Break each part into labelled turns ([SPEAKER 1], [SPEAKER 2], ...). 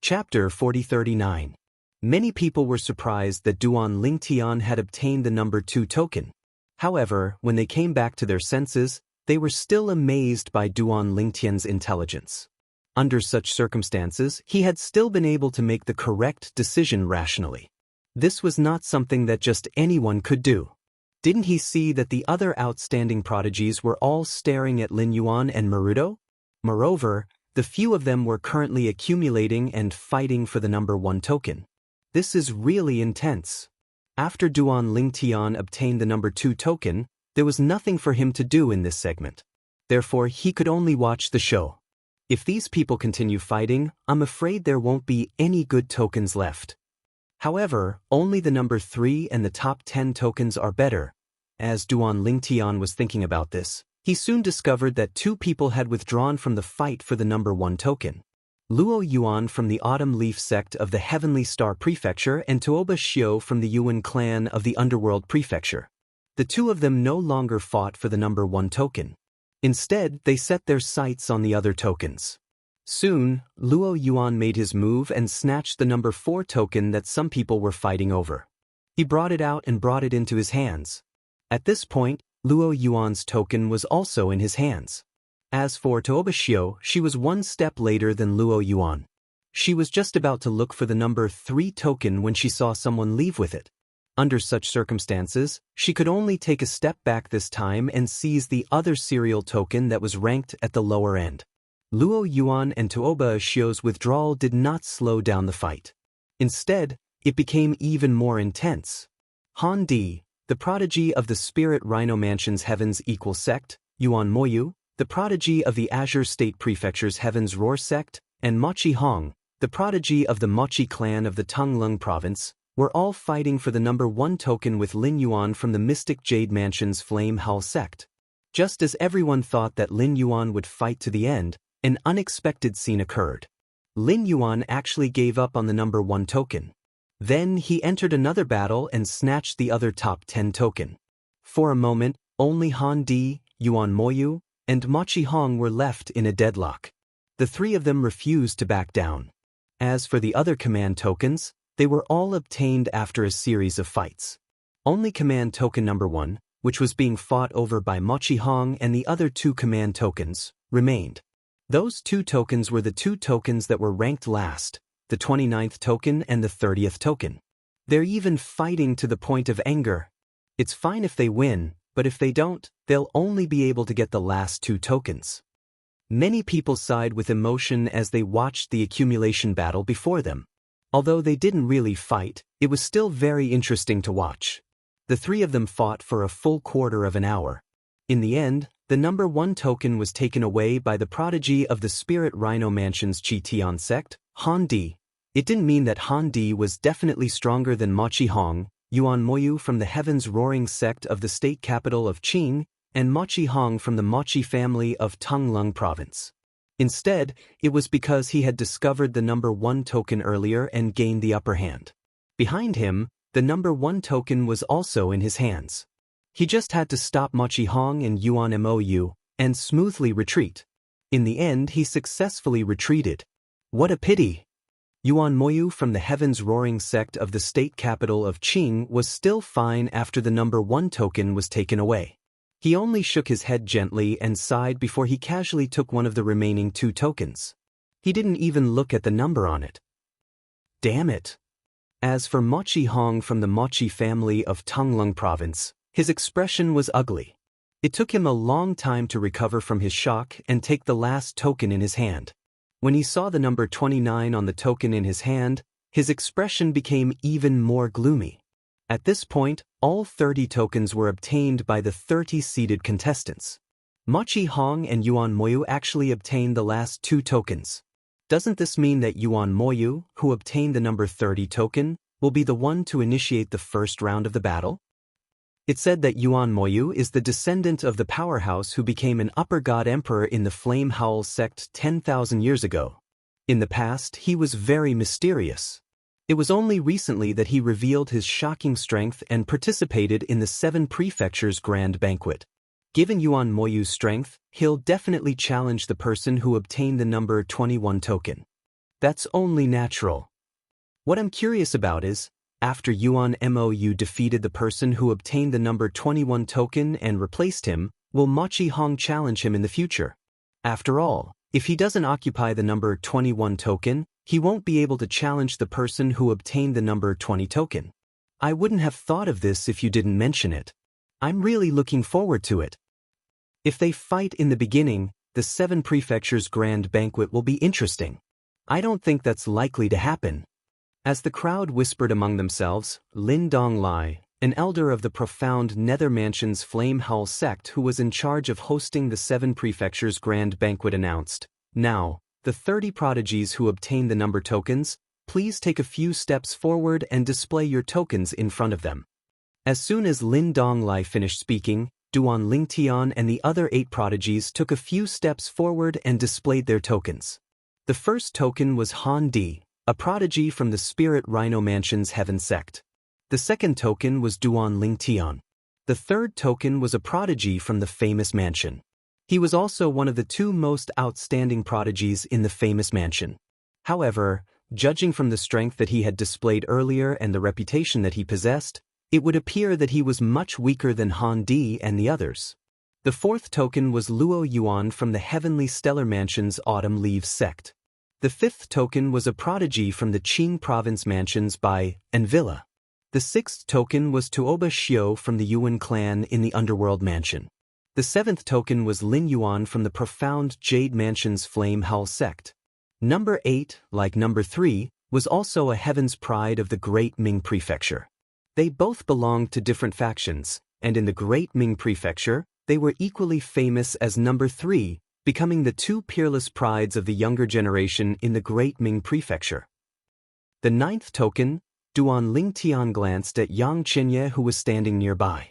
[SPEAKER 1] Chapter 4039. Many people were surprised that Duan Lingtian had obtained the number 2 token. However, when they came back to their senses, they were still amazed by Duan Lingtian's intelligence. Under such circumstances, he had still been able to make the correct decision rationally. This was not something that just anyone could do. Didn't he see that the other outstanding prodigies were all staring at Lin Yuan and Maruto? Moreover, the few of them were currently accumulating and fighting for the number 1 token. This is really intense. After Duan Lingtian obtained the number 2 token, there was nothing for him to do in this segment. Therefore, he could only watch the show. If these people continue fighting, I'm afraid there won't be any good tokens left. However, only the number 3 and the top 10 tokens are better. As Duan Lingtian was thinking about this, he soon discovered that 2 people had withdrawn from the fight for the number 1 token. Luo Yuan from the Autumn Leaf sect of the Heavenly Star Prefecture and Tuoba Xiu from the Yuan clan of the Underworld Prefecture. The 2 of them no longer fought for the number 1 token. Instead, they set their sights on the other tokens. Soon, Luo Yuan made his move and snatched the number 4 token that some people were fighting over. He brought it out and brought it into his hands. At this point, Luo Yuan's token was also in his hands. As for Tuoba Xiu, she was 1 step later than Luo Yuan. She was just about to look for the number 3 token when she saw someone leave with it. Under such circumstances, she could only take a step back this time and seize the other serial token that was ranked at the lower end. Luo Yuan and Tuoba Xiu's withdrawal did not slow down the fight. Instead, it became even more intense. Han Di, the prodigy of the Spirit Rhino Mansion's Heaven's Equal sect, Yuan Moyu, the prodigy of the Azure State Prefecture's Heaven's Roar sect, and Mochi Hong, the prodigy of the Mochi clan of the Tonglung province, were all fighting for the number 1 token with Lin Yuan from the Mystic Jade Mansion's Flame Hull sect. Just as everyone thought that Lin Yuan would fight to the end, an unexpected scene occurred. Lin Yuan actually gave up on the number 1 token. Then he entered another battle and snatched the other top 10 token. For a moment, only Han Di, Yuan Moyu, and Mochi Hong were left in a deadlock. The 3 of them refused to back down. As for the other command tokens, they were all obtained after a series of fights. Only command token number 1, which was being fought over by Mochi Hong and the other 2 command tokens, remained. Those 2 tokens were the 2 tokens that were ranked last, the 29th token and the 30th token. They're even fighting to the point of anger. It's fine if they win, but if they don't, they'll only be able to get the last 2 tokens. Many people sighed with emotion as they watched the accumulation battle before them. Although they didn't really fight, it was still very interesting to watch. The 3 of them fought for a full quarter of an hour. In the end, the number 1 token was taken away by the prodigy of the Spirit Rhino Mansion's Chi Tian sect, Han Di. It didn't mean that Han Di was definitely stronger than Mochi Hong, Yuan Moyu from the Heaven's Roaring sect of the state capital of Qing, and Mochi Hong from the Mochi family of Tonglung province. Instead, it was because he had discovered the number 1 token earlier and gained the upper hand. Behind him, the number 1 token was also in his hands. He just had to stop Mochi Hong and Yuan Mou and smoothly retreat. In the end, he successfully retreated. What a pity! Yuan Moyu from the Heaven's Roaring sect of the state capital of Qing was still fine after the number 1 token was taken away. He only shook his head gently and sighed before he casually took one of the remaining 2 tokens. He didn't even look at the number on it. Damn it! As for Mochi Hong from the Mochi family of Tonglung province, his expression was ugly. It took him a long time to recover from his shock and take the last token in his hand. When he saw the number 29 on the token in his hand, his expression became even more gloomy. At this point, all 30 tokens were obtained by the 30 seeded contestants. Mochi Hong and Yuan Moyu actually obtained the last 2 tokens. Doesn't this mean that Yuan Moyu, who obtained the number 30 token, will be the one to initiate the first round of the battle? It said that Yuan Moyu is the descendant of the powerhouse who became an upper god emperor in the Flame Howl sect 10,000 years ago. In the past, he was very mysterious. It was only recently that he revealed his shocking strength and participated in the 7 prefectures' grand banquet. Given Yuan Moyu's strength, he'll definitely challenge the person who obtained the number 21 token. That's only natural. What I'm curious about is, after Yuan Mou defeated the person who obtained the number 21 token and replaced him, will Mochi Hong challenge him in the future? After all, if he doesn't occupy the number 21 token, he won't be able to challenge the person who obtained the number 20 token. I wouldn't have thought of this if you didn't mention it. I'm really looking forward to it. If they fight in the beginning, the 7 prefectures grand banquet will be interesting. I don't think that's likely to happen. As the crowd whispered among themselves, Lin Donglai, an elder of the profound Nether Mansion's Flame Howl sect who was in charge of hosting the 7 prefectures grand banquet, announced, "Now, the 30 prodigies who obtain the number tokens, please take a few steps forward and display your tokens in front of them." As soon as Lin Donglai finished speaking, Duan Lingtian and the other 8 prodigies took a few steps forward and displayed their tokens. The first token was Han Di, a prodigy from the Spirit Rhino Mansion's Heaven sect. The second token was Duan Lingtian. The third token was a prodigy from the famous mansion. He was also one of the 2 most outstanding prodigies in the famous mansion. However, judging from the strength that he had displayed earlier and the reputation that he possessed, it would appear that he was much weaker than Han Di and the others. The fourth token was Luo Yuan from the Heavenly Stellar Mansion's Autumn Leaves sect. The fifth token was a prodigy from the Qing Province Mansions by Envilla. The sixth token was Tuoba Xiao from the Yuan clan in the Underworld Mansion. The seventh token was Lin Yuan from the Profound Jade Mansion's Flame Howl sect. Number 8, like number 3, was also a Heaven's Pride of the Great Ming Prefecture. They both belonged to different factions, and in the Great Ming Prefecture, they were equally famous as number 3, becoming the 2 peerless prides of the younger generation in the Great Ming Prefecture. The 9th token, Duan Lingtian glanced at Yang Qianye who was standing nearby.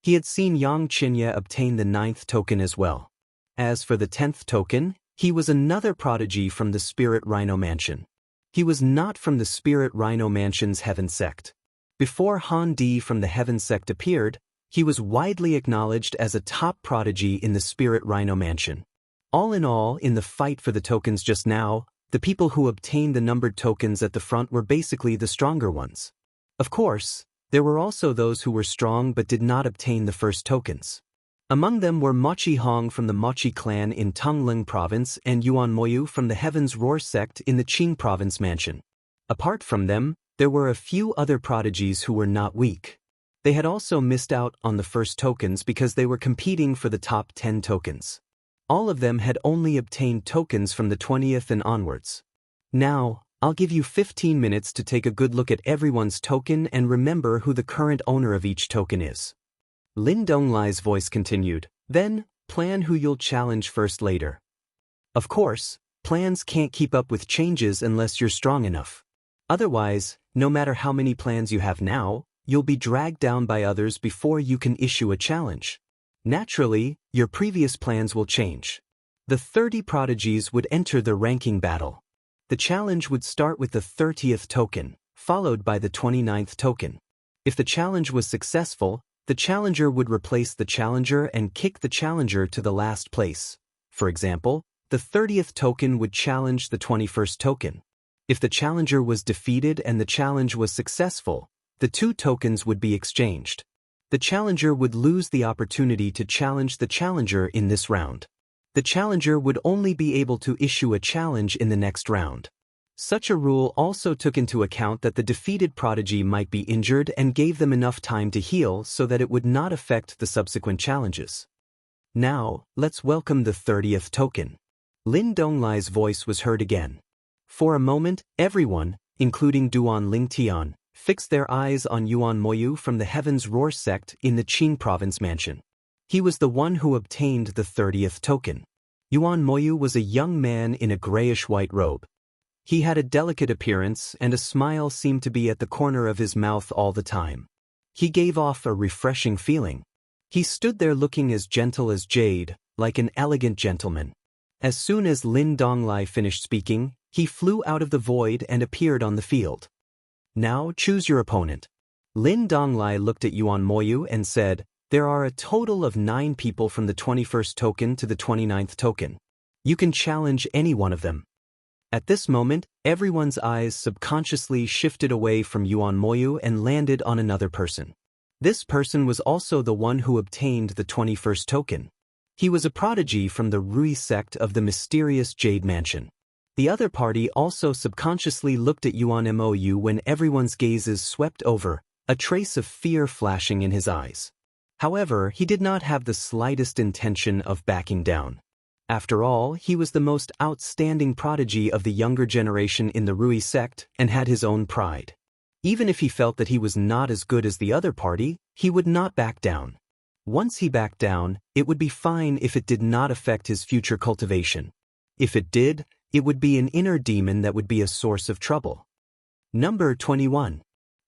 [SPEAKER 1] He had seen Yang Qianye obtain the 9th token as well. As for the 10th token, he was another prodigy from the Spirit Rhino Mansion. He was not from the Spirit Rhino Mansion's Heaven sect. Before Han Di from the Heaven sect appeared, he was widely acknowledged as a top prodigy in the Spirit Rhino Mansion. All in all, in the fight for the tokens just now, the people who obtained the numbered tokens at the front were basically the stronger ones. Of course, there were also those who were strong but did not obtain the first tokens. Among them were Mochi Hong from the Mochi clan in Tongling Province and Yuan Moyu from the Heaven's Roar sect in the Qing Province Mansion. Apart from them, there were a few other prodigies who were not weak. They had also missed out on the first tokens because they were competing for the top 10 tokens. All of them had only obtained tokens from the 20th and onwards. Now, I'll give you 15 minutes to take a good look at everyone's token and remember who the current owner of each token is. Lin Donglai's voice continued, then, plan who you'll challenge first later. Of course, plans can't keep up with changes unless you're strong enough. Otherwise, no matter how many plans you have now, you'll be dragged down by others before you can issue a challenge. Naturally, your previous plans will change. The 30 prodigies would enter the ranking battle. The challenge would start with the 30th token, followed by the 29th token. If the challenge was successful, the challenger would replace the challenger and kick the challenger to the last place. For example, the 30th token would challenge the 21st token. If the challenger was defeated and the challenge was successful, the 2 tokens would be exchanged. The challenger would lose the opportunity to challenge the challenger in this round. The challenger would only be able to issue a challenge in the next round. Such a rule also took into account that the defeated prodigy might be injured and gave them enough time to heal so that it would not affect the subsequent challenges. Now, let's welcome the 30th token. Lin Donglai's voice was heard again. For a moment, everyone, including Duan Lingtian, fixed their eyes on Yuan Moyu from the Heaven's Roar sect in the Qing Province Mansion. He was the one who obtained the 30th token. Yuan Moyu was a young man in a grayish-white robe. He had a delicate appearance and a smile seemed to be at the corner of his mouth all the time. He gave off a refreshing feeling. He stood there looking as gentle as jade, like an elegant gentleman. As soon as Lin Donglai finished speaking, he flew out of the void and appeared on the field. Now choose your opponent. Lin Donglai looked at Yuan Moyu and said, there are a total of 9 people from the 21st token to the 29th token. You can challenge any one of them. At this moment, everyone's eyes subconsciously shifted away from Yuan Moyu and landed on another person. This person was also the one who obtained the 21st token. He was a prodigy from the Rui sect of the mysterious Jade Mansion. The other party also subconsciously looked at Yuan Moyu when everyone's gazes swept over, a trace of fear flashing in his eyes. However, he did not have the slightest intention of backing down. After all, he was the most outstanding prodigy of the younger generation in the Rui sect and had his own pride. Even if he felt that he was not as good as the other party, he would not back down. Once he backed down, it would be fine if it did not affect his future cultivation. If it did, it would be an inner demon that would be a source of trouble. Number 21.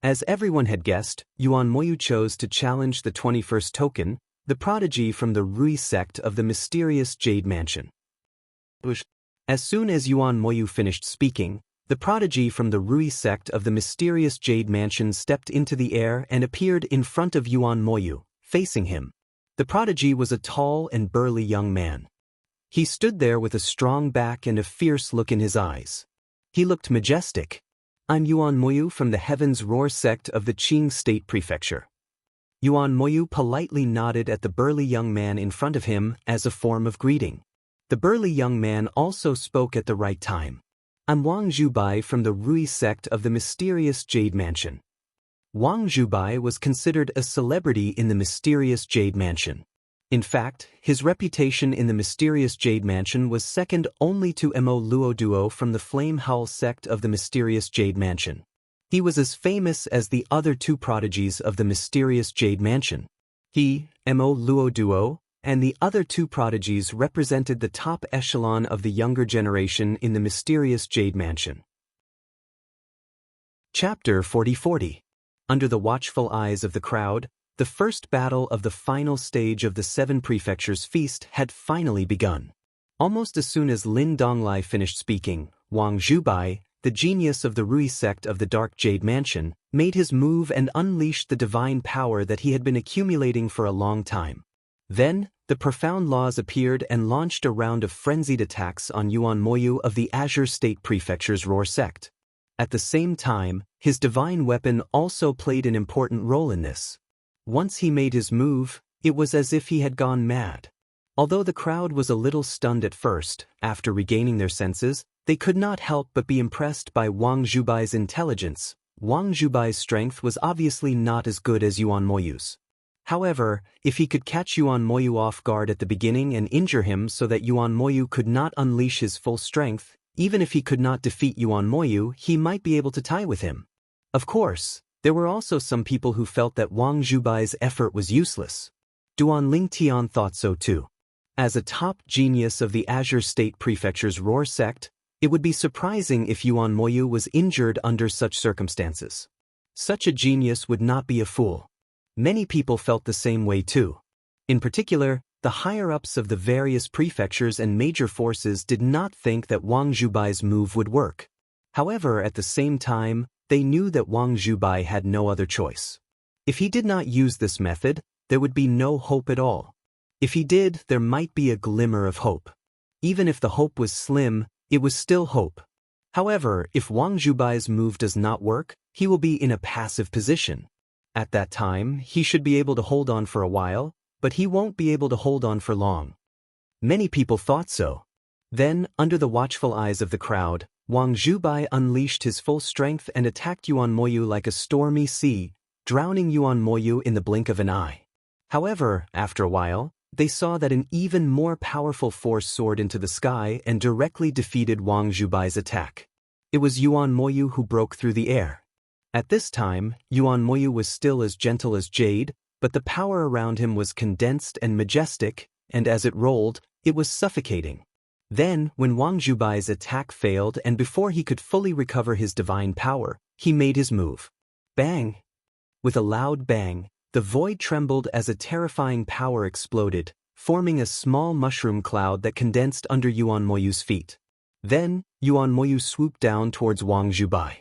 [SPEAKER 1] As everyone had guessed, Yuan Moyu chose to challenge the 21st token, the prodigy from the Rui sect of the mysterious Jade Mansion. As soon as Yuan Moyu finished speaking, the prodigy from the Rui sect of the mysterious Jade Mansion stepped into the air and appeared in front of Yuan Moyu, facing him. The prodigy was a tall and burly young man. He stood there with a strong back and a fierce look in his eyes. He looked majestic. "I'm Yuan Moyu from the Heaven's Roar sect of the Qing State Prefecture." Yuan Moyu politely nodded at the burly young man in front of him as a form of greeting. The burly young man also spoke at the right time. "I'm Wang Zhubai from the Rui sect of the mysterious Jade Mansion." Wang Zhubai was considered a celebrity in the mysterious Jade Mansion. In fact, his reputation in the mysterious Jade Mansion was second only to Mo Luoduo from the Flame Howl sect of the mysterious Jade Mansion. He was as famous as the other two prodigies of the mysterious Jade Mansion. He, Mo Luoduo, and the other two prodigies represented the top echelon of the younger generation in the mysterious Jade Mansion. Chapter 40. Under the watchful eyes of the crowd, the first battle of the final stage of the Seven Prefectures feast had finally begun. Almost as soon as Lin Donglai finished speaking, Wang Zhubai, the genius of the Rui sect of the Dark Jade Mansion, made his move and unleashed the divine power that he had been accumulating for a long time. Then, the profound laws appeared and launched a round of frenzied attacks on Yuan Moyu of the Azure State Prefecture's Roar sect. At the same time, his divine weapon also played an important role in this. Once he made his move, it was as if he had gone mad. Although the crowd was a little stunned at first, after regaining their senses, they could not help but be impressed by Wang Zhubai's intelligence. Wang Zhubai's strength was obviously not as good as Yuan Moyu's. However, if he could catch Yuan Moyu off guard at the beginning and injure him so that Yuan Moyu could not unleash his full strength, even if he could not defeat Yuan Moyu, he might be able to tie with him. Of course, there were also some people who felt that Wang Zhubai's effort was useless. Duan Lingtian thought so too. As a top genius of the Azure State Prefecture's Roar sect, it would be surprising if Yuan Moyu was injured under such circumstances. Such a genius would not be a fool. Many people felt the same way too. In particular, the higher-ups of the various prefectures and major forces did not think that Wang Zhubai's move would work. However, at the same time, they knew that Wang Zhubai had no other choice. If he did not use this method, there would be no hope at all. If he did, there might be a glimmer of hope. Even if the hope was slim, it was still hope. However, if Wang Zhubai's move does not work, he will be in a passive position. At that time, he should be able to hold on for a while, but he won't be able to hold on for long. Many people thought so. Then, under the watchful eyes of the crowd, Wang Zhubai unleashed his full strength and attacked Yuan Moyu like a stormy sea, drowning Yuan Moyu in the blink of an eye. However, after a while, they saw that an even more powerful force soared into the sky and directly defeated Wang Zhubai's attack. It was Yuan Moyu who broke through the air. At this time, Yuan Moyu was still as gentle as jade, but the power around him was condensed and majestic, and as it rolled, it was suffocating. Then, when Wang Zhubai's attack failed and before he could fully recover his divine power, he made his move. Bang! With a loud bang, the void trembled as a terrifying power exploded, forming a small mushroom cloud that condensed under Yuan Moyu's feet. Then, Yuan Moyu swooped down towards Wang Zhubai.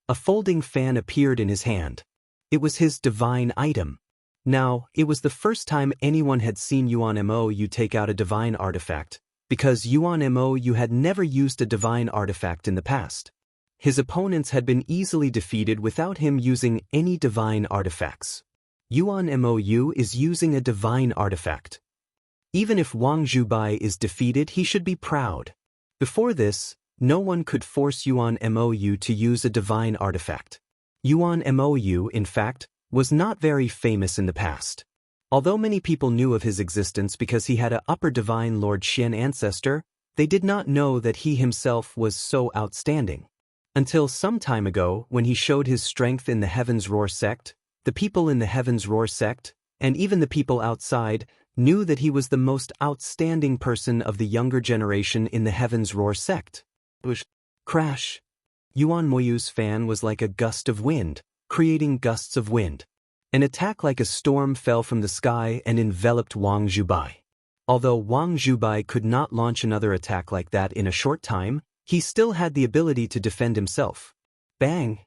[SPEAKER 1] A folding fan appeared in his hand. It was his divine item. Now, it was the first time anyone had seen Yuan Moyu take out a divine artifact, because Yuan Mo had never used a divine artifact in the past. His opponents had been easily defeated without him using any divine artifacts. Yuan Mo is using a divine artifact. Even if Wang Zhubai is defeated, he should be proud. Before this, no one could force Yuan Mo to use a divine artifact. Yuan Mo, in fact, was not very famous in the past. Although many people knew of his existence because he had an upper divine Lord Xian ancestor, they did not know that he himself was so outstanding. Until some time ago, when he showed his strength in the Heaven's Roar sect, the people in the Heaven's Roar sect, and even the people outside, knew that he was the most outstanding person of the younger generation in the Heaven's Roar sect. Crash! Yuan Moyu's fan was like a gust of wind, creating gusts of wind. An attack like a storm fell from the sky and enveloped Wang Zhubai. Although Wang Zhubai could not launch another attack like that in a short time, he still had the ability to defend himself. Bang!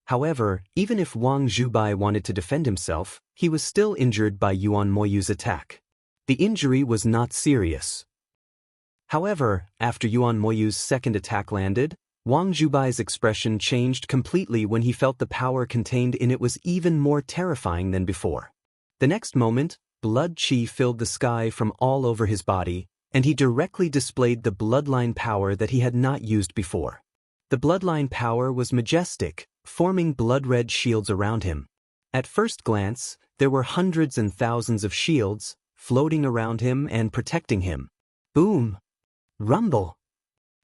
[SPEAKER 1] However, even if Wang Zhubai wanted to defend himself, he was still injured by Yuan Moyu's attack. The injury was not serious. However, after Yuan Moyu's second attack landed, Wang Zhubai's expression changed completely when he felt the power contained in it was even more terrifying than before. The next moment, blood qi filled the sky from all over his body, and he directly displayed the bloodline power that he had not used before. The bloodline power was majestic, forming blood-red shields around him. At first glance, there were hundreds and thousands of shields, floating around him and protecting him. Boom! Rumble!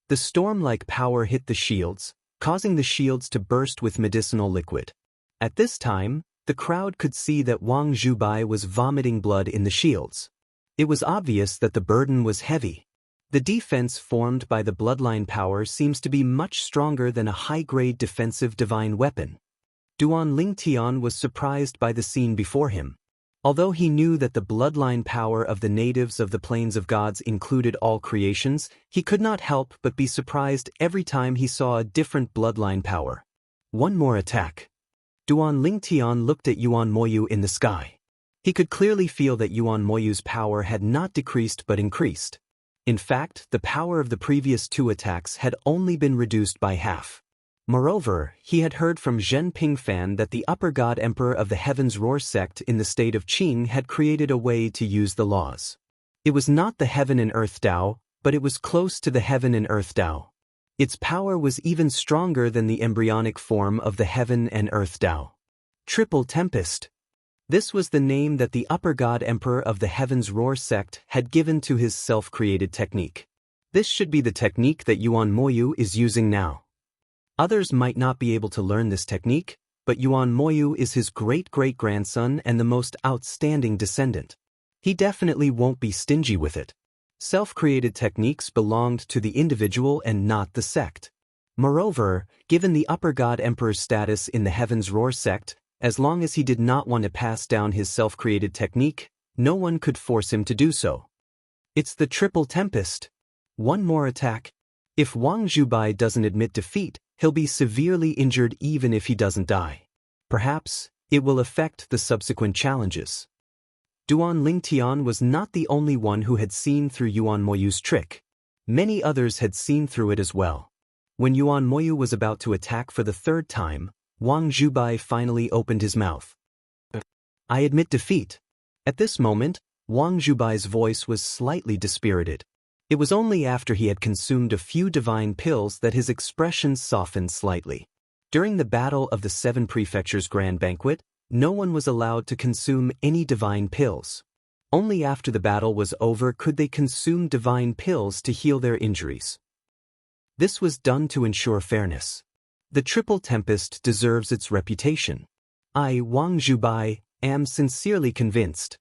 [SPEAKER 1] The storm-like power hit the shields, causing the shields to burst with medicinal liquid. At this time, the crowd could see that Wang Zhubai was vomiting blood in the shields. It was obvious that the burden was heavy. The defense formed by the bloodline power seems to be much stronger than a high-grade defensive divine weapon. Duan Lingtian was surprised by the scene before him. Although he knew that the bloodline power of the natives of the Plains of Gods included all creations, he could not help but be surprised every time he saw a different bloodline power. One more attack. Duan Lingtian looked at Yuan Moyu in the sky. He could clearly feel that Yuan Moyu's power had not decreased but increased. In fact, the power of the previous two attacks had only been reduced by half. Moreover, he had heard from Zhen Pingfan that the upper god emperor of the Heaven's Roar sect in the state of Qing had created a way to use the laws. It was not the Heaven and Earth Tao, but it was close to the Heaven and Earth Tao. Its power was even stronger than the embryonic form of the Heaven and Earth Tao. Triple Tempest. This was the name that the upper god emperor of the Heaven's Roar sect had given to his self-created technique. This should be the technique that Yuan Moyu is using now. Others might not be able to learn this technique, but Yuan Moyu is his great-great-grandson and the most outstanding descendant. He definitely won't be stingy with it. Self-created techniques belonged to the individual and not the sect. Moreover, given the upper god emperor's status in the Heaven's Roar sect, as long as he did not want to pass down his self-created technique, no one could force him to do so. It's the Triple Tempest. One more attack. If Wang Zhubai doesn't admit defeat, he'll be severely injured even if he doesn't die. Perhaps, it will affect the subsequent challenges. Duan Lingtian was not the only one who had seen through Yuan Moyu's trick. Many others had seen through it as well. When Yuan Moyu was about to attack for the third time, Wang Zhubai finally opened his mouth. I admit defeat. At this moment, Wang Zhubai's voice was slightly dispirited. It was only after he had consumed a few divine pills that his expression softened slightly. During the Battle of the Seven Prefectures Grand Banquet, no one was allowed to consume any divine pills. Only after the battle was over could they consume divine pills to heal their injuries. This was done to ensure fairness. The Triple Tempest deserves its reputation. I, Wang Zhubai, am sincerely convinced.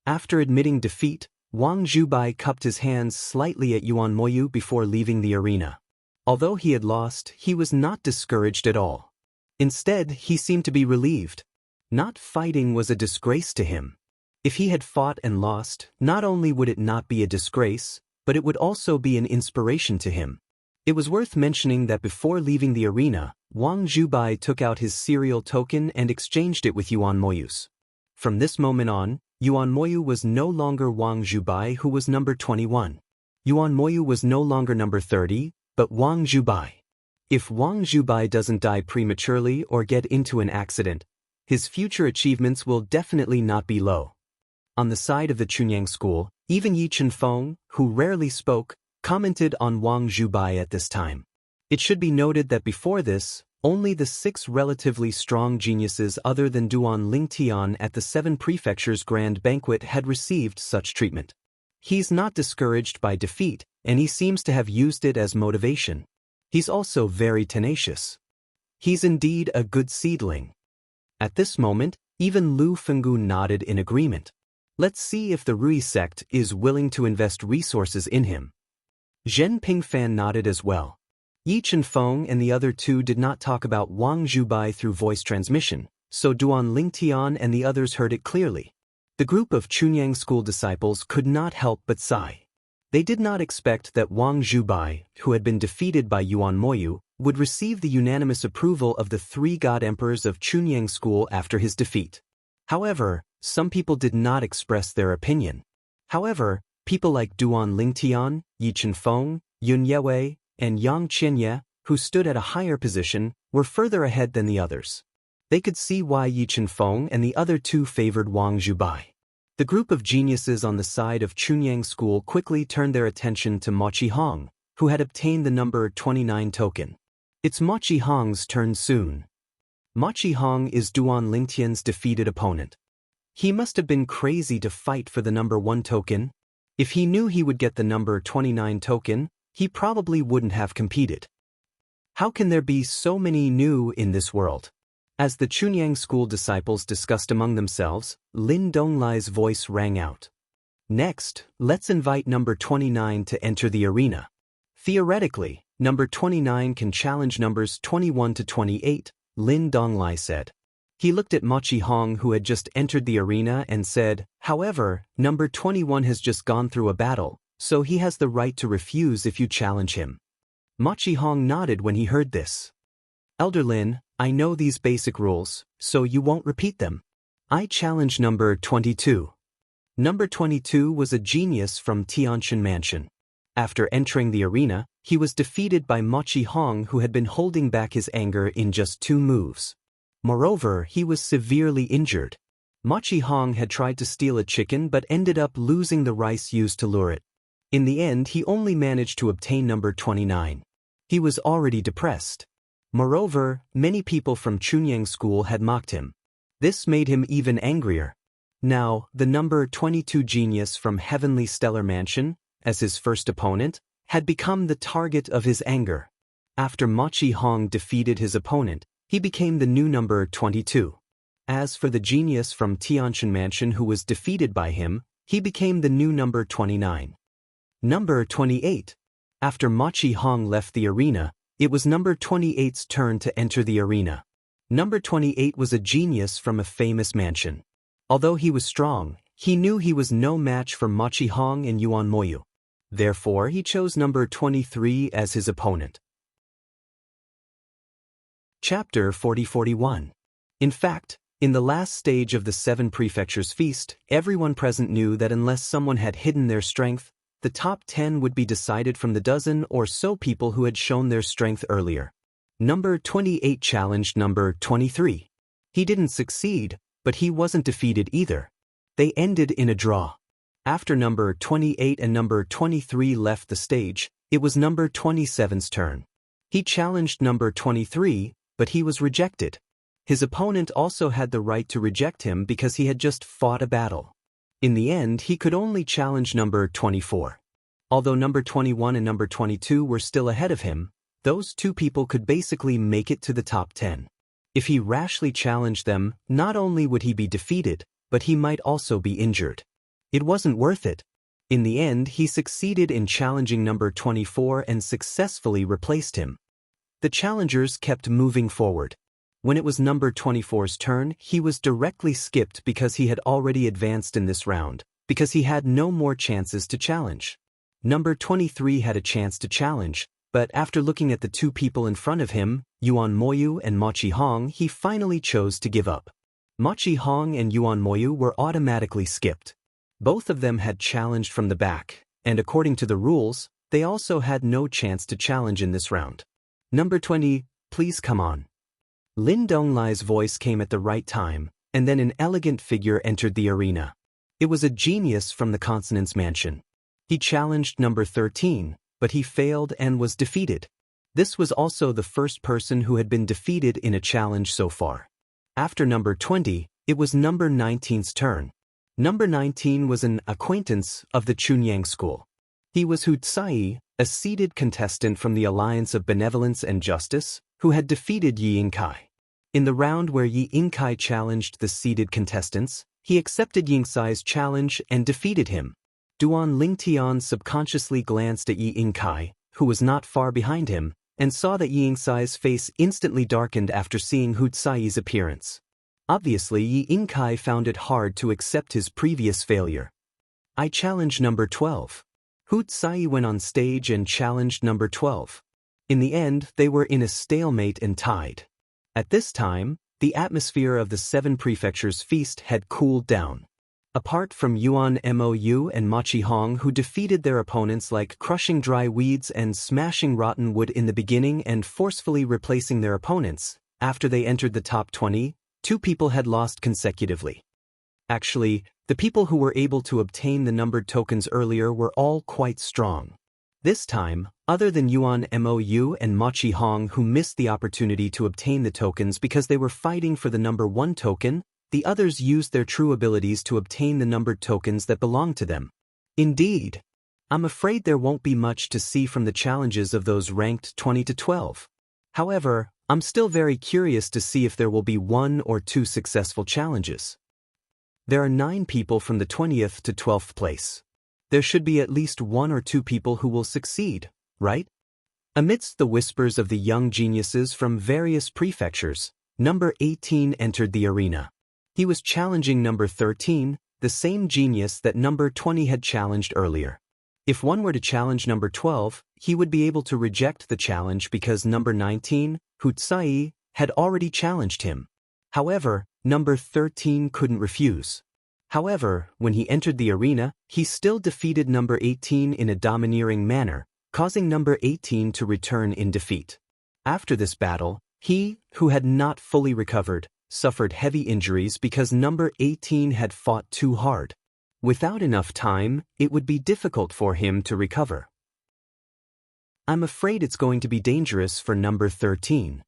[SPEAKER 1] After admitting defeat, Wang Zhubai cupped his hands slightly at Yuan Moyu before leaving the arena. Although he had lost, he was not discouraged at all. Instead, he seemed to be relieved. Not fighting was a disgrace to him. If he had fought and lost, not only would it not be a disgrace, but it would also be an inspiration to him. It was worth mentioning that before leaving the arena, Wang Zhubai took out his serial token and exchanged it with Yuan Moyu's. From this moment on, Yuan Moyu was no longer Wang Zhubai, who was number 21. Yuan Moyu was no longer number 30, but Wang Zhubai. If Wang Zhubai doesn't die prematurely or get into an accident, his future achievements will definitely not be low. On the side of the Chunyang school, even Yi Chenfeng, who rarely spoke, commented on Wang Zhubai at this time. It should be noted that before this, only the 6 relatively strong geniuses other than Duan Lingtian at the 7 prefectures grand banquet had received such treatment. He's not discouraged by defeat, and he seems to have used it as motivation. He's also very tenacious. He's indeed a good seedling. At this moment, even Lu Fenggu nodded in agreement. Let's see if the Rui sect is willing to invest resources in him. Zhen Pingfan nodded as well. Yi Chenfeng and the other 2 did not talk about Wang Zhubai through voice transmission, so Duan Lingtian and the others heard it clearly. The group of Chunyang school disciples could not help but sigh. They did not expect that Wang Zhubai, who had been defeated by Yuan Moyu, would receive the unanimous approval of the 3 god emperors of Chunyang school after his defeat. However, some people did not express their opinion. However, people like Duan Lingtian, Yi Chenfeng, Yun Yewei, and Yang Qianye, who stood at a higher position, were further ahead than the others. They could see why Yi Chenfeng and the other 2 favored Wang Zhubai. The group of geniuses on the side of Chunyang school quickly turned their attention to Mo Qihong, who had obtained the number 29 token. It's Mo Qihong's turn soon. Mo Qihong is Duan Lingtian's defeated opponent. He must have been crazy to fight for the number 1 token. If he knew he would get the number 29 token, he probably wouldn't have competed. How can there be so many new in this world? As the Chunyang school disciples discussed among themselves, Lin Donglai's voice rang out. Next, let's invite number 29 to enter the arena. Theoretically, number 29 can challenge numbers 21 to 28, Lin Donglai said. He looked at Mo Qihong, who had just entered the arena, and said, however, number 21 has just gone through a battle, so he has the right to refuse if you challenge him. Mo Qihong nodded when he heard this. Elder Lin, I know these basic rules, so you won't repeat them. I challenge number 22. Number 22 was a genius from Tianshan Mansion. After entering the arena, he was defeated by Mo Qihong, who had been holding back his anger in just 2 moves. Moreover, he was severely injured. Mo Qihong had tried to steal a chicken but ended up losing the rice used to lure it. In the end, he only managed to obtain number 29. He was already depressed. Moreover, many people from Chunyang school had mocked him. This made him even angrier. Now, the number 22 genius from Heavenly Stellar Mansion, as his first opponent, had become the target of his anger. After Mo Qihong defeated his opponent, he became the new number 22. As for the genius from Tianshan Mansion who was defeated by him, he became the new number 29. Number 28. After Mo Qihong left the arena, it was number 28's turn to enter the arena. Number 28 was a genius from a famous mansion. Although he was strong, he knew he was no match for Mo Qihong and Yuan Moyu. Therefore, he chose number 23 as his opponent. Chapter 40-41. In fact, in the last stage of the 7 prefectures feast, everyone present knew that unless someone had hidden their strength, the top 10 would be decided from the dozen or so people who had shown their strength earlier. Number 28 challenged number 23. He didn't succeed, but he wasn't defeated either. They ended in a draw. After number 28 and number 23 left the stage, it was number 27's turn. He challenged number 23, but he was rejected. His opponent also had the right to reject him because he had just fought a battle. In the end, he could only challenge number 24. Although number 21 and number 22 were still ahead of him, those 2 people could basically make it to the top 10. If he rashly challenged them, not only would he be defeated, but he might also be injured. It wasn't worth it. In the end, he succeeded in challenging number 24 and successfully replaced him. The challengers kept moving forward. When it was number 24's turn, he was directly skipped because he had already advanced in this round, because he had no more chances to challenge. Number 23 had a chance to challenge, but after looking at the 2 people in front of him, Yuan Moyu and Mo Qihong, he finally chose to give up. Mo Qihong and Yuan Moyu were automatically skipped. Both of them had challenged from the back, and according to the rules, they also had no chance to challenge in this round. Number 20, please come on. Lin Donglai's voice came at the right time, and then an elegant figure entered the arena. It was a genius from the Consonance Mansion. He challenged number 13, but he failed and was defeated. This was also the first person who had been defeated in a challenge so far. After number 20, it was number 19's turn. Number 19 was an acquaintance of the Chunyang school. He was Hu Tsai, a seeded contestant from the Alliance of Benevolence and Justice, who had defeated Yi Yingkai. In the round where Yi Yingkai challenged the seeded contestants, he accepted Yingcai's challenge and defeated him. Duan Lingtian subconsciously glanced at Yi Yingkai, who was not far behind him, and saw that Yi Yingcai's face instantly darkened after seeing Hu Tsai's appearance. Obviously, Yi Yingkai found it hard to accept his previous failure. I challenge number 12. Hu Tsai went on stage and challenged number 12. In the end, they were in a stalemate and tied. At this time, the atmosphere of the 7 prefectures feast had cooled down. Apart from Yuan Mou and Machi Hong, who defeated their opponents like crushing dry weeds and smashing rotten wood in the beginning and forcefully replacing their opponents, after they entered the top 20, 2 people had lost consecutively. Actually, the people who were able to obtain the numbered tokens earlier were all quite strong. This time, other than Yuan Mou and Machi Hong, who missed the opportunity to obtain the tokens because they were fighting for the number 1 token, the others used their true abilities to obtain the numbered tokens that belonged to them. Indeed, I'm afraid there won't be much to see from the challenges of those ranked 20 to 12. However, I'm still very curious to see if there will be 1 or 2 successful challenges. There are 9 people from the 20th to 12th place. There should be at least 1 or 2 people who will succeed, right? Amidst the whispers of the young geniuses from various prefectures, number 18 entered the arena. He was challenging number 13, the same genius that number 20 had challenged earlier. If one were to challenge number 12, he would be able to reject the challenge because number 19, Hu Tsai, had already challenged him. However, number 13 couldn't refuse. However, when he entered the arena, he still defeated number 18 in a domineering manner, causing number 18 to return in defeat. After this battle, he, who had not fully recovered, suffered heavy injuries because number 18 had fought too hard. Without enough time, it would be difficult for him to recover. I'm afraid it's going to be dangerous for number 13.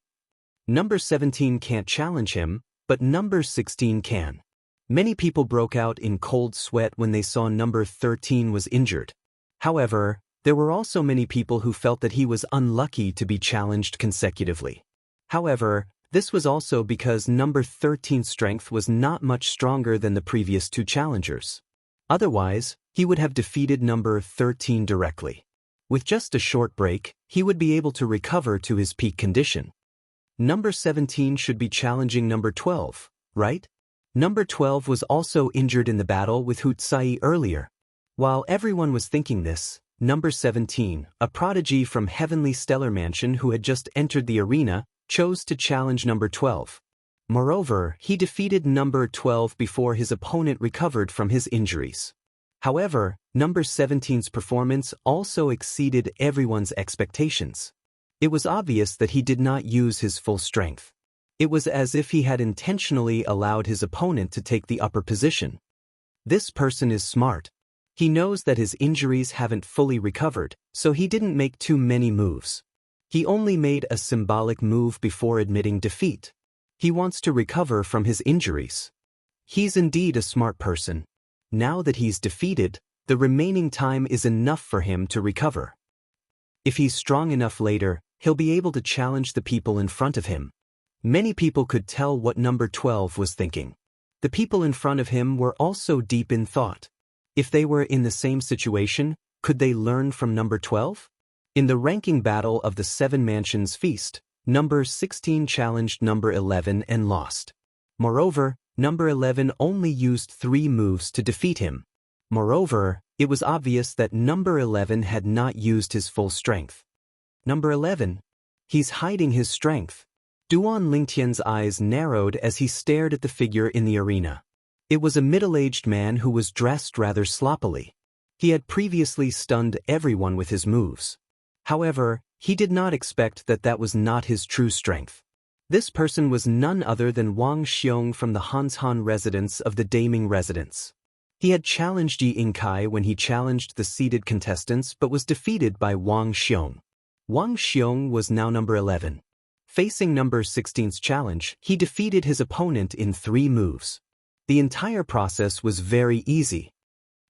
[SPEAKER 1] Number 17 can't challenge him, but number 16 can. Many people broke out in cold sweat when they saw number 13 was injured. However, there were also many people who felt that he was unlucky to be challenged consecutively. However, this was also because number 13's strength was not much stronger than the previous 2 challengers. Otherwise, he would have defeated number 13 directly. With just a short break, he would be able to recover to his peak condition. Number 17 should be challenging number 12, right? Number 12 was also injured in the battle with Hu Tsai earlier. While everyone was thinking this, number 17, a prodigy from Heavenly Stellar Mansion who had just entered the arena, chose to challenge number 12. Moreover, he defeated number 12 before his opponent recovered from his injuries. However, number 17's performance also exceeded everyone's expectations. It was obvious that he did not use his full strength. It was as if he had intentionally allowed his opponent to take the upper position. This person is smart. He knows that his injuries haven't fully recovered, so he didn't make too many moves. He only made a symbolic move before admitting defeat. He wants to recover from his injuries. He's indeed a smart person. Now that he's defeated, the remaining time is enough for him to recover. If he's strong enough later, he'll be able to challenge the people in front of him. Many people could tell what number 12 was thinking. The people in front of him were also deep in thought. If they were in the same situation, could they learn from number 12? In the ranking battle of the 7 Mansions Feast, number 16 challenged number 11 and lost. Moreover, number 11 only used 3 moves to defeat him. Moreover, it was obvious that number 11 had not used his full strength. Number 11. He's hiding his strength. Duan Lingtian's eyes narrowed as he stared at the figure in the arena. It was a middle-aged man who was dressed rather sloppily. He had previously stunned everyone with his moves. However, he did not expect that that was not his true strength. This person was none other than Wang Xiong from the Hanshan residence of the Daming residence. He had challenged Yi Yingkai when he challenged the seeded contestants but was defeated by Wang Xiong. Wang Xiong was now number 11. Facing number 16's challenge, he defeated his opponent in 3 moves. The entire process was very easy.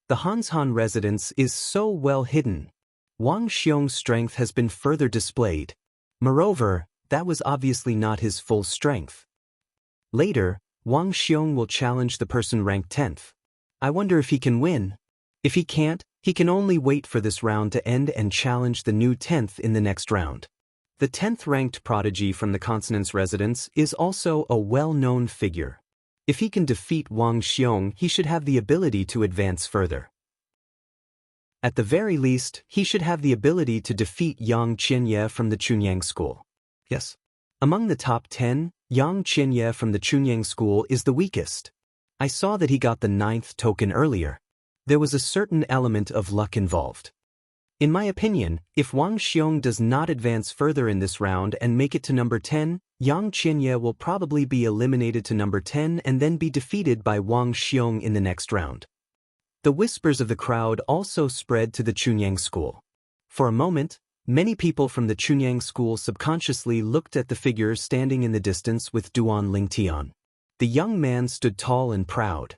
[SPEAKER 1] The Hanshan residence is so well hidden. Wang Xiong's strength has been further displayed. Moreover, that was obviously not his full strength. Later, Wang Xiong will challenge the person ranked 10th. I wonder if he can win. If he can't, he can only wait for this round to end and challenge the new 10th in the next round. The 10th ranked prodigy from the Consonance residence is also a well-known figure. If he can defeat Wang Xiong, he should have the ability to advance further. At the very least, he should have the ability to defeat Yang Qianye from the Chunyang school. Yes. Among the top 10, Yang Qianye from the Chunyang school is the weakest. I saw that he got the 9th token earlier. There was a certain element of luck involved. In my opinion, if Wang Xiong does not advance further in this round and make it to number 10, Yang Qianye will probably be eliminated to number 10 and then be defeated by Wang Xiong in the next round. The whispers of the crowd also spread to the Chunyang school. For a moment, many people from the Chunyang school subconsciously looked at the figure standing in the distance with Duan Lingtian. The young man stood tall and proud.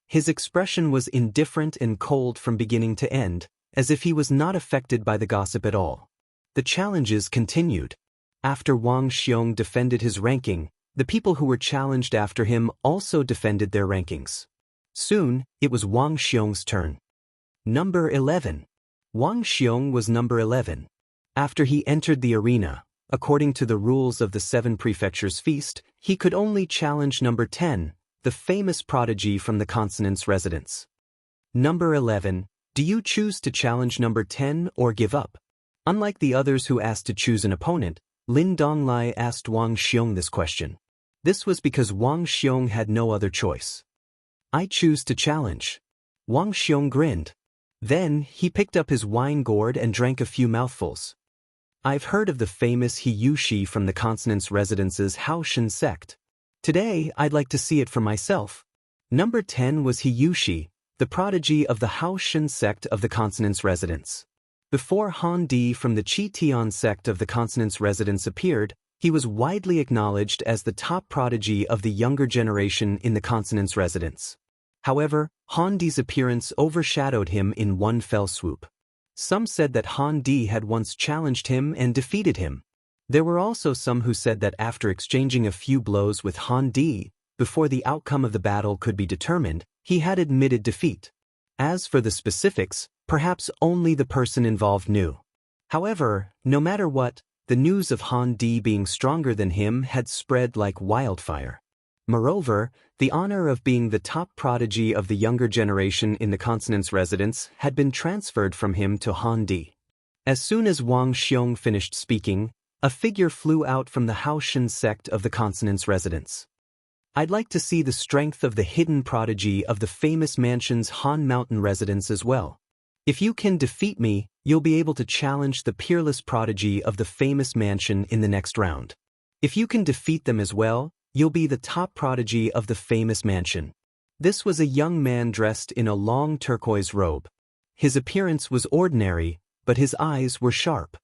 [SPEAKER 1] His expression was indifferent and cold from beginning to end, as if he was not affected by the gossip at all. The challenges continued. After Wang Xiong defended his ranking, the people who were challenged after him also defended their rankings. Soon, it was Wang Xiong's turn. Number 11. Wang Xiong was number 11. After he entered the arena, according to the rules of the 7 Prefectures Feast, he could only challenge number 10, the famous prodigy from the Consonance residence. Number 11, do you choose to challenge number 10 or give up? Unlike the others who asked to choose an opponent, Lin Donglai asked Wang Xiong this question. This was because Wang Xiong had no other choice. I choose to challenge. Wang Xiong grinned. Then, he picked up his wine gourd and drank a few mouthfuls. I've heard of the famous Hiyushi from the Consonance residence's Haoshan sect. Today, I'd like to see it for myself. Number 10 was Hiyushi, the prodigy of the Haoshan sect of the Consonance residence. Before Han Di from the Qitian sect of the Consonance residence appeared, he was widely acknowledged as the top prodigy of the younger generation in the Consonance residence. However, Han Di's appearance overshadowed him in one fell swoop. Some said that Han Di had once challenged him and defeated him. There were also some who said that after exchanging a few blows with Han Di, before the outcome of the battle could be determined, he had admitted defeat. As for the specifics, perhaps only the person involved knew. However, no matter what, the news of Han Di being stronger than him had spread like wildfire. Moreover, the honor of being the top prodigy of the younger generation in the Consonance residence had been transferred from him to Han Di. As soon as Wang Xiong finished speaking, a figure flew out from the Haoshan sect of the Consonance residence. I'd like to see the strength of the hidden prodigy of the famous mansion's Han Mountain residence as well. If you can defeat me, you'll be able to challenge the peerless prodigy of the famous mansion in the next round. If you can defeat them as well, you'll be the top prodigy of the famous mansion. This was a young man dressed in a long turquoise robe. His appearance was ordinary, but his eyes were sharp.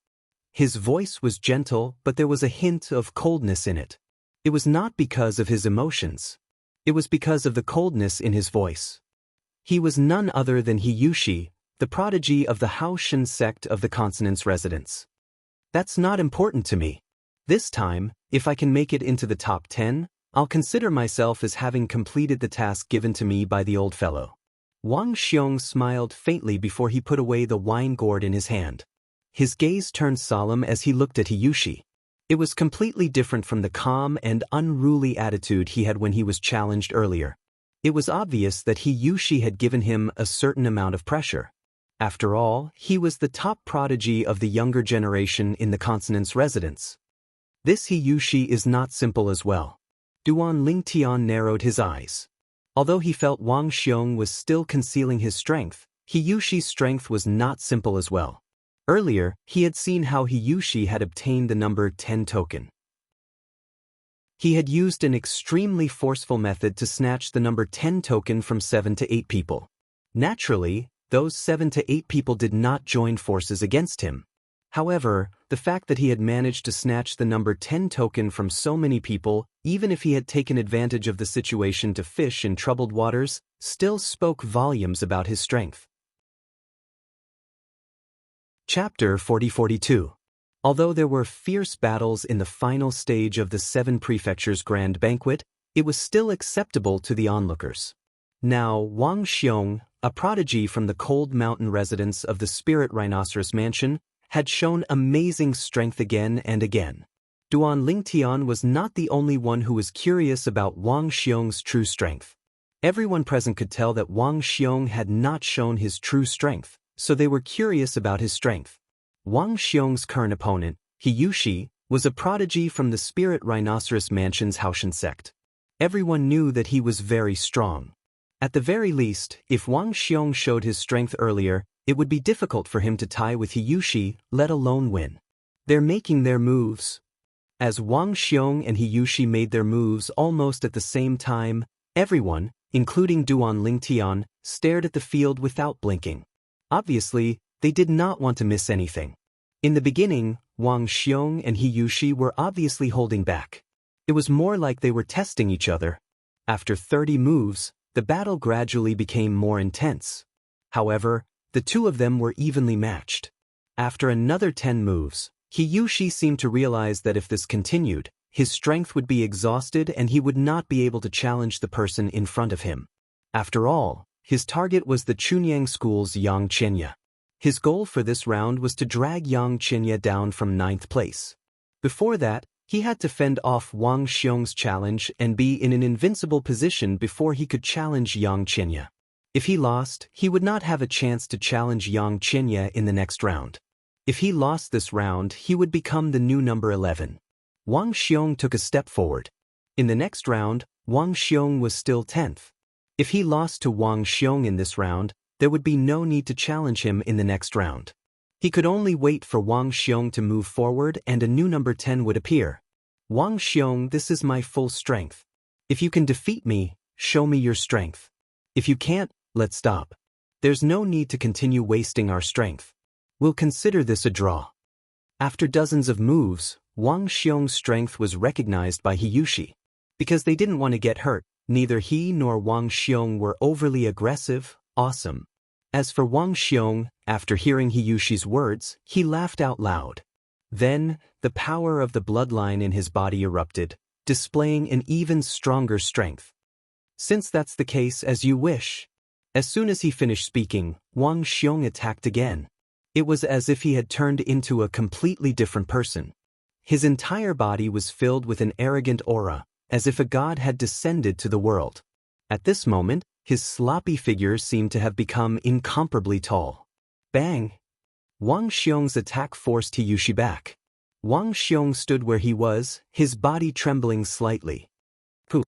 [SPEAKER 1] His voice was gentle, but there was a hint of coldness in it. It was not because of his emotions. It was because of the coldness in his voice. He was none other than Hiyushi, the prodigy of the Haoshan sect of the Consonance residence. That's not important to me. This time, if I can make it into the top 10, I'll consider myself as having completed the task given to me by the old fellow. Wang Xiong smiled faintly before he put away the wine gourd in his hand. His gaze turned solemn as he looked at Hiyushi. It was completely different from the calm and unruly attitude he had when he was challenged earlier. It was obvious that Hiyushi had given him a certain amount of pressure. After all, he was the top prodigy of the younger generation in the Consonance residence. This Hiyushi is not simple as well. Duan Lingtian narrowed his eyes. Although he felt Wang Xiong was still concealing his strength, Hiyushi's strength was not simple as well. Earlier, he had seen how Hiyushi had obtained the number 10 token. He had used an extremely forceful method to snatch the number 10 token from 7 to 8 people. Naturally, those 7 to 8 people did not join forces against him. However, the fact that he had managed to snatch the number 10 token from so many people, even if he had taken advantage of the situation to fish in troubled waters, still spoke volumes about his strength. Chapter 40-42. Although there were fierce battles in the final stage of the 7 Prefectures Grand Banquet, it was still acceptable to the onlookers. Now, Wang Xiong, a prodigy from the cold mountain residence of the Spirit Rhinoceros Mansion, had shown amazing strength again and again. Duan Lingtian was not the only one who was curious about Wang Xiong's true strength. Everyone present could tell that Wang Xiong had not shown his true strength, so they were curious about his strength. Wang Xiong's current opponent, Hiyushi, was a prodigy from the Spirit Rhinoceros Mansion's Haoshan sect. Everyone knew that he was very strong. At the very least, if Wang Xiong showed his strength earlier, it would be difficult for him to tie with Hiyushi, let alone win. They're making their moves. As Wang Xiong and Hiyushi made their moves almost at the same time, everyone, including Duan Lingtian, stared at the field without blinking. Obviously, they did not want to miss anything. In the beginning, Wang Xiong and Hiyushi were obviously holding back. It was more like they were testing each other. After 30 moves, the battle gradually became more intense. However, the two of them were evenly matched. After another 10 moves, Hiyushi seemed to realize that if this continued, his strength would be exhausted and he would not be able to challenge the person in front of him. After all, his target was the Chunyang School's Yang Qinya. His goal for this round was to drag Yang Qinya down from 9th place. Before that, he had to fend off Wang Xiong's challenge and be in an invincible position before he could challenge Yang Qinya. If he lost, he would not have a chance to challenge Yang Qinya in the next round. If he lost this round, he would become the new number 11. Wang Xiong took a step forward. In the next round, Wang Xiong was still 10th. If he lost to Wang Xiong in this round, there would be no need to challenge him in the next round. He could only wait for Wang Xiong to move forward and a new number 10 would appear. Wang Xiong, this is my full strength. If you can defeat me, show me your strength. If you can't, let's stop. There's no need to continue wasting our strength. We'll consider this a draw. After dozens of moves, Wang Xiong's strength was recognized by Hiyushi. Because they didn't want to get hurt, neither he nor Wang Xiong were overly aggressive. Awesome. As for Wang Xiong, after hearing Hiyushi's words, he laughed out loud. Then, the power of the bloodline in his body erupted, displaying an even stronger strength. Since that's the case, as you wish. As soon as he finished speaking, Wang Xiong attacked again. It was as if he had turned into a completely different person. His entire body was filled with an arrogant aura, as if a god had descended to the world. At this moment, his sloppy figure seemed to have become incomparably tall. Bang! Wang Xiong's attack forced Hiyushi back. Wang Xiong stood where he was, his body trembling slightly. Pooh!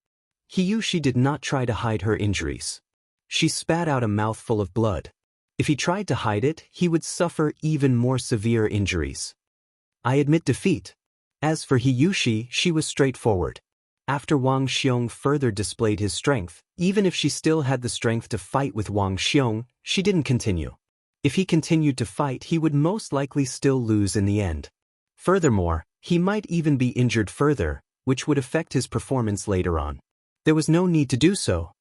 [SPEAKER 1] Hiyushi did not try to hide her injuries. She spat out a mouthful of blood. If he tried to hide it, he would suffer even more severe injuries. I admit defeat. As for Hiyushi, she was straightforward. After Wang Xiong further displayed his strength, even if she still had the strength to fight with Wang Xiong, she didn't continue. If he continued to fight, he would most likely still lose in the end. Furthermore, he might even be injured further, which would affect his performance later on. There was no need to do so.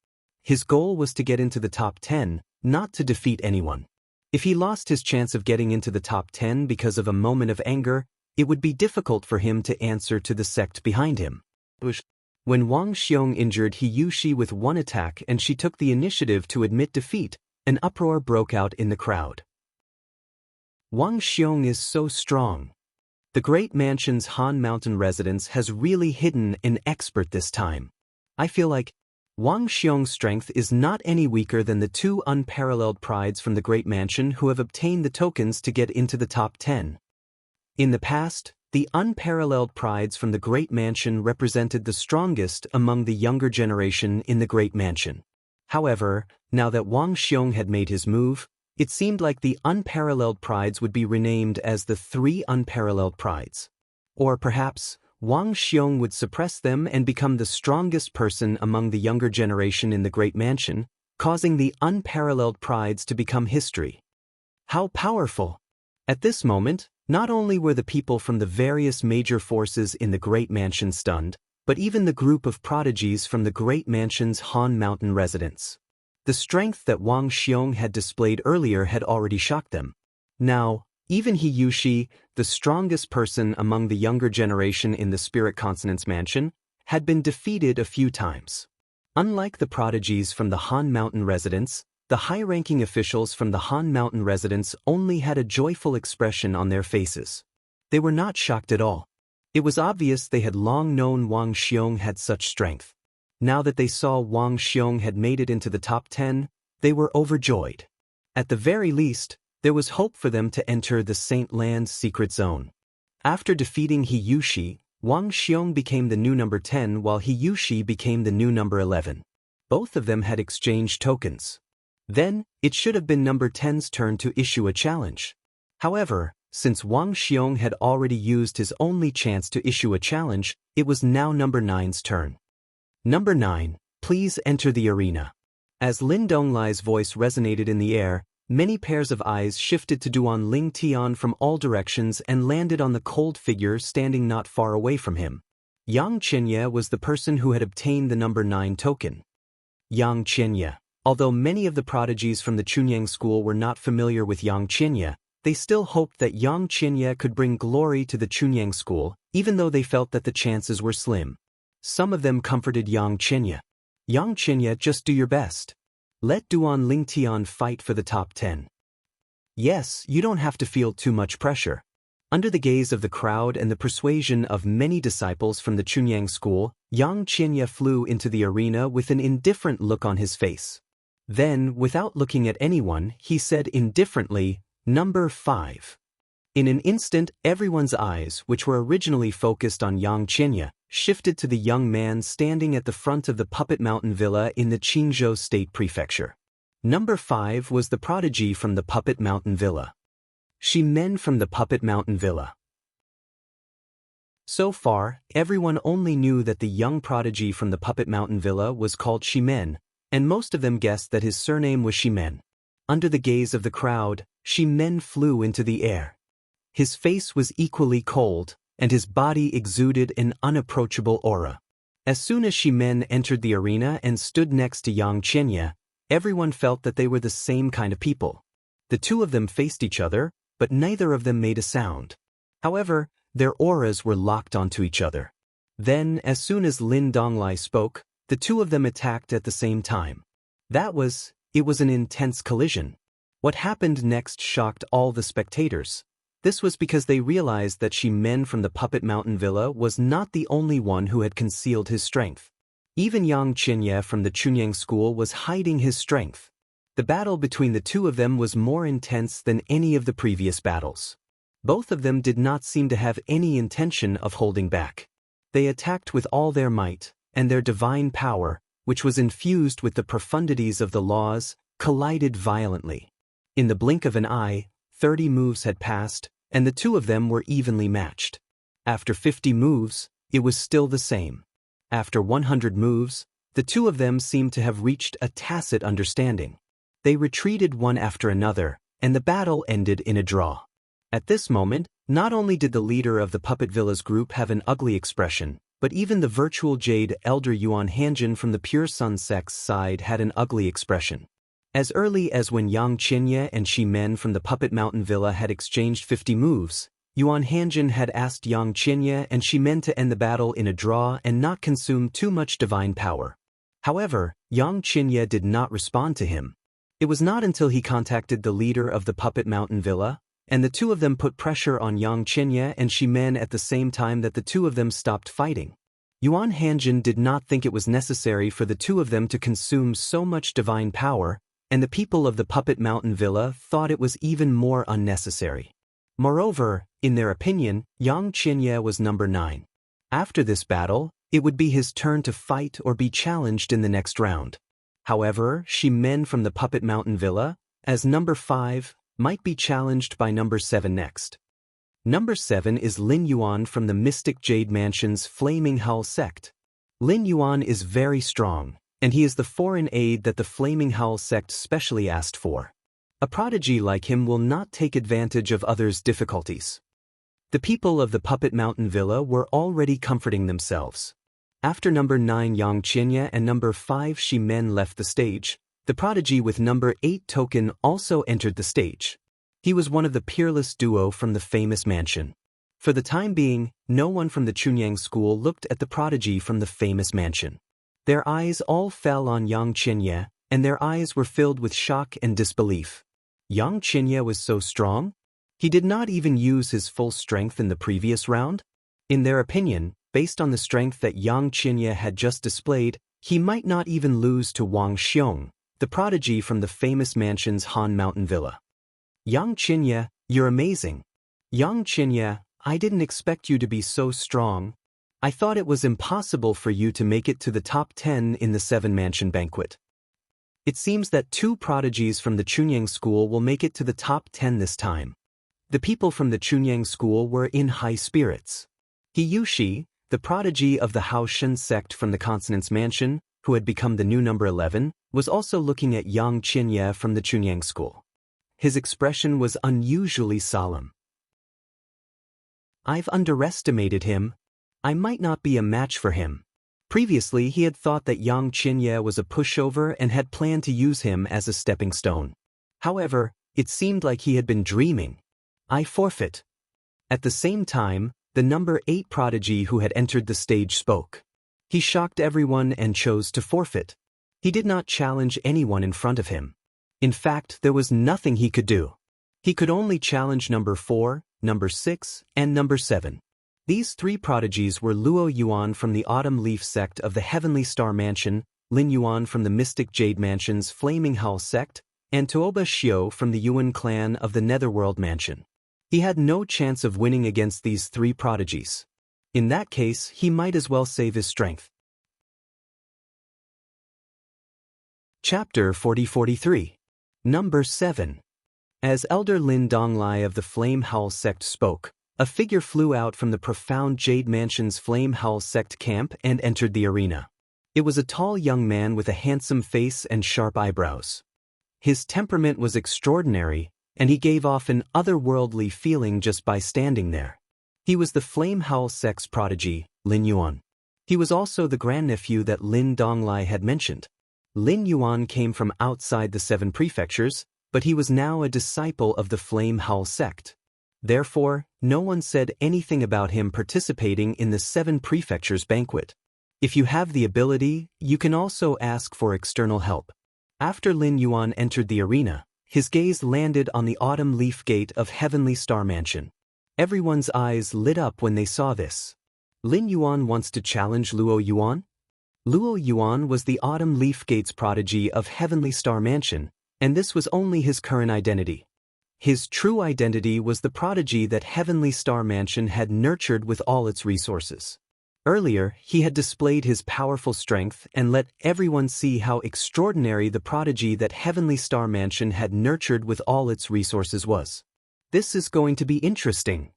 [SPEAKER 1] His goal was to get into the top 10, not to defeat anyone. If he lost his chance of getting into the top 10 because of a moment of anger, it would be difficult for him to answer to the sect behind him. When Wang Xiong injured Hiyushi with one attack and she took the initiative to admit defeat, an uproar broke out in the crowd. Wang Xiong is so strong. The Great Mansion's Han Mountain residence has really hidden an expert this time. I feel like Wang Xiong's strength is not any weaker than the 2 unparalleled prides from the Great Mansion who have obtained the tokens to get into the top 10. In the past, the unparalleled prides from the Great Mansion represented the strongest among the younger generation in the Great Mansion. However, now that Wang Xiong had made his move, It seemed like the unparalleled prides would be renamed as the three unparalleled prides. Or perhaps, Wang Xiong would suppress them and become the strongest person among the younger generation in the Great Mansion, causing the unparalleled prides to become history. How powerful! At this moment, not only were the people from the various major forces in the Great Mansion stunned, but even the group of prodigies from the Great Mansion's Han Mountain residence. The strength that Wang Xiong had displayed earlier had already shocked them. Now, even He Yushi, the strongest person among the younger generation in the Spirit Consonance Mansion, had been defeated a few times. Unlike the prodigies from the Han Mountain residence, the high-ranking officials from the Han Mountain residence only had a joyful expression on their faces. They were not shocked at all. It was obvious they had long known Wang Xiong had such strength. Now that they saw Wang Xiong had made it into the top 10, they were overjoyed. At the very least, there was hope for them to enter the Saint Land's secret zone. After defeating He Yushi, Wang Xiong became the new number 10 while He Yushi became the new number 11. Both of them had exchanged tokens. Then, it should have been number 10's turn to issue a challenge. However, since Wang Xiong had already used his only chance to issue a challenge, it was now number 9's turn. Number 9, please enter the arena. As Lin Donglai's voice resonated in the air, many pairs of eyes shifted to Duan Ling Tian from all directions and landed on the cold figure standing not far away from him. Yang Qianye was the person who had obtained the number 9 token. Yang Qianye. Although many of the prodigies from the Chunyang school were not familiar with Yang Qianye, they still hoped that Yang Qianye could bring glory to the Chunyang school, even though they felt that the chances were slim. Some of them comforted Yang Qianye. Yang Qianye, just do your best. Let Duan Ling Tian fight for the top 10. Yes, you don't have to feel too much pressure. Under the gaze of the crowd and the persuasion of many disciples from the Chunyang school, Yang Qianye flew into the arena with an indifferent look on his face. Then, without looking at anyone, he said indifferently, "Number 5." In an instant, everyone's eyes, which were originally focused on Yang Qianye, shifted to the young man standing at the front of the Puppet Mountain Villa in the Qingzhou State Prefecture. Number 5 was the prodigy from the Puppet Mountain Villa. Shimen from the Puppet Mountain Villa. So far, everyone only knew that the young prodigy from the Puppet Mountain Villa was called Shimen, and most of them guessed that his surname was Shimen. Under the gaze of the crowd, Shimen flew into the air. His face was equally cold, and his body exuded an unapproachable aura. As soon as Shimen entered the arena and stood next to Yang Qianye, everyone felt that they were the same kind of people. The two of them faced each other, but neither of them made a sound. However, their auras were locked onto each other. Then, as soon as Lin Donglai spoke, the two of them attacked at the same time. It was an intense collision. What happened next shocked all the spectators. This was because they realized that Shimen from the Puppet Mountain Villa was not the only one who had concealed his strength. Even Yang Qianye from the Chunyang school was hiding his strength. The battle between the two of them was more intense than any of the previous battles. Both of them did not seem to have any intention of holding back. They attacked with all their might, and their divine power, which was infused with the profundities of the laws, collided violently. In the blink of an eye, 30 moves had passed, and the two of them were evenly matched. After 50 moves, it was still the same. After 100 moves, the two of them seemed to have reached a tacit understanding. They retreated one after another, and the battle ended in a draw. At this moment, not only did the leader of the Puppet Villa's group have an ugly expression, but even the virtual jade elder Yuan Hanjin from the Pure Sun sect's side had an ugly expression. As early as when Yang Qianye and Shimen from the Puppet Mountain Villa had exchanged 50 moves, Yuan Hanjin had asked Yang Qianye and Shimen to end the battle in a draw and not consume too much divine power. However, Yang Qianye did not respond to him. It was not until he contacted the leader of the Puppet Mountain Villa, and the two of them put pressure on Yang Qianye and Shimen at the same time that the two of them stopped fighting. Yuan Hanjin did not think it was necessary for the two of them to consume so much divine power, and the people of the Puppet Mountain Villa thought it was even more unnecessary. Moreover, in their opinion, Yang Qianye was number 9. After this battle, it would be his turn to fight or be challenged in the next round. However, Shimen from the Puppet Mountain Villa, as number 5 might be challenged by number 7 next. Number 7 is Lin Yuan from the Mystic Jade Mansion's Flaming Howl sect. Lin Yuan is very strong, and he is the foreign aid that the Flaming Howl sect specially asked for. A prodigy like him will not take advantage of others' difficulties. The people of the Puppet Mountain Villa were already comforting themselves. After number 9 Yang Qinya and number 5 Shi Men left the stage, the prodigy with number 8 token also entered the stage. He was one of the peerless duo from the famous mansion. For the time being, no one from the Chunyang school looked at the prodigy from the famous mansion. Their eyes all fell on Yang Qinya, and their eyes were filled with shock and disbelief. Yang Qinya was so strong? He did not even use his full strength in the previous round? In their opinion, based on the strength that Yang Qinya had just displayed, he might not even lose to Wang Xiong, the prodigy from the famous mansion's Han Mountain Villa. Yang Qinya, you're amazing. Yang Qinya, I didn't expect you to be so strong. I thought it was impossible for you to make it to the top 10 in the 7-mansion banquet. It seems that 2 prodigies from the Chunyang school will make it to the top 10 this time. The people from the Chunyang school were in high spirits. He Yushi, the prodigy of the Haoshen sect from the Consonance Mansion, who had become the new number 11, was also looking at Yang Qinya from the Chunyang school. His expression was unusually solemn. I've underestimated him. I might not be a match for him. Previously he had thought that Yang Qinya was a pushover and had planned to use him as a stepping stone. However, it seemed like he had been dreaming. I forfeit. At the same time, the number 8 prodigy who had entered the stage spoke. He shocked everyone and chose to forfeit. He did not challenge anyone in front of him. In fact, there was nothing he could do. He could only challenge number 4, number 6, and number 7. These 3 prodigies were Luo Yuan from the Autumn Leaf sect of the Heavenly Star Mansion, Lin Yuan from the Mystic Jade Mansion's Flaming Howl sect, and Tuoba Xiu from the Yuan clan of the Netherworld Mansion. He had no chance of winning against these 3 prodigies. In that case, he might as well save his strength. Chapter 40-43. Number 7. As Elder Lin Donglai of the Flame Howl sect spoke, a figure flew out from the profound Jade Mansion's Flame Howl sect camp and entered the arena. It was a tall young man with a handsome face and sharp eyebrows. His temperament was extraordinary, and he gave off an otherworldly feeling just by standing there. He was the Flame Howl sect's prodigy, Lin Yuan. He was also the grandnephew that Lin Donglai had mentioned. Lin Yuan came from outside the 7 prefectures, but he was now a disciple of the Flame Howl sect. Therefore, no one said anything about him participating in the 7 prefectures banquet. If you have the ability, you can also ask for external help. After Lin Yuan entered the arena, his gaze landed on the Autumn Leaf Gate of Heavenly Star Mansion. Everyone's eyes lit up when they saw this. Lin Yuan wants to challenge Luo Yuan? Luo Yuan was the Autumn Leaf Gate's prodigy of Heavenly Star Mansion, and this was only his current identity. His true identity was the prodigy that Heavenly Star Mansion had nurtured with all its resources. Earlier, he had displayed his powerful strength and let everyone see how extraordinary the prodigy that Heavenly Star Mansion had nurtured with all its resources was. This is going to be interesting.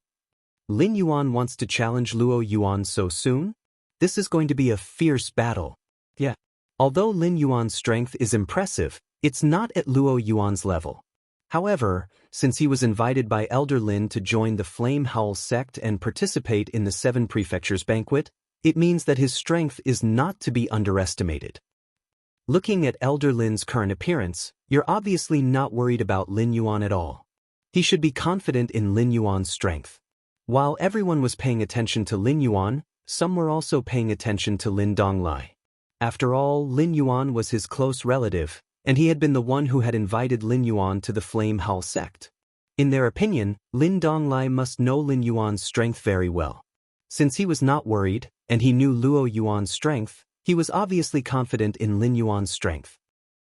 [SPEAKER 1] Lin Yuan wants to challenge Luo Yuan so soon? This is going to be a fierce battle. Yeah. Although Lin Yuan's strength is impressive, it's not at Luo Yuan's level. However, since he was invited by Elder Lin to join the Flame Howl sect and participate in the 7 prefectures banquet, it means that his strength is not to be underestimated. Looking at Elder Lin's current appearance, you're obviously not worried about Lin Yuan at all. He should be confident in Lin Yuan's strength. While everyone was paying attention to Lin Yuan, some were also paying attention to Lin Donglai. After all, Lin Yuan was his close relative, and he had been the one who had invited Lin Yuan to the Flame Howl sect. In their opinion, Lin Donglai must know Lin Yuan's strength very well. Since he was not worried, and he knew Luo Yuan's strength, he was obviously confident in Lin Yuan's strength.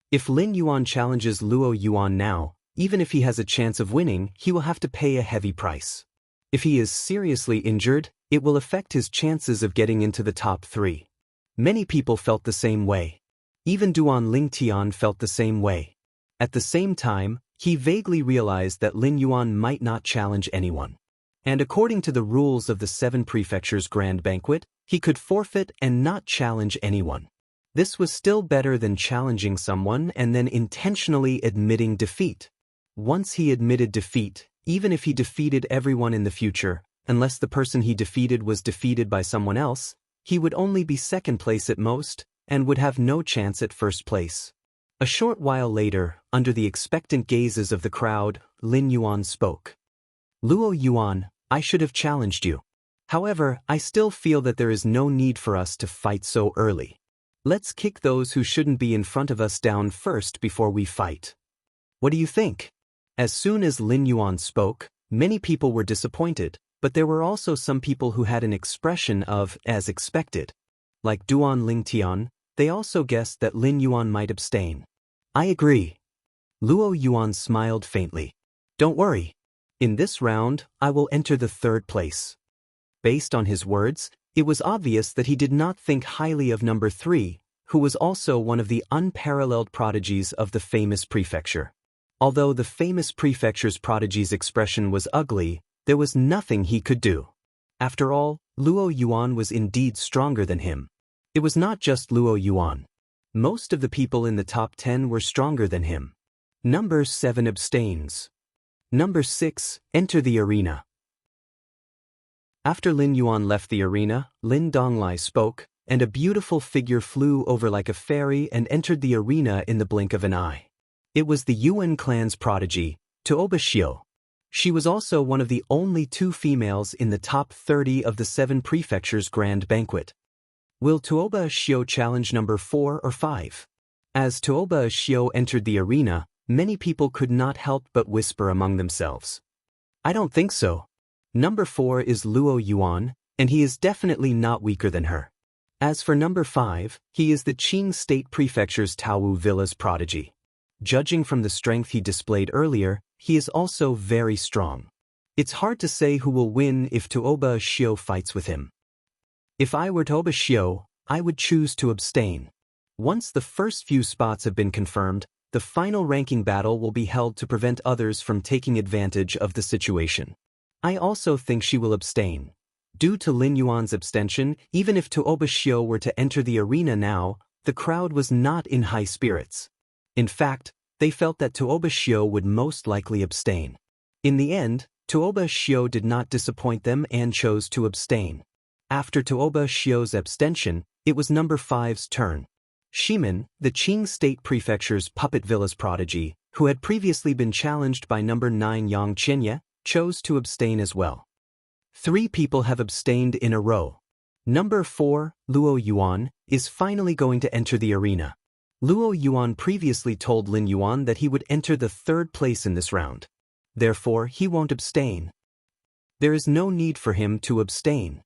[SPEAKER 1] If Lin Yuan challenges Luo Yuan now, even if he has a chance of winning, he will have to pay a heavy price. If he is seriously injured, it will affect his chances of getting into the top 3. Many people felt the same way. Even Duan Lingtian felt the same way. At the same time, He vaguely realized that Lin Yuan might not challenge anyone. And according to the rules of the 7 Prefectures Grand Banquet, he could forfeit and not challenge anyone. This was still better than challenging someone and then intentionally admitting defeat. Once he admitted defeat, even if he defeated everyone in the future, unless the person he defeated was defeated by someone else, he would only be second place at most, and would have no chance at first place. A short while later, under the expectant gazes of the crowd, Lin Yuan spoke. "Luo Yuan, I should have challenged you. However, I still feel that there is no need for us to fight so early. Let's kick those who shouldn't be in front of us down first before we fight. What do you think?" As soon as Lin Yuan spoke, many people were disappointed, but there were also some people who had an expression of, as expected. Like Duan Lingtian, they also guessed that Lin Yuan might abstain. "I agree." Luo Yuan smiled faintly. "Don't worry. In this round, I will enter the 3rd place." Based on his words, it was obvious that he did not think highly of number 3, who was also one of the unparalleled prodigies of the famous prefecture. Although the famous prefecture's prodigy's expression was ugly, there was nothing he could do. After all, Luo Yuan was indeed stronger than him. It was not just Luo Yuan. Most of the people in the top 10 were stronger than him. Number 7 abstains. Number 6, enter the arena. After Lin Yuan left the arena, Lin Donglai spoke, and a beautiful figure flew over like a fairy and entered the arena in the blink of an eye. It was the Yuan clan's prodigy, Tuoba Xiu. She was also one of the only 2 females in the top 30 of the 7 Prefectures Grand Banquet. Will Tuoba Xiu challenge number 4 or 5? As Tuoba Xiu entered the arena, many people could not help but whisper among themselves. "I don't think so. Number 4 is Luo Yuan, and he is definitely not weaker than her. As for number 5, he is the Qing State Prefecture's Taowu Villa's prodigy. Judging from the strength he displayed earlier, he is also very strong. It's hard to say who will win if Tuoba Xiu fights with him. If I were Tuoba Xiu, I would choose to abstain. Once the first few spots have been confirmed, the final ranking battle will be held to prevent others from taking advantage of the situation. I also think she will abstain. Due to Lin Yuan's abstention, even if Tuoba Xiu were to enter the arena now, the crowd was not in high spirits. In fact, they felt that Tuoba Xiu would most likely abstain. In the end, Tuoba Xiu did not disappoint them and chose to abstain. After Tuoba Xiu's abstention, it was number 5's turn. Shimin, the Qing State Prefecture's Puppet Villa's prodigy, who had previously been challenged by number 9 Yang Qianye, chose to abstain as well. 3 people have abstained in a row. Number 4, Luo Yuan, is finally going to enter the arena. Luo Yuan previously told Lin Yuan that he would enter the 3rd place in this round. Therefore, he won't abstain. There is no need for him to abstain.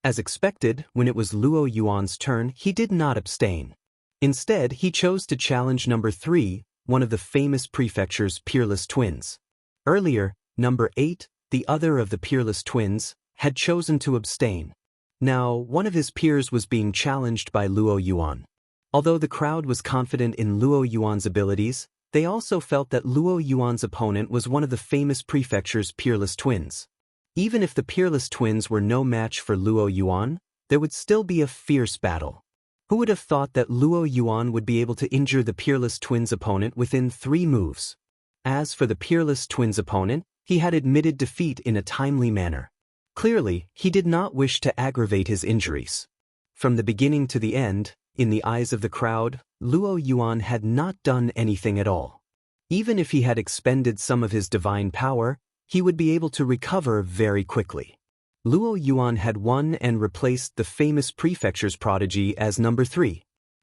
[SPEAKER 1] As expected, when it was Luo Yuan's turn, he did not abstain. Instead, he chose to challenge number 3, one of the famous prefecture's peerless twins. Earlier, number 8, the other of the peerless twins, had chosen to abstain. Now, one of his peers was being challenged by Luo Yuan. Although the crowd was confident in Luo Yuan's abilities, they also felt that Luo Yuan's opponent was one of the famous prefecture's peerless twins. Even if the peerless twins were no match for Luo Yuan, there would still be a fierce battle. Who would have thought that Luo Yuan would be able to injure the peerless twins' opponent within 3 moves? As for the peerless twins' opponent, he had admitted defeat in a timely manner. Clearly, he did not wish to aggravate his injuries. From the beginning to the end, in the eyes of the crowd, Luo Yuan had not done anything at all. Even if he had expended some of his divine power, he would be able to recover very quickly. Luo Yuan had won and replaced the famous prefecture's prodigy as number 3.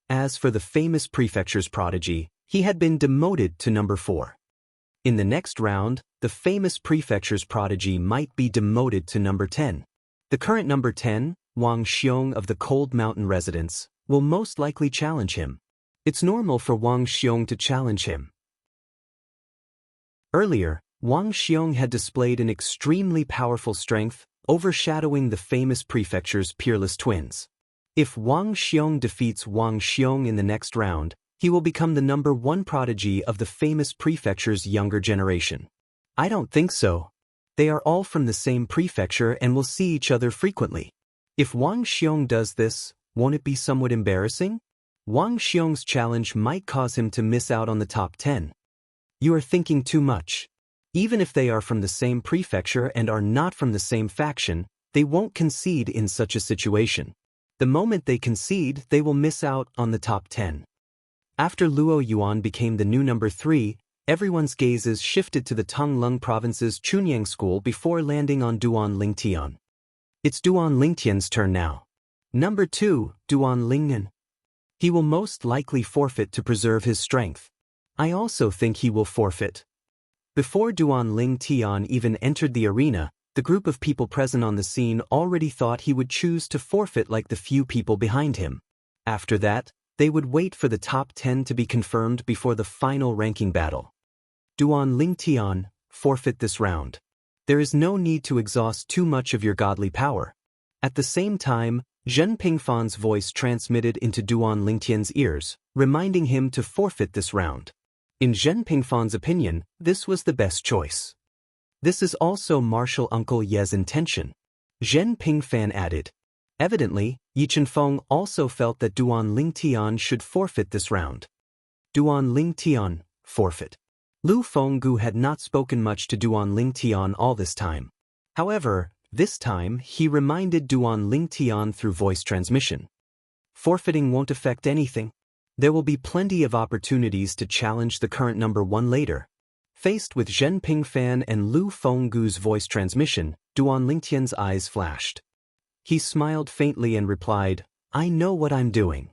[SPEAKER 1] As for the famous prefecture's prodigy, he had been demoted to number 4. In the next round, the famous prefecture's prodigy might be demoted to number 10. The current number 10, Wang Xiong of the Cold Mountain residence, will most likely challenge him. It's normal for Wang Xiong to challenge him. Earlier, Wang Xiong had displayed an extremely powerful strength, overshadowing the famous prefecture's peerless twins. If Wang Xiong defeats Wang Xiong in the next round, He will become the #1 prodigy of the famous prefecture's younger generation. I don't think so. They are all from the same prefecture and will see each other frequently. If Wang Xiong does this, won't it be somewhat embarrassing? Wang Xiong's challenge might cause him to miss out on the top 10. You are thinking too much. Even if they are from the same prefecture and are not from the same faction, they won't concede in such a situation. The moment they concede, they will miss out on the top 10. After Luo Yuan became the new #3, everyone's gazes shifted to the Tonglung province's Chunyang school before landing on Duan Lingtian. It's Duan Lingtian's turn now. #2, Duan Lingnan. He will most likely forfeit to preserve his strength. I also think he will forfeit. Before Duan Lingtian even entered the arena, the group of people present on the scene already thought he would choose to forfeit like the few people behind him. After that, they would wait for the top 10 to be confirmed before the final ranking battle. Duan Lingtian, forfeit this round. There is no need to exhaust too much of your godly power. At the same time, Zhen Pingfan's voice transmitted into Duan Lingtian's ears, reminding him to forfeit this round. In Zhen Pingfan's opinion, this was the best choice. This is also Martial Uncle Ye's intention. Zhen Pingfan added. Evidently, Yi Chenfeng also felt that Duan Lingtian should forfeit this round. Duan Lingtian, forfeit. Lu Fenggu had not spoken much to Duan Lingtian all this time. However, this time he reminded Duan Lingtian through voice transmission. Forfeiting won't affect anything. There will be plenty of opportunities to challenge the current #1 later. Faced with Zhen Pingfan and Lu Fenggu's voice transmission, Duan Lingtian's eyes flashed. He smiled faintly and replied, I know what I'm doing.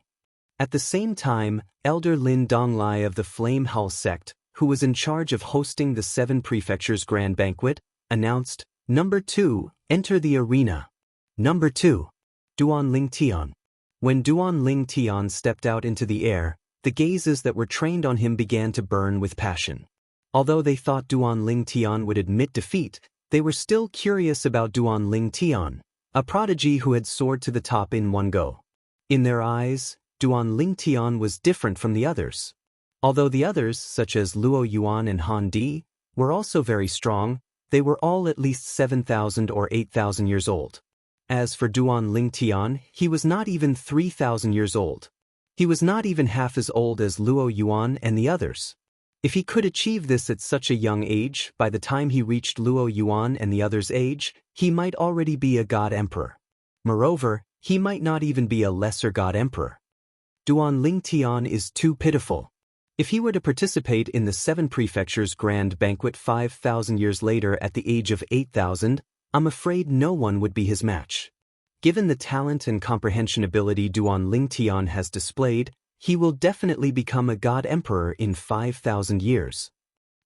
[SPEAKER 1] At the same time, Elder Lin Donglai of the Flame Hall sect, who was in charge of hosting the 7 prefectures grand banquet, announced, #2, enter the arena. #2, Duan Lingtian. When Duan Lingtian stepped out into the air, the gazes that were trained on him began to burn with passion. Although they thought Duan Lingtian would admit defeat, they were still curious about Duan Lingtian, a prodigy who had soared to the top in one go. In their eyes, Duan Lingtian was different from the others. Although the others, such as Luo Yuan and Han Di, were also very strong, they were all at least 7,000 or 8,000 years old. As for Duan Lingtian, he was not even 3,000 years old. He was not even half as old as Luo Yuan and the others. If he could achieve this at such a young age, by the time he reached Luo Yuan and the others' age, he might already be a god emperor. Moreover, he might not even be a lesser god emperor. Duan Lingtian is too pitiful. If he were to participate in the 7 prefectures grand banquet 5,000 years later at the age of 8,000, I'm afraid no one would be his match. Given the talent and comprehension ability Duan Lingtian has displayed, he will definitely become a god emperor in 5,000 years.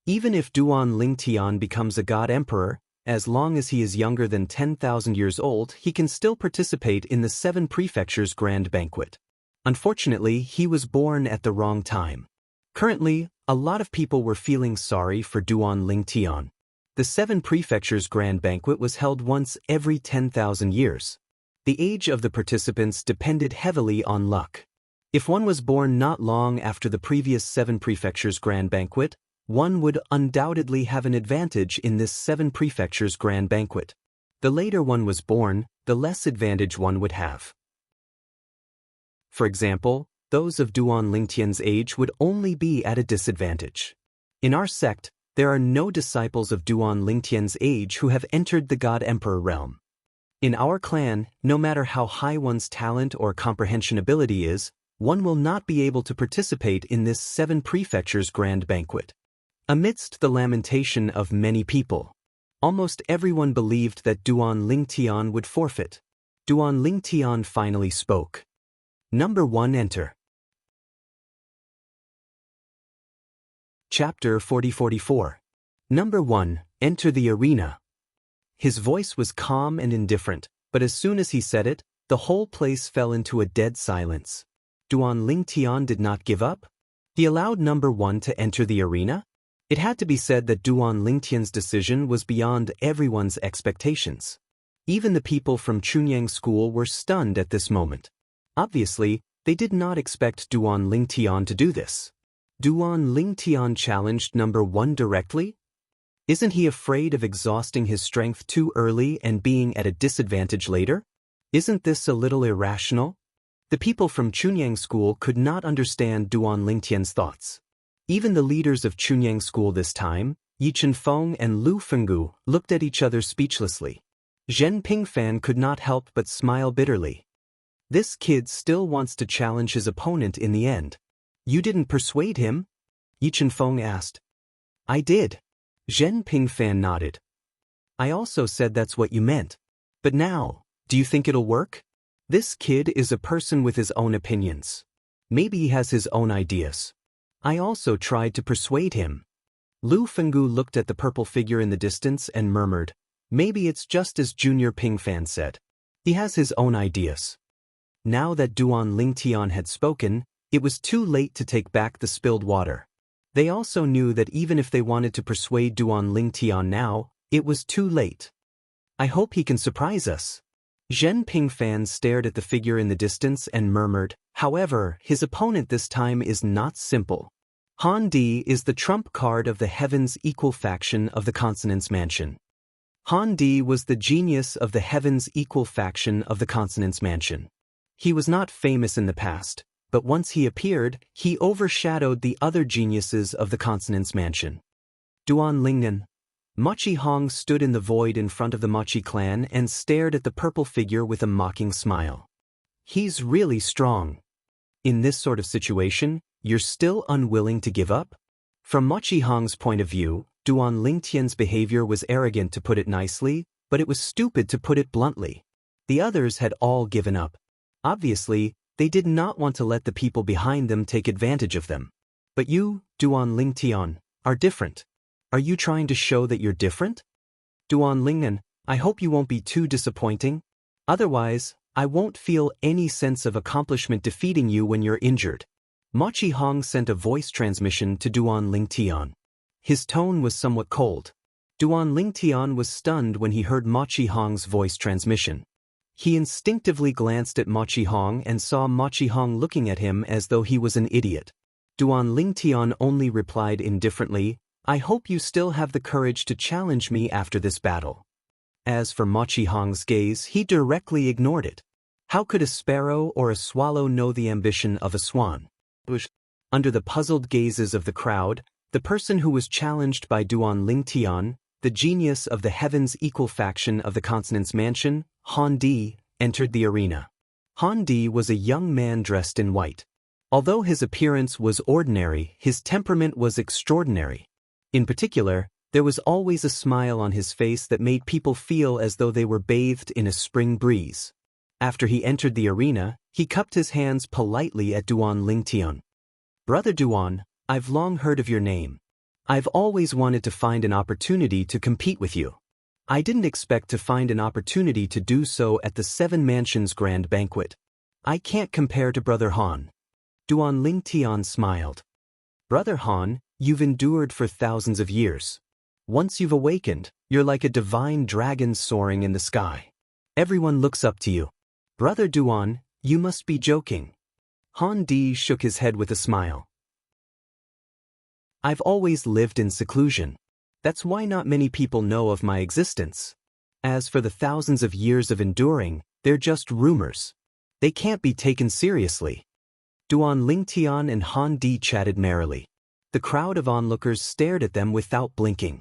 [SPEAKER 1] Even if Duan Lingtian becomes a god emperor, as long as he is younger than 10,000 years old, he can still participate in the 7 prefectures grand banquet. Unfortunately, he was born at the wrong time. Currently, a lot of people were feeling sorry for Duan Lingtian. The 7 prefectures grand banquet was held once every 10,000 years. The age of the participants depended heavily on luck. If one was born not long after the previous 7 prefectures grand banquet, one would undoubtedly have an advantage in this 7 prefectures grand banquet. The later one was born, the less advantage one would have. For example, those of Duan Lingtian's age would only be at a disadvantage. In our sect, there are no disciples of Duan Lingtian's age who have entered the God Emperor realm. In our clan, no matter how high one's talent or comprehension ability is, one will not be able to participate in this 7 prefectures grand banquet. Amidst the lamentation of many people, almost everyone believed that Duan Lingtian would forfeit. Duan Lingtian finally spoke. #1 enter. Chapter 4044. #1, enter the arena. His voice was calm and indifferent, but as soon as he said it, the whole place fell into a dead silence. Duan Lingtian did not give up. He allowed #1 to enter the arena. It had to be said that Duan Lingtian's decision was beyond everyone's expectations. Even the people from Chunyang School were stunned at this moment. Obviously, They did not expect Duan Lingtian to do this. Duan Lingtian challenged number 1 directly? Isn't he afraid of exhausting his strength too early and being at a disadvantage later? Isn't this a little irrational? The people from Chunyang School could not understand Duan Lingtian's thoughts. Even the leaders of Chunyang School this time, Yi Chenfeng and Lu Fenggu, looked at each other speechlessly. Zhen Pingfan could not help but smile bitterly. This kid still wants to challenge his opponent in the end. You didn't persuade him? Yi Chenfeng asked. I did. Zhen Pingfan nodded. I also said that's what you meant. But now, do you think it'll work? This kid is a person with his own opinions. Maybe he has his own ideas. I also tried to persuade him. Lu Fenggu looked at the purple figure in the distance and murmured, maybe it's just as Junior Pingfan said. He has his own ideas. Now that Duan Lingtian had spoken, it was too late to take back the spilled water. They also knew that even if they wanted to persuade Duan Lingtian now, it was too late. I hope he can surprise us. Zhen Pingfan stared at the figure in the distance and murmured, however, his opponent this time is not simple. Han Di is the trump card of the Heavens Equal faction of the Consonance Mansion. Han Di was the genius of the Heavens Equal faction of the Consonance Mansion. He was not famous in the past, but once he appeared, he overshadowed the other geniuses of the Consonance Mansion. Duan Lingnan. Mochi Hong stood in the void in front of the Mochi clan and stared at the purple figure with a mocking smile. He's really strong. In this sort of situation, you're still unwilling to give up? From Mochi Hong's point of view, Duan Lingtian's behavior was arrogant to put it nicely, but it was stupid to put it bluntly. The others had all given up. Obviously, they did not want to let the people behind them take advantage of them. But you, Duan Lingtian, are different. Are you trying to show that you're different? Duan Lingnan, I hope you won't be too disappointing. Otherwise, I won't feel any sense of accomplishment defeating you when you're injured. Mochi Hong sent a voice transmission to Duan Lingtian. His tone was somewhat cold. Duan Lingtian was stunned when he heard Mochi Hong's voice transmission. He instinctively glanced at Mochi Hong and saw Mochi Hong looking at him as though he was an idiot. Duan Lingtian only replied indifferently, I hope you still have the courage to challenge me after this battle. As for Mochi Hong's gaze, he directly ignored it. How could a sparrow or a swallow know the ambition of a swan? Under the puzzled gazes of the crowd, the person who was challenged by Duan Lingtian, the genius of the Heavens Equal faction of the Consonance Mansion, Han Di, entered the arena. Han Di was a young man dressed in white. Although his appearance was ordinary, his temperament was extraordinary. In particular, there was always a smile on his face that made people feel as though they were bathed in a spring breeze. After he entered the arena, he cupped his hands politely at Duan Lingtian. Brother Duan, I've long heard of your name. I've always wanted to find an opportunity to compete with you. I didn't expect to find an opportunity to do so at the Seven Mansions Grand Banquet. I can't compare to Brother Han. Duan Lingtian smiled. Brother Han, you've endured for thousands of years. Once you've awakened, you're like a divine dragon soaring in the sky. Everyone looks up to you. Brother Duan, you must be joking. Han Di shook his head with a smile. I've always lived in seclusion. That's why not many people know of my existence. As for the thousands of years of enduring, they're just rumors. They can't be taken seriously. Duan Lingtian and Han Di chatted merrily. The crowd of onlookers stared at them without blinking.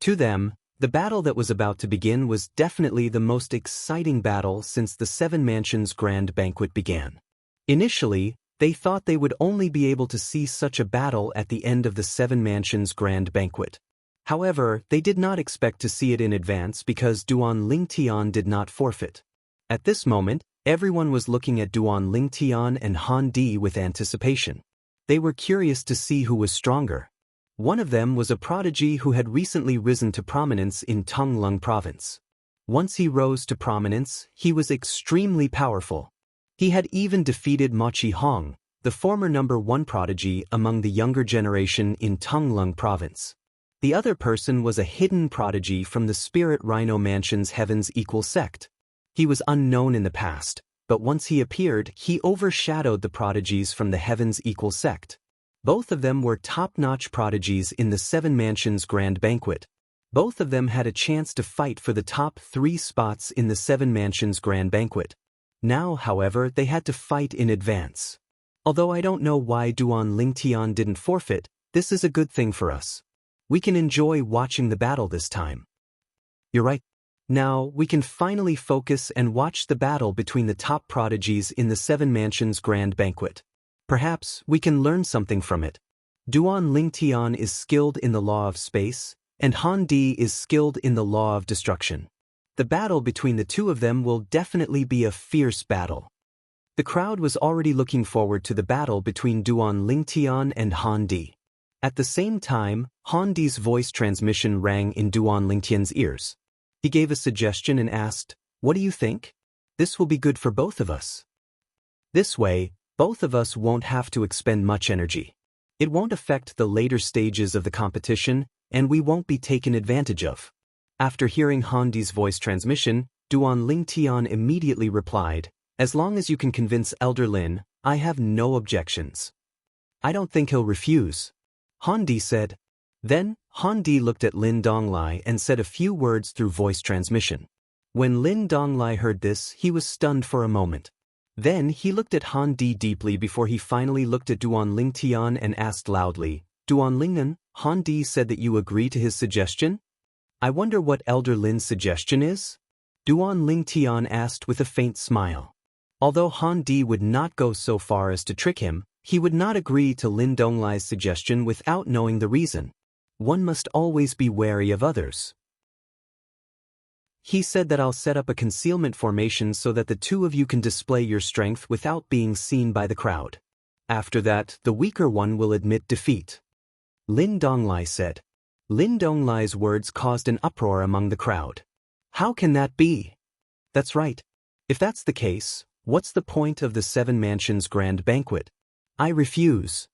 [SPEAKER 1] To them, the battle that was about to begin was definitely the most exciting battle since the Seven Mansions Grand Banquet began. Initially, they thought they would only be able to see such a battle at the end of the Seven Mansions Grand Banquet. However, they did not expect to see it in advance because Duan Lingtian did not forfeit. At this moment, everyone was looking at Duan Lingtian and Han Di with anticipation. They were curious to see who was stronger. One of them was a prodigy who had recently risen to prominence in Tonglung Province. Once he rose to prominence, he was extremely powerful. He had even defeated Mochi Hong, the former #1 prodigy among the younger generation in Tonglung Province. The other person was a hidden prodigy from the Spirit Rhino Mansion's Heavens Equal sect. He was unknown in the past, but once he appeared, he overshadowed the prodigies from the Heaven's Equal sect. Both of them were top-notch prodigies in the Seven Mansions Grand Banquet. Both of them had a chance to fight for the top 3 spots in the Seven Mansions Grand Banquet. Now, however, they had to fight in advance. Although I don't know why Duan Lingtian didn't forfeit, this is a good thing for us. We can enjoy watching the battle this time. You're right. Now, we can finally focus and watch the battle between the top prodigies in the Seven Mansions Grand Banquet. Perhaps we can learn something from it. Duan Lingtian is skilled in the law of space, and Han Di is skilled in the law of destruction. The battle between the two of them will definitely be a fierce battle. The crowd was already looking forward to the battle between Duan Lingtian and Han Di. At the same time, Han Di's voice transmission rang in Duan Lingtian's ears. He gave a suggestion and asked, "What do you think? This will be good for both of us. This way, both of us won't have to expend much energy. It won't affect the later stages of the competition, and we won't be taken advantage of." After hearing Han Di's voice transmission, Duan Lingtian immediately replied, "As long as you can convince Elder Lin, I have no objections. I don't think he'll refuse." Han Di said. Then, Han Di looked at Lin Donglai and said a few words through voice transmission. When Lin Donglai heard this, he was stunned for a moment. Then he looked at Han Di deeply before he finally looked at Duan Lingtian and asked loudly, "Duan Lingnan, Han Di said that you agree to his suggestion? I wonder what Elder Lin's suggestion is?" Duan Lingtian asked with a faint smile. Although Han Di would not go so far as to trick him, he would not agree to Lin Donglai's suggestion without knowing the reason. One must always be wary of others. He said that I'll set up a concealment formation so that the two of you can display your strength without being seen by the crowd. After that, the weaker one will admit defeat. Lin Donglai said. Lin Donglai's words caused an uproar among the crowd. How can that be? That's right. If that's the case, what's the point of the Seven Mansions Grand Banquet? I refuse.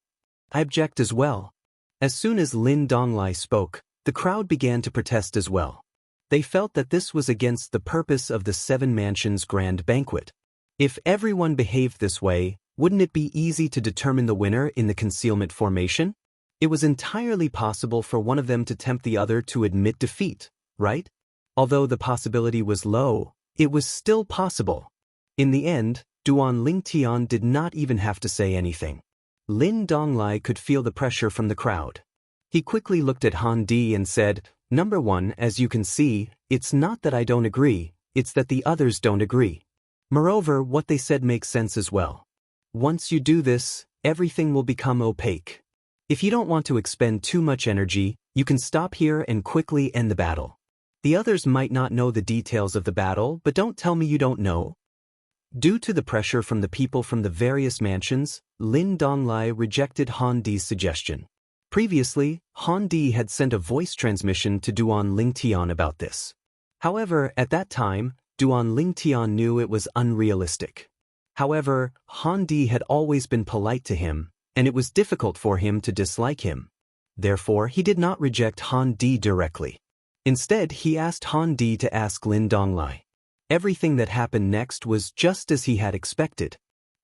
[SPEAKER 1] I object as well. As soon as Lin Donglai spoke, the crowd began to protest as well. They felt that this was against the purpose of the Seven Mansions Grand Banquet. If everyone behaved this way, wouldn't it be easy to determine the winner in the concealment formation? It was entirely possible for one of them to tempt the other to admit defeat, right? Although the possibility was low, it was still possible. In the end, Duan Lingtian did not even have to say anything. Lin Donglai could feel the pressure from the crowd. He quickly looked at Han Di and said, "Number one, as you can see, it's not that I don't agree, it's that the others don't agree. Moreover, what they said makes sense as well. Once you do this, everything will become opaque. If you don't want to expend too much energy, you can stop here and quickly end the battle. The others might not know the details of the battle, but don't tell me you don't know." Due to the pressure from the people from the various mansions, Lin Donglai rejected Han Di's suggestion. Previously, Han Di had sent a voice transmission to Duan Lingtian about this. However, at that time, Duan Lingtian knew it was unrealistic. However, Han Di had always been polite to him, and it was difficult for him to dislike him. Therefore, he did not reject Han Di directly. Instead, he asked Han Di to ask Lin Donglai. Everything that happened next was just as he had expected.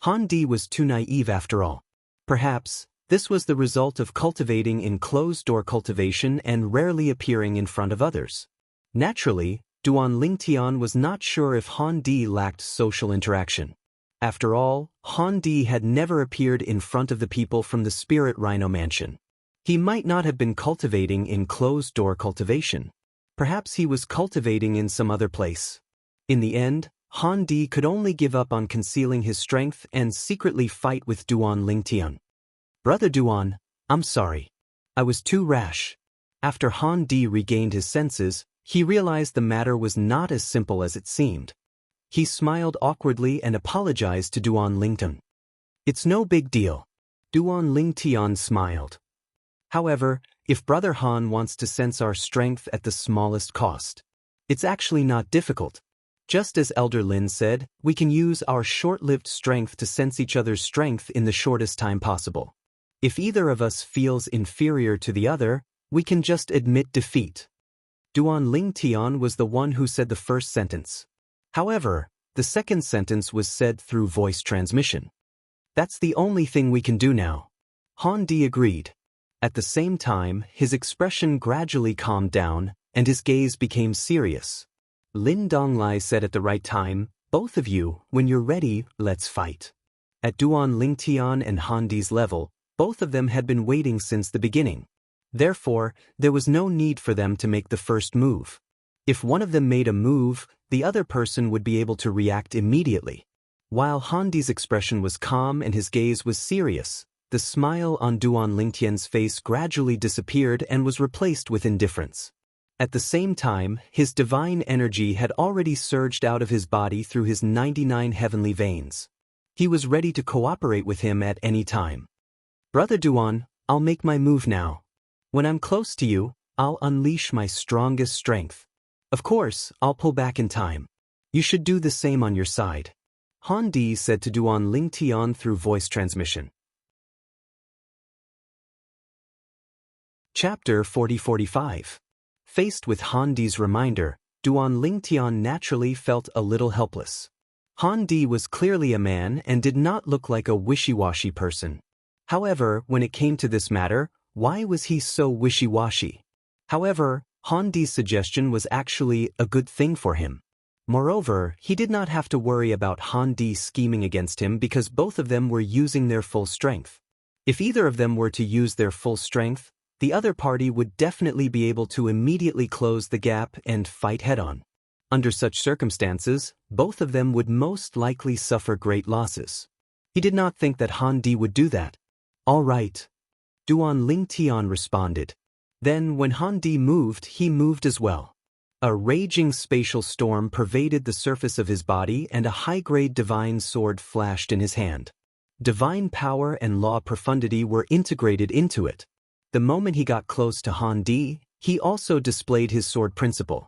[SPEAKER 1] Han Di was too naive after all. Perhaps, this was the result of cultivating in closed-door cultivation and rarely appearing in front of others. Naturally, Duan Lingtian was not sure if Han Di lacked social interaction. After all, Han Di had never appeared in front of the people from the Spirit Rhino Mansion. He might not have been cultivating in closed-door cultivation. Perhaps he was cultivating in some other place. In the end, Han Di could only give up on concealing his strength and secretly fight with Duan Lingtian. "Brother Duan, I'm sorry. I was too rash." After Han Di regained his senses, he realized the matter was not as simple as it seemed. He smiled awkwardly and apologized to Duan Lingtian. "It's no big deal." Duan Lingtian smiled. "However, if Brother Han wants to sense our strength at the smallest cost, it's actually not difficult. Just as Elder Lin said, we can use our short-lived strength to sense each other's strength in the shortest time possible. If either of us feels inferior to the other, we can just admit defeat." Duan Lingtian was the one who said the first sentence. However, The second sentence was said through voice transmission. That's the only thing we can do now. Han Di agreed. At the same time, his expression gradually calmed down, and his gaze became serious. Lin Donglai said at the right time, "Both of you, when you're ready, let's fight." At Duan Lingtian and Han Di's level, both of them had been waiting since the beginning. Therefore, there was no need for them to make the first move. If one of them made a move, the other person would be able to react immediately. While Han Di's expression was calm and his gaze was serious, the smile on Duan Lingtian's face gradually disappeared and was replaced with indifference. At the same time, his divine energy had already surged out of his body through his 99 heavenly veins. He was ready to cooperate with him at any time. "Brother Duan, I'll make my move now. When I'm close to you, I'll unleash my strongest strength. Of course, I'll pull back in time. You should do the same on your side," Han Di said to Duan Lingtian through voice transmission. Chapter 40-45. Faced with Han Di's reminder, Duan Lingtian naturally felt a little helpless. Han Di was clearly a man and did not look like a wishy-washy person. However, when it came to this matter, why was he so wishy-washy? However, Han Di's suggestion was actually a good thing for him. Moreover, he did not have to worry about Han Di scheming against him because both of them were using their full strength. If either of them were to use their full strength, the other party would definitely be able to immediately close the gap and fight head-on. Under such circumstances, both of them would most likely suffer great losses. He did not think that Han Di would do that. "All right," Duan Lingtian responded. Then, when Han Di moved, he moved as well. A raging spatial storm pervaded the surface of his body and a high-grade divine sword flashed in his hand. Divine power and law profundity were integrated into it. The moment he got close to Han Di, he also displayed his sword principle.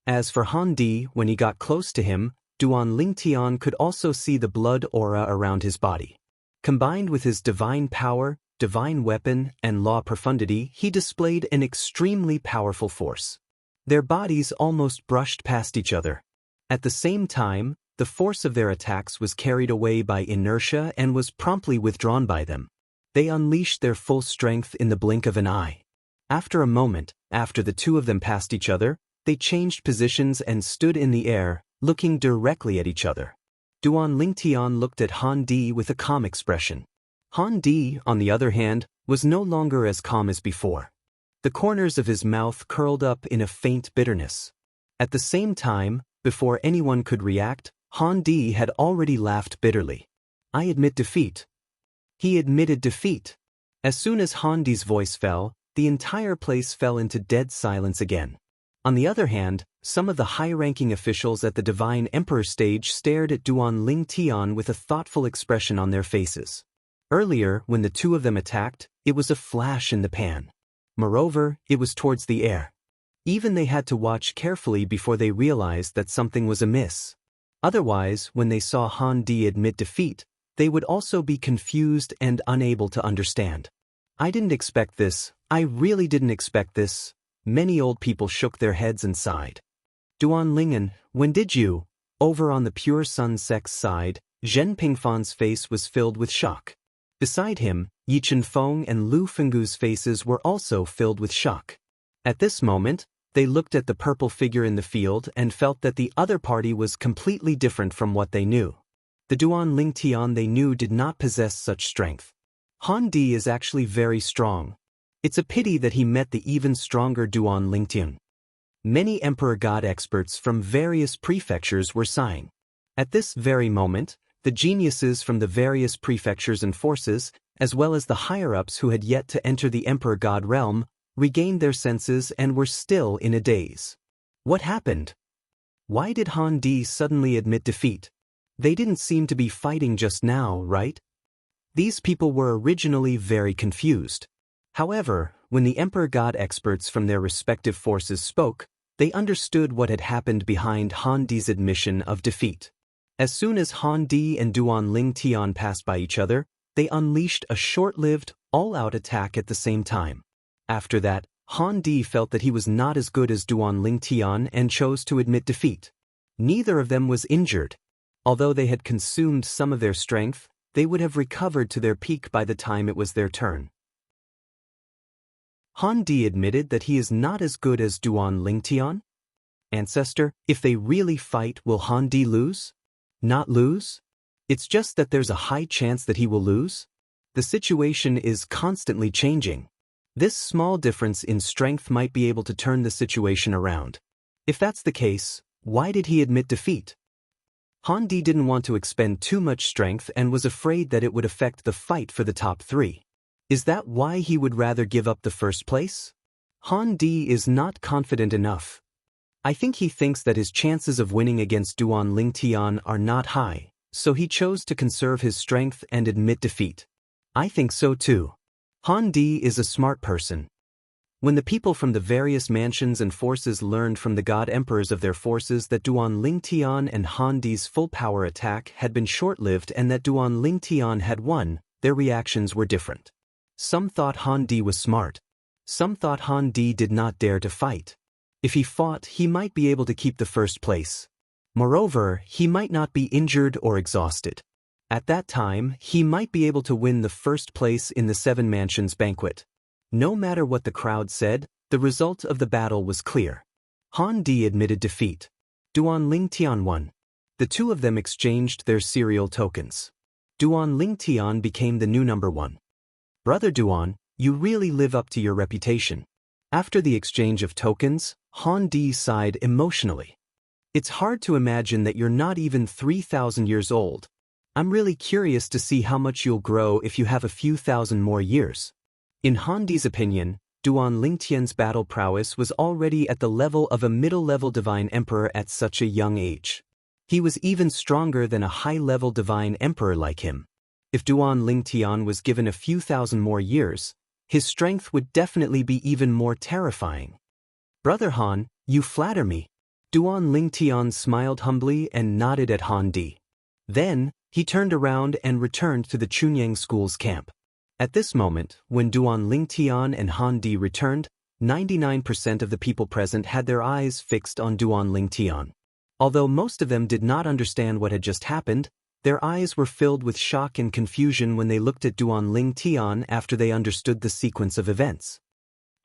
[SPEAKER 1] As for Han Di, when he got close to him, Duan Lingtian could also see the blood aura around his body. Combined with his divine power, divine weapon, and law profundity, he displayed an extremely powerful force. Their bodies almost brushed past each other. At the same time, the force of their attacks was carried away by inertia and was promptly withdrawn by them. They unleashed their full strength in the blink of an eye. After a moment, after the two of them passed each other, they changed positions and stood in the air, looking directly at each other. Duan Lingtian looked at Han Di with a calm expression. Han Di, on the other hand, was no longer as calm as before. The corners of his mouth curled up in a faint bitterness. At the same time, before anyone could react, Han Di had already laughed bitterly. "I admit defeat." He admitted defeat. As soon as Han Di's voice fell, the entire place fell into dead silence again. On the other hand, some of the high-ranking officials at the Divine Emperor stage stared at Duan Lingtian with a thoughtful expression on their faces. Earlier, when the two of them attacked, it was a flash in the pan. Moreover, it was towards the air. Even they had to watch carefully before they realized that something was amiss. Otherwise, when they saw Han Di admit defeat, they would also be confused and unable to understand. "I didn't expect this. I really didn't expect this." Many old people shook their heads and sighed. "Duan Lingen, when did you?" Over on the Pure Sun sect's side, Zhen Pingfan's face was filled with shock. Beside him, Yi Chenfeng and Lu Fenggu's faces were also filled with shock. At this moment, they looked at the purple figure in the field and felt that the other party was completely different from what they knew. The Duan Lingtian they knew did not possess such strength. Han Di is actually very strong. It's a pity that he met the even stronger Duan Lingtian. Many Emperor God experts from various prefectures were sighing. At this very moment, the geniuses from the various prefectures and forces, as well as the higher-ups who had yet to enter the Emperor God realm, regained their senses and were still in a daze. What happened? Why did Han Di suddenly admit defeat? They didn't seem to be fighting just now, right? These people were originally very confused. However, when the Emperor God experts from their respective forces spoke, they understood what had happened behind Han Di's admission of defeat. As soon as Han Di and Duan Lingtian passed by each other, they unleashed a short-lived, all-out attack at the same time. After that, Han Di felt that he was not as good as Duan Lingtian and chose to admit defeat. Neither of them was injured. Although they had consumed some of their strength, they would have recovered to their peak by the time it was their turn. Han Di admitted that he is not as good as Duan Lingtian. Ancestor, if they really fight, will Han Di lose? Not lose? It's just that there's a high chance that he will lose? The situation is constantly changing. This small difference in strength might be able to turn the situation around. If that's the case, why did he admit defeat? Han Di didn't want to expend too much strength and was afraid that it would affect the fight for the top 3. Is that why he would rather give up the first place? Han Di is not confident enough. I think he thinks that his chances of winning against Duan Lingtian are not high, so he chose to conserve his strength and admit defeat. I think so too. Han Di is a smart person. When the people from the various mansions and forces learned from the god emperors of their forces that Duan Lingtian and Han Di's full power attack had been short-lived and that Duan Lingtian had won, their reactions were different. Some thought Han Di was smart. Some thought Han Di did not dare to fight. If he fought, he might be able to keep the first place. Moreover, he might not be injured or exhausted. At that time, he might be able to win the first place in the Seven Mansions banquet. No matter what the crowd said, the result of the battle was clear. Han Di admitted defeat. Duan Lingtian won. The two of them exchanged their serial tokens. Duan Lingtian became the new number 1. Brother Duan, you really live up to your reputation. After the exchange of tokens, Han Di sighed emotionally. It's hard to imagine that you're not even 3,000 years old. I'm really curious to see how much you'll grow if you have a few thousand more years. In Han Di's opinion, Duan Lingtian's battle prowess was already at the level of a middle-level divine emperor at such a young age. He was even stronger than a high-level divine emperor like him. If Duan Lingtian was given a few thousand more years, his strength would definitely be even more terrifying. Brother Han, you flatter me. Duan Lingtian smiled humbly and nodded at Han Di. Then, he turned around and returned to the Chunyang school's camp. At this moment, when Duan Lingtian and Han Di returned, 99% of the people present had their eyes fixed on Duan Lingtian. Although most of them did not understand what had just happened, their eyes were filled with shock and confusion when they looked at Duan Lingtian after they understood the sequence of events.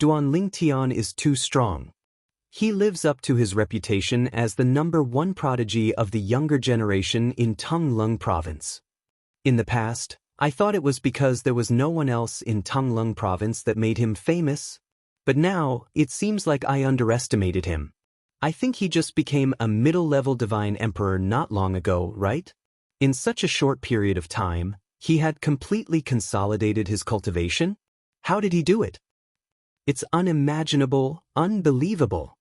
[SPEAKER 1] Duan Lingtian is too strong. He lives up to his reputation as the number 1 prodigy of the younger generation in Tonglung province. In the past, I thought it was because there was no one else in Tonglung province that made him famous, but now it seems like I underestimated him. I think he just became a middle-level divine emperor not long ago, right? In such a short period of time, he had completely consolidated his cultivation? How did he do it? It's unimaginable, unbelievable.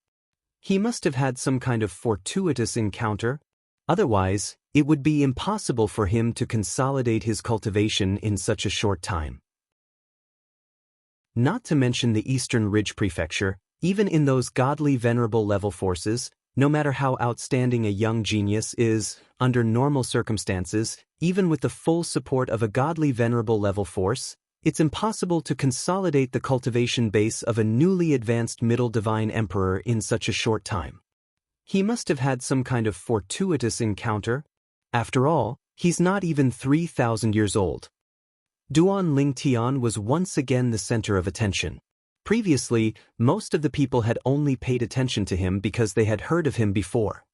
[SPEAKER 1] He must have had some kind of fortuitous encounter. Otherwise, it would be impossible for him to consolidate his cultivation in such a short time. Not to mention the Eastern Ridge Prefecture, even in those godly venerable level forces, no matter how outstanding a young genius is, under normal circumstances, even with the full support of a godly venerable level force, it's impossible to consolidate the cultivation base of a newly advanced middle divine emperor in such a short time. He must have had some kind of fortuitous encounter. After all, he's not even 3,000 years old. Duan Lingtian was once again the center of attention. Previously, most of the people had only paid attention to him because they had heard of him before.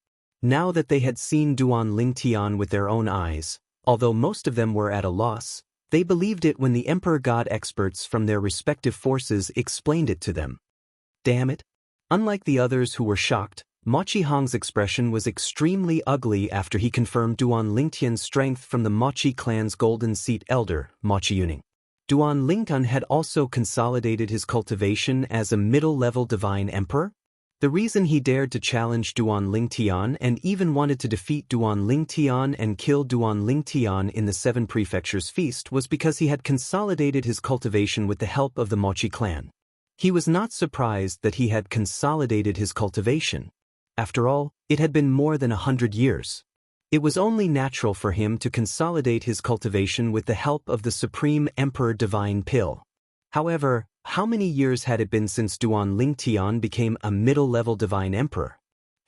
[SPEAKER 1] Now that they had seen Duan Lingtian with their own eyes, although most of them were at a loss, they believed it when the emperor god experts from their respective forces explained it to them. Damn it! Unlike the others who were shocked, Mochi Hong's expression was extremely ugly after he confirmed Duan Lingtian's strength from the Mochi clan's golden seat elder, Mochi Yuning. Duan Lingtian had also consolidated his cultivation as a middle-level divine emperor. The reason he dared to challenge Duan Lingtian and even wanted to defeat Duan Lingtian and kill Duan Lingtian in the Seven Prefectures feast was because he had consolidated his cultivation with the help of the Mochi clan. He was not surprised that he had consolidated his cultivation. After all, it had been more than 100 years. It was only natural for him to consolidate his cultivation with the help of the Supreme Emperor Divine Pill. However, how many years had it been since Duan Lingtian became a middle-level divine emperor?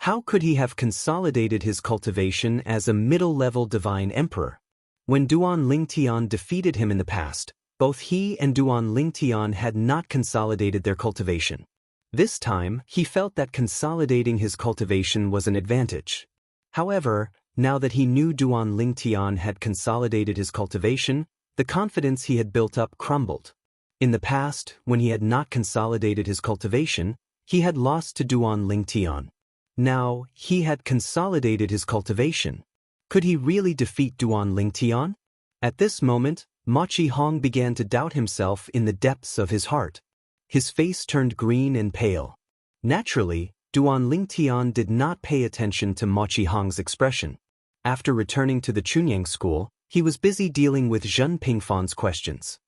[SPEAKER 1] How could he have consolidated his cultivation as a middle-level divine emperor? When Duan Lingtian defeated him in the past, both he and Duan Lingtian had not consolidated their cultivation. This time, he felt that consolidating his cultivation was an advantage. However, now that he knew Duan Lingtian had consolidated his cultivation, the confidence he had built up crumbled. In the past, when he had not consolidated his cultivation, he had lost to Duan Lingtian. Now, he had consolidated his cultivation. Could he really defeat Duan Lingtian? At this moment, Ma Qihong began to doubt himself in the depths of his heart. His face turned green and pale. Naturally, Duan Lingtian did not pay attention to Ma Qihong's expression. After returning to the Chunyang school, he was busy dealing with Zhen Pingfan's questions.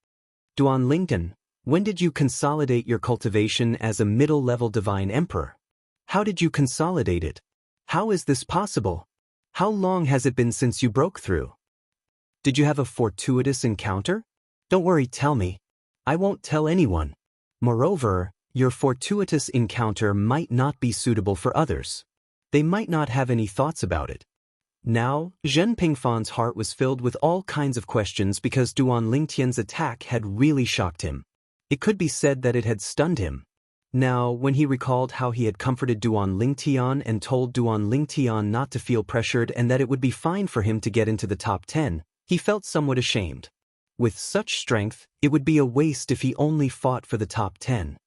[SPEAKER 1] Duan Lingtian, when did you consolidate your cultivation as a middle-level divine emperor? How did you consolidate it? How is this possible? How long has it been since you broke through? Did you have a fortuitous encounter? Don't worry, tell me. I won't tell anyone. Moreover, your fortuitous encounter might not be suitable for others. They might not have any thoughts about it. Now, Zhen Pingfan's heart was filled with all kinds of questions because Duan Lingtian's attack had really shocked him. It could be said that it had stunned him. Now, when he recalled how he had comforted Duan Lingtian and told Duan Lingtian not to feel pressured and that it would be fine for him to get into the top 10, he felt somewhat ashamed. With such strength, it would be a waste if he only fought for the top 10.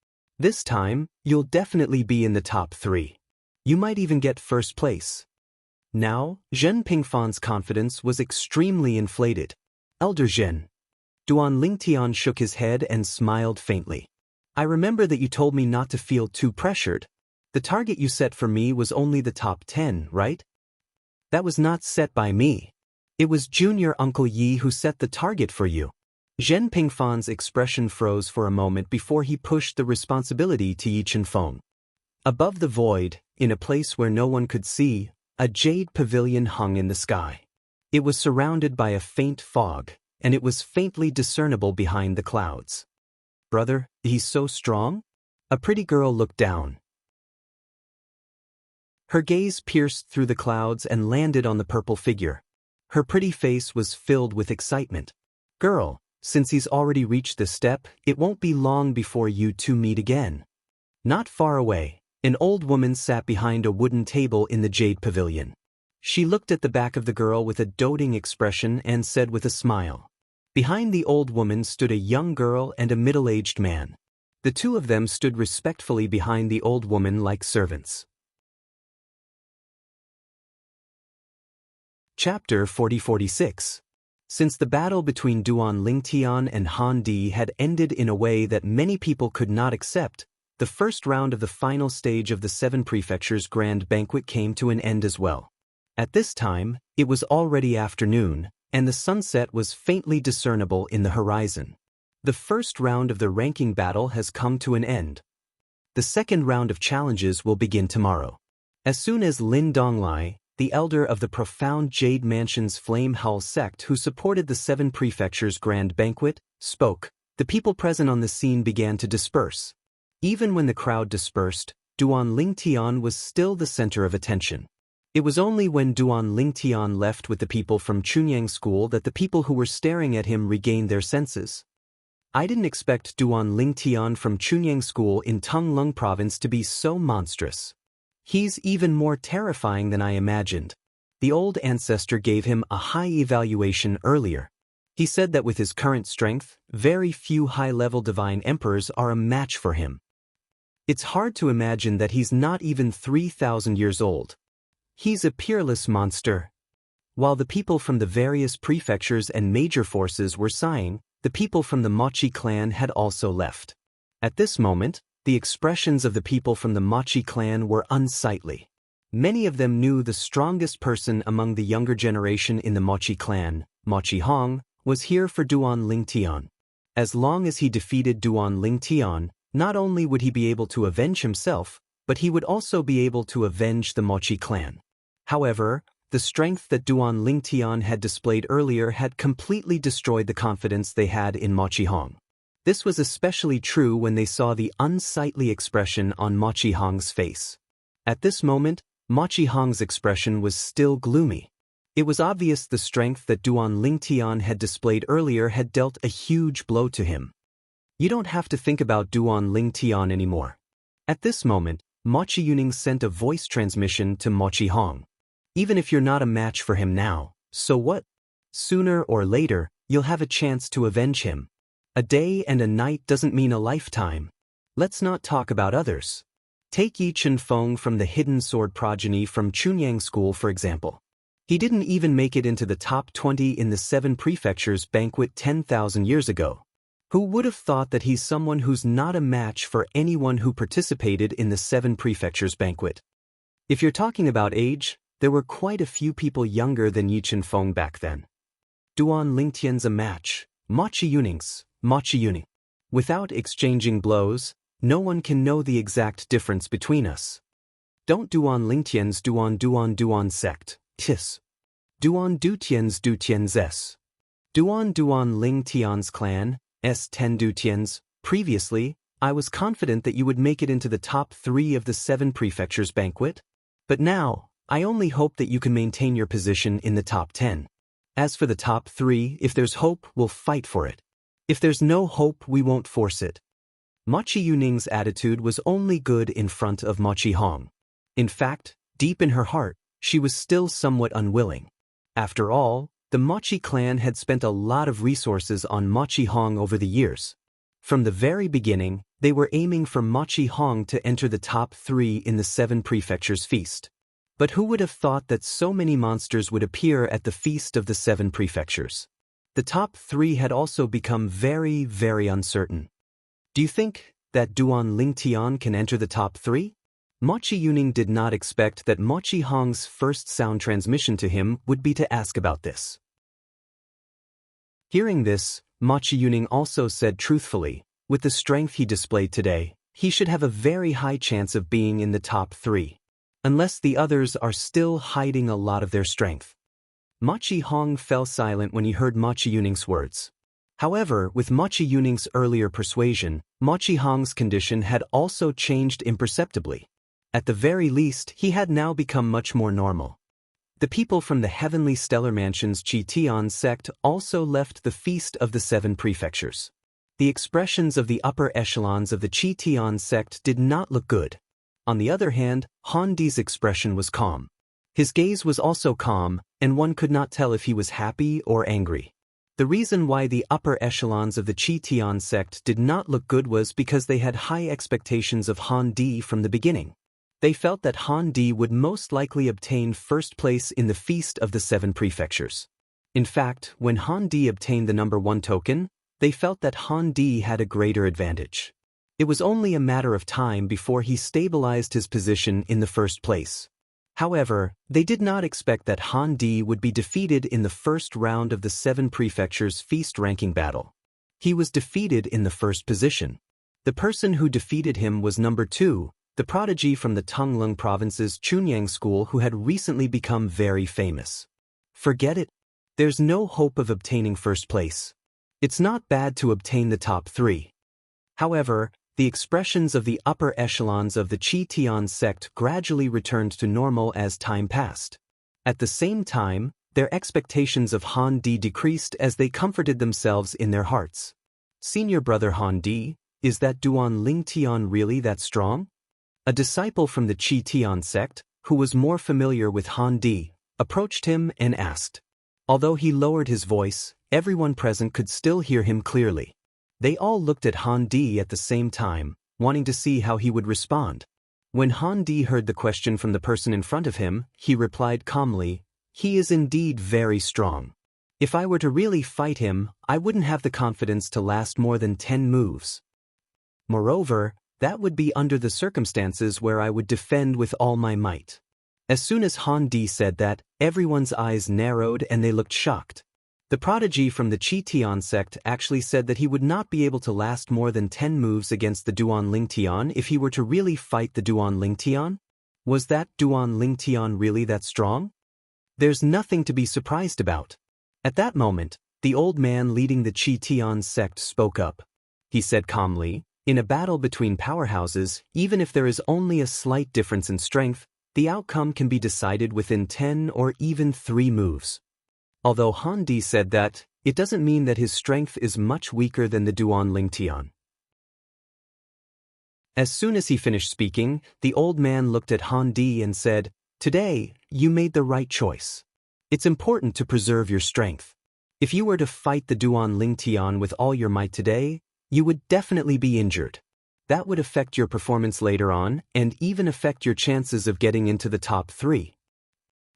[SPEAKER 1] This time, you'll definitely be in the top 3. You might even get first place. Now, Zhen Pingfan's confidence was extremely inflated. Elder Zhen. Duan Lingtian shook his head and smiled faintly. I remember that you told me not to feel too pressured. The target you set for me was only the top 10, right? That was not set by me. It was Junior Uncle Yi who set the target for you. Zhen Pingfan's expression froze for a moment before he pushed the responsibility to Yi Chenfeng. Above the void, in a place where no one could see, a jade pavilion hung in the sky. It was surrounded by a faint fog, and it was faintly discernible behind the clouds. Brother, he's so strong? A pretty girl looked down. Her gaze pierced through the clouds and landed on the purple figure. Her pretty face was filled with excitement. Girl, since he's already reached this step, it won't be long before you two meet again. Not far away, an old woman sat behind a wooden table in the jade pavilion. She looked at the back of the girl with a doting expression and said with a smile. Behind the old woman stood a young girl and a middle-aged man. The two of them stood respectfully behind the old woman like servants. Chapter 40-46. Since the battle between Duan Lingtian and Han Di had ended in a way that many people could not accept, the first round of the final stage of the 7 Prefectures Grand Banquet came to an end as well. At this time, it was already afternoon, and the sunset was faintly discernible in the horizon. The first round of the ranking battle has come to an end. The second round of challenges will begin tomorrow. As soon as Lin Donglai, the elder of the profound Jade Mansion's Flame Howl sect who supported the 7 Prefectures Grand Banquet, spoke, the people present on the scene began to disperse. Even when the crowd dispersed, Duan Lingtian was still the center of attention. It was only when Duan Lingtian left with the people from Chunyang School that the people who were staring at him regained their senses. I didn't expect Duan Lingtian from Chunyang School in Tonglung Province to be so monstrous. He's even more terrifying than I imagined. The old ancestor gave him a high evaluation earlier. He said that with his current strength, very few high-level divine emperors are a match for him. It's hard to imagine that he's not even 3,000 years old. He's a peerless monster. While the people from the various prefectures and major forces were sighing, the people from the Mochi clan had also left. At this moment, the expressions of the people from the Mochi clan were unsightly. Many of them knew the strongest person among the younger generation in the Mochi clan, Ma Qihong, was here for Duan Lingtian. As long as he defeated Duan Lingtian, not only would he be able to avenge himself, but he would also be able to avenge the Mochi clan. However, the strength that Duan Lingtian had displayed earlier had completely destroyed the confidence they had in Ma Qihong. This was especially true when they saw the unsightly expression on Ma Qihong's face. At this moment, Ma Qihong's expression was still gloomy. It was obvious the strength that Duan Lingtian had displayed earlier had dealt a huge blow to him. You don't have to think about Duan Lingtian anymore. At this moment, Ma Qiyuning sent a voice transmission to Ma Qihong. Even if you're not a match for him now, so what? Sooner or later, you'll have a chance to avenge him. A day and a night doesn't mean a lifetime. Let's not talk about others. Take Yi Chunfeng from the Hidden Sword progeny from Chunyang School for example. He didn't even make it into the top 20 in the 7 prefectures banquet 10,000 years ago. Who would have thought that he's someone who's not a match for anyone who participated in the 7 prefectures banquet? If you're talking about age, there were quite a few people younger than Yi Chunfeng back then. Duan Lingtian's a match, Ma Qiyuning's, Ma Qiyuning. Without exchanging blows, no one can know the exact difference between us. Don't Duan Lingtian's Duan sect, tis. Duan Dutian's Dutian's s. Duan Lingtian's clan, s10 Dutian's. Previously, I was confident that you would make it into the top 3 of the 7 prefectures banquet. But now, I only hope that you can maintain your position in the top 10. As for the top 3, if there's hope, we'll fight for it. If there's no hope, we won't force it. Ma Qiyuning's attitude was only good in front of Ma Qihong. In fact, deep in her heart, she was still somewhat unwilling. After all, the Ma Qi clan had spent a lot of resources on Ma Qihong over the years. From the very beginning, they were aiming for Ma Qihong to enter the top 3 in the 7 prefectures feast. But who would have thought that so many monsters would appear at the feast of the 7 prefectures? The top 3 had also become very, very uncertain. Do you think that Duan Lingtian can enter the top 3? Ma Qiyuning did not expect that Ma Qihong's first sound transmission to him would be to ask about this. Hearing this, Ma Qiyuning also said truthfully, with the strength he displayed today, he should have a very high chance of being in the top 3. Unless the others are still hiding a lot of their strength. Ma Qihong fell silent when he heard Ma Qiyuning's words. However, with Ma Qiyuning's earlier persuasion, Ma Qihong's condition had also changed imperceptibly. At the very least, he had now become much more normal. The people from the heavenly stellar mansion's Qi Tian sect also left the feast of the 7 prefectures. The expressions of the upper echelons of the Qi Tian sect did not look good. On the other hand, Han Di's expression was calm. His gaze was also calm, and one could not tell if he was happy or angry. The reason why the upper echelons of the Qi Tian sect did not look good was because they had high expectations of Han Di from the beginning. They felt that Han Di would most likely obtain first place in the feast of the 7 prefectures. In fact, when Han Di obtained the number 1 token, they felt that Han Di had a greater advantage. It was only a matter of time before he stabilized his position in the first place. However, they did not expect that Han Di would be defeated in the first round of the 7 prefectures feast ranking battle. He was defeated in the first position. The person who defeated him was number 2, the prodigy from the Tonglung province's Chunyang School who had recently become very famous. Forget it. There's no hope of obtaining first place. It's not bad to obtain the top 3. However, the expressions of the upper echelons of the Qi Tian sect gradually returned to normal as time passed. At the same time, their expectations of Han Di decreased as they comforted themselves in their hearts. Senior brother Han Di, is that Duan Lingtian really that strong? A disciple from the Qi Tian sect, who was more familiar with Han Di, approached him and asked. Although he lowered his voice, everyone present could still hear him clearly. They all looked at Han Di at the same time, wanting to see how he would respond. When Han Di heard the question from the person in front of him, he replied calmly, "He is indeed very strong. If I were to really fight him, I wouldn't have the confidence to last more than 10 moves. Moreover, that would be under the circumstances where I would defend with all my might." As soon as Han Di said that, everyone's eyes narrowed and they looked shocked. The prodigy from the Qi Tian sect actually said that he would not be able to last more than 10 moves against the Duan Lingtian if he were to really fight the Duan Lingtian? Was that Duan Lingtian really that strong? There's nothing to be surprised about. At that moment, the old man leading the Qi Tian sect spoke up. He said calmly, "In a battle between powerhouses, even if there is only a slight difference in strength, the outcome can be decided within 10 or even 3 moves. Although Han Di said that, it doesn't mean that his strength is much weaker than the Duan Ling Tian. As soon as he finished speaking, the old man looked at Han Di and said, "Today, you made the right choice. It's important to preserve your strength. If you were to fight the Duan Ling Tian with all your might today, you would definitely be injured. That would affect your performance later on and even affect your chances of getting into the top 3.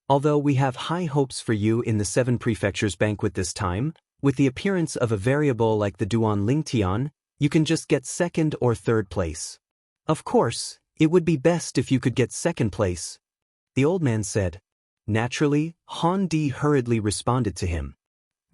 [SPEAKER 1] Although we have high hopes for you in the 7 Prefectures banquet this time, with the appearance of a variable like the Duan Ling Tian, you can just get 2nd or 3rd place. Of course, it would be best if you could get 2nd place," the old man said. Naturally, Han Di hurriedly responded to him.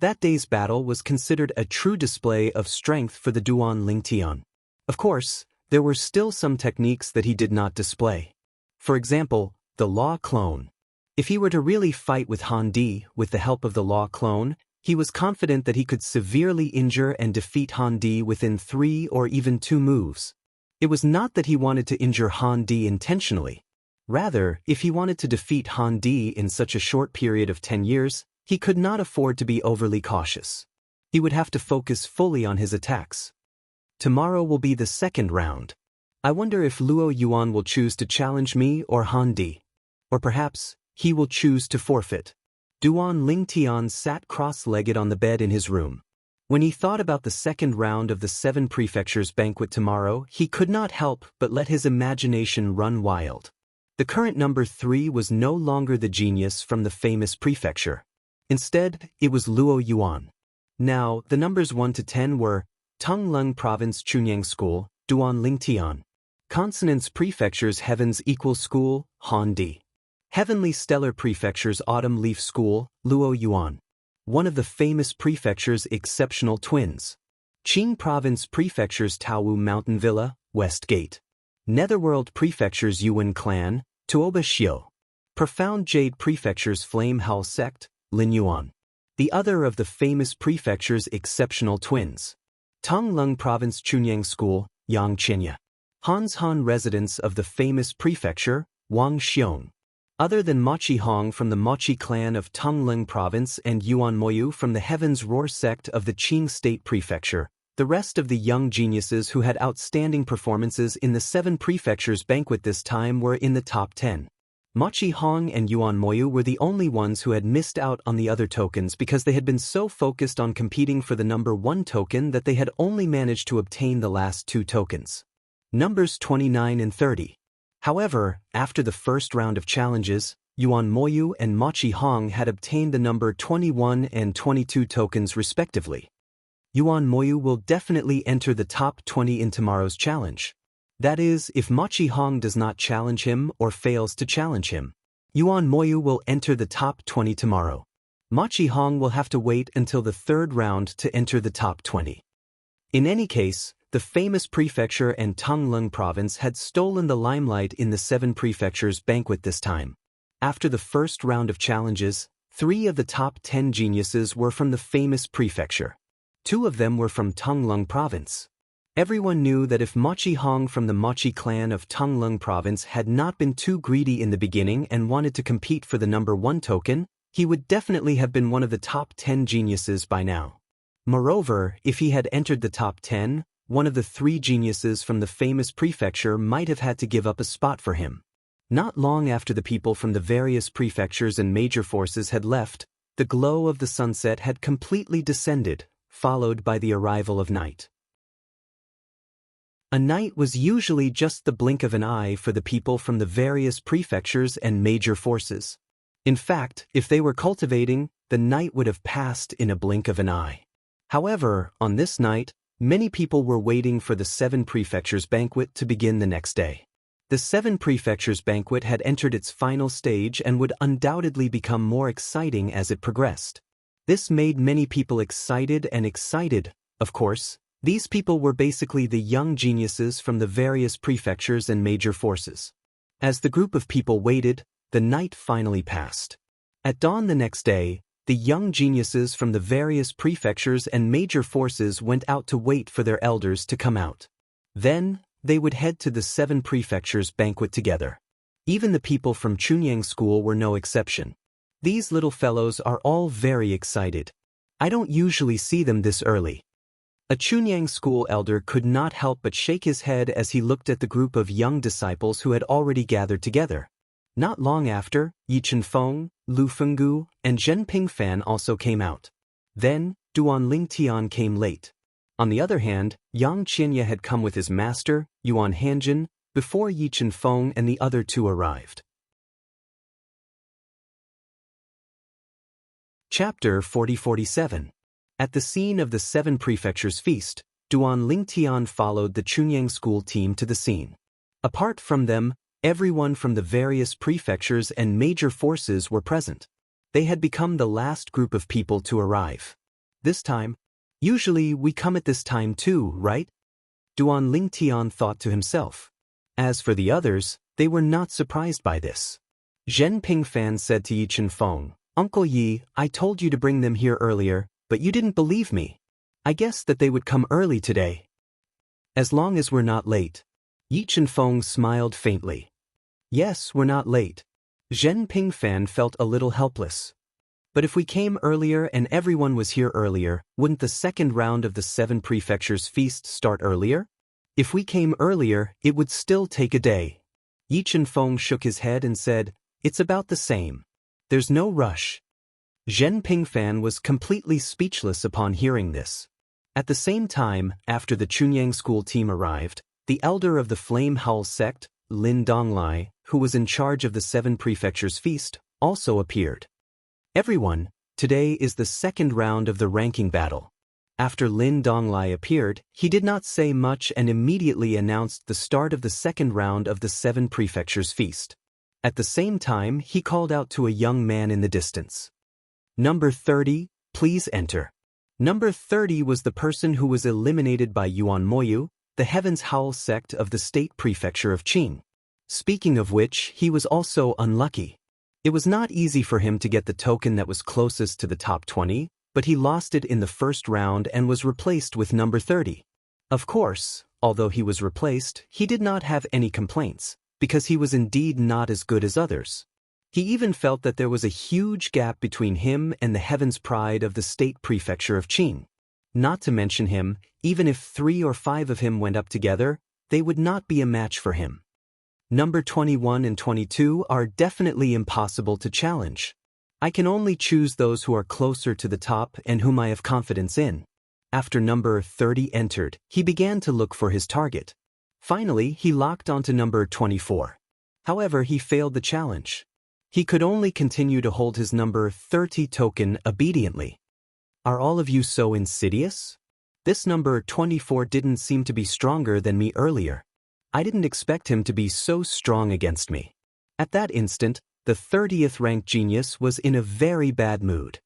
[SPEAKER 1] That day's battle was considered a true display of strength for the Duan Ling Tian. Of course, there were still some techniques that he did not display. For example, the Law Clone. If he were to really fight with Han Di with the help of the Law Clone, he was confident that he could severely injure and defeat Han Di within 3 or even 2 moves. It was not that he wanted to injure Han Di intentionally. Rather, if he wanted to defeat Han Di in such a short period of 10 years, he could not afford to be overly cautious. He would have to focus fully on his attacks. Tomorrow will be the 2nd round. I wonder if Luo Yuan will choose to challenge me or Han Di. Or perhaps, he will choose to forfeit. Duan Ling Tian sat cross-legged on the bed in his room. When he thought about the 2nd round of the 7 Prefectures banquet tomorrow, he could not help but let his imagination run wild. The current number 3 was no longer the genius from the famous prefecture. Instead, it was Luo Yuan. Now, the numbers 1 to 10 were Tongleng Province Chunyang School, Duan Ling Tian. Consonants Prefectures Heavens Equals School, Han Di. Heavenly Stellar Prefectures Autumn Leaf School, Luo Yuan. One of the famous prefectures Exceptional Twins. Qing Province Prefectures Taowu Mountain Villa, West Gate. Netherworld Prefectures Yuan Clan, Tuoba Xiu. Profound Jade Prefectures Flame Howl Sect, Lin Yuan. The other of the famous prefectures Exceptional Twins. Tongleng Province Chunyang School, Yang Qinya. Han residence of the famous prefecture, Wang Xiong. Other than Mochi Hong from the Mochi clan of Tongleng Province and Yuan Moyu from the Heaven's Roar sect of the Qing State Prefecture, the rest of the young geniuses who had outstanding performances in the 7 Prefectures banquet this time were in the top 10. Mochi Hong and Yuan Moyu were the only ones who had missed out on the other tokens because they had been so focused on competing for the number 1 token that they had only managed to obtain the last 2 tokens. Numbers 29 and 30. However, after the first round of challenges, Yuan Moyu and Mochi Hong had obtained the number 21 and 22 tokens respectively. Yuan Moyu will definitely enter the top 20 in tomorrow's challenge. That is, if Mochi Hong does not challenge him or fails to challenge him. Yuan Moyu will enter the top 20 tomorrow. Mochi Hong will have to wait until the 3rd round to enter the top 20. In any case, the famous prefecture and Tongleng province had stolen the limelight in the 7 Prefectures banquet this time. After the first round of challenges, 3 of the top 10 geniuses were from the famous prefecture. 2 of them were from Tongleng province. Everyone knew that if Mochi Hong from the Mochi clan of Tongleng province had not been too greedy in the beginning and wanted to compete for the number 1 token, he would definitely have been one of the top 10 geniuses by now. Moreover, if he had entered the top 10, one of the 3 geniuses from the famous prefecture might have had to give up a spot for him. Not long after the people from the various prefectures and major forces had left, the glow of the sunset had completely descended, followed by the arrival of night. A night was usually just the blink of an eye for the people from the various prefectures and major forces. In fact, if they were cultivating, the night would have passed in a blink of an eye. However, on this night, many people were waiting for the 7 Prefectures banquet to begin the next day. The 7 Prefectures banquet had entered its final stage and would undoubtedly become more exciting as it progressed. This made many people excited. Of course, these people were basically the young geniuses from the various prefectures and major forces. As the group of people waited, the night finally passed. At dawn the next day, the young geniuses from the various prefectures and major forces went out to wait for their elders to come out. Then, they would head to the 7 Prefectures banquet together. Even the people from Chunyang School were no exception. These little fellows are all very excited. I don't usually see them this early. A Chunyang School elder could not help but shake his head as he looked at the group of young disciples who had already gathered together. Not long after, Yi Chen-feng, Lu Fenggu, and Zhen Pingfan also came out. Then, Duan Lingtian came late. On the other hand, Yang Qianye had come with his master, Yuan Hanjin, before Yi Chen-feng and the other two arrived. Chapter 40-47. At the scene of the Seven Prefectures Feast, Duan Lingtian followed the Chunyang School team to the scene. Apart from them, everyone from the various prefectures and major forces were present. They had become the last group of people to arrive. This time, usually we come at this time too, right? Duan Lingtian thought to himself. As for the others, they were not surprised by this. Zhen Pingfan said to Yi Chen-feng, "Uncle Yi, I told you to bring them here earlier, but you didn't believe me. I guessed that they would come early today. As long as we're not late." Yi Chen-feng smiled faintly. "Yes, we're not late." Zhen Pingfan felt a little helpless. But if we came earlier and everyone was here earlier, wouldn't the second round of the Seven Prefectures Feast start earlier? If we came earlier, it would still take a day. Yi Chen-feng shook his head and said, "It's about the same. There's no rush." Zhen Pingfan was completely speechless upon hearing this. At the same time, after the Chunyang School team arrived, the elder of the Flame Howl sect, Lin Donglai, who was in charge of the Seven Prefectures Feast, also appeared. "Everyone, today is the second round of the ranking battle." After Lin Donglai appeared, he did not say much and immediately announced the start of the second round of the Seven Prefectures Feast. At the same time, he called out to a young man in the distance. "Number 30, please enter." Number 30 was the person who was eliminated by Yuan Moyu, the Heaven's Howl sect of the State Prefecture of Qing. Speaking of which, he was also unlucky. It was not easy for him to get the token that was closest to the top 20, but he lost it in the first round and was replaced with number 30. Of course, although he was replaced, he did not have any complaints, because he was indeed not as good as others. He even felt that there was a huge gap between him and the Heaven's Pride of the State Prefecture of Qing. Not to mention him, even if 3 or 5 of him went up together, they would not be a match for him. Number 21 and 22 are definitely impossible to challenge. I can only choose those who are closer to the top and whom I have confidence in. After number 30 entered, he began to look for his target. Finally, he locked onto number 24. However, he failed the challenge. He could only continue to hold his number 30 token obediently. Are all of you so insidious? This number 24 didn't seem to be stronger than me earlier. I didn't expect him to be so strong against me. At that instant, the 30th ranked genius was in a very bad mood.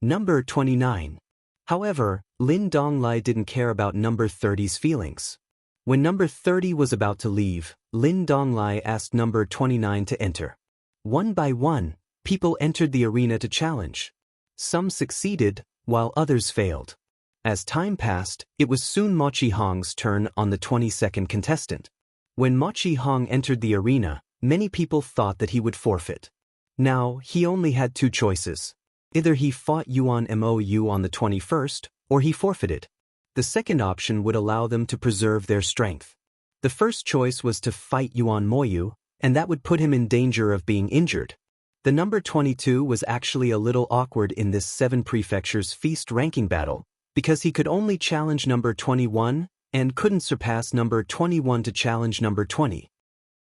[SPEAKER 1] Number 29. However, Lin Donglai didn't care about number 30's feelings. When number 30 was about to leave, Lin Donglai asked number 29 to enter. One by one, people entered the arena to challenge. Some succeeded, while others failed. As time passed, it was soon Mo Chi-hong's turn on the 22nd contestant. When Mo Chi-hong entered the arena, many people thought that he would forfeit. Now, he only had 2 choices. Either he fought Yuan Mou on the 21st, or he forfeited. The second option would allow them to preserve their strength. The first choice was to fight Yuan Moyu, and that would put him in danger of being injured. The number 22 was actually a little awkward in this 7 Prefectures Feast ranking battle, because he could only challenge number 21, and couldn't surpass number 21 to challenge number 20.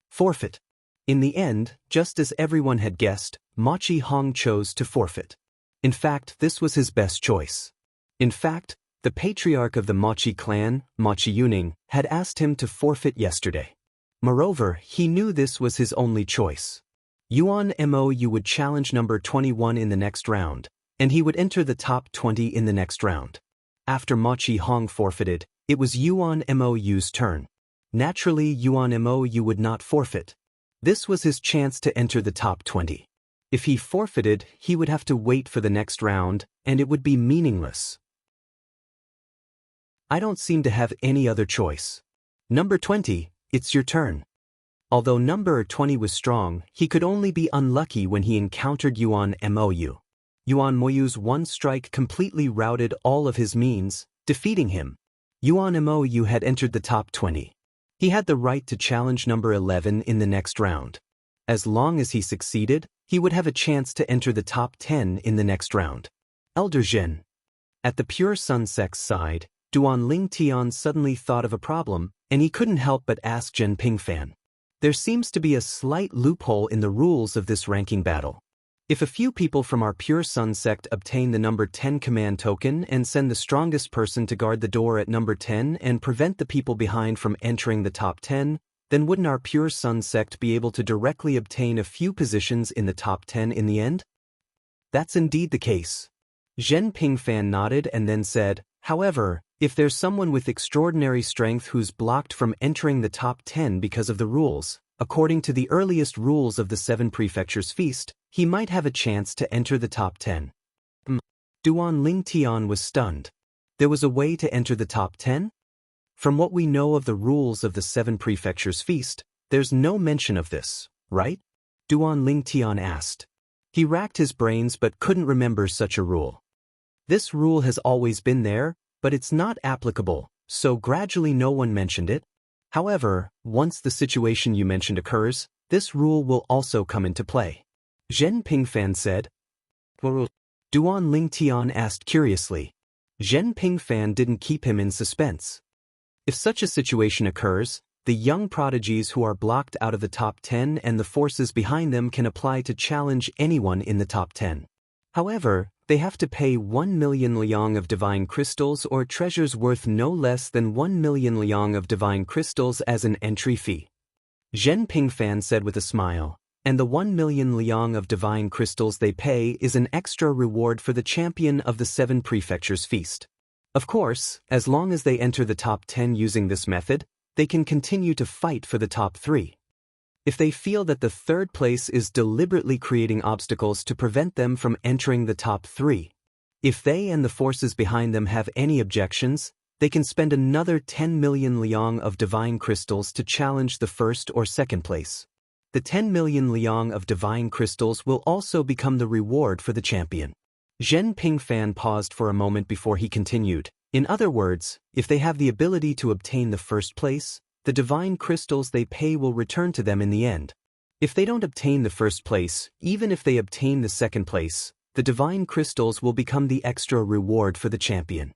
[SPEAKER 1] Forfeit. In the end, just as everyone had guessed, Mo Chi-hong chose to forfeit. In fact, this was his best choice. In fact, the patriarch of the Mo Chi clan, Mo Chi-yuning, had asked him to forfeit yesterday. Moreover, he knew this was his only choice. Yuan Mou would challenge number 21 in the next round, and he would enter the top 20 in the next round. After Mo Chi-hong forfeited, it was Yuan Mou's turn. Naturally, Yuan Mou would not forfeit. This was his chance to enter the top 20. If he forfeited, he would have to wait for the next round, and it would be meaningless. I don't seem to have any other choice. Number 20, it's your turn. Although number 20 was strong, he could only be unlucky when he encountered Yuan Mou. Yuan Moyu's one strike completely routed all of his means, defeating him. Yuan Mou had entered the top 20. He had the right to challenge number 11 in the next round. As long as he succeeded, he would have a chance to enter the top 10 in the next round. Elder Zhen. At the Pure Sun sect's side, Duan Lingtian suddenly thought of a problem, and he couldn't help but ask Zhen Pingfan. There seems to be a slight loophole in the rules of this ranking battle. If a few people from our Pure Sun sect obtain the number 10 command token and send the strongest person to guard the door at number 10 and prevent the people behind from entering the top 10, then wouldn't our Pure Sun sect be able to directly obtain a few positions in the top 10 in the end? That's indeed the case. Zhen Pingfan nodded and then said, however, if there's someone with extraordinary strength who's blocked from entering the top 10 because of the rules, according to the earliest rules of the 7 Prefectures Feast, he might have a chance to enter the top 10. Duan Lingtian was stunned. There was a way to enter the top 10? From what we know of the rules of the 7 Prefectures Feast, there's no mention of this, right? Duan Lingtian asked. He racked his brains but couldn't remember such a rule. This rule has always been there, but it's not applicable, so gradually no one mentioned it. However, once the situation you mentioned occurs, this rule will also come into play. Zhen Pingfan said. Duan Lingtian asked curiously. Zhen Pingfan didn't keep him in suspense. If such a situation occurs, the young prodigies who are blocked out of the top 10 and the forces behind them can apply to challenge anyone in the top 10. However, they have to pay 1 million liang of divine crystals or treasures worth no less than 1 million liang of divine crystals as an entry fee. Zhen Pingfan said with a smile, and the 1 million liang of divine crystals they pay is an extra reward for the champion of the 7 Prefectures Feast. Of course, as long as they enter the top 10 using this method, they can continue to fight for the top 3. If they feel that the third place is deliberately creating obstacles to prevent them from entering the top 3, if they and the forces behind them have any objections, they can spend another 10 million liang of divine crystals to challenge the first or second place. The 10 million liang of divine crystals will also become the reward for the champion. Zhen Pingfan paused for a moment before he continued. In other words, if they have the ability to obtain the first place, the divine crystals they pay will return to them in the end. If they don't obtain the first place, even if they obtain the second place, the divine crystals will become the extra reward for the champion.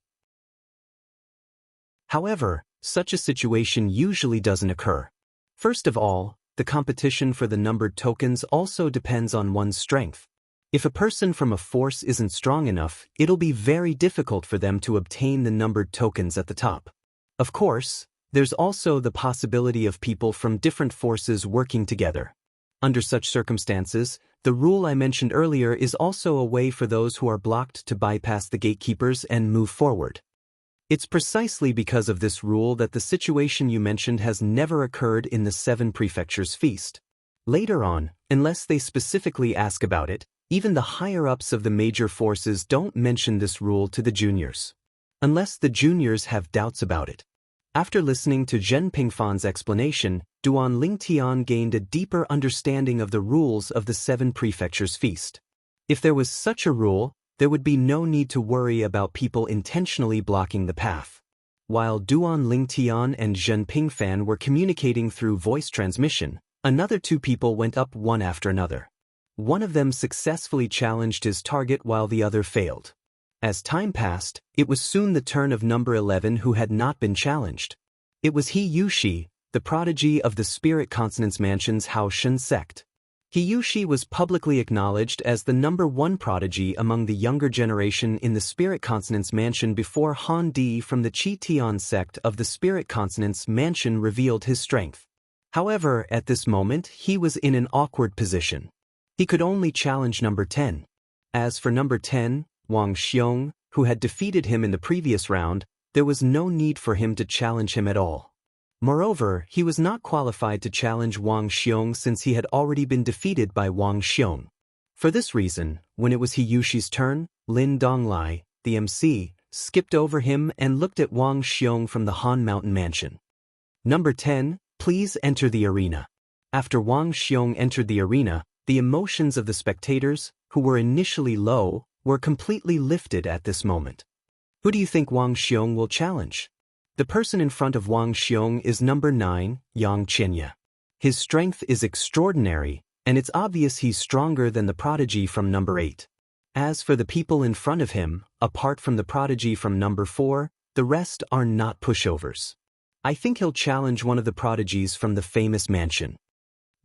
[SPEAKER 1] However, such a situation usually doesn't occur. First of all, the competition for the numbered tokens also depends on one's strength. If a person from a force isn't strong enough, it'll be very difficult for them to obtain the numbered tokens at the top. Of course, there's also the possibility of people from different forces working together. Under such circumstances, the rule I mentioned earlier is also a way for those who are blocked to bypass the gatekeepers and move forward. It's precisely because of this rule that the situation you mentioned has never occurred in the 7 Prefectures Feast. Later on, unless they specifically ask about it, even the higher-ups of the major forces don't mention this rule to the juniors. Unless the juniors have doubts about it. After listening to Zhen Pingfan's explanation, Duan Lingtian gained a deeper understanding of the rules of the 7 Prefectures Feast. If there was such a rule, there would be no need to worry about people intentionally blocking the path. While Duan Lingtian and Zhen Pingfan were communicating through voice transmission, another 2 people went up one after another. One of them successfully challenged his target while the other failed. As time passed, it was soon the turn of number 11 who had not been challenged. It was He Yushi, the prodigy of the Spirit Consonance Mansion's Hao Shen sect. He Yushi was publicly acknowledged as the number 1 prodigy among the younger generation in the Spirit Consonance Mansion before Han Di from the Chi Tian sect of the Spirit Consonance Mansion revealed his strength. However, at this moment, he was in an awkward position. He could only challenge number 10. As for number 10, Wang Xiong, who had defeated him in the previous round, there was no need for him to challenge him at all. Moreover, he was not qualified to challenge Wang Xiong since he had already been defeated by Wang Xiong. For this reason, when it was He Yushi's turn, Lin Donglai, the MC, skipped over him and looked at Wang Xiong from the Han Mountain Mansion. Number 10, please enter the arena. After Wang Xiong entered the arena, the emotions of the spectators, who were initially low, were completely lifted at this moment. Who do you think Wang Xiong will challenge? The person in front of Wang Xiong is number 9, Yang Qinya. His strength is extraordinary, and it's obvious he's stronger than the prodigy from number 8. As for the people in front of him, apart from the prodigy from number 4, the rest are not pushovers. I think he'll challenge one of the prodigies from the famous mansion.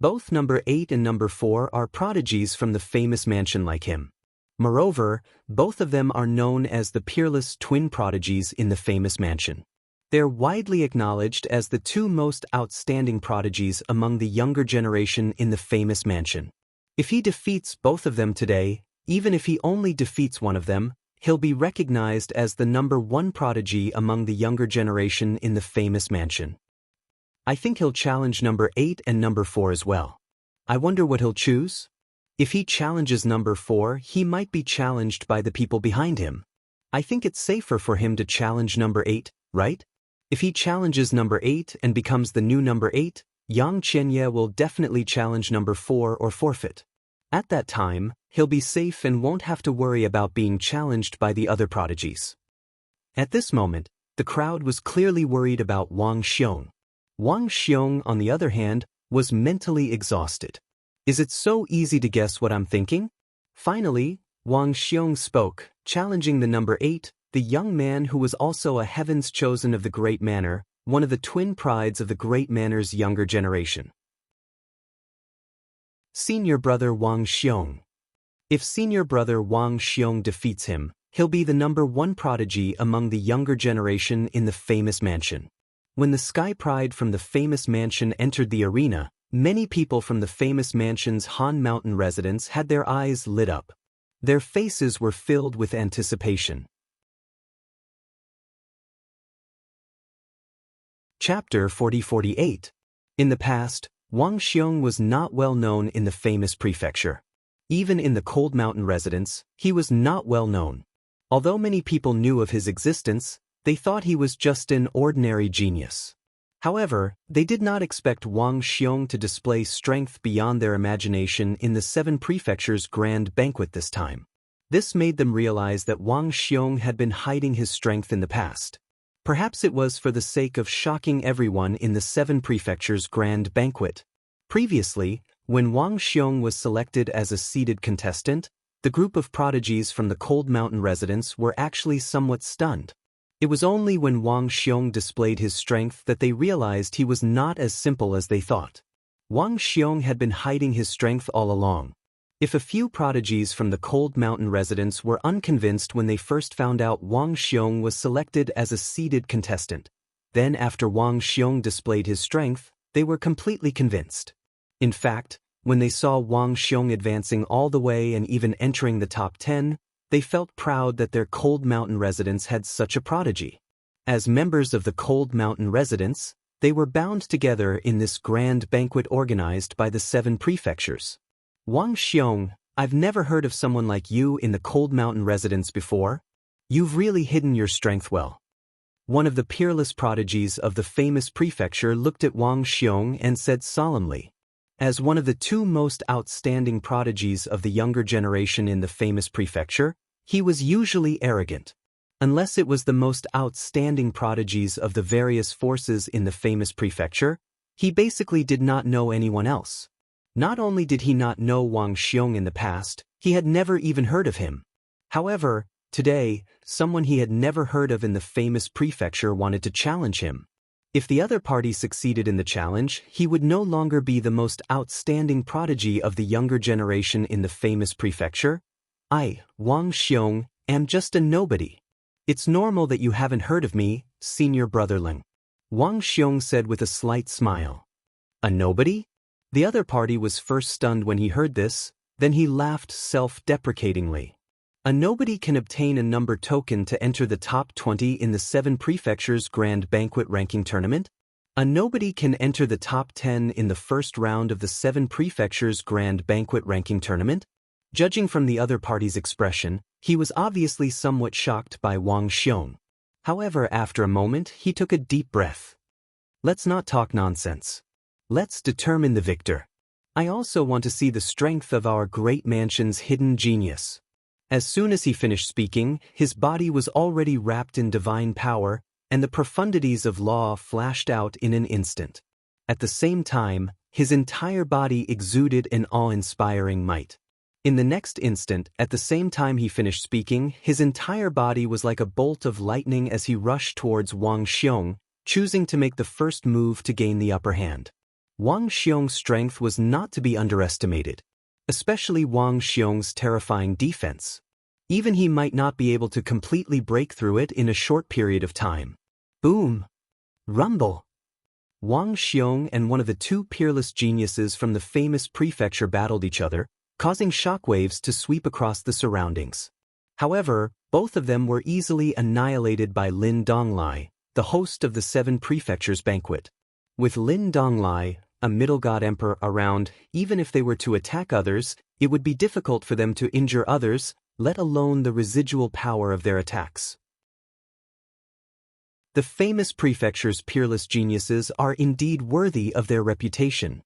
[SPEAKER 1] Both number 8 and number 4 are prodigies from the famous mansion like him. Moreover, both of them are known as the peerless twin prodigies in the famous mansion. They're widely acknowledged as the two most outstanding prodigies among the younger generation in the famous mansion. If he defeats both of them today, even if he only defeats one of them, he'll be recognized as the number 1 prodigy among the younger generation in the famous mansion. I think he'll challenge number 8 and number 4 as well. I wonder what he'll choose? If he challenges number 4, he might be challenged by the people behind him. I think it's safer for him to challenge number 8, right? If he challenges number 8 and becomes the new number 8, Yang Qinya will definitely challenge number 4 or forfeit. At that time, he'll be safe and won't have to worry about being challenged by the other prodigies. At this moment, the crowd was clearly worried about Wang Xiong. Wang Xiong, on the other hand, was mentally exhausted. Is it so easy to guess what I'm thinking? Finally, Wang Xiong spoke, challenging the number 8, the young man who was also a heaven's chosen of the great manor, one of the twin prides of the great manor's younger generation. Senior brother Wang Xiong. If senior brother Wang Xiong defeats him, he'll be the number 1 prodigy among the younger generation in the famous mansion. When the Sky Pride from the famous mansion entered the arena, many people from the famous mansion's Han Mountain residence had their eyes lit up. Their faces were filled with anticipation. Chapter 40-48. In the past, Wang Xiong was not well known in the famous prefecture. Even in the Cold Mountain residence, he was not well known. Although many people knew of his existence, they thought he was just an ordinary genius. However, they did not expect Wang Xiong to display strength beyond their imagination in the 7 prefectures' grand banquet this time. This made them realize that Wang Xiong had been hiding his strength in the past. Perhaps it was for the sake of shocking everyone in the 7 prefectures' grand banquet. Previously, when Wang Xiong was selected as a seeded contestant, the group of prodigies from the Cold Mountain residence were actually somewhat stunned. It was only when Wang Xiong displayed his strength that they realized he was not as simple as they thought. Wang Xiong had been hiding his strength all along. If a few prodigies from the Cold Mountain residence were unconvinced when they first found out Wang Xiong was selected as a seeded contestant, then after Wang Xiong displayed his strength, they were completely convinced. In fact, when they saw Wang Xiong advancing all the way and even entering the top 10, they felt proud that their Cold Mountain residence had such a prodigy. As members of the Cold Mountain residence, they were bound together in this grand banquet organized by the 7 prefectures. Wang Xiong, I've never heard of someone like you in the Cold Mountain residence before. You've really hidden your strength well. One of the peerless prodigies of the famous prefecture looked at Wang Xiong and said solemnly. As one of the 2 most outstanding prodigies of the younger generation in the famous prefecture, he was usually arrogant. Unless it was the most outstanding prodigies of the various forces in the famous prefecture, he basically did not know anyone else. Not only did he not know Wang Xiong in the past, he had never even heard of him. However, today, someone he had never heard of in the famous prefecture wanted to challenge him. If the other party succeeded in the challenge, he would no longer be the most outstanding prodigy of the younger generation in the famous prefecture. I, Wang Xiong, am just a nobody. It's normal that you haven't heard of me, senior brotherling. Wang Xiong said with a slight smile. A nobody? The other party was first stunned when he heard this, then he laughed self-deprecatingly. A nobody can obtain a number token to enter the top 20 in the 7 prefectures' grand banquet ranking tournament? A nobody can enter the top 10 in the first round of the 7 prefectures' grand banquet ranking tournament? Judging from the other party's expression, he was obviously somewhat shocked by Wang Xiong. However, after a moment, he took a deep breath. Let's not talk nonsense. Let's determine the victor. I also want to see the strength of our great mansion's hidden genius. As soon as he finished speaking, his body was already wrapped in divine power, and the profundities of law flashed out in an instant. At the same time, his entire body exuded an awe-inspiring might. In the next instant, at the same time he finished speaking, his entire body was like a bolt of lightning as he rushed towards Wang Xiong, choosing to make the first move to gain the upper hand. Wang Xiong's strength was not to be underestimated, especially Wang Xiong's terrifying defense. Even he might not be able to completely break through it in a short period of time. Boom! Rumble! Wang Xiong and one of the two peerless geniuses from the famous prefecture battled each other, causing shockwaves to sweep across the surroundings. However, both of them were easily annihilated by Lin Donglai, the host of the 7 Prefectures banquet. With Lin Donglai, a middle god emperor, around, even if they were to attack others, it would be difficult for them to injure others, let alone the residual power of their attacks. The famous prefecture's peerless geniuses are indeed worthy of their reputation.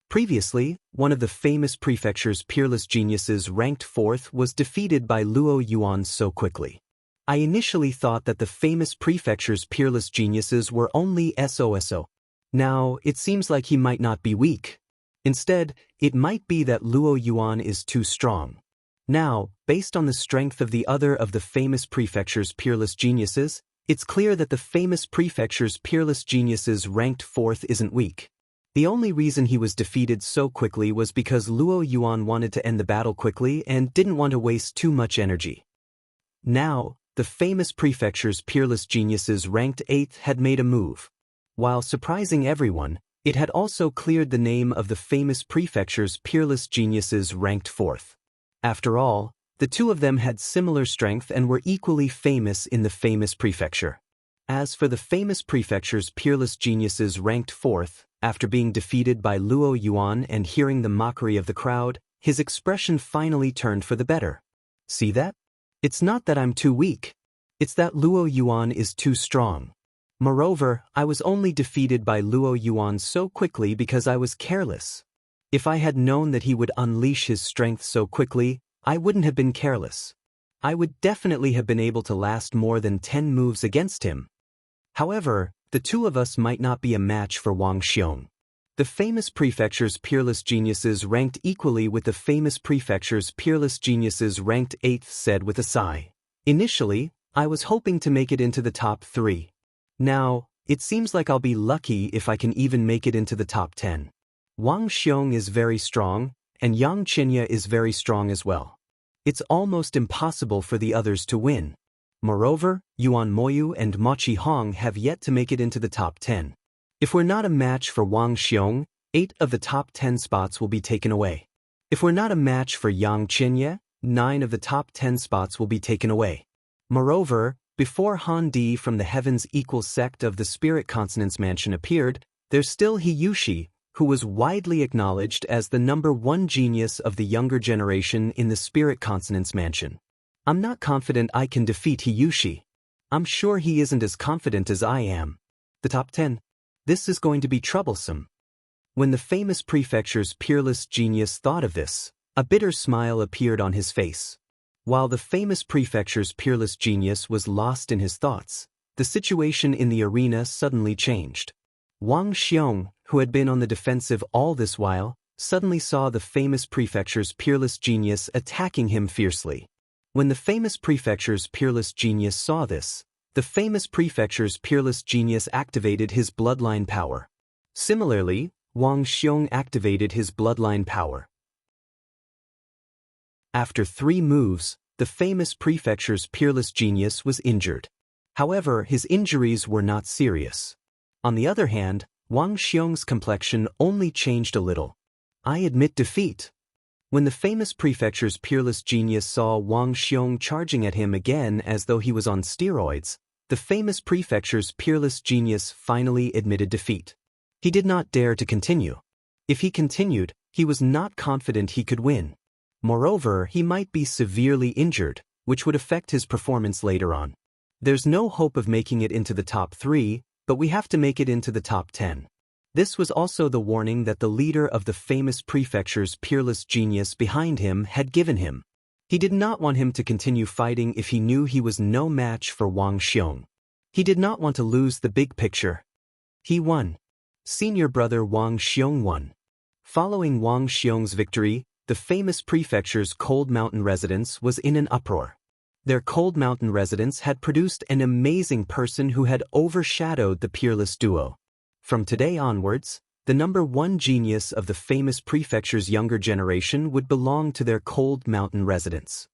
[SPEAKER 1] Previously, one of the famous prefecture's peerless geniuses ranked 4th was defeated by Luo Yuan so quickly. I initially thought that the famous prefecture's peerless geniuses were only SOSO. Now, it seems like he might not be weak. Instead, it might be that Luo Yuan is too strong. Now, based on the strength of the other of the famous prefecture's peerless geniuses, it's clear that the famous prefecture's peerless geniuses ranked 4th isn't weak. The only reason he was defeated so quickly was because Luo Yuan wanted to end the battle quickly and didn't want to waste too much energy. Now, the famous prefecture's peerless geniuses ranked 8th had made a move. While surprising everyone, it had also cleared the name of the famous prefecture's peerless geniuses ranked 4th. After all, the two of them had similar strength and were equally famous in the famous prefecture. As for the famous prefecture's peerless geniuses ranked 4th, after being defeated by Luo Yuan and hearing the mockery of the crowd, his expression finally turned for the better. See that? It's not that I'm too weak. It's that Luo Yuan is too strong. Moreover, I was only defeated by Luo Yuan so quickly because I was careless. If I had known that he would unleash his strength so quickly, I wouldn't have been careless. I would definitely have been able to last more than 10 moves against him. However, the two of us might not be a match for Wang Xiong. The famous prefecture's peerless geniuses ranked equally with the famous prefecture's peerless geniuses ranked 8th said with a sigh. Initially, I was hoping to make it into the top 3. Now, it seems like I'll be lucky if I can even make it into the top 10. Wang Xiong is very strong, and Yang Qinya is very strong as well. It's almost impossible for the others to win. Moreover, Yuan Moyu and Ma Qihong have yet to make it into the top 10. If we're not a match for Wang Xiong, 8 of the top 10 spots will be taken away. If we're not a match for Yang Qinya, 9 of the top 10 spots will be taken away. Moreover, before Han Di from the Heavens Equal sect of the Spirit Consonance Mansion appeared, there's still Hiyushi, who was widely acknowledged as the #1 genius of the younger generation in the Spirit Consonance Mansion. I'm not confident I can defeat Hiyushi. I'm sure he isn't as confident as I am. The top 10. This is going to be troublesome. When the famous prefecture's peerless genius thought of this, a bitter smile appeared on his face. While the famous prefecture's peerless genius was lost in his thoughts, the situation in the arena suddenly changed. Wang Xiong, who had been on the defensive all this while, suddenly saw the famous prefecture's peerless genius attacking him fiercely. When the famous prefecture's peerless genius saw this, the famous prefecture's peerless genius activated his bloodline power. Similarly, Wang Xiong activated his bloodline power. After 3 moves, the famous prefecture's peerless genius was injured. However, his injuries were not serious. On the other hand, Wang Xiong's complexion only changed a little. I admit defeat. When the famous prefecture's peerless genius saw Wang Xiong charging at him again as though he was on steroids, the famous prefecture's peerless genius finally admitted defeat. He did not dare to continue. If he continued, he was not confident he could win. Moreover, he might be severely injured, which would affect his performance later on. There's no hope of making it into the top 3, but we have to make it into the top 10. This was also the warning that the leader of the famous prefecture's peerless genius behind him had given him. He did not want him to continue fighting if he knew he was no match for Wang Xiong. He did not want to lose the big picture. He won. Senior brother Wang Xiong won. Following Wang Xiong's victory, the famous prefecture's Cold Mountain residents was in an uproar. Their Cold Mountain residents had produced an amazing person who had overshadowed the peerless duo. From today onwards, the number one genius of the famous prefecture's younger generation would belong to their Cold Mountain residents.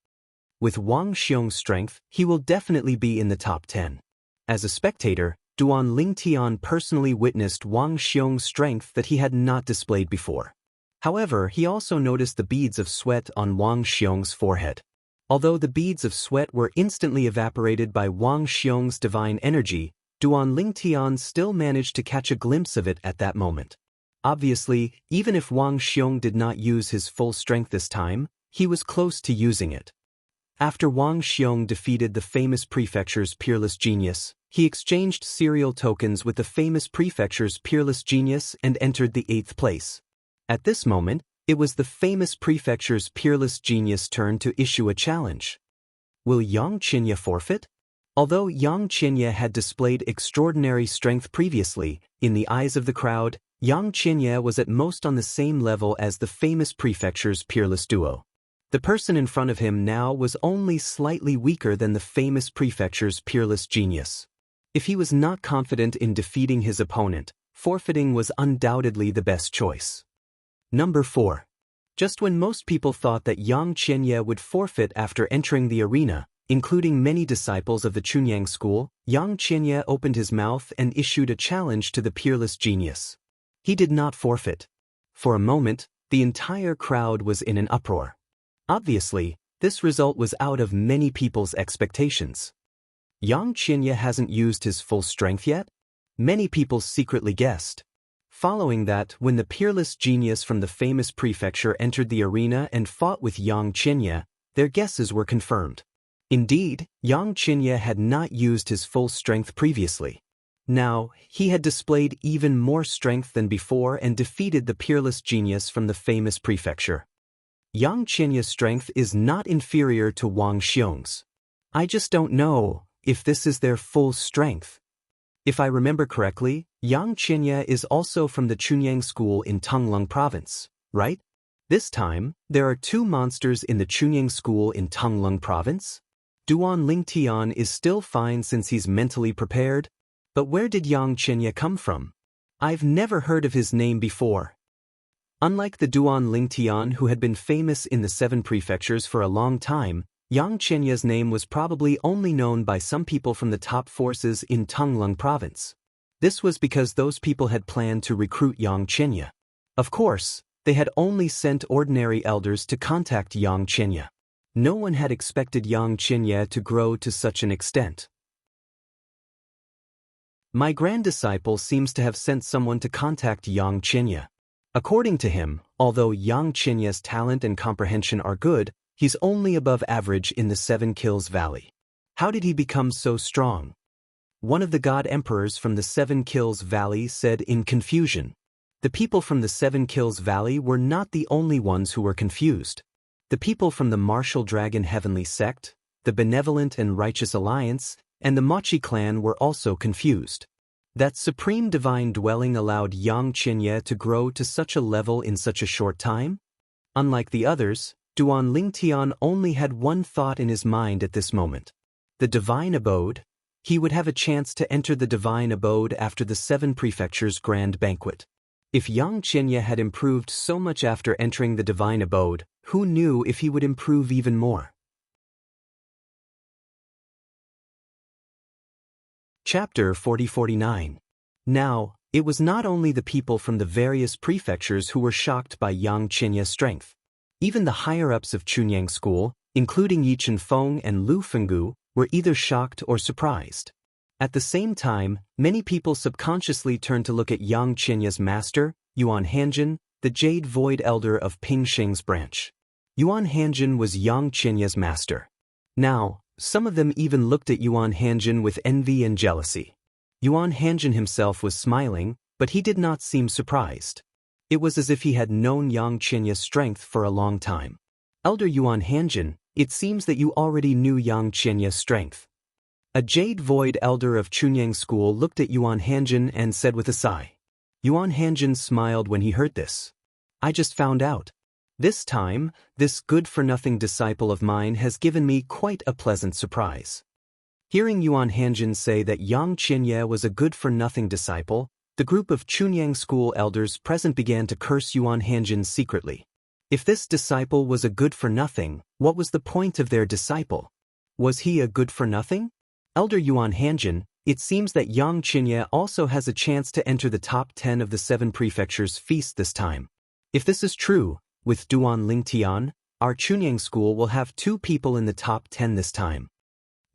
[SPEAKER 1] With Wang Xiong's strength, he will definitely be in the top 10. As a spectator, Duan Lingtian personally witnessed Wang Xiong's strength that he had not displayed before. However, he also noticed the beads of sweat on Wang Xiong's forehead. Although the beads of sweat were instantly evaporated by Wang Xiong's divine energy, Duan Lingtian still managed to catch a glimpse of it at that moment. Obviously, even if Wang Xiong did not use his full strength this time, he was close to using it. After Wang Xiong defeated the famous prefecture's peerless genius, he exchanged serial tokens with the famous prefecture's peerless genius and entered the 8th place. At this moment, it was the famous prefecture's peerless genius' turn to issue a challenge. Will Yang Qinya forfeit? Although Yang Qinya had displayed extraordinary strength previously, in the eyes of the crowd, Yang Qinya was at most on the same level as the famous prefecture's peerless duo. The person in front of him now was only slightly weaker than the famous prefecture's peerless genius. If he was not confident in defeating his opponent, forfeiting was undoubtedly the best choice. Number 4. Just when most people thought that Yang Qinya would forfeit after entering the arena, including many disciples of the Chunyang school, Yang Qinya opened his mouth and issued a challenge to the peerless genius. He did not forfeit. For a moment, the entire crowd was in an uproar. Obviously, this result was out of many people's expectations. Yang Qinya hasn't used his full strength yet? Many people secretly guessed. Following that, when the peerless genius from the famous prefecture entered the arena and fought with Yang Qinya, their guesses were confirmed. Indeed, Yang Qinya had not used his full strength previously. Now, he had displayed even more strength than before and defeated the peerless genius from the famous prefecture. Yang Qinya's strength is not inferior to Wang Xiong's. I just don't know if this is their full strength. If I remember correctly, Yang Qinya is also from the Chunyang school in Tonglong province, right? This time, there are 2 monsters in the Chunyang school in Tonglong province? Duan Lingtian is still fine since he's mentally prepared, but where did Yang Qinya come from? I've never heard of his name before. Unlike the Duan Lingtian who had been famous in the 7 prefectures for a long time, Yang Qinya's name was probably only known by some people from the top forces in Tonglong province. This was because those people had planned to recruit Yang Qinya. Of course, they had only sent ordinary elders to contact Yang Qinya. No one had expected Yang Qinya to grow to such an extent. My grand disciple seems to have sent someone to contact Yang Qinya. According to him, although Yang Qinya's talent and comprehension are good, he's only above average in the 7 Kills Valley. How did he become so strong? One of the god emperors from the 7 Kills Valley said in confusion. The people from the 7 Kills Valley were not the only ones who were confused. The people from the Martial Dragon Heavenly Sect, the Benevolent and Righteous Alliance, and the Mochi clan were also confused. That supreme divine dwelling allowed Yang Qinya to grow to such a level in such a short time? Unlike the others, Duan Lingtian only had one thought in his mind at this moment. The divine abode. He would have a chance to enter the divine abode after the 7 prefectures' grand banquet. If Yang Qinya had improved so much after entering the divine abode, who knew if he would improve even more? Chapter 40-49. Now, it was not only the people from the various prefectures who were shocked by Yang Qinya's strength. Even the higher-ups of Chunyang school, including Yi Chenfeng and Lu Fenggu, were either shocked or surprised. At the same time, many people subconsciously turned to look at Yang Qinya's master, Yuan Hanjin, the Jade Void Elder of Ping Sheng's branch. Yuan Hanjin was Yang Qinya's master. Now, some of them even looked at Yuan Hanjin with envy and jealousy. Yuan Hanjin himself was smiling, but he did not seem surprised. It was as if he had known Yang Qianye's strength for a long time. Elder Yuan Hanjin, it seems that you already knew Yang Qianye's strength. A Jade Void elder of Chunyang School looked at Yuan Hanjin and said with a sigh. Yuan Hanjin smiled when he heard this. I just found out. This time, this good-for-nothing disciple of mine has given me quite a pleasant surprise. Hearing Yuan Hanjin say that Yang Qianye was a good-for-nothing disciple, the group of Chunyang School elders present began to curse Yuan Hanjin secretly. If this disciple was a good-for-nothing, what was the point of their disciple? Was he a good-for-nothing? Elder Yuan Hanjin, it seems that Yang Qianye also has a chance to enter the top 10 of the 7 prefectures' feast this time. If this is true, with Duan Lingtian, our Chunyang School will have 2 people in the top 10 this time.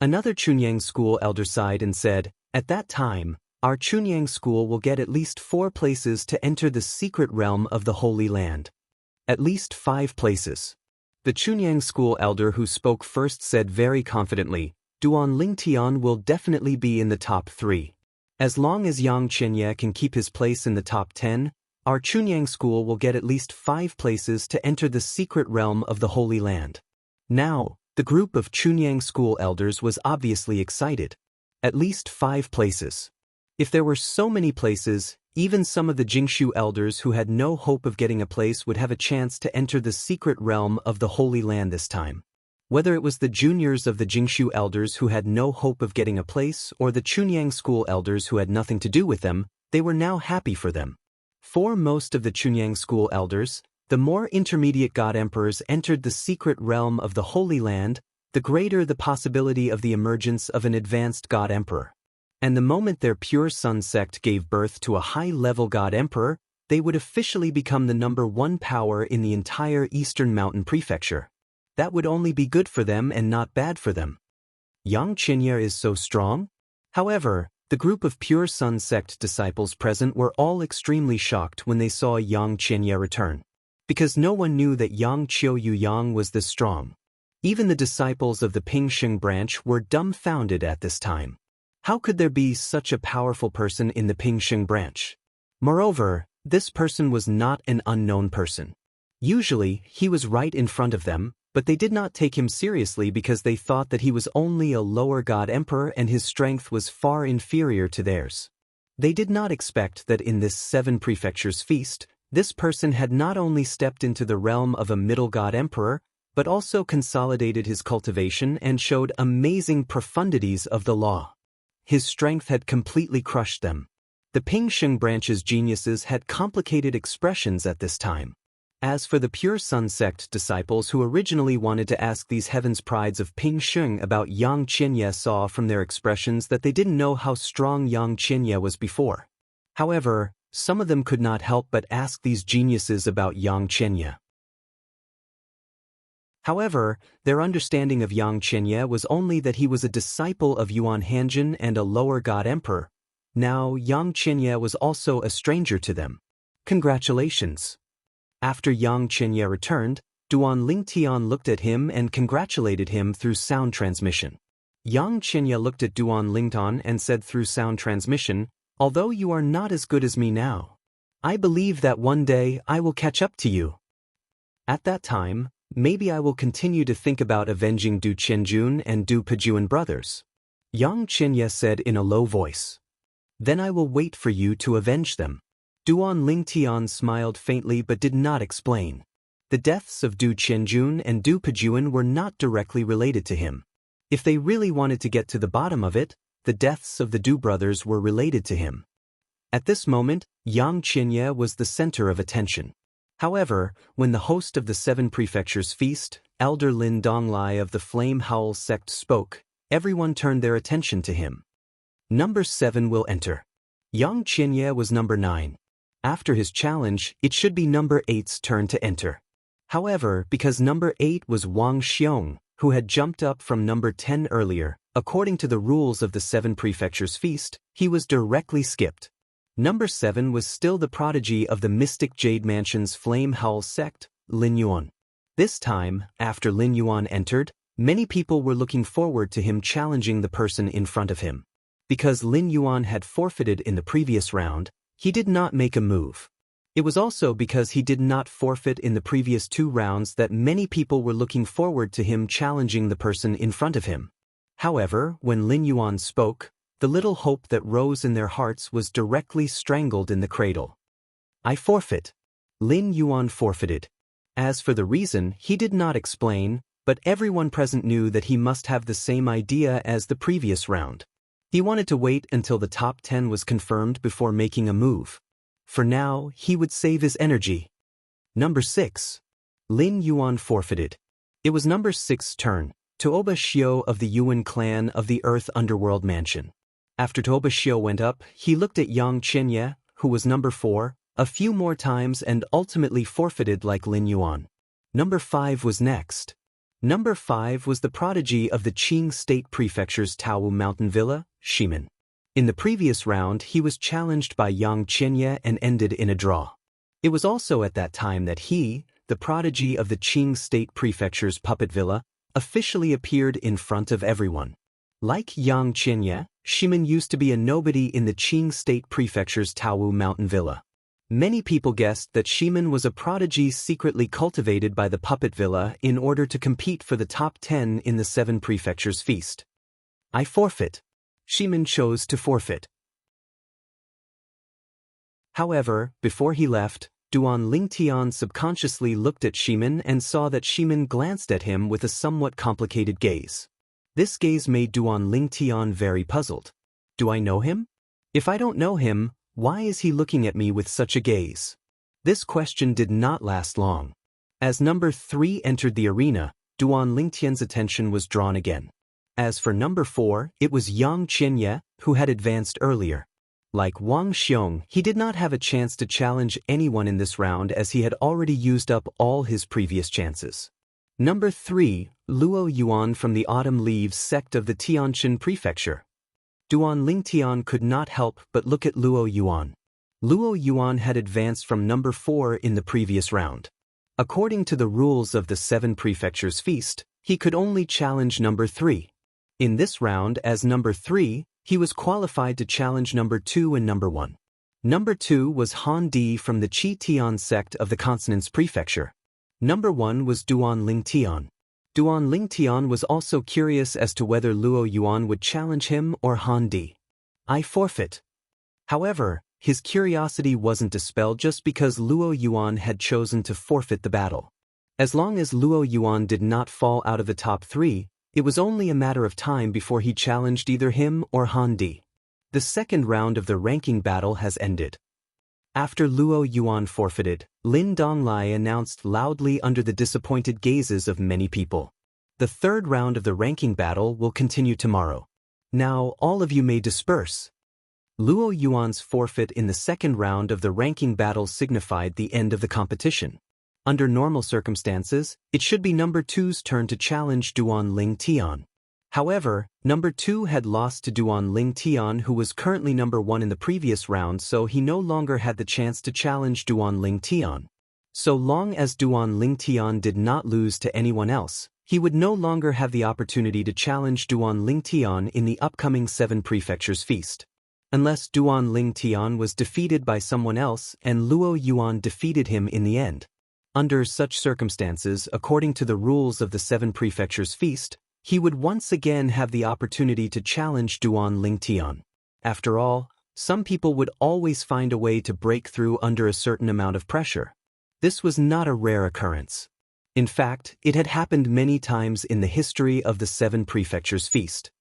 [SPEAKER 1] Another Chunyang School elder sighed and said, at that time, our Chunyang School will get at least 4 places to enter the secret realm of the Holy Land. At least 5 places. The Chunyang School elder who spoke first said very confidently, Duan Lingtian will definitely be in the top 3. As long as Yang Qianye can keep his place in the top 10, our Chunyang School will get at least 5 places to enter the secret realm of the Holy Land. Now, the group of Chunyang School elders was obviously excited. At least 5 places. If there were so many places, even some of the Jingshu elders who had no hope of getting a place would have a chance to enter the secret realm of the Holy Land this time. Whether it was the juniors of the Jingshu elders who had no hope of getting a place or the Chunyang School elders who had nothing to do with them, they were now happy for them. For most of the Chunyang School elders, the more intermediate God Emperors entered the secret realm of the Holy Land, the greater the possibility of the emergence of an advanced God Emperor. And the moment their Pure Sun sect gave birth to a high-level God Emperor, they would officially become the #1 power in the entire Eastern Mountain Prefecture. That would only be good for them and not bad for them. Yang Qianye is so strong? However, the group of Pure Sun sect disciples present were all extremely shocked when they saw Yang Qianye return. Because no one knew that Yang Qiuyang was this strong. Even the disciples of the Pingsheng branch were dumbfounded at this time. How could there be such a powerful person in the Pingsheng branch? Moreover, this person was not an unknown person. Usually, he was right in front of them, but they did not take him seriously because they thought that he was only a lower God Emperor and his strength was far inferior to theirs. They did not expect that in this 7 prefectures feast, this person had not only stepped into the realm of a middle God Emperor, but also consolidated his cultivation and showed amazing profundities of the law. His strength had completely crushed them. The Pingsheng branch's geniuses had complicated expressions at this time. As for the Pure Sun sect disciples who originally wanted to ask these heavens prides of Pingsheng about Yang Qianye, saw from their expressions that they didn't know how strong Yang Qianye was before. However, some of them could not help but ask these geniuses about Yang Qianye. However, their understanding of Yang Qianye was only that he was a disciple of Yuan Hanjin and a lower God Emperor. Now, Yang Qianye was also a stranger to them. Congratulations. After Yang Qianye returned, Duan Lingtian looked at him and congratulated him through sound transmission. Yang Qianye looked at Duan Lingtian and said through sound transmission, although you are not as good as me now, I believe that one day I will catch up to you. At that time, maybe I will continue to think about avenging Du Qianjun and Du Pejuan brothers. Yang Qianye said in a low voice. Then I will wait for you to avenge them. Duan Lingtian smiled faintly but did not explain. The deaths of Du Qianjun and Du Pejuan were not directly related to him. If they really wanted to get to the bottom of it, the deaths of the Du brothers were related to him. At this moment, Yang Qianye was the center of attention. However, when the host of the 7 prefectures feast, Elder Lin Donglai of the Flame Howl sect spoke, everyone turned their attention to him. Number 7 will enter. Yang Qianye was number 9. After his challenge, it should be number 8's turn to enter. However, because number 8 was Wang Xiong, who had jumped up from number 10 earlier, according to the rules of the 7 prefectures feast, he was directly skipped. Number 7 was still the prodigy of the Mystic Jade Mansion's Flame Howl sect, Lin Yuan. This time, after Lin Yuan entered, many people were looking forward to him challenging the person in front of him. Because Lin Yuan had forfeited in the previous round, He did not make a move. It was also because he did not forfeit in the previous 2 rounds that many people were looking forward to him challenging the person in front of him. However, when Lin Yuan spoke, the little hope that rose in their hearts was directly strangled in the cradle. I forfeit. Lin Yuan forfeited. As for the reason, he did not explain, but everyone present knew that he must have the same idea as the previous round. He wanted to wait until the top 10 was confirmed before making a move. For now, he would save his energy. Number 6. Lin Yuan forfeited. It was number 6's turn, Toba Xiao of the Yuan clan of the Earth Underworld Mansion. After Toba Xiao went up, he looked at Yang Qianye, who was number 4, a few more times and ultimately forfeited like Lin Yuan. Number 5 was next. Number 5 was the prodigy of the Qing State Prefecture's Taowu Mountain Villa, Shimin. In the previous round, he was challenged by Yang Qianye and ended in a draw. It was also at that time that he, the prodigy of the Qing State Prefecture's Puppet Villa, officially appeared in front of everyone. Like Yang Qianye, Shimin used to be a nobody in the Qing State Prefecture's Taowu Mountain Villa. Many people guessed that Shimin was a prodigy secretly cultivated by the Puppet Villa in order to compete for the top 10 in the 7 Prefectures Feast. I forfeit. Shimin chose to forfeit. However, before he left, Duan Lingtian subconsciously looked at Shimin and saw that Shimin glanced at him with a somewhat complicated gaze. This gaze made Duan Lingtian very puzzled. Do I know him? If I don't know him, why is he looking at me with such a gaze? This question did not last long. As number 3 entered the arena, Duan Lingtian's attention was drawn again. As for number 4, it was Yang Qianye, who had advanced earlier. Like Wang Xiong, he did not have a chance to challenge anyone in this round as he had already used up all his previous chances. Number 3, Luo Yuan from the Autumn Leaves sect of the Tianjin Prefecture. Duan Lingtian could not help but look at Luo Yuan. Luo Yuan had advanced from number 4 in the previous round. According to the rules of the 7 Prefectures Feast, he could only challenge number 3. In this round, as number 3, he was qualified to challenge number 2 and number 1. Number 2 was Han Di from the Qi Tian sect of the Consonance Prefecture. Number 1 was Duan Lingtian. Duan Lingtian was also curious as to whether Luo Yuan would challenge him or Han Di. I forfeit. However, his curiosity wasn't dispelled just because Luo Yuan had chosen to forfeit the battle. As long as Luo Yuan did not fall out of the top 3, it was only a matter of time before he challenged either him or Han Di. The second round of the ranking battle has ended. After Luo Yuan forfeited, Lin Donglai announced loudly under the disappointed gazes of many people. The third round of the ranking battle will continue tomorrow. Now all of you may disperse. Luo Yuan's forfeit in the second round of the ranking battle signified the end of the competition. Under normal circumstances, it should be number 2's turn to challenge Duan Lingtian. However, number 2 had lost to Duan Lingtian, who was currently number 1 in the previous round, so he no longer had the chance to challenge Duan Lingtian. So long as Duan Lingtian did not lose to anyone else, he would no longer have the opportunity to challenge Duan Lingtian in the upcoming 7 Prefectures Feast. Unless Duan Lingtian was defeated by someone else and Luo Yuan defeated him in the end. Under such circumstances, according to the rules of the 7 Prefectures Feast, he would once again have the opportunity to challenge Duan Lingtian. After all, some people would always find a way to break through under a certain amount of pressure. This was not a rare occurrence. In fact, it had happened many times in the history of the 7 Prefectures Feast.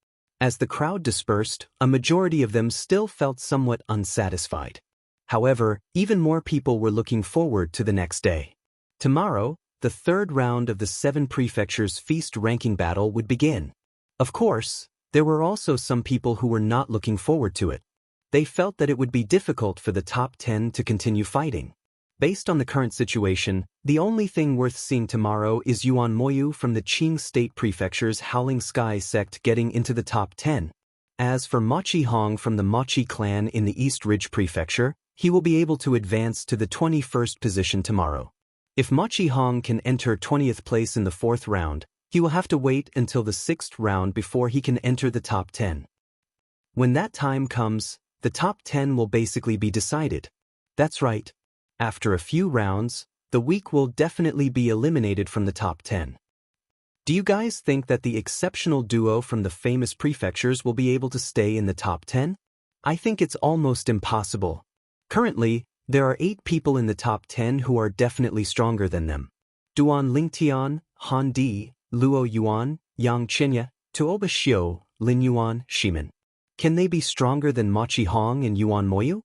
[SPEAKER 1] As the crowd dispersed, a majority of them still felt somewhat unsatisfied. However, even more people were looking forward to the next day. Tomorrow, the third round of the 7 Prefectures Feast ranking battle would begin. Of course, there were also some people who were not looking forward to it. They felt that it would be difficult for the top 10 to continue fighting. Based on the current situation, the only thing worth seeing tomorrow is Yuan Moyu from the Qing State Prefecture's Howling Sky sect getting into the top 10. As for Machi Hong from the Machi clan in the East Ridge Prefecture, he will be able to advance to the 21st position tomorrow. If Machi Hong can enter 20th place in the 4th round, he will have to wait until the 6th round before he can enter the top 10. When that time comes, the top 10 will basically be decided. That's right. After a few rounds, the weak will definitely be eliminated from the top 10. Do you guys think that the exceptional duo from the famous prefectures will be able to stay in the top 10? I think it's almost impossible. Currently, there are 8 people in the top 10 who are definitely stronger than them. Duan Lingtian, Han Di, Luo Yuan, Yang Qinya, Tuoba Xiu, Lin Yuan, Shimin. Can they be stronger than Machi Hong and Yuan Moyu?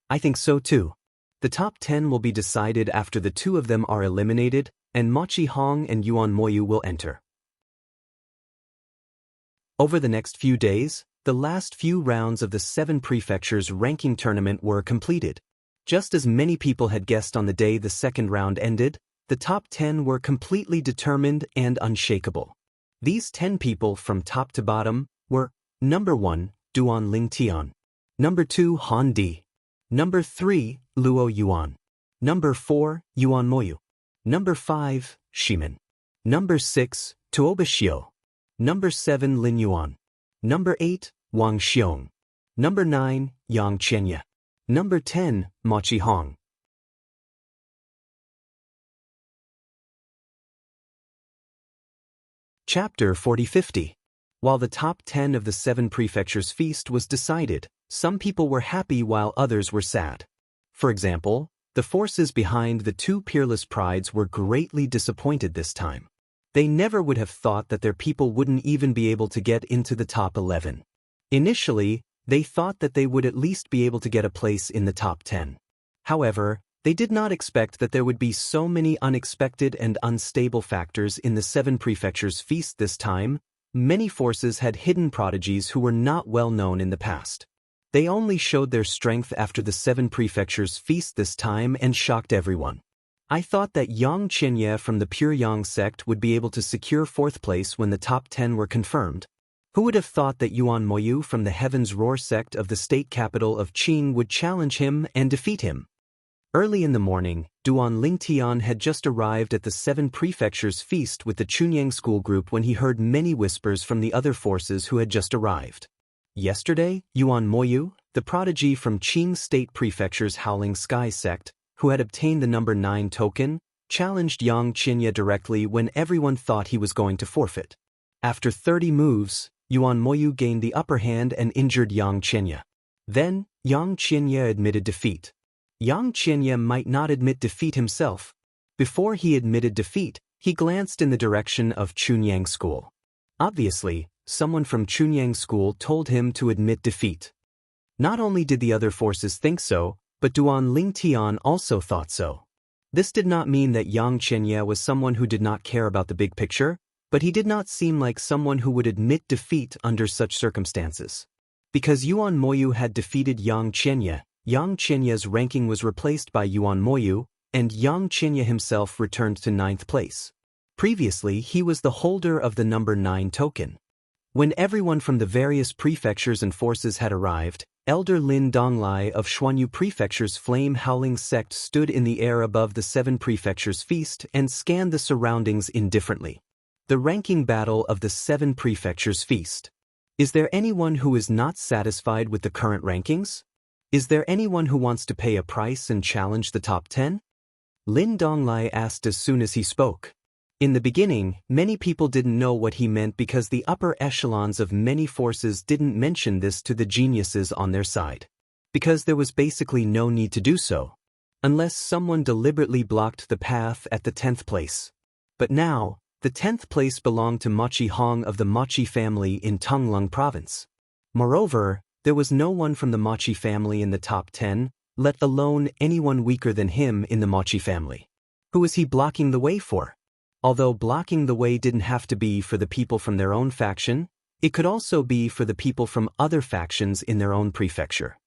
[SPEAKER 1] I think so too. The top 10 will be decided after the 2 of them are eliminated, and Machi Hong and Yuan Moyu will enter. Over the next few days, the last few rounds of the 7 prefectures ranking tournament were completed. Just as many people had guessed on the day the second round ended, the top 10 were completely determined and unshakable. These 10 people from top to bottom were Number 1, Duan Lingtian. Number 2, Han Di. Number 3, Luo Yuan. Number 4, Yuan Moyu. Number 5, Shimin. Number 6, Tuoba Xiu. Number 7, Lin Yuan. Number 8, Wang Xiong. Number 9, Yang Qinya. Number 10, Machi Hong. Chapter 40-50. While the top 10 of the 7 prefectures feast was decided, some people were happy while others were sad. For example, the forces behind the 2 peerless prides were greatly disappointed this time. They never would have thought that their people wouldn't even be able to get into the top 11. Initially, they thought that they would at least be able to get a place in the top 10. However, they did not expect that there would be so many unexpected and unstable factors in the 7 prefectures feast this time. Many forces had hidden prodigies who were not well known in the past. They only showed their strength after the 7 prefectures feast this time and shocked everyone. I thought that Yang Qinya from the Pure Yang sect would be able to secure 4th place when the top 10 were confirmed. Who would have thought that Yuan Moyu from the Heaven's Roar sect of the state capital of Qing would challenge him and defeat him? Early in the morning, Duan Lingtian had just arrived at the 7 prefectures feast with the Chunyang school group when he heard many whispers from the other forces who had just arrived. Yesterday, Yuan Moyu, the prodigy from Qing State Prefecture's Howling Sky sect, who had obtained the number 9 token, challenged Yang Qinya directly when everyone thought he was going to forfeit. After 30 moves, Yuan Moyu gained the upper hand and injured Yang Qinya. Then, Yang Qinya admitted defeat. Yang Qinya might not admit defeat himself. Before he admitted defeat, he glanced in the direction of Chunyang School. Obviously, someone from Chunyang School told him to admit defeat. Not only did the other forces think so, but Duan Lingtian also thought so. This did not mean that Yang Qinya was someone who did not care about the big picture, but he did not seem like someone who would admit defeat under such circumstances. Because Yuan Moyu had defeated Yang Qinya, Yang Qinya's ranking was replaced by Yuan Moyu, and Yang Qinya himself returned to 9th place. Previously, he was the holder of the number 9 token. When everyone from the various prefectures and forces had arrived, Elder Lin Donglai of Xuanyu Prefecture's Flame Howling sect stood in the air above the 7 prefectures feast and scanned the surroundings indifferently. The ranking battle of the 7 prefectures feast. Is there anyone who is not satisfied with the current rankings? Is there anyone who wants to pay a price and challenge the top 10? Lin Donglai asked as soon as he spoke. In the beginning, many people didn't know what he meant because the upper echelons of many forces didn't mention this to the geniuses on their side. Because there was basically no need to do so, unless someone deliberately blocked the path at the 10th place. But now, the 10th place belonged to Machi Hong of the Machi family in Tonglung province. Moreover, there was no one from the Machi family in the top 10, let alone anyone weaker than him in the Machi family. Who was he blocking the way for? Although blocking the way didn't have to be for the people from their own faction, it could also be for the people from other factions in their own prefecture.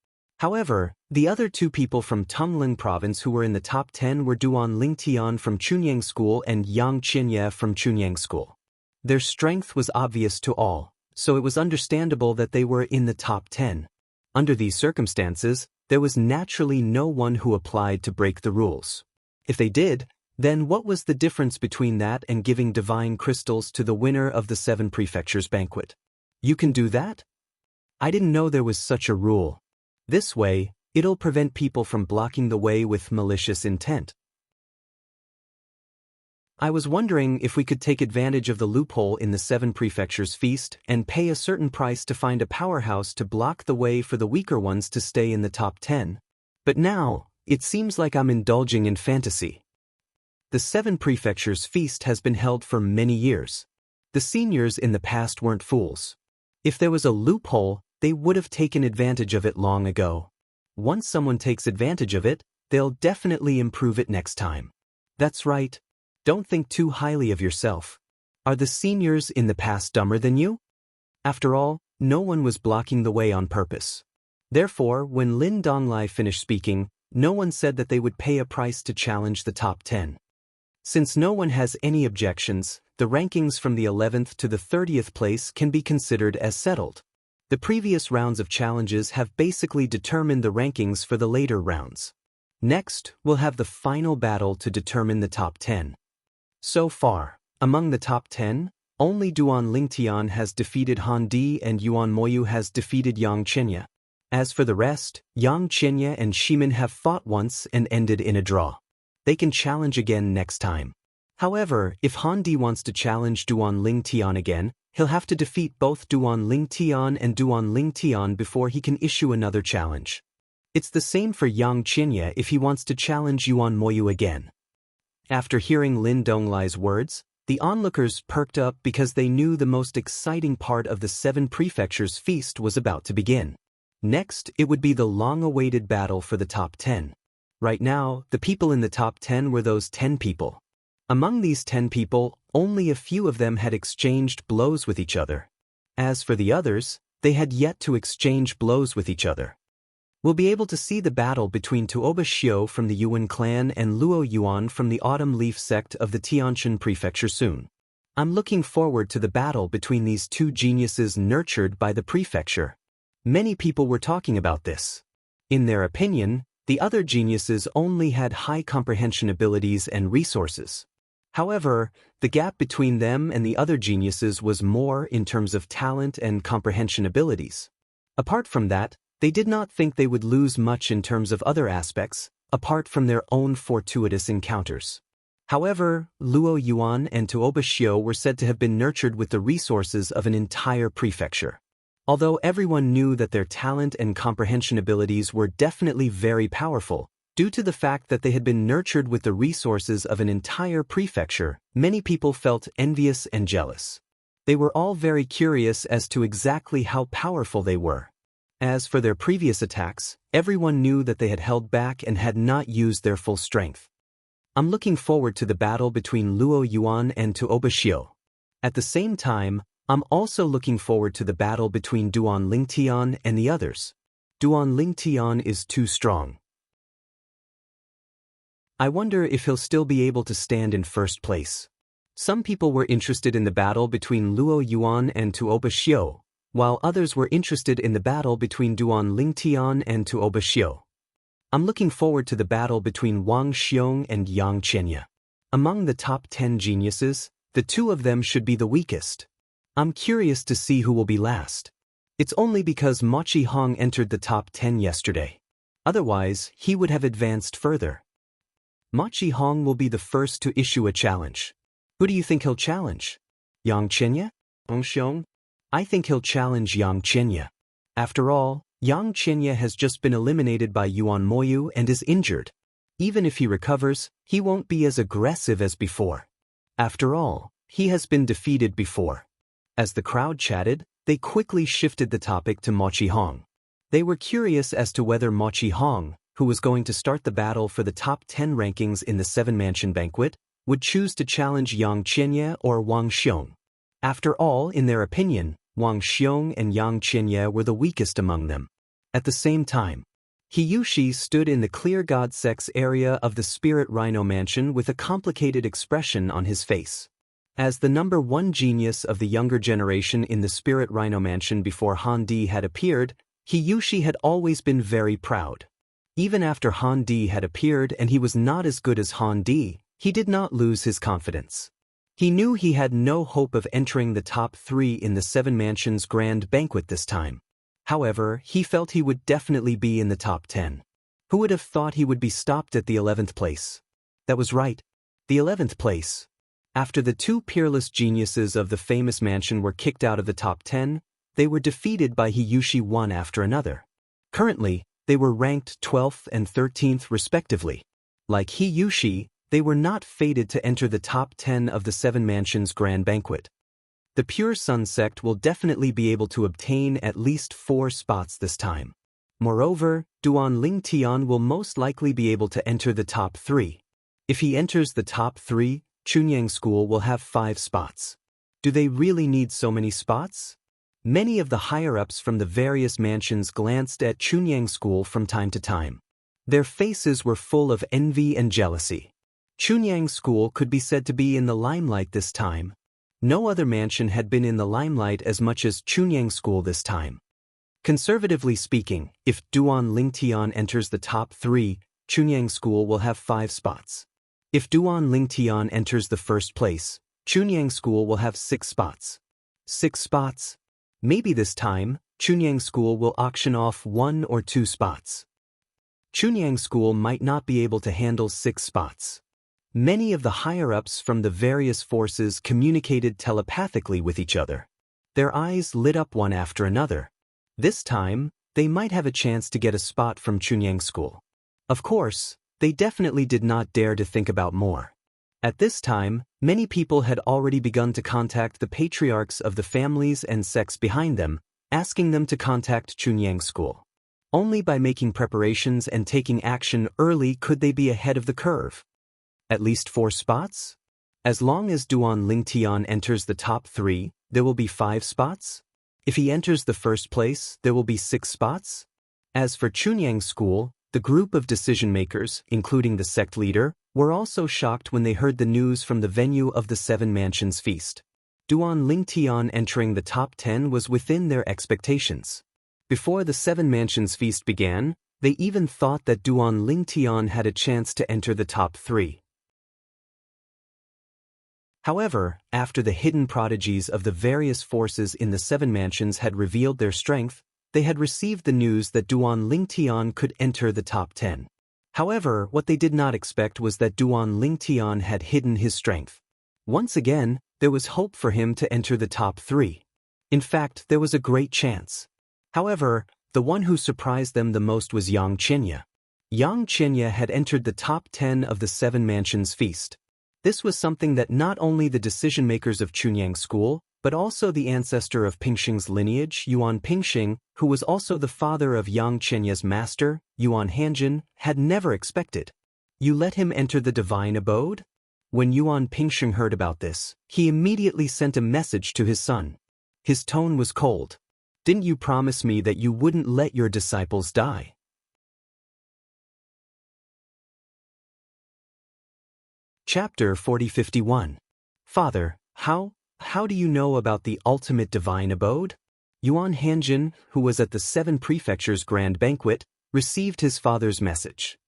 [SPEAKER 1] However, the other 2 people from Tonglung province who were in the top 10 were Duan Lingtian from Chunyang School and Yang Qinya from Chunyang School. Their strength was obvious to all, so it was understandable that they were in the top 10. Under these circumstances, there was naturally no one who applied to break the rules. If they did, then what was the difference between that and giving divine crystals to the winner of the 7 prefectures banquet? You can do that? I didn't know there was such a rule. This way, it'll prevent people from blocking the way with malicious intent. I was wondering if we could take advantage of the loophole in the 7 Prefectures feast and pay a certain price to find a powerhouse to block the way for the weaker ones to stay in the top 10. But now, it seems like I'm indulging in fantasy. The 7 Prefectures feast has been held for many years. The seniors in the past weren't fools. If there was a loophole, they would have taken advantage of it long ago. Once someone takes advantage of it, they'll definitely improve it next time. That's right. Don't think too highly of yourself. Are the seniors in the past dumber than you? After all, no one was blocking the way on purpose. Therefore, when Lin Donglai finished speaking, no one said that they would pay a price to challenge the top 10. Since no one has any objections, the rankings from the 11th to the 30th place can be considered as settled. The previous rounds of challenges have basically determined the rankings for the later rounds. Next, we'll have the final battle to determine the top 10. So far, among the top 10, only Duan Lingtian has defeated Han Di and Yuan Moyu has defeated Yang Qinya. As for the rest, Yang Qinya and Shimin have fought once and ended in a draw. They can challenge again next time. However, if Han Di wants to challenge Duan Lingtian again, he'll have to defeat both Duan Lingtian and Duan Lingtian before he can issue another challenge. It's the same for Yang Qinya if he wants to challenge Yuan Moyu again. After hearing Lin Donglai's words, the onlookers perked up because they knew the most exciting part of the 7 Prefectures feast was about to begin. Next, it would be the long-awaited battle for the top 10. Right now, the people in the top 10 were those 10 people. Among these 10 people, only a few of them had exchanged blows with each other. As for the others, they had yet to exchange blows with each other. We'll be able to see the battle between Tuoba Xiu from the Yuan clan and Luo Yuan from the Autumn Leaf sect of the Tianshan Prefecture soon. I'm looking forward to the battle between these two geniuses nurtured by the prefecture. Many people were talking about this. In their opinion, the other geniuses only had high comprehension abilities and resources. However, the gap between them and the other geniuses was more in terms of talent and comprehension abilities. Apart from that, they did not think they would lose much in terms of other aspects, apart from their own fortuitous encounters. However, Luo Yuan and Tuoba Xiu were said to have been nurtured with the resources of an entire prefecture. Although everyone knew that their talent and comprehension abilities were definitely very powerful, due to the fact that they had been nurtured with the resources of an entire prefecture, many people felt envious and jealous. They were all very curious as to exactly how powerful they were. As for their previous attacks, everyone knew that they had held back and had not used their full strength. I'm looking forward to the battle between Luo Yuan and Tuoba Xiu. At the same time, I'm also looking forward to the battle between Duan Lingtian and the others. Duan Lingtian is too strong. I wonder if he'll still be able to stand in first place. Some people were interested in the battle between Luo Yuan and Tuoba Xiu, while others were interested in the battle between Duan Lingtian and Tuoba Xiu. I'm looking forward to the battle between Wang Xiong and Yang Qinya. Among the top 10 geniuses, the two of them should be the weakest. I'm curious to see who will be last. It's only because Ma Qihong entered the top 10 yesterday. Otherwise, he would have advanced further. Ma Qihong will be the first to issue a challenge. Who do you think he'll challenge? Yang Qinya? Wang Xiong? I think he'll challenge Yang Qinya. After all, Yang Qinya has just been eliminated by Yuan Moyu and is injured. Even if he recovers, he won't be as aggressive as before. After all, he has been defeated before. As the crowd chatted, they quickly shifted the topic to Ma Qihong. They were curious as to whether Ma Qihong, who was going to start the battle for the top 10 rankings in the 7-mansion banquet, would choose to challenge Yang Qinya or Wang Xiong. After all, in their opinion, Wang Xiong and Yang Qinya were the weakest among them. At the same time, Hiyushi stood in the Clear God Sex area of the Spirit Rhino Mansion with a complicated expression on his face. As the number 1 genius of the younger generation in the Spirit Rhino Mansion before Han Di had appeared, Hiyushi had always been very proud. Even after Han Di had appeared and he was not as good as Han Di, he did not lose his confidence. He knew he had no hope of entering the top 3 in the 7 Mansions Grand Banquet this time. However, he felt he would definitely be in the top 10. Who would have thought he would be stopped at the 11th place? That was right. The 11th place. After the two peerless geniuses of the famous mansion were kicked out of the top 10, they were defeated by Hiyushi one after another. Currently, they were ranked 12th and 13th respectively. Like Hiyushi, they were not fated to enter the top 10 of the Seven Mansions Grand Banquet. The Pure Sun sect will definitely be able to obtain at least 4 spots this time. Moreover, Duan Ling Tian will most likely be able to enter the top 3. If he enters the top 3, Chunyang School will have 5 spots. Do they really need so many spots? Many of the higher-ups from the various mansions glanced at Chunyang School from time to time. Their faces were full of envy and jealousy. Chunyang School could be said to be in the limelight this time. No other mansion had been in the limelight as much as Chunyang School this time. Conservatively speaking, if Duan Ling Tian enters the top 3, Chunyang School will have 5 spots. If Duan Ling Tian enters the first place, Chunyang School will have 6 spots. 6 spots? Maybe this time, Chunyang School will auction off 1 or 2 spots. Chunyang School might not be able to handle 6 spots. Many of the higher-ups from the various forces communicated telepathically with each other. Their eyes lit up one after another. This time, they might have a chance to get a spot from Chunyang School. Of course, they definitely did not dare to think about more. At this time, many people had already begun to contact the patriarchs of the families and sects behind them, asking them to contact Chunyang School. Only by making preparations and taking action early could they be ahead of the curve. At least 4 spots? As long as Duan Ling Tian enters the top 3, there will be 5 spots? If he enters the first place, there will be 6 spots? As for Chunyang School, the group of decision-makers, including the sect leader, were also shocked when they heard the news from the venue of the Seven Mansions Feast. Duan Ling Tian entering the top 10 was within their expectations. Before the Seven Mansions Feast began, they even thought that Duan Ling Tian had a chance to enter the top 3. However, after the hidden prodigies of the various forces in the Seven Mansions had revealed their strength, they had received the news that Duan Ling Tian could enter the top 10. However, what they did not expect was that Duan Ling Tian had hidden his strength. Once again, there was hope for him to enter the top 3. In fact, there was a great chance. However, the one who surprised them the most was Yang Qinya. Yang Qinya had entered the top 10 of the Seven Mansions Feast. This was something that not only the decision-makers of Chunyang School, but also the ancestor of Pingxing's lineage, Yuan Pingxing, who was also the father of Yang Chenya's master, Yuan Hanjin, had never expected. You let him enter the divine abode? When Yuan Pingxing heard about this, he immediately sent a message to his son. His tone was cold. Didn't you promise me that you wouldn't let your disciples die? Chapter 4051. Father, how do you know about the ultimate divine abode? Yuan Hanjin, who was at the Seven Prefectures Grand Banquet, received his father's message.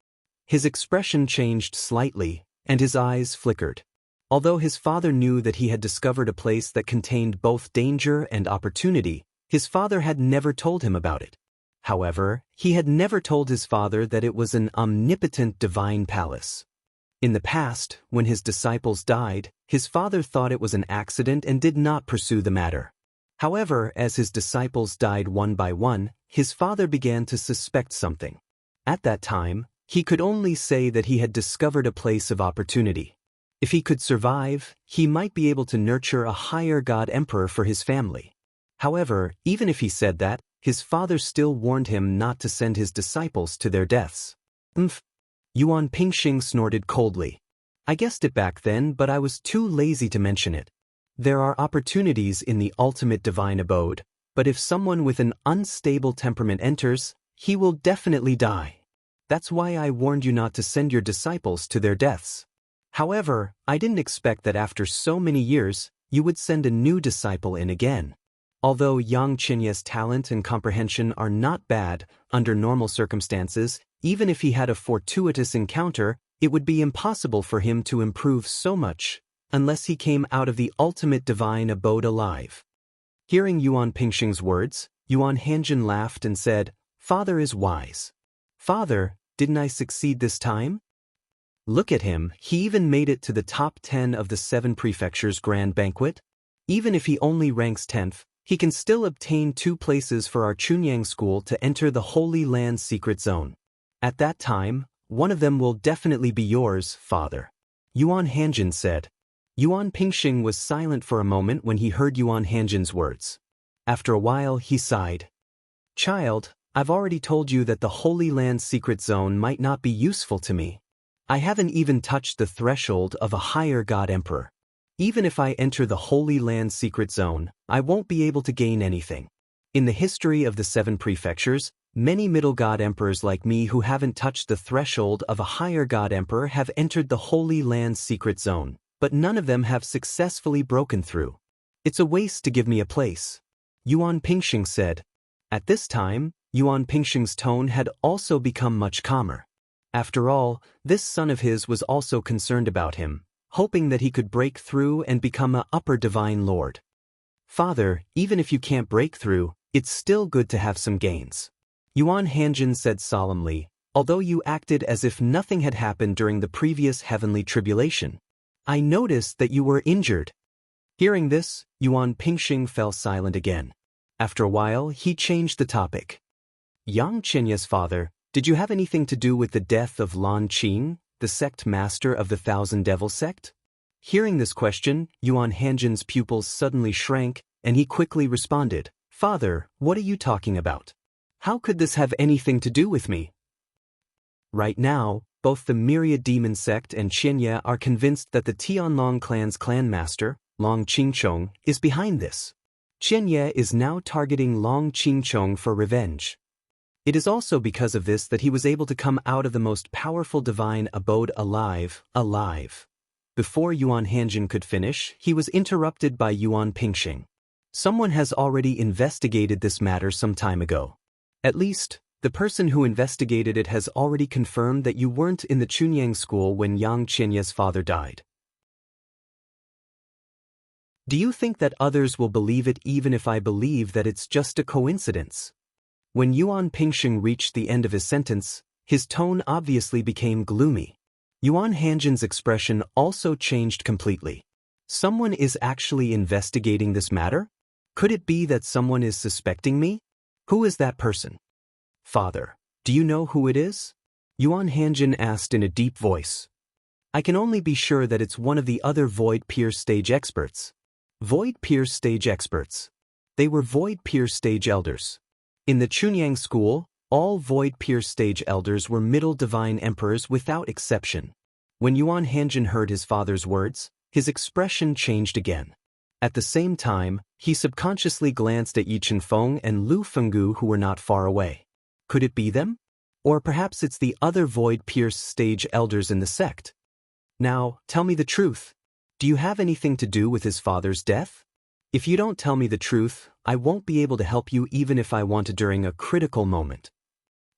[SPEAKER 1] His expression changed slightly, and his eyes flickered. Although his father knew that he had discovered a place that contained both danger and opportunity, his father had never told him about it. However, he had never told his father that it was an omnipotent divine palace. In the past, when his disciples died, his father thought it was an accident and did not pursue the matter. However, as his disciples died one by one, his father began to suspect something. At that time, he could only say that he had discovered a place of opportunity. If he could survive, he might be able to nurture a higher god emperor for his family. However, even if he said that, his father still warned him not to send his disciples to their deaths. Yuan Pingxing snorted coldly. I guessed it back then, but I was too lazy to mention it. There are opportunities in the ultimate divine abode, but if someone with an unstable temperament enters, he will definitely die. That's why I warned you not to send your disciples to their deaths. However, I didn't expect that after so many years, you would send a new disciple in again. Although Yang Chenya's talent and comprehension are not bad, under normal circumstances, even if he had a fortuitous encounter, it would be impossible for him to improve so much, unless he came out of the ultimate divine abode alive. Hearing Yuan Pingxing's words, Yuan Hanjin laughed and said, "Father is wise. Father, didn't I succeed this time? Look at him, he even made it to the top 10 of the 7 prefectures' grand banquet. Even if he only ranks 10th, he can still obtain 2 places for our Chunyang school to enter the Holy Land secret zone. At that time, one of them will definitely be yours, father." Yuan Hanjin said. Yuan Pingxing was silent for a moment when he heard Yuan Hanjin's words. After a while, he sighed. "Child, I've already told you that the Holy Land secret zone might not be useful to me. I haven't even touched the threshold of a higher God Emperor. Even if I enter the Holy Land secret zone, I won't be able to gain anything. In the history of the 7 prefectures, many middle God Emperors like me who haven't touched the threshold of a higher God Emperor have entered the Holy Land secret zone, but none of them have successfully broken through. It's a waste to give me a place," Yuan Pingxing said. At this time, Yuan Pingxing's tone had also become much calmer. After all, this son of his was also concerned about him, hoping that he could break through and become an upper divine lord. "Father, even if you can't break through, it's still good to have some gains," Yuan Hanjin said solemnly, "although you acted as if nothing had happened during the previous heavenly tribulation. I noticed that you were injured." Hearing this, Yuan Pingxing fell silent again. After a while, he changed the topic. "Yang Chenya's father, did you have anything to do with the death of Lan Qing, the sect master of the Thousand Devil sect?" Hearing this question, Yuan Hanjin's pupils suddenly shrank, and he quickly responded, "Father, what are you talking about? How could this have anything to do with me?" Right now, both the Myriad Demon sect and Qianye are convinced that the Tianlong clan's clan master, Long Qingchong, is behind this. Qianye is now targeting Long Qingchong for revenge. It is also because of this that he was able to come out of the most powerful divine abode alive. Before Yuan Hanjin could finish, he was interrupted by Yuan Pingxing. "Someone has already investigated this matter some time ago. At least, the person who investigated it has already confirmed that you weren't in the Chunyang school when Yang Qianye's father died. Do you think that others will believe it even if I believe that it's just a coincidence?" When Yuan Pingxing reached the end of his sentence, his tone obviously became gloomy. Yuan Hanjin's expression also changed completely. Someone is actually investigating this matter? Could it be that someone is suspecting me? Who is that person? "Father, do you know who it is?" Yuan Hanjin asked in a deep voice. "I can only be sure that it's one of the other Void Pierce stage experts." Void Pierce stage experts. They were Void Pierce stage elders. In the Chunyang school, all Void Pierce stage elders were middle divine emperors without exception. When Yuan Hanjin heard his father's words, his expression changed again. At the same time, he subconsciously glanced at Yi Chenfeng and Lu Fenggu who were not far away. Could it be them? Or perhaps it's the other Void Pierce stage elders in the sect. Now, tell me the truth. Do you have anything to do with his father's death? If you don't tell me the truth, I won't be able to help you even if I want to during a critical moment.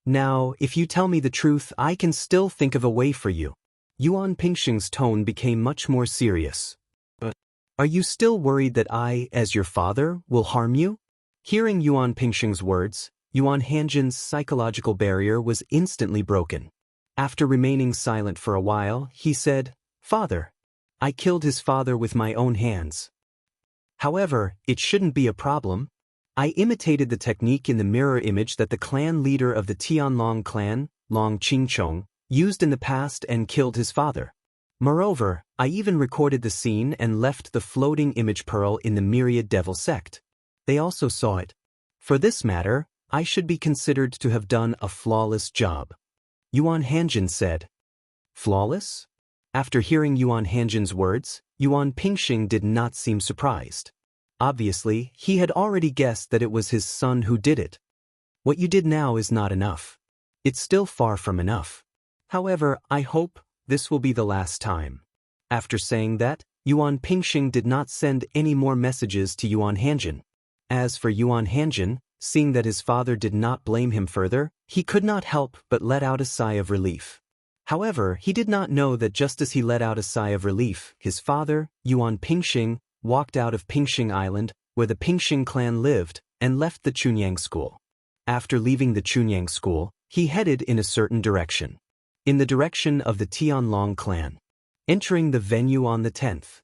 [SPEAKER 1] Now, if you tell me the truth, I can still think of a way for you. Yuan Pingxing's tone became much more serious. But are you still worried that I, as your father, will harm you? Hearing Yuan Pingxing's words, Yuan Hanjin's psychological barrier was instantly broken. After remaining silent for a while, he said, "Father, I killed his father with my own hands. However, it shouldn't be a problem. I imitated the technique in the mirror image that the clan leader of the Tianlong clan, Long Qingchong, used in the past and killed his father. Moreover, I even recorded the scene and left the floating image pearl in the Myriad Devil sect. They also saw it. For this matter, I should be considered to have done a flawless job." Yuan Hanjin said. "Flawless?" After hearing Yuan Hanjin's words, Yuan Pingxing did not seem surprised. Obviously, he had already guessed that it was his son who did it. "What you did now is not enough. It's still far from enough. However, I hope this will be the last time." After saying that, Yuan Pingxing did not send any more messages to Yuan Hanjin. As for Yuan Hanjin, seeing that his father did not blame him further, he could not help but let out a sigh of relief. However, he did not know that just as he let out a sigh of relief, his father, Yuan Pingxing, walked out of Pingxing Island, where the Pingxing clan lived, and left the Chunyang school. After leaving the Chunyang school, he headed in a certain direction. In the direction of the Tianlong clan. Entering the venue on the 10th.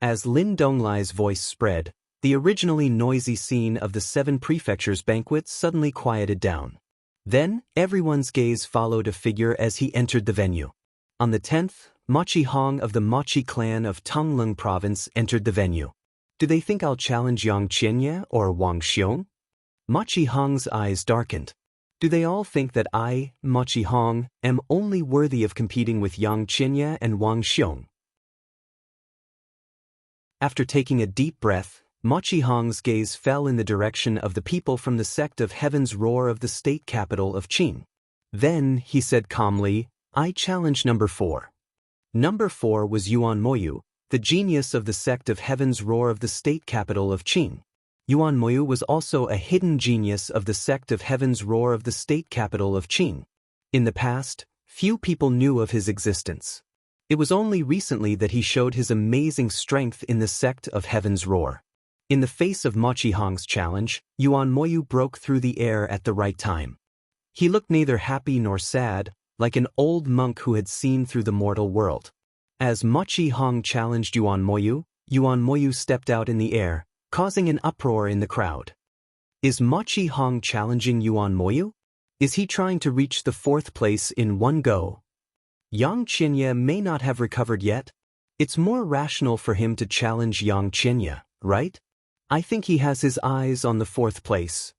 [SPEAKER 1] As Lin Donglai's voice spread, the originally noisy scene of the 7 prefectures banquet suddenly quieted down. Then, everyone's gaze followed a figure as he entered the venue. On the 10th, Mochi Hong of the Mochi clan of Tonglung province entered the venue. Do they think I'll challenge Yang Qianye or Wang Xiong? Mochi Hong's eyes darkened. Do they all think that I, Mochi Hong, am only worthy of competing with Yang Qianye and Wang Xiong? After taking a deep breath, Mochi Hong's gaze fell in the direction of the people from the sect of Heaven's Roar of the state capital of Qing. Then, he said calmly, I challenge number 4. Number 4 was Yuan Moyu, the genius of the sect of Heaven's Roar of the state capital of Qing. Yuan Moyu was also a hidden genius of the sect of Heaven's Roar of the state capital of Qing. In the past, few people knew of his existence. It was only recently that he showed his amazing strength in the sect of Heaven's Roar. In the face of Mochi Hong's challenge, Yuan Moyu broke through the air at the right time. He looked neither happy nor sad, like an old monk who had seen through the mortal world. As Mochi Hong challenged Yuan Moyu stepped out in the air, causing an uproar in the crowd. Is Mochi Hong challenging Yuan Moyu? Is he trying to reach the 4th place in one go? Yang Qianye may not have recovered yet. It's more rational for him to challenge Yang Qianye, right? I think he has his eyes on the 4th place.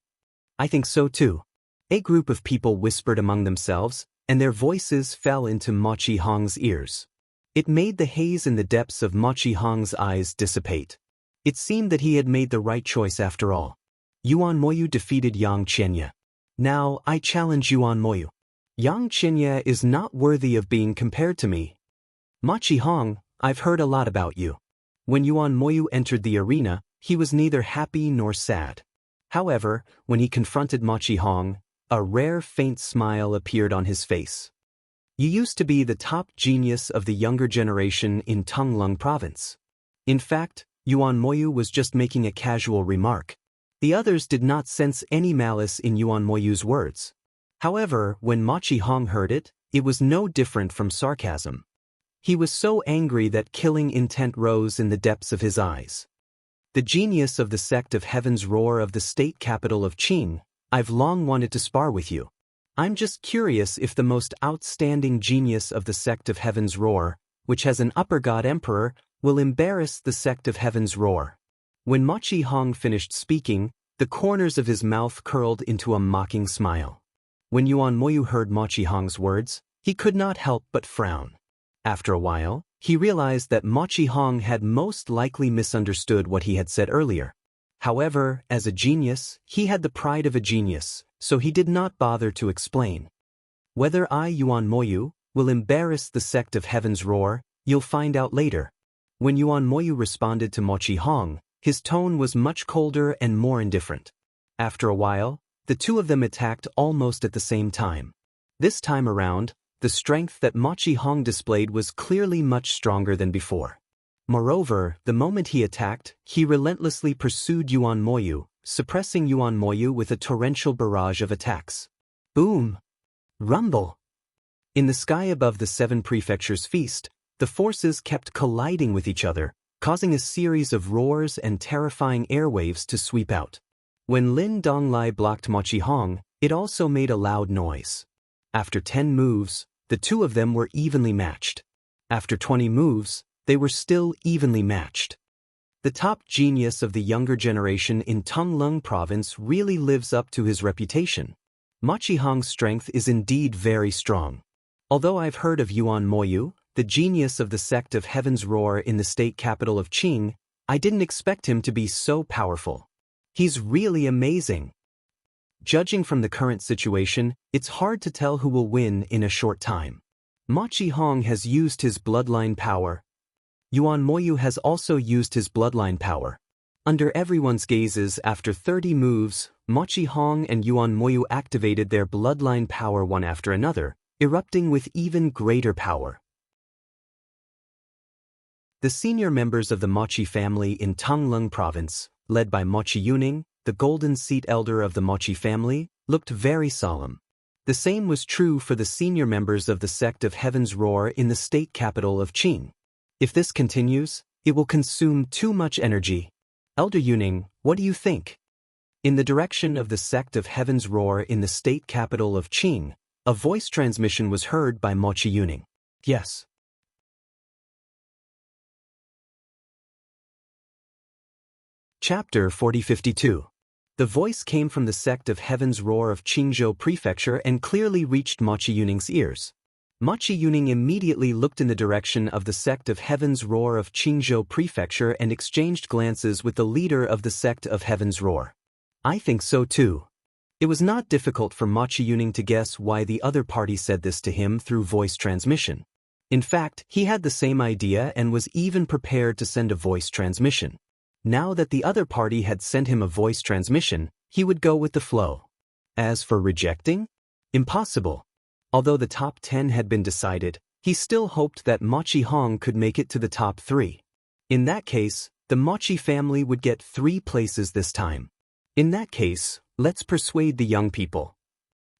[SPEAKER 1] I think so too. A group of people whispered among themselves, and their voices fell into Mochi Hong's ears. It made the haze in the depths of Mochi Hong's eyes dissipate. It seemed that he had made the right choice after all. Yuan Moyu defeated Yang Qianye. Now I challenge Yuan Moyu. Yang Qianye is not worthy of being compared to me. Mochi Hong, I've heard a lot about you. When Yuan Moyu entered the arena, he was neither happy nor sad. However, when he confronted Mochi Hong, a rare faint smile appeared on his face. You used to be the top genius of the younger generation in Tonglung province. In fact, Yuan Moyu was just making a casual remark. The others did not sense any malice in Yuan Moyu's words. However, when Mochi Hong heard it, it was no different from sarcasm. He was so angry that killing intent rose in the depths of his eyes. The genius of the sect of Heaven's Roar of the state capital of Qing, I've long wanted to spar with you. I'm just curious if the most outstanding genius of the sect of Heaven's Roar, which has an upper god emperor, will embarrass the sect of Heaven's Roar. When Mochi Hong finished speaking, the corners of his mouth curled into a mocking smile. When Yuan Moyu heard Mochi Hong's words, he could not help but frown. After a while, he realized that Mochi Hong had most likely misunderstood what he had said earlier. However, as a genius, he had the pride of a genius, so he did not bother to explain. Whether I, Yuan Moyu, will embarrass the sect of Heaven's Roar, you'll find out later. When Yuan Moyu responded to Mochi Hong, his tone was much colder and more indifferent. After a while, the two of them attacked almost at the same time. This time around, the strength that Mochi Hong displayed was clearly much stronger than before. Moreover, the moment he attacked, he relentlessly pursued Yuan Moyu, suppressing Yuan Moyu with a torrential barrage of attacks. Boom! Rumble! In the sky above the 7 prefectures feast, the forces kept colliding with each other, causing a series of roars and terrifying airwaves to sweep out. When Lin Donglai blocked Mochi Hong, it also made a loud noise. After 10 moves, the two of them were evenly matched. After 20 moves, they were still evenly matched. The top genius of the younger generation in Tonglung province really lives up to his reputation. Mochi Hong's strength is indeed very strong. Although I've heard of Yuan Moyu, the genius of the sect of Heaven's Roar in the state capital of Qing, I didn't expect him to be so powerful. He's really amazing. Judging from the current situation, it's hard to tell who will win in a short time. Mochi Hong has used his bloodline power. Yuan Moyu has also used his bloodline power. Under everyone's gazes, after 30 moves, Mochi Hong and Yuan Moyu activated their bloodline power one after another, erupting with even greater power. The senior members of the Mochi family in Tonglung province, led by Mochi Yuning, the the golden seat elder of the Mochi family, looked very solemn. The same was true for the senior members of the sect of Heaven's Roar in the state capital of Qing. If this continues, it will consume too much energy. Elder Yuning, what do you think? In the direction of the sect of Heaven's Roar in the state capital of Qing, a voice transmission was heard by Mochi Yuning. Yes. Chapter 4052. The voice came from the sect of Heaven's Roar of Qingzhou Prefecture and clearly reached Mochi Yuning's ears. Mochi Yuning immediately looked in the direction of the sect of Heaven's Roar of Qingzhou Prefecture and exchanged glances with the leader of the sect of Heaven's Roar. I think so too. It was not difficult for Mochi Yuning to guess why the other party said this to him through voice transmission. In fact, he had the same idea and was even prepared to send a voice transmission. Now that the other party had sent him a voice transmission, he would go with the flow. As for rejecting? Impossible. Although the top 10 had been decided, he still hoped that Mochi Hong could make it to the top 3. In that case, the Mochi family would get 3 places this time. In that case, let's persuade the young people.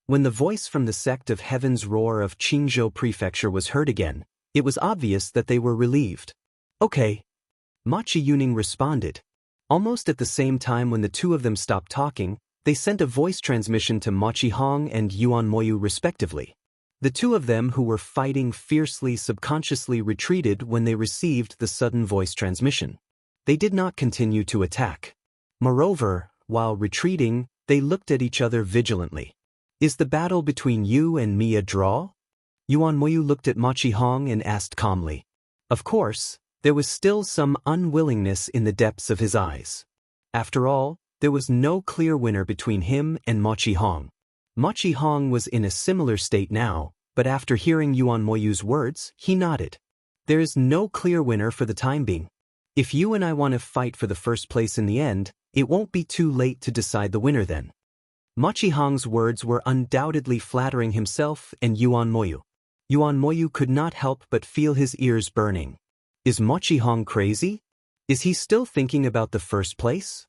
[SPEAKER 1] When the voice from the sect of Heaven's Roar of Qingzhou Prefecture was heard again, it was obvious that they were relieved. Okay. Mochi Yuning responded. Almost at the same time when the two of them stopped talking, they sent a voice transmission to Mochi Hong and Yuan Moyu respectively. The two of them who were fighting fiercely subconsciously retreated when they received the sudden voice transmission. They did not continue to attack. Moreover, while retreating, they looked at each other vigilantly. Is the battle between you and me a draw? Yuan Moyu looked at Mochi Hong and asked calmly. Of course, there was still some unwillingness in the depths of his eyes. After all, there was no clear winner between him and Mochi Hong. Mochi Hong was in a similar state now, but after hearing Yuan Moyu's words, he nodded. There is no clear winner for the time being. If you and I want to fight for the first place in the end, it won't be too late to decide the winner then. Mochi Hong's words were undoubtedly flattering himself and Yuan Moyu. Yuan Moyu could not help but feel his ears burning. Is Mochi Hong crazy? Is he still thinking about the first place?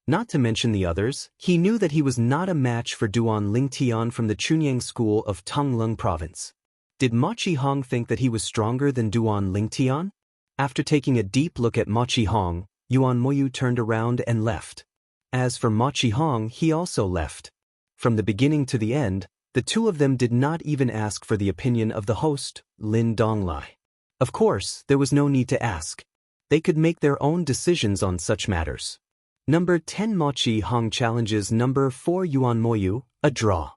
[SPEAKER 1] Not to mention the others, he knew that he was not a match for Duan Lingtian from the Chunyang School of Tongleng Province. Did Mochi Hong think that he was stronger than Duan Lingtian? After taking a deep look at Mochi Hong, Yuan Moyu turned around and left. As for Mochi Hong, he also left. From the beginning to the end, the two of them did not even ask for the opinion of the host, Lin Donglai. Of course, there was no need to ask. They could make their own decisions on such matters. Number 10 Mochi Hong challenges number 4 Yuan Moyu, a draw.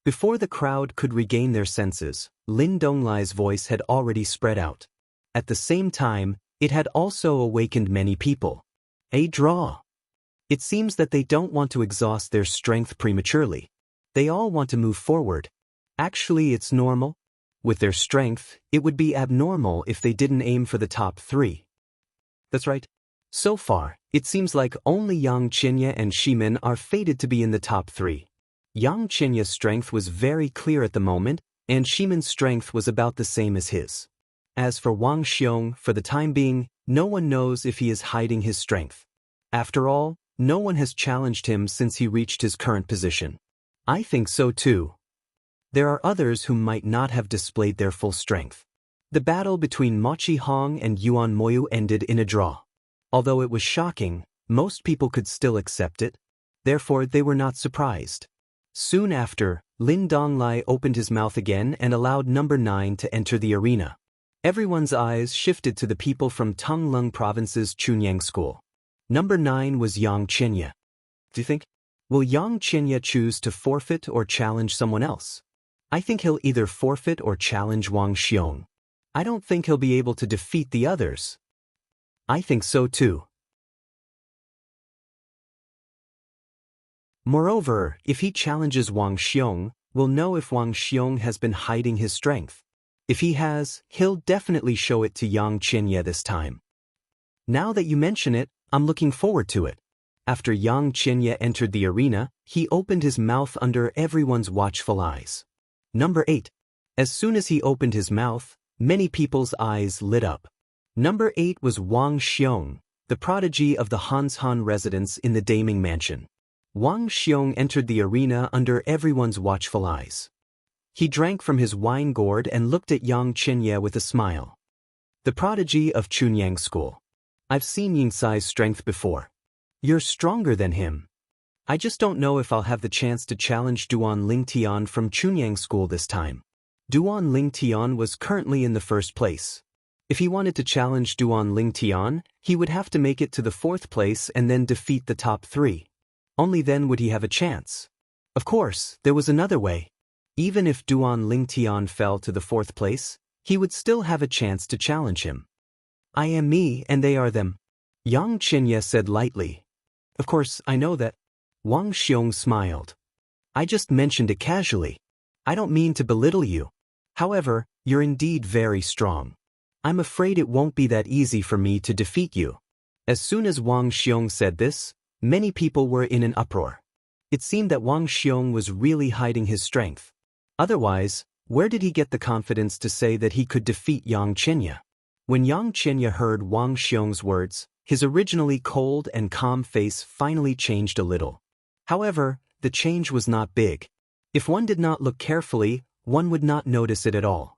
[SPEAKER 1] Before the crowd could regain their senses, Lin Donglai's voice had already spread out. At the same time, it had also awakened many people. A draw. It seems that they don't want to exhaust their strength prematurely. They all want to move forward. Actually, it's normal. With their strength, it would be abnormal if they didn't aim for the top 3. That's right. So far, it seems like only Yang Qinya and Shimin are fated to be in the top 3. Yang Qinya's strength was very clear at the moment, and Shimin's strength was about the same as his. As for Wang Xiong, for the time being, no one knows if he is hiding his strength. After all, no one has challenged him since he reached his current position. I think so too. There are others who might not have displayed their full strength. The battle between Mochi Hong and Yuan Moyu ended in a draw. Although it was shocking, most people could still accept it. Therefore, they were not surprised. Soon after, Lin Donglai opened his mouth again and allowed number 9 to enter the arena. Everyone's eyes shifted to the people from Tongleng Province's Chunyang School. Number 9 was Yang Qinya. Do you think? Will Yang Qinya choose to forfeit or challenge someone else? I think he'll either forfeit or challenge Wang Xiong. I don't think he'll be able to defeat the others. I think so too. Moreover, if he challenges Wang Xiong, we'll know if Wang Xiong has been hiding his strength. If he has, he'll definitely show it to Yang Qinya this time. Now that you mention it, I'm looking forward to it. After Yang Qinya entered the arena, he opened his mouth under everyone's watchful eyes. Number 8. As soon as he opened his mouth, many people's eyes lit up. Number 8 was Wang Xiong, the prodigy of the Hanshan residence in the Daming Mansion. Wang Xiong entered the arena under everyone's watchful eyes. He drank from his wine gourd and looked at Yang Qianye with a smile. The prodigy of Chunyang School. I've seen Yingsai's strength before. You're stronger than him. I just don't know if I'll have the chance to challenge Duan Lingtian from Chunyang School this time. Duan Lingtian was currently in the first place. If he wanted to challenge Duan Lingtian, he would have to make it to the fourth place and then defeat the top three. Only then would he have a chance. Of course, there was another way. Even if Duan Lingtian fell to the fourth place, he would still have a chance to challenge him. I am me and they are them, Yang Qianye said lightly. Of course, I know that. Wang Xiong smiled. I just mentioned it casually. I don't mean to belittle you. However, you're indeed very strong. I'm afraid it won't be that easy for me to defeat you. As soon as Wang Xiong said this, many people were in an uproar. It seemed that Wang Xiong was really hiding his strength. Otherwise, where did he get the confidence to say that he could defeat Yang Qianye? When Yang Qianye heard Wang Xiong's words, his originally cold and calm face finally changed a little. However, the change was not big. If one did not look carefully, one would not notice it at all.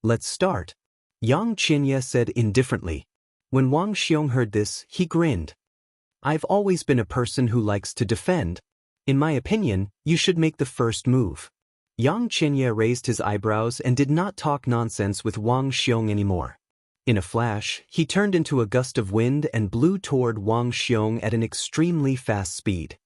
[SPEAKER 1] Let's start, Yang Qianye said indifferently. When Wang Xiong heard this, he grinned. I've always been a person who likes to defend. In my opinion, you should make the first move. Yang Qianye raised his eyebrows and did not talk nonsense with Wang Xiong anymore. In a flash, he turned into a gust of wind and blew toward Wang Xiong at an extremely fast speed.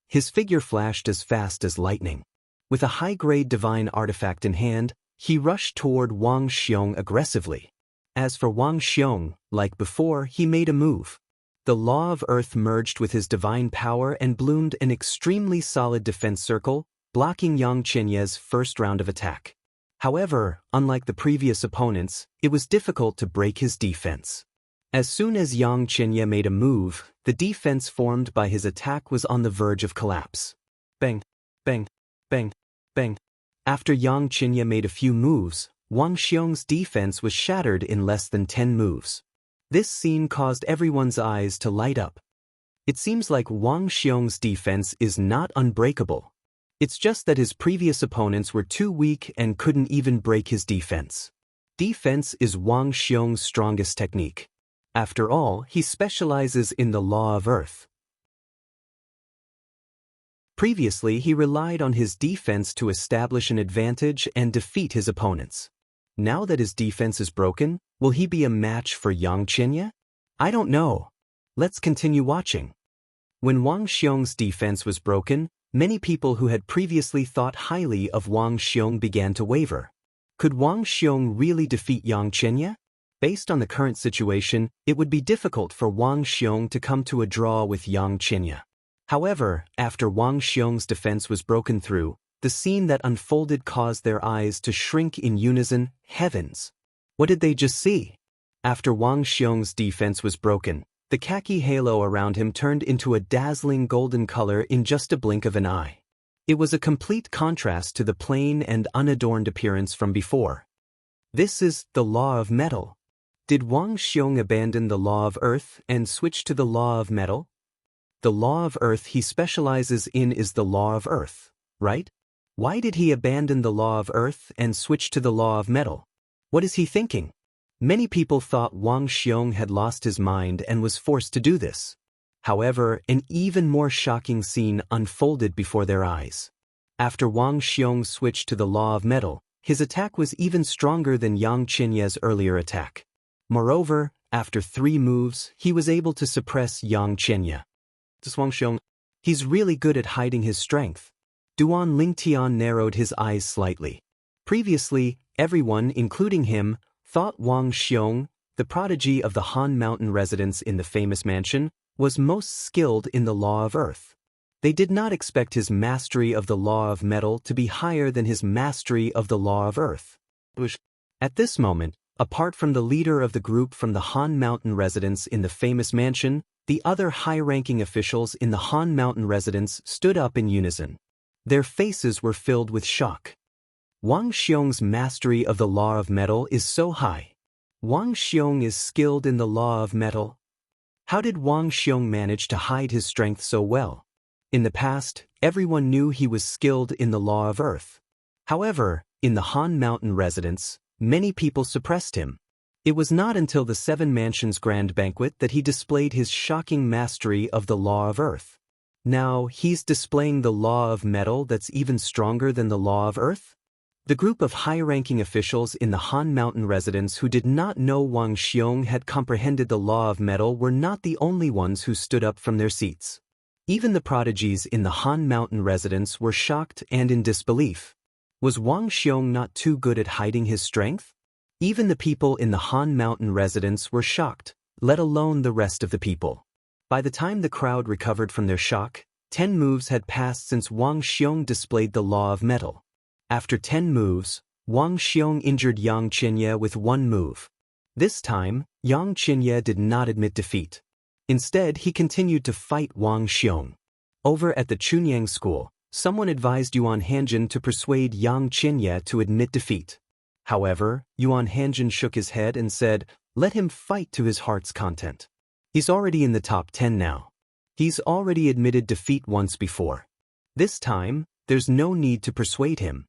[SPEAKER 1] His figure flashed as fast as lightning. With a high-grade divine artifact in hand, he rushed toward Wang Xiong aggressively. As for Wang Xiong, like before, he made a move. The Law of Earth merged with his divine power and bloomed an extremely solid defense circle, blocking Yang Qianye's first round of attack. However, unlike the previous opponents, it was difficult to break his defense. As soon as Yang Qianye made a move, the defense formed by his attack was on the verge of collapse. Bang, bang, bang, bang. After Yang Qianye made a few moves, Wang Xiong's defense was shattered in less than 10 moves. This scene caused everyone's eyes to light up. It seems like Wang Xiong's defense is not unbreakable. It's just that his previous opponents were too weak and couldn't even break his defense. Defense is Wang Xiong's strongest technique. After all, he specializes in the Law of Earth. Previously, he relied on his defense to establish an advantage and defeat his opponents. Now that his defense is broken, will he be a match for Yang Qianye? I don't know. Let's continue watching. When Wang Xiong's defense was broken, many people who had previously thought highly of Wang Xiong began to waver. Could Wang Xiong really defeat Yang Qianye? Based on the current situation, it would be difficult for Wang Xiong to come to a draw with Yang Qianye. However, after Wang Xiong's defense was broken through, the scene that unfolded caused their eyes to shrink in unison. Heavens! What did they just see? After Wang Xiong's defense was broken, the khaki halo around him turned into a dazzling golden color in just a blink of an eye. It was a complete contrast to the plain and unadorned appearance from before. This is the Law of Metal. Did Wang Xiong abandon the Law of Earth and switch to the Law of Metal? The Law of Earth he specializes in is the Law of Earth, right? Why did he abandon the Law of Earth and switch to the Law of Metal? What is he thinking? Many people thought Wang Xiong had lost his mind and was forced to do this. However, an even more shocking scene unfolded before their eyes. After Wang Xiong switched to the Law of Metal, his attack was even stronger than Yang Qianye's earlier attack. Moreover, after 3 moves, he was able to suppress Yang Qianye. This Wang Xiong, he's really good at hiding his strength. Duan Lingtian narrowed his eyes slightly. Previously, everyone, including him, thought Wang Xiong, the prodigy of the Han Mountain residents in the famous mansion, was most skilled in the Law of Earth. They did not expect his mastery of the Law of Metal to be higher than his mastery of the Law of Earth. At this moment, apart from the leader of the group from the Han Mountain residents in the famous mansion, the other high-ranking officials in the Han Mountain residence stood up in unison. Their faces were filled with shock. Wang Xiong's mastery of the Law of Metal is so high. Wang Xiong is skilled in the Law of Metal. How did Wang Xiong manage to hide his strength so well? In the past, everyone knew he was skilled in the law of earth. However, in the Han Mountain residence, many people suppressed him. It was not until the Seven Mansions Grand Banquet that he displayed his shocking mastery of the law of earth. Now, he's displaying the law of metal that's even stronger than the law of earth? The group of high-ranking officials in the Han Mountain residence who did not know Wang Xiong had comprehended the law of metal were not the only ones who stood up from their seats. Even the prodigies in the Han Mountain residence were shocked and in disbelief. Was Wang Xiong not too good at hiding his strength? Even the people in the Han Mountain residence were shocked, let alone the rest of the people. By the time the crowd recovered from their shock, 10 moves had passed since Wang Xiong displayed the law of metal. After 10 moves, Wang Xiong injured Yang Qianye with 1 move. This time, Yang Qianye did not admit defeat. Instead, he continued to fight Wang Xiong. Over at the Chunyang school, someone advised Yuan Hanjin to persuade Yang Qianye to admit defeat. However, Yuan Hanjin shook his head and said, "Let him fight to his heart's content. He's already in the top 10 now. He's already admitted defeat once before. This time, there's no need to persuade him.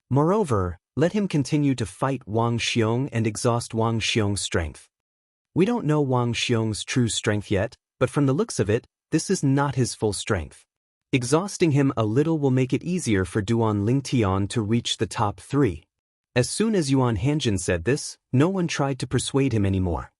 [SPEAKER 1] Moreover, let him continue to fight Wang Xiong and exhaust Wang Xiong's strength. We don't know Wang Xiong's true strength yet, but from the looks of it, this is not his full strength. Exhausting him a little will make it easier for Duan Lingtian to reach the top 3. As soon as Yuan Hanjin said this, no one tried to persuade him anymore.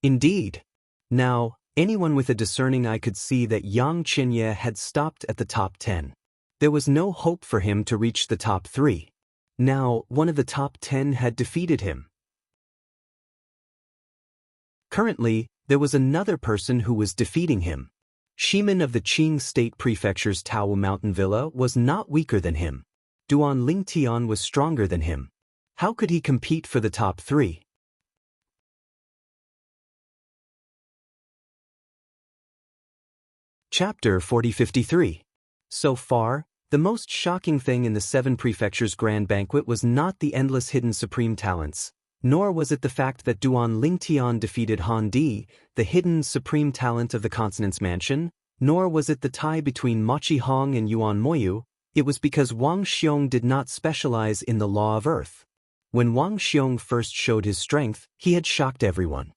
[SPEAKER 1] Indeed. Now, anyone with a discerning eye could see that Yang Qianye had stopped at the top 10. There was no hope for him to reach the top 3. Now, one of the top 10 had defeated him. Currently, there was another person who was defeating him. Shiman of the Qing State Prefecture's Tao Mountain Villa was not weaker than him. Duan Lingtian was stronger than him. How could he compete for the top 3? Chapter 4053. So far, the most shocking thing in the Seven Prefectures Grand Banquet was not the endless hidden supreme talents, nor was it the fact that Duan Lingtian defeated Han Di, the hidden supreme talent of the Consonance Mansion, nor was it the tie between Mochi Hong and Yuan Moyu. It was because Wang Xiong did not specialize in the law of earth. When Wang Xiong first showed his strength, he had shocked everyone.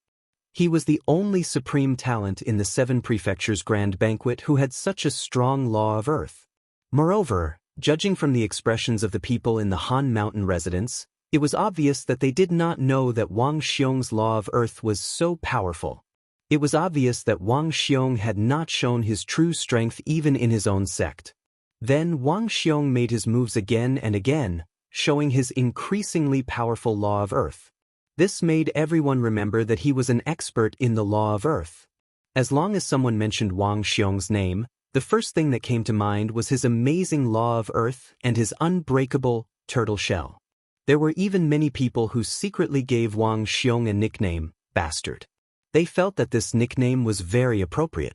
[SPEAKER 1] He was the only supreme talent in the Seven Prefectures Grand Banquet who had such a strong law of earth. Moreover, judging from the expressions of the people in the Han Mountain residence, it was obvious that they did not know that Wang Xiong's law of earth was so powerful. It was obvious that Wang Xiong had not shown his true strength even in his own sect. Then Wang Xiong made his moves again and again, showing his increasingly powerful law of earth. This made everyone remember that he was an expert in the law of earth. As long as someone mentioned Wang Xiong's name, the first thing that came to mind was his amazing law of earth and his unbreakable turtle shell. There were even many people who secretly gave Wang Xiong a nickname, Bastard. They felt that this nickname was very appropriate.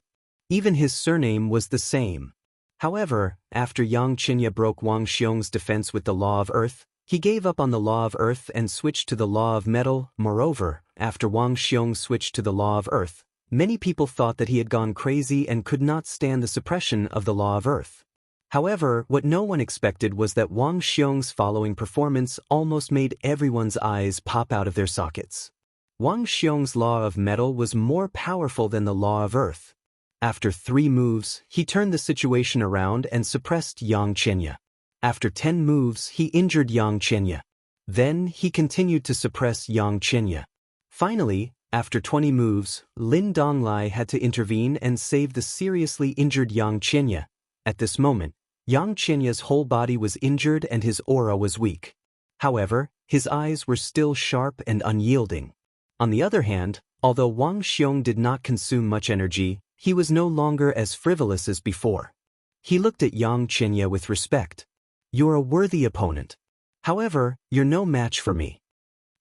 [SPEAKER 1] Even his surname was the same. However, after Yang Qianye broke Wang Xiong's defense with the law of earth, he gave up on the law of earth and switched to the law of metal. Moreover, after Wang Xiong switched to the law of earth, many people thought that he had gone crazy and could not stand the suppression of the law of earth. However, what no one expected was that Wang Xiong's following performance almost made everyone's eyes pop out of their sockets. Wang Xiong's law of metal was more powerful than the law of earth. After 3 moves, he turned the situation around and suppressed Yang Qianye. After 10 moves, he injured Yang Qianye. Then, he continued to suppress Yang Qianye. Finally, after 20 moves, Lin Donglai had to intervene and save the seriously injured Yang Qianye. At this moment, Yang Qianye's whole body was injured and his aura was weak. However, his eyes were still sharp and unyielding. On the other hand, although Wang Xiong did not consume much energy, he was no longer as frivolous as before. He looked at Yang Qianye with respect. "You're a worthy opponent. However, you're no match for me."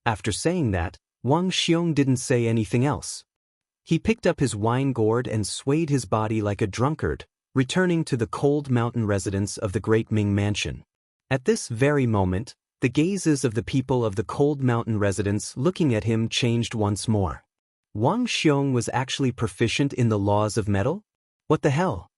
[SPEAKER 1] After saying that, Wang Xiong didn't say anything else. He picked up his wine gourd and swayed his body like a drunkard, returning to the cold mountain residence of the Great Ming Mansion. At this very moment, the gazes of the people of the cold mountain residence looking at him changed once more. Wang Xiong was actually proficient in the laws of metal? What the hell?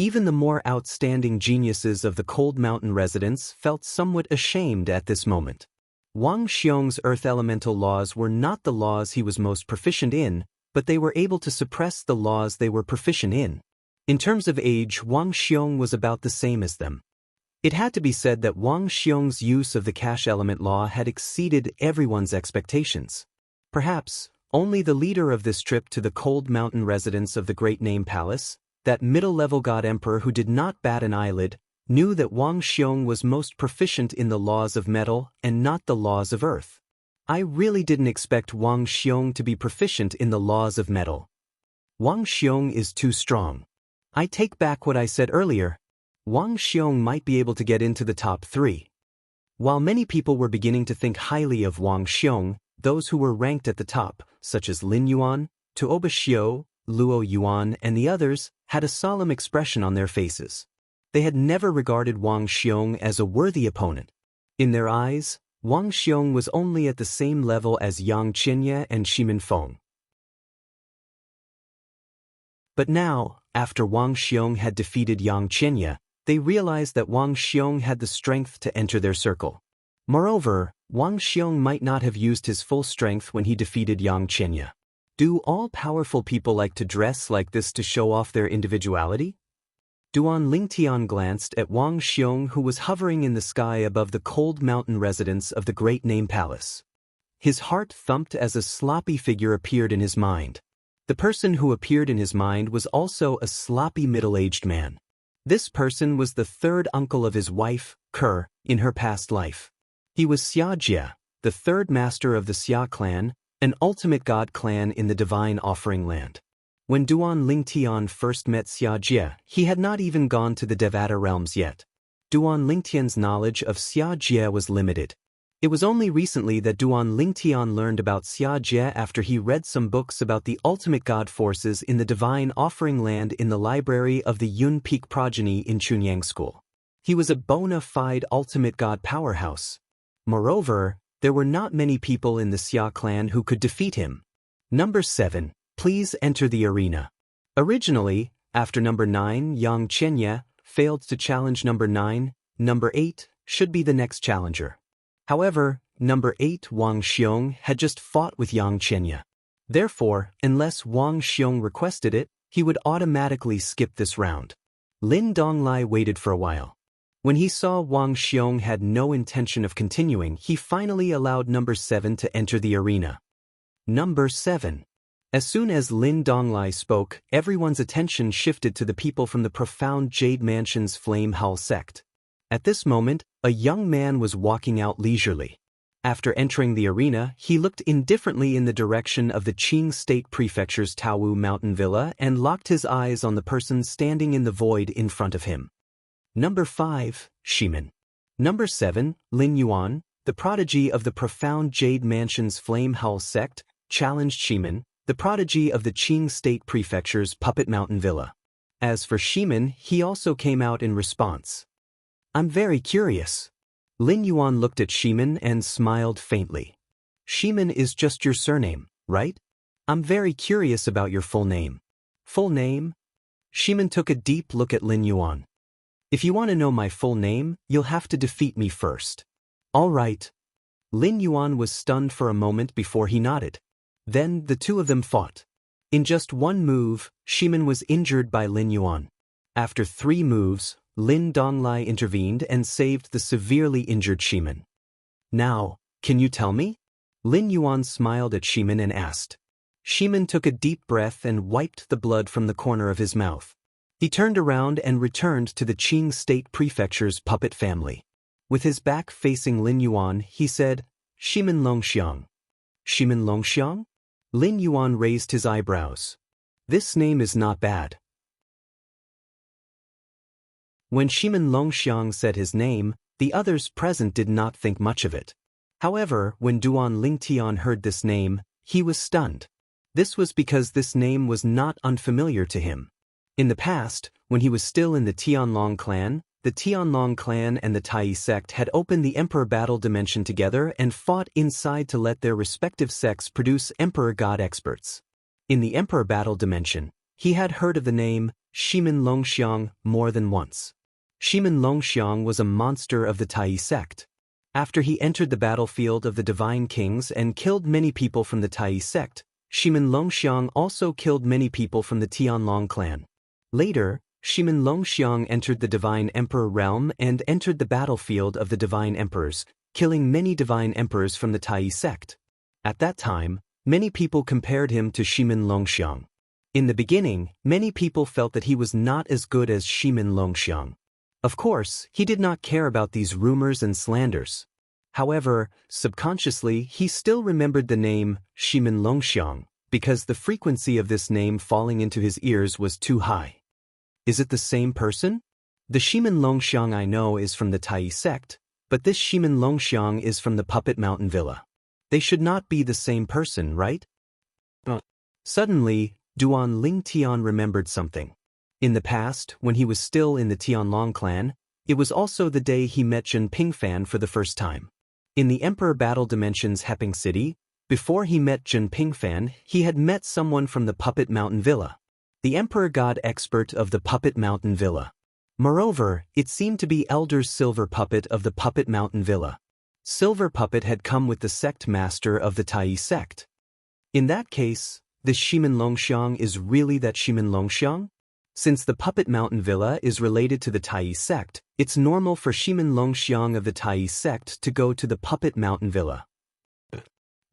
[SPEAKER 1] Even the more outstanding geniuses of the Cold Mountain residents felt somewhat ashamed at this moment. Wang Xiong's earth elemental laws were not the laws he was most proficient in, but they were able to suppress the laws they were proficient in. In terms of age, Wang Xiong was about the same as them. It had to be said that Wang Xiong's use of the cash element law had exceeded everyone's expectations. Perhaps, only the leader of this trip to the Cold Mountain residence of the Great Name Palace, that middle-level god emperor who did not bat an eyelid, knew that Wang Xiong was most proficient in the laws of metal and not the laws of earth. I really didn't expect Wang Xiong to be proficient in the laws of metal. Wang Xiong is too strong. I take back what I said earlier. Wang Xiong might be able to get into the top 3. While many people were beginning to think highly of Wang Xiong, those who were ranked at the top, such as Lin Yuan, Tuoba Xiu, Luo Yuan, and the others, had a solemn expression on their faces. They had never regarded Wang Xiong as a worthy opponent. In their eyes, Wang Xiong was only at the same level as Yang Qianye and Shimin Feng. But now, after Wang Xiong had defeated Yang Qianye, they realized that Wang Xiong had the strength to enter their circle. Moreover, Wang Xiong might not have used his full strength when he defeated Yang Qianye. Do all-powerful people like to dress like this to show off their individuality? Duan Lingtian glanced at Wang Xiong, who was hovering in the sky above the Cold Mountain residence of the Great Name Palace. His heart thumped as a sloppy figure appeared in his mind. The person who appeared in his mind was also a sloppy middle-aged man. This person was the third uncle of his wife, Ker, in her past life. He was Xia Jie, the third master of the Xia clan, an ultimate god clan in the Divine Offering Land. When Duan Lingtian first met Xia Jie, he had not even gone to the Devata realms yet. Duan Lingtian's knowledge of Xia Jie was limited. It was only recently that Duan Lingtian learned about Xia Jie after he read some books about the ultimate god forces in the Divine Offering Land in the library of the Yun Peak progeny in Chunyang School. He was a bona fide ultimate god powerhouse. Moreover, there were not many people in the Xia clan who could defeat him. Number 7. Please enter the arena. Originally, after number 9, Yang Qianye failed to challenge number 9, number 8 should be the next challenger. However, number 8 Wang Xiong had just fought with Yang Qianye. Therefore, unless Wang Xiong requested it, he would automatically skip this round. Lin Donglai waited for a while. When he saw Wang Xiong had no intention of continuing, he finally allowed number 7 to enter the arena. Number 7. As soon as Lin Donglai spoke, everyone's attention shifted to the people from the profound Jade Mansion's Flame Hall sect. At this moment, a young man was walking out leisurely. After entering the arena, he looked indifferently in the direction of the Qing State Prefecture's Taowu Mountain Villa and locked his eyes on the person standing in the void in front of him. Number 5, Shimin. Number 7, Lin Yuan, the prodigy of the profound Jade Mansion's Flame Hall sect, challenged Shimin, the prodigy of the Qing State Prefecture's Puppet Mountain Villa. As for Shimin, he also came out in response. I'm very curious. Lin Yuan looked at Shimin and smiled faintly. Shimin is just your surname, right? I'm very curious about your full name. Full name? Shimin took a deep look at Lin Yuan. If you want to know my full name, you'll have to defeat me first. All right. Lin Yuan was stunned for a moment before he nodded. Then the two of them fought. In just one move, Shimin was injured by Lin Yuan. After 3 moves, Lin Donglai intervened and saved the severely injured Shimin. Now, can you tell me? Lin Yuan smiled at Shimin and asked. Shimin took a deep breath and wiped the blood from the corner of his mouth. He turned around and returned to the Qing State Prefecture's puppet family. With his back facing Lin Yuan, he said, Shimin Longxiang. Shimin Longxiang? Lin Yuan raised his eyebrows. This name is not bad. When Shimin Longxiang said his name, the others present did not think much of it. However, when Duan Lingtian heard this name, he was stunned. This was because this name was not unfamiliar to him. In the past, when he was still in the Tianlong clan, the Tianlong clan and the Tai sect had opened the Emperor Battle Dimension together and fought inside to let their respective sects produce Emperor God experts. In the Emperor Battle Dimension, he had heard of the name Shimin Longxiang more than once. Shimin Longxiang was a monster of the Tai sect. After he entered the battlefield of the Divine Kings and killed many people from the Tai sect, Shimin Longxiang also killed many people from the Tianlong clan. Later, Shimin Longxiang entered the Divine Emperor realm and entered the battlefield of the Divine Emperors, killing many Divine Emperors from the Tai sect. At that time, many people compared him to Shimin Longxiang. In the beginning, many people felt that he was not as good as Shimin Longxiang. Of course, he did not care about these rumors and slanders. However, subconsciously, he still remembered the name Shimin Longxiang, because the frequency of this name falling into his ears was too high. Is it the same person? The Shimin Longxiang I know is from the Tai sect, but this Shimin Longxiang is from the Puppet Mountain Villa. They should not be the same person, right? Suddenly, Duan Lingtian remembered something. In the past, when he was still in the Tianlong clan, it was also the day he met Zhen Pingfan for the first time. In the Emperor Battle Dimension's Heping City, before he met Zhen Pingfan, he had met someone from the Puppet Mountain Villa. The Emperor God expert of the Puppet Mountain Villa. Moreover, it seemed to be Elder Silver Puppet of the Puppet Mountain Villa. Silver Puppet had come with the sect master of the Tai sect. In that case, this Shimin Longxiang is really that Shimin Longxiang? Since the Puppet Mountain Villa is related to the Tai sect, it's normal for Shimin Longxiang of the Tai sect to go to the Puppet Mountain Villa.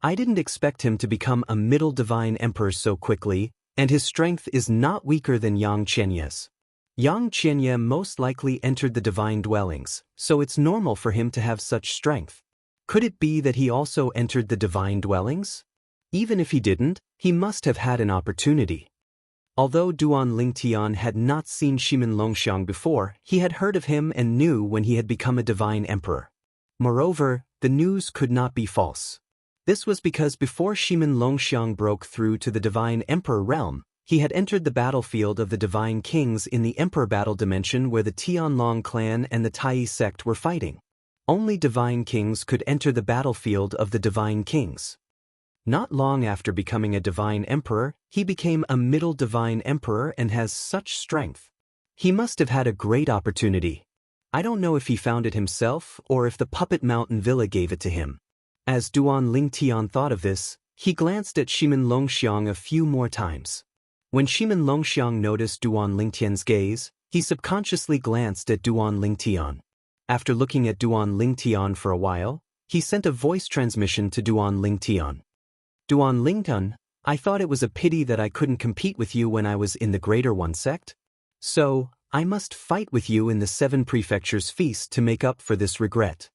[SPEAKER 1] I didn't expect him to become a middle divine emperor so quickly, and his strength is not weaker than Yang Chenya's. Yang Chenya most likely entered the divine dwellings, so it's normal for him to have such strength. Could it be that he also entered the divine dwellings? Even if he didn't, he must have had an opportunity. Although Duan Lingtian had not seen Shimin Longxiang before, he had heard of him and knew when he had become a divine emperor. Moreover, the news could not be false. This was because before Shimin Longxiang broke through to the divine emperor realm, he had entered the battlefield of the divine kings in the emperor battle dimension where the Tianlong clan and the Tai sect were fighting. Only divine kings could enter the battlefield of the divine kings. Not long after becoming a divine emperor, he became a middle divine emperor and has such strength. He must have had a great opportunity. I don't know if he found it himself or if the Puppet Mountain Villa gave it to him. As Duan Lingtian thought of this, he glanced at Shimin Longxiang a few more times. When Shimin Longxiang noticed Duan Lingtian's gaze, he subconsciously glanced at Duan Lingtian. After looking at Duan Lingtian for a while, he sent a voice transmission to Duan Lingtian. Duan Lingtian, I thought it was a pity that I couldn't compete with you when I was in the Greater One sect. So, I must fight with you in the 7 Prefectures feast to make up for this regret.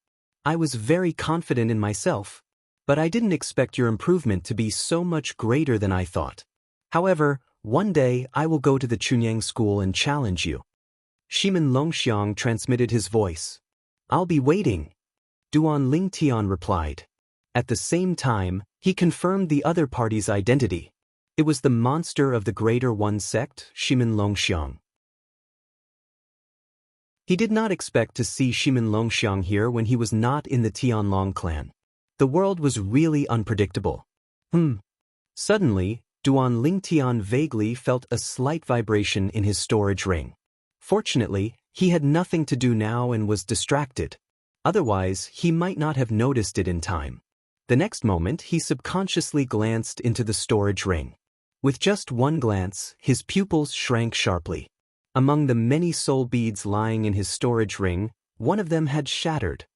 [SPEAKER 1] I was very confident in myself, but I didn't expect your improvement to be so much greater than I thought. However, one day I will go to the Chunyang school and challenge you. Shimin Longxiang transmitted his voice. I'll be waiting. Duan Lingtian replied. At the same time, he confirmed the other party's identity. It was the monster of the Greater One sect, Shimin Longxiang. He did not expect to see Shimin Longxiang here when he was not in the Tianlong clan. The world was really unpredictable. Suddenly, Duan Lingtian vaguely felt a slight vibration in his storage ring. Fortunately, he had nothing to do now and was distracted. Otherwise, he might not have noticed it in time. The next moment, he subconsciously glanced into the storage ring. With just one glance, his pupils shrank sharply. Among the many soul beads lying in his storage ring, one of them had shattered.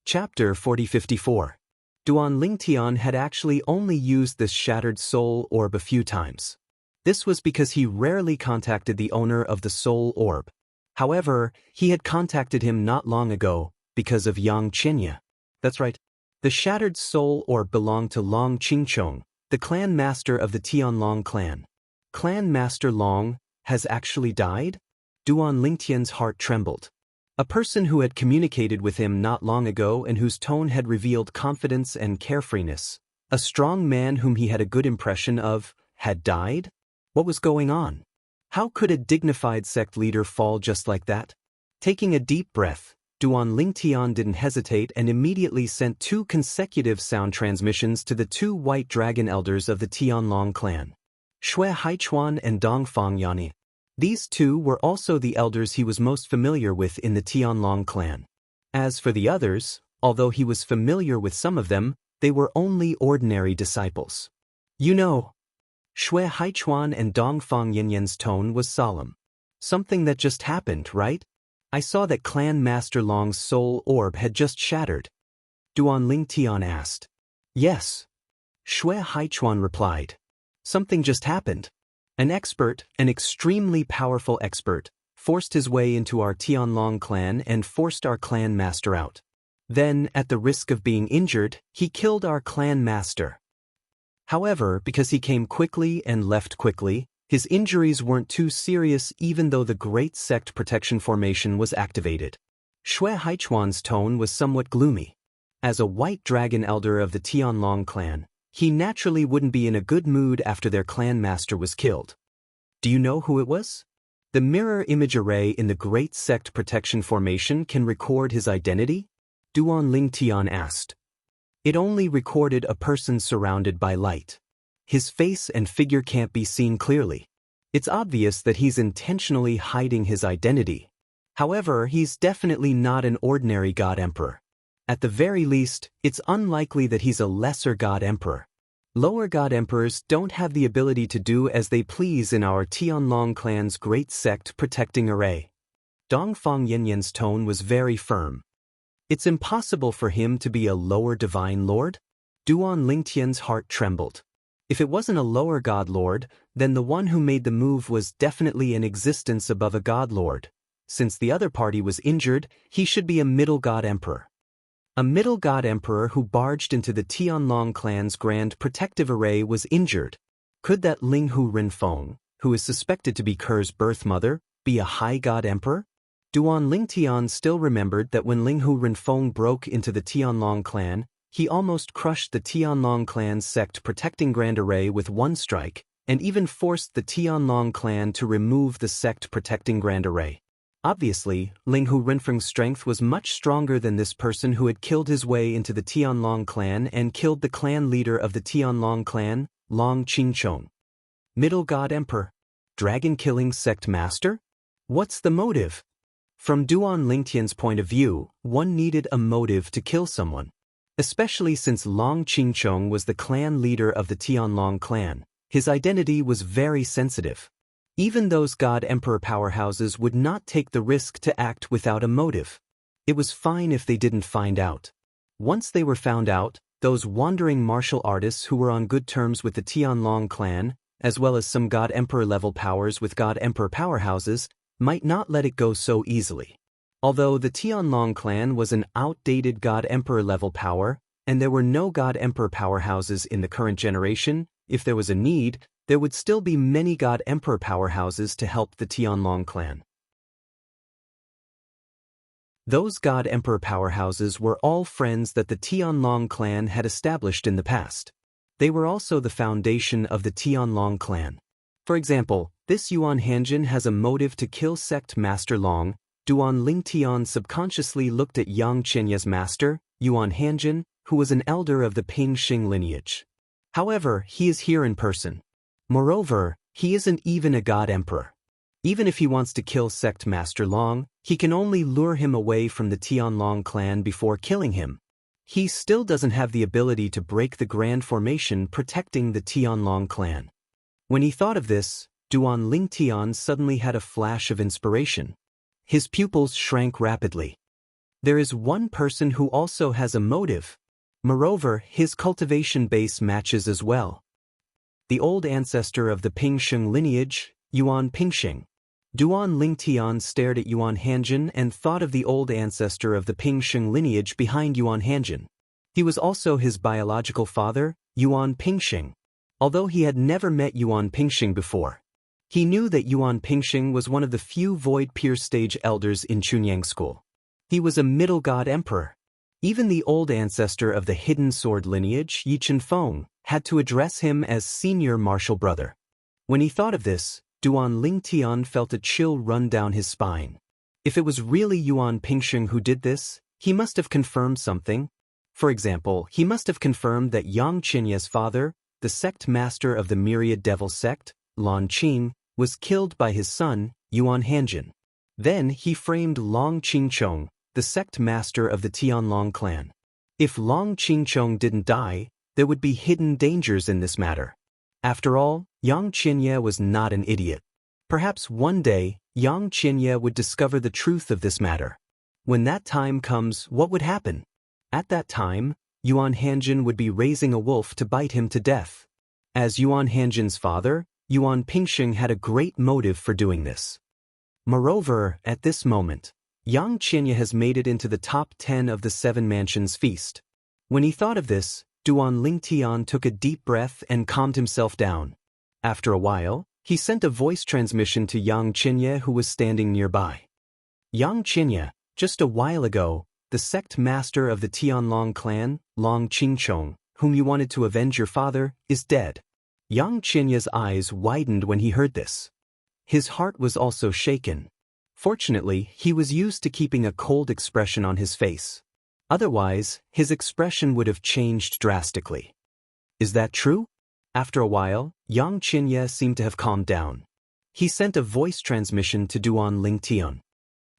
[SPEAKER 1] Chapter 4054. Duan Lingtian had actually only used this shattered soul orb a few times. This was because he rarely contacted the owner of the soul orb. However, he had contacted him not long ago because of Yang Chenya. That's right. The shattered soul orb belonged to Long Qingchong, the clan master of the Tianlong clan. Clan Master Long has actually died? Duan Lingtian's heart trembled. A person who had communicated with him not long ago and whose tone had revealed confidence and carefreeness, a strong man whom he had a good impression of, had died? What was going on? How could a dignified sect leader fall just like that? Taking a deep breath, Duan Lingtian didn't hesitate and immediately sent 2 consecutive sound transmissions to the 2 white dragon elders of the Tianlong clan, Shui Haichuan and Dongfang Yani. These 2 were also the elders he was most familiar with in the Tianlong clan. As for the others, although he was familiar with some of them, they were only ordinary disciples. You know, Shui Haichuan and Dongfang Yinyan's tone was solemn. Something that just happened, right? I saw that Clan Master Long's soul orb had just shattered. Duan Lingtian asked. Yes. Shui Haichuan replied. Something just happened. An extremely powerful expert, forced his way into our Tianlong clan and forced our clan master out. Then, at the risk of being injured, he killed our clan master. However, because he came quickly and left quickly, his injuries weren't too serious even though the Great Sect Protection Formation was activated. Shui Haichuan's tone was somewhat gloomy. As a white dragon elder of the Tianlong clan, he naturally wouldn't be in a good mood after their clan master was killed. Do you know who it was? The mirror image array in the Great Sect Protection Formation can record his identity? Duan Lingtian asked. It only recorded a person surrounded by light. His face and figure can't be seen clearly. It's obvious that he's intentionally hiding his identity. However, he's definitely not an ordinary God Emperor. At the very least, it's unlikely that he's a lesser God Emperor. Lower God Emperors don't have the ability to do as they please in our Tianlong clan's Great Sect Protecting Array. Dongfang Yinyan's tone was very firm. It's impossible for him to be a lower Divine Lord? Duan Lingtian's heart trembled. If it wasn't a lower God Lord, then the one who made the move was definitely in existence above a God Lord. Since the other party was injured, he should be a middle God Emperor. A middle God Emperor who barged into the Tianlong clan's Grand Protective Array was injured. Could that Linghu Renfeng, who is suspected to be Ker's birth mother, be a High God Emperor? Duan Lingtian still remembered that when Linghu Renfeng broke into the Tianlong clan, he almost crushed the Tianlong clan's sect protecting Grand Array with one strike, and even forced the Tianlong clan to remove the sect protecting Grand Array. Obviously, Linghu Renfeng's strength was much stronger than this person who had killed his way into the Tianlong clan and killed the clan leader of the Tianlong clan, Long Qingchong. Middle God Emperor? Dragon-killing sect master? What's the motive? From Duan Lingtian's point of view, one needed a motive to kill someone. Especially since Long Qingchong was the clan leader of the Tianlong clan, his identity was very sensitive. Even those God Emperor powerhouses would not take the risk to act without a motive. It was fine if they didn't find out. Once they were found out, those wandering martial artists who were on good terms with the Tianlong clan, as well as some God Emperor level powers with God Emperor powerhouses, might not let it go so easily. Although the Tianlong clan was an outdated God Emperor level power, and there were no God Emperor powerhouses in the current generation, if there was a need, there would still be many God Emperor powerhouses to help the Tianlong clan. Those God Emperor powerhouses were all friends that the Tianlong clan had established in the past. They were also the foundation of the Tianlong clan. For example, this Yuan Hanjin has a motive to kill Sect Master Long. Duan Lingtian subconsciously looked at Yang Chenya's master, Yuan Hanjin, who was an elder of the Pingxing lineage. However, he is here in person. Moreover, he isn't even a God Emperor. Even if he wants to kill Sect Master Long, he can only lure him away from the Tianlong clan before killing him. He still doesn't have the ability to break the Grand Formation protecting the Tianlong clan. When he thought of this, Duan Lingtian suddenly had a flash of inspiration. His pupils shrank rapidly. There is one person who also has a motive. Moreover, his cultivation base matches as well. The old ancestor of the Pingxing lineage, Yuan Pingxing. Duan Lingtian stared at Yuan Hanjin and thought of the old ancestor of the Pingxing lineage behind Yuan Hanjin. He was also his biological father, Yuan Pingxing. Although he had never met Yuan Pingxing before, he knew that Yuan Pingxing was one of the few Void Pierce stage elders in Chunyang School. He was a middle God Emperor. Even the old ancestor of the Hidden Sword lineage, Yi Chenfeng, had to address him as senior martial brother. When he thought of this, Duan Lingtian felt a chill run down his spine. If it was really Yuan Pingsheng who did this, he must have confirmed something. For example, he must have confirmed that Yang Qinye's father, the sect master of the myriad devil sect, Lan Qing, was killed by his son, Yuan Hanjin. Then he framed Long Qingchong, the sect master of the Tianlong clan. If Long Qingchong didn't die, there would be hidden dangers in this matter. After all, Yang Qinye was not an idiot. Perhaps one day, Yang Qinye would discover the truth of this matter. When that time comes, what would happen? At that time, Yuan Hanjin would be raising a wolf to bite him to death. As Yuan Hanjin's father, Yuan Pingsheng had a great motive for doing this. Moreover, at this moment, Yang Qinye has made it into the top 10 of the Seven Mansions feast. When he thought of this, Duan Lingtian took a deep breath and calmed himself down. After a while, he sent a voice transmission to Yang Qinye who was standing nearby. Yang Qinye, just a while ago, the sect master of the Tianlong clan, Long Qingchong, whom you wanted to avenge your father, is dead. Yang Qinye's eyes widened when he heard this. His heart was also shaken. Fortunately, he was used to keeping a cold expression on his face. Otherwise, his expression would have changed drastically. Is that true? After a while, Yang Qinye seemed to have calmed down. He sent a voice transmission to Duan Lingtian.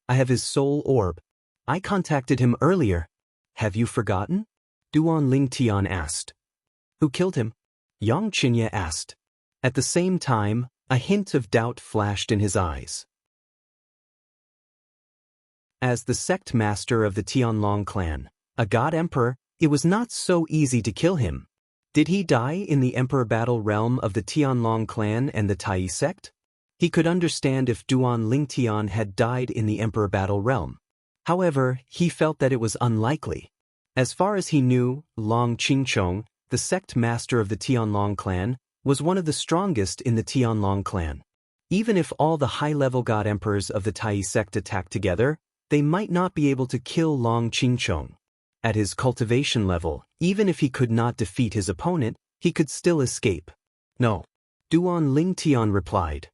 [SPEAKER 1] I have his soul orb. I contacted him earlier. Have you forgotten? Duan Lingtian asked. Who killed him? Yang Qinye asked. At the same time, a hint of doubt flashed in his eyes. As the sect master of the Tianlong clan, a god emperor, it was not so easy to kill him. Did he die in the emperor battle realm of the Tianlong clan and the Tai sect? He could understand if Duan Lingtian had died in the emperor battle realm. However, he felt that it was unlikely. As far as he knew, Long Qingchong, the sect master of the Tianlong clan, was one of the strongest in the Tianlong clan. Even if all the high-level god emperors of the Tai sect attacked together, they might not be able to kill Long Qingchong. At his cultivation level, even if he could not defeat his opponent, he could still escape. No. Duan Lingtian replied.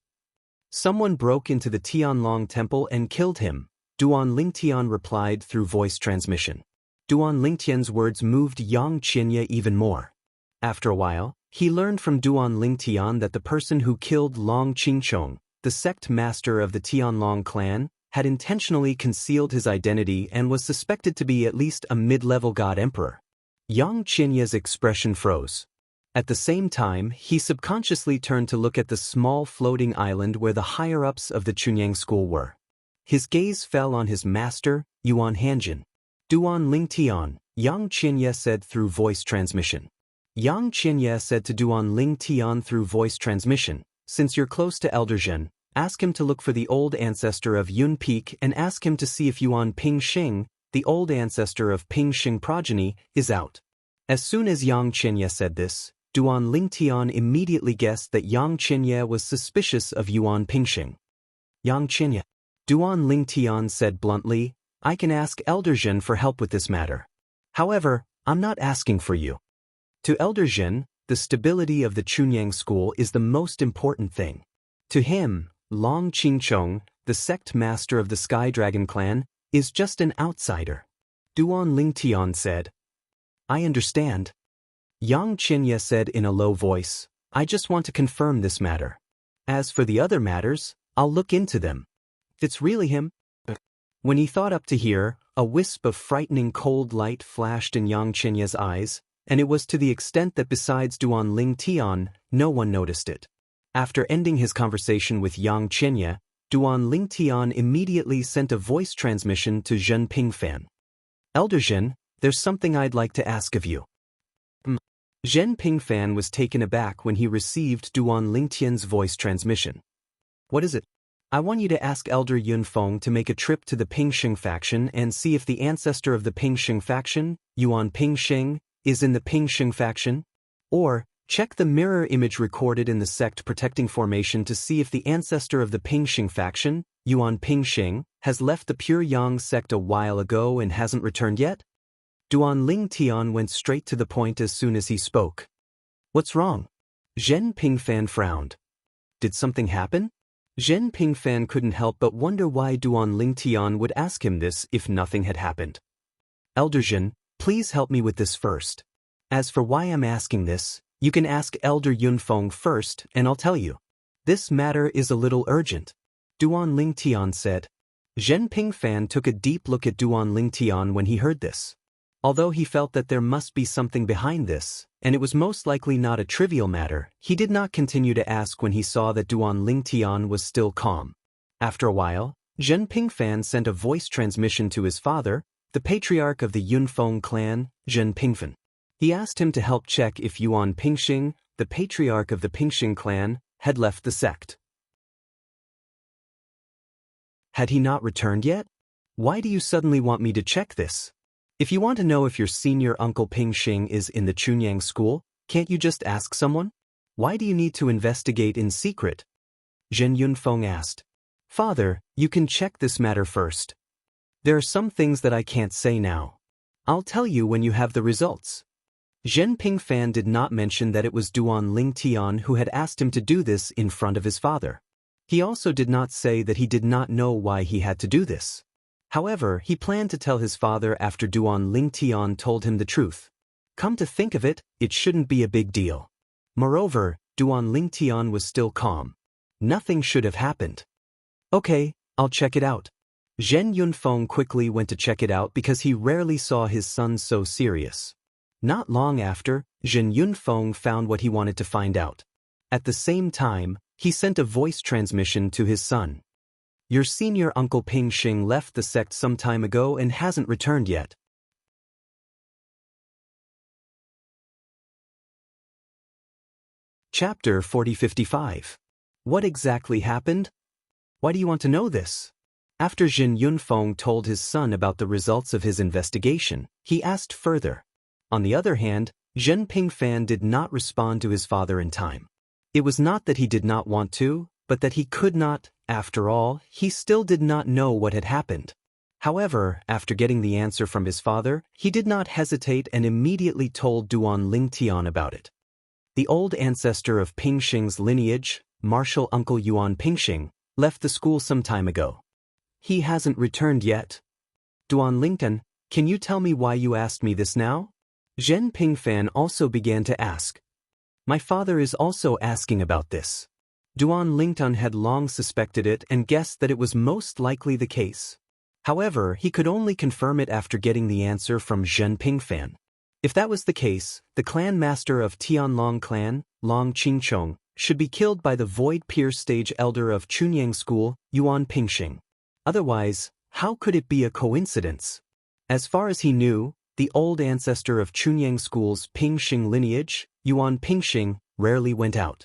[SPEAKER 1] Someone broke into the Tianlong temple and killed him, Duan Lingtian replied through voice transmission. Duan Lingtian's words moved Yang Qinye even more. After a while, he learned from Duan Lingtian that the person who killed Long Qingchong, the sect master of the Tianlong clan, had intentionally concealed his identity and was suspected to be at least a mid-level god emperor. Yang Qinye's expression froze. At the same time, he subconsciously turned to look at the small floating island where the higher-ups of the Chunyang school were. His gaze fell on his master, Yuan Hanjin. Duan Lingtian, Yang Qinye said through voice transmission. Yang Qinye said to Duan Lingtian through voice transmission, since you're close to Elder Zhen, ask him to look for the old ancestor of Yun Peak and ask him to see if Yuan Pingsheng, the old ancestor of Pingsheng progeny, is out. As soon as Yang Qinye said this, Duan Lingtian immediately guessed that Yang Qinye was suspicious of Yuan Pingsheng. Yang Qinye. Duan Lingtian said bluntly, I can ask Elder Zhen for help with this matter. However, I'm not asking for you. To Elder Zhen, the stability of the Chunyang school is the most important thing. To him, Long Qingchong, the sect master of the Sky Dragon clan, is just an outsider. Duan Lingtian said. I understand. Yang Qinye said in a low voice, I just want to confirm this matter. As for the other matters, I'll look into them. If it's really him. When he thought up to here, a wisp of frightening cold light flashed in Yang Qinye's eyes, and it was to the extent that besides Duan Lingtian, no one noticed it. After ending his conversation with Yang Qinye, Duan Lingtian immediately sent a voice transmission to Zhen Pingfan. Elder Zhen, there's something I'd like to ask of you. Zhen Pingfan was taken aback when he received Duan Lingtian's voice transmission. What is it? I want you to ask Elder Yunfeng to make a trip to the Pingsheng faction and see if the ancestor of the Pingsheng faction, Yuan Pingsheng, is in the Pingsheng faction. Or, check the mirror image recorded in the sect protecting formation to see if the ancestor of the Pingsheng faction, Yuan Pingsheng, has left the Pure Yang sect a while ago and hasn't returned yet. Duan Lingtian went straight to the point as soon as he spoke. What's wrong? Zhen Pingfan frowned. Did something happen? Zhen Pingfan couldn't help but wonder why Duan Lingtian would ask him this if nothing had happened. Elder Zhen, please help me with this first. As for why I'm asking this, you can ask Elder Yunfeng first and I'll tell you. This matter is a little urgent. Duan Lingtian said. Zhen Pingfan took a deep look at Duan Lingtian when he heard this. Although he felt that there must be something behind this, and it was most likely not a trivial matter, he did not continue to ask when he saw that Duan Lingtian was still calm. After a while, Zhen Pingfan sent a voice transmission to his father, the patriarch of the Yunfeng clan, Zhen Pingfan. He asked him to help check if Yuan Pingxing, the patriarch of the Pingxing clan, had left the sect. Had he not returned yet? Why do you suddenly want me to check this? If you want to know if your senior uncle Pingxing is in the Chunyang school, can't you just ask someone? Why do you need to investigate in secret? Zhen Yunfeng asked. Father, you can check this matter first. There are some things that I can't say now. I'll tell you when you have the results. Zhen Pingfan did not mention that it was Duan Lingtian who had asked him to do this in front of his father. He also did not say that he did not know why he had to do this. However, he planned to tell his father after Duan Lingtian told him the truth. Come to think of it, it shouldn't be a big deal. Moreover, Duan Lingtian was still calm. Nothing should have happened. Okay, I'll check it out. Zhen Yunfeng quickly went to check it out because he rarely saw his son so serious. Not long after, Zhen Yunfeng found what he wanted to find out. At the same time, he sent a voice transmission to his son. Your senior uncle Pingxing left the sect some time ago and hasn't returned yet. Chapter 4055. What exactly happened? Why do you want to know this? After Zhen Yunfeng told his son about the results of his investigation, he asked further. On the other hand, Zhen Pingfan did not respond to his father in time. It was not that he did not want to, but that he could not. After all, he still did not know what had happened. However, after getting the answer from his father, he did not hesitate and immediately told Duan Lingtian about it. The old ancestor of Pingxing's lineage, martial uncle Yuan Pingxing, left the school some time ago. He hasn't returned yet. Duan Lingtian, can you tell me why you asked me this now? Zhen Pingfan also began to ask. My father is also asking about this. Duan Lingtian had long suspected it and guessed that it was most likely the case. However, he could only confirm it after getting the answer from Zhen Pingfan. If that was the case, the clan master of Tianlong clan, Long Qingchong, should be killed by the Void Peer stage elder of Chunyang school, Yuan Pingxing. Otherwise, how could it be a coincidence? As far as he knew, the old ancestor of Chunyang school's Pingxing lineage, Yuan Pingxing, rarely went out.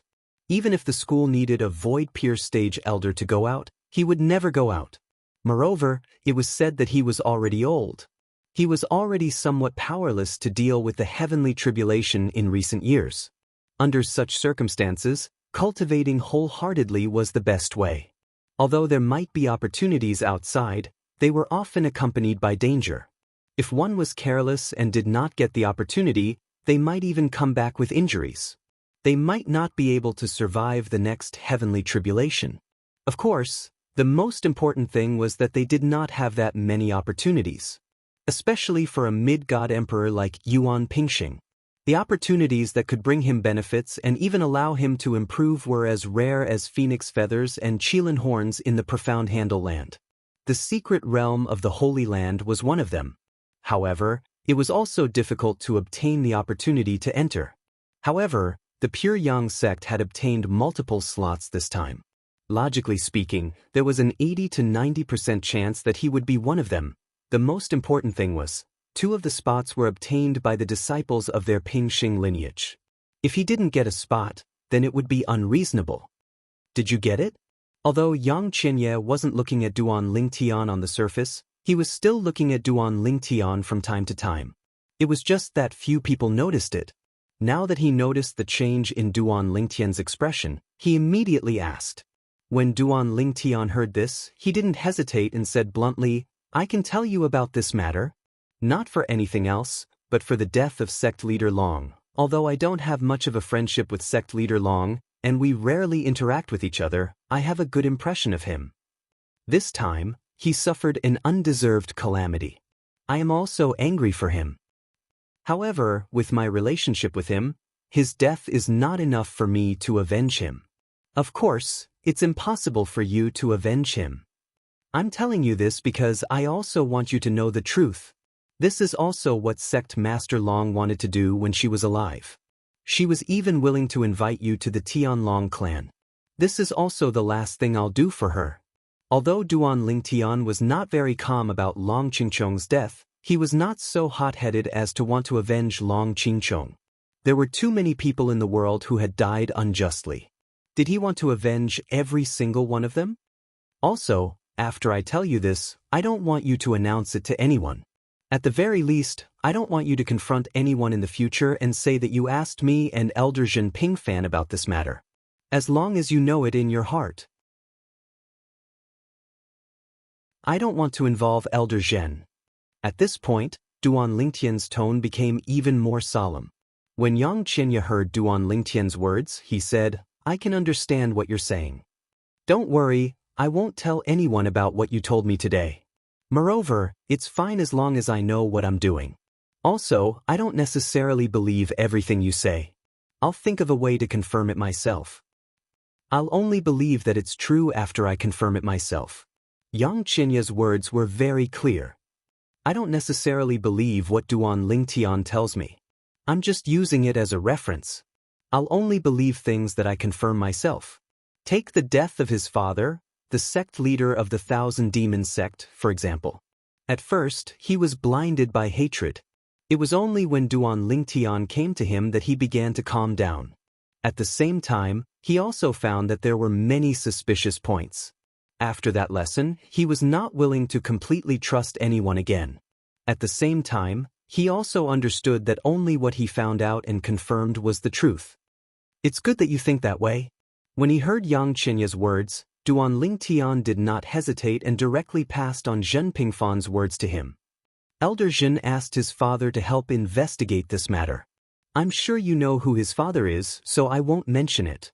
[SPEAKER 1] Even if the school needed a Void Peer stage elder to go out, he would never go out. Moreover, it was said that he was already old. He was already somewhat powerless to deal with the heavenly tribulation in recent years. Under such circumstances, cultivating wholeheartedly was the best way. Although there might be opportunities outside, they were often accompanied by danger. If one was careless and did not get the opportunity, they might even come back with injuries. They might not be able to survive the next heavenly tribulation. Of course, the most important thing was that they did not have that many opportunities. Especially for a mid-god emperor like Yuan Pingxing. The opportunities that could bring him benefits and even allow him to improve were as rare as phoenix feathers and qilin horns in the profound Handle land. The secret realm of the Holy Land was one of them. However, it was also difficult to obtain the opportunity to enter. However, the Pure Yang sect had obtained multiple slots this time. Logically speaking, there was an 80 to 90% chance that he would be one of them. The most important thing was, 2 of the spots were obtained by the disciples of their Pingxing lineage. If he didn't get a spot, then it would be unreasonable. Did you get it? Although Yang Qianye wasn't looking at Duan Lingtian on the surface, he was still looking at Duan Lingtian from time to time. It was just that few people noticed it. Now that he noticed the change in Duan Lingtian's expression, he immediately asked. When Duan Lingtian heard this, he didn't hesitate and said bluntly, I can tell you about this matter. Not for anything else, but for the death of sect leader Long. Although I don't have much of a friendship with sect leader Long, and we rarely interact with each other, I have a good impression of him. This time, he suffered an undeserved calamity. I am also angry for him. However, with my relationship with him, his death is not enough for me to avenge him. Of course, it's impossible for you to avenge him. I'm telling you this because I also want you to know the truth. This is also what Sect Master Long wanted to do when she was alive. She was even willing to invite you to the Tianlong clan. This is also the last thing I'll do for her. Although Duan Lingtian was not very calm about Long Qingchong's death, he was not so hot-headed as to want to avenge Long Qingchong. There were too many people in the world who had died unjustly. Did he want to avenge every single one of them? Also, after I tell you this, I don't want you to announce it to anyone. At the very least, I don't want you to confront anyone in the future and say that you asked me and Elder Zhen Pingfan about this matter. As long as you know it in your heart. I don't want to involve Elder Zhen. At this point, Duan Lingtian's tone became even more solemn. When Yang Qinya heard Duan Lingtian's words, he said, I can understand what you're saying. Don't worry, I won't tell anyone about what you told me today. Moreover, it's fine as long as I know what I'm doing. Also, I don't necessarily believe everything you say. I'll think of a way to confirm it myself. I'll only believe that it's true after I confirm it myself. Yang Qinya's words were very clear. I don't necessarily believe what Duan Lingtian tells me. I'm just using it as a reference. I'll only believe things that I confirm myself. Take the death of his father, the sect leader of the Thousand Demon sect, for example. At first, he was blinded by hatred. It was only when Duan Lingtian came to him that he began to calm down. At the same time, he also found that there were many suspicious points. After that lesson, he was not willing to completely trust anyone again. At the same time, he also understood that only what he found out and confirmed was the truth. It's good that you think that way. When he heard Yang Qinya's words, Duan Lingtian did not hesitate and directly passed on Zhen Pingfan's words to him. Elder Zhen asked his father to help investigate this matter. I'm sure you know who his father is, so I won't mention it.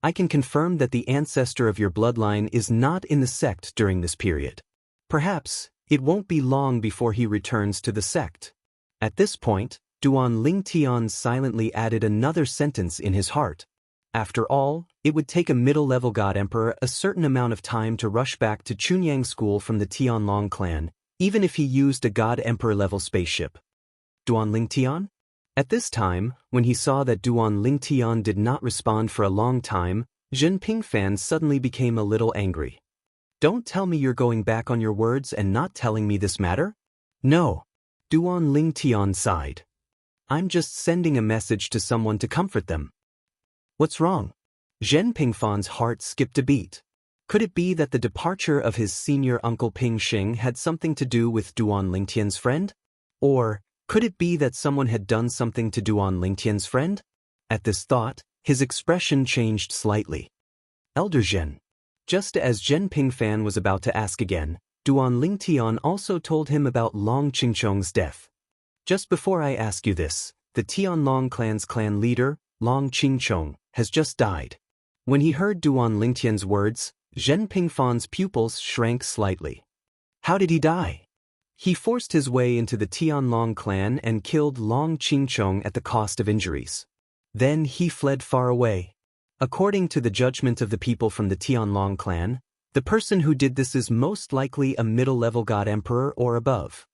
[SPEAKER 1] I can confirm that the ancestor of your bloodline is not in the sect during this period. Perhaps, it won't be long before he returns to the sect. At this point, Duan Lingtian silently added another sentence in his heart. After all, it would take a middle-level God Emperor a certain amount of time to rush back to Chunyang School from the Tianlong clan, even if he used a God Emperor-level spaceship. Duan Lingtian? At this time, when he saw that Duan Lingtian did not respond for a long time, Zhen Pingfan suddenly became a little angry. Don't tell me you're going back on your words and not telling me this matter? No. Duan Lingtian sighed. I'm just sending a message to someone to comfort them. What's wrong? Zhen Pingfan's heart skipped a beat. Could it be that the departure of his senior uncle Ping Xing had something to do with Duan Lingtian's friend? Or, could it be that someone had done something to Duan Lingtian's friend? At this thought, his expression changed slightly. Elder Zhen. Just as Zhen Pingfan was about to ask again, Duan Lingtian also told him about Long Qingchong's death. Just before I ask you this, the Tianlong clan's clan leader, Long Qingchong, has just died. When he heard Duan Lingtian's words, Zhen Pingfan's pupils shrank slightly. How did he die? He forced his way into the Tianlong clan and killed Long Qingchong at the cost of injuries. Then he fled far away. According to the judgment of the people from the Tianlong clan, the person who did this is most likely a middle-level God Emperor or above.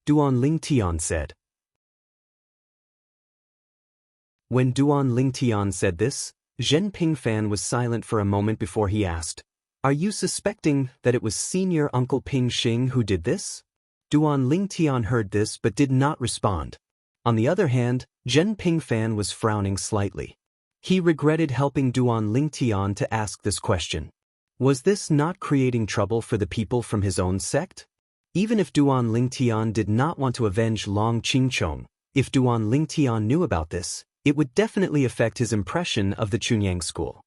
[SPEAKER 1] Duan Lingtian said. When Duan Lingtian said this, Zhen Pingfan was silent for a moment before he asked, Are you suspecting that it was senior uncle Ping Xing who did this? Duan Lingtian heard this but did not respond. On the other hand, Zhen Pingfan was frowning slightly. He regretted helping Duan Lingtian to ask this question. Was this not creating trouble for the people from his own sect? Even if Duan Lingtian did not want to avenge Long Qingchong, if Duan Lingtian knew about this, it would definitely affect his impression of the Chunyang school.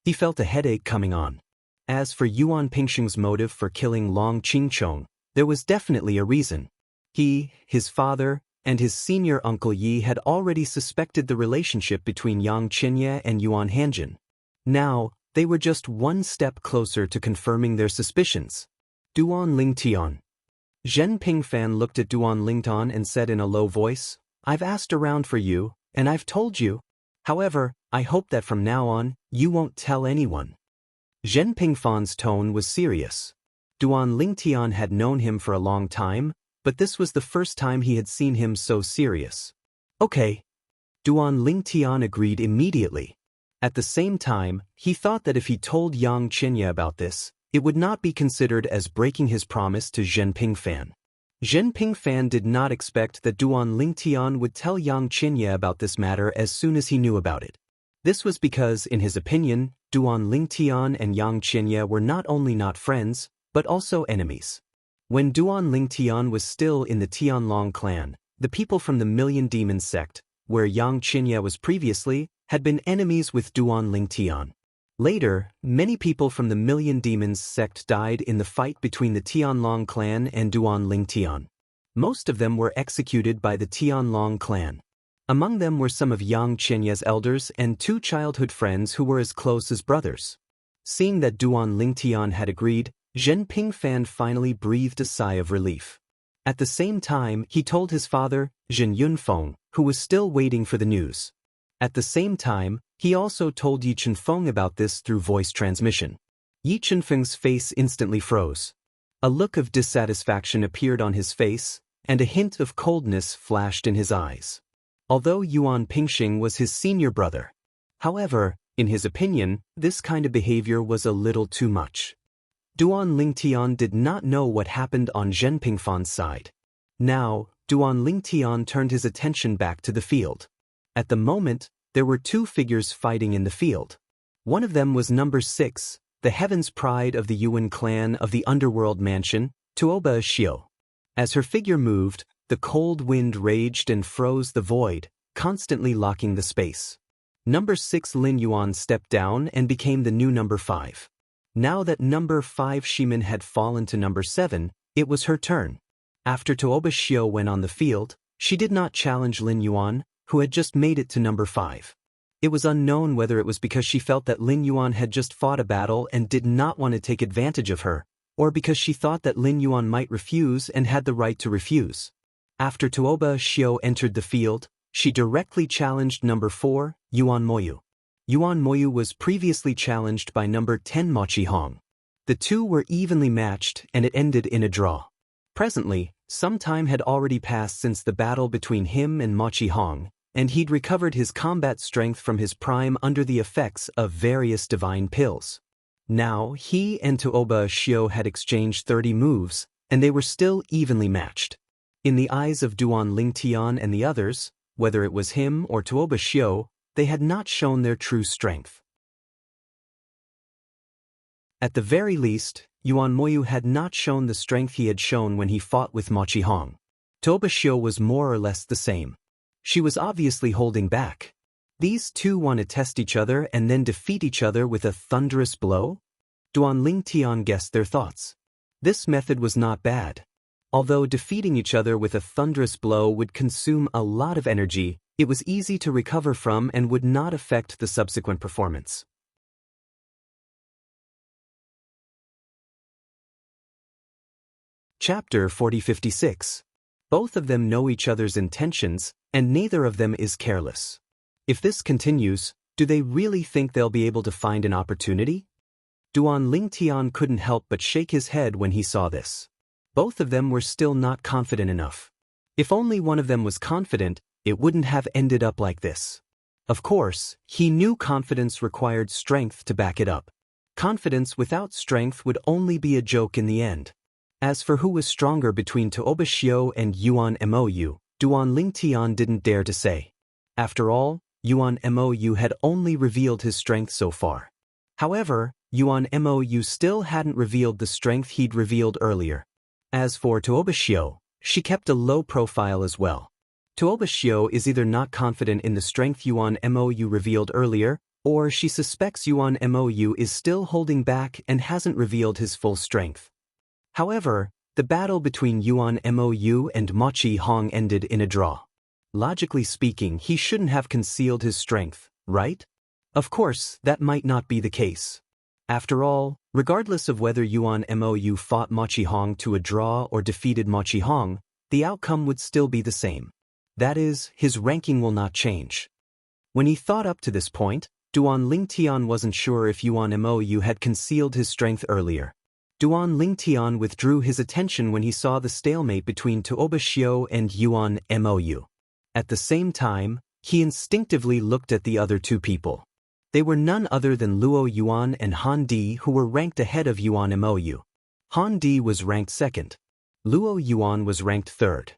[SPEAKER 1] He felt a headache coming on. As for Yuan Pingxing's motive for killing Long Qingchong, there was definitely a reason. He, his father, and his senior uncle Yi had already suspected the relationship between Yang Qinya and Yuan Hanjin. Now, They were just one step closer to confirming their suspicions. Duan Lingtian. Zhen Pingfan looked at Duan Lingtian and said in a low voice, "I've asked around for you, and I've told you. However, I hope that from now on, you won't tell anyone." Zhen Pingfan's tone was serious. Duan Lingtian had known him for a long time, but this was the first time he had seen him so serious. "Okay." Duan Lingtian agreed immediately. At the same time, he thought that if he told Yang Qinya about this, it would not be considered as breaking his promise to Zhen Pingfan. Zhen Pingfan did not expect that Duan Lingtian would tell Yang Qinya about this matter as soon as he knew about it. This was because, in his opinion, Duan Lingtian and Yang Qinya were not only not friends, but also enemies. When Duan Lingtian was still in the Tianlong clan, the people from the Million Demons sect, where Yang Qinya was previously, had been enemies with Duan Lingtian. Later, many people from the Million Demons sect died in the fight between the Tianlong clan and Duan Lingtian. Most of them were executed by the Tianlong clan. Among them were some of Yang Qinya's elders and 2 childhood friends who were as close as brothers. Seeing that Duan Lingtian had agreed, Zhen Pingfan finally breathed a sigh of relief. At the same time, he told his father, Zhen Yunfeng, who was still waiting for the news. At the same time, he also told Yi Chenfeng about this through voice transmission. Yi Chenfeng's face instantly froze. A look of dissatisfaction appeared on his face, and a hint of coldness flashed in his eyes. Although Yuan Pingxing was his senior brother. However, in his opinion, this kind of behavior was a little too much. Duan Lingtian did not know what happened on Zhen Pingfan's side. Now, Duan Lingtian turned his attention back to the field. At the moment, there were 2 figures fighting in the field. One of them was number 6, the Heaven's Pride of the Yuan clan of the Underworld Mansion, Tuoba Xiao. As her figure moved, the cold wind raged and froze the void, constantly locking the space. Number 6 Lin Yuan stepped down and became the new number 5. Now that number 5 Shimin had fallen to number 7, it was her turn. After Tuoba Xiao went on the field, she did not challenge Lin Yuan, who had just made it to number 5. It was unknown whether it was because she felt that Lin Yuan had just fought a battle and did not want to take advantage of her, or because she thought that Lin Yuan might refuse and had the right to refuse. After Tuoba Xiao entered the field, she directly challenged number 4, Yuan Moyu. Yuan Moyu was previously challenged by number 10 Mochi Hong. The 2 were evenly matched and it ended in a draw. Presently, some time had already passed since the battle between him and Mochi Hong, and he'd recovered his combat strength from his prime under the effects of various divine pills. Now, he and Tuoba Xiao had exchanged 30 moves, and they were still evenly matched. In the eyes of Duan Lingtian and the others, whether it was him or Tuoba Xiao, they had not shown their true strength. At the very least, Yuan Moyu had not shown the strength he had shown when he fought with Mochi Hong. Tuoba Xiao was more or less the same. She was obviously holding back. These 2 want to test each other and then defeat each other with a thunderous blow? Duan Lingtian guessed their thoughts. This method was not bad. Although defeating each other with a thunderous blow would consume a lot of energy, it was easy to recover from and would not affect the subsequent performance. Chapter 4056. Both of them know each other's intentions, and neither of them is careless. If this continues, do they really think they'll be able to find an opportunity? Duan Lingtian couldn't help but shake his head when he saw this. Both of them were still not confident enough. If only one of them was confident, it wouldn't have ended up like this. Of course, he knew confidence required strength to back it up. Confidence without strength would only be a joke in the end. As for who was stronger between Tuoba Xiao and Yuan Moyu, Duan Lingtian didn't dare to say. After all, Yuan Moyu had only revealed his strength so far. However, Yuan Moyu still hadn't revealed the strength he'd revealed earlier. As for Tuoba Xiao, she kept a low profile as well. Tuoba Xiao is either not confident in the strength Yuan Moyu revealed earlier, or she suspects Yuan Moyu is still holding back and hasn't revealed his full strength. However, the battle between Yuan Moyu and Mochi Hong ended in a draw. Logically speaking, he shouldn't have concealed his strength, right? Of course, that might not be the case. After all, regardless of whether Yuan Mou fought Mo Qihong to a draw or defeated Mo Qihong, the outcome would still be the same. That is, his ranking will not change. When he thought up to this point, Duan Lingtian wasn't sure if Yuan Mou had concealed his strength earlier. Duan Lingtian withdrew his attention when he saw the stalemate between Tuoba Xiu and Yuan Mou. At the same time, he instinctively looked at the other two people. They were none other than Luo Yuan and Han Di, who were ranked ahead of Yuan Mou. Han Di was ranked second. Luo Yuan was ranked third.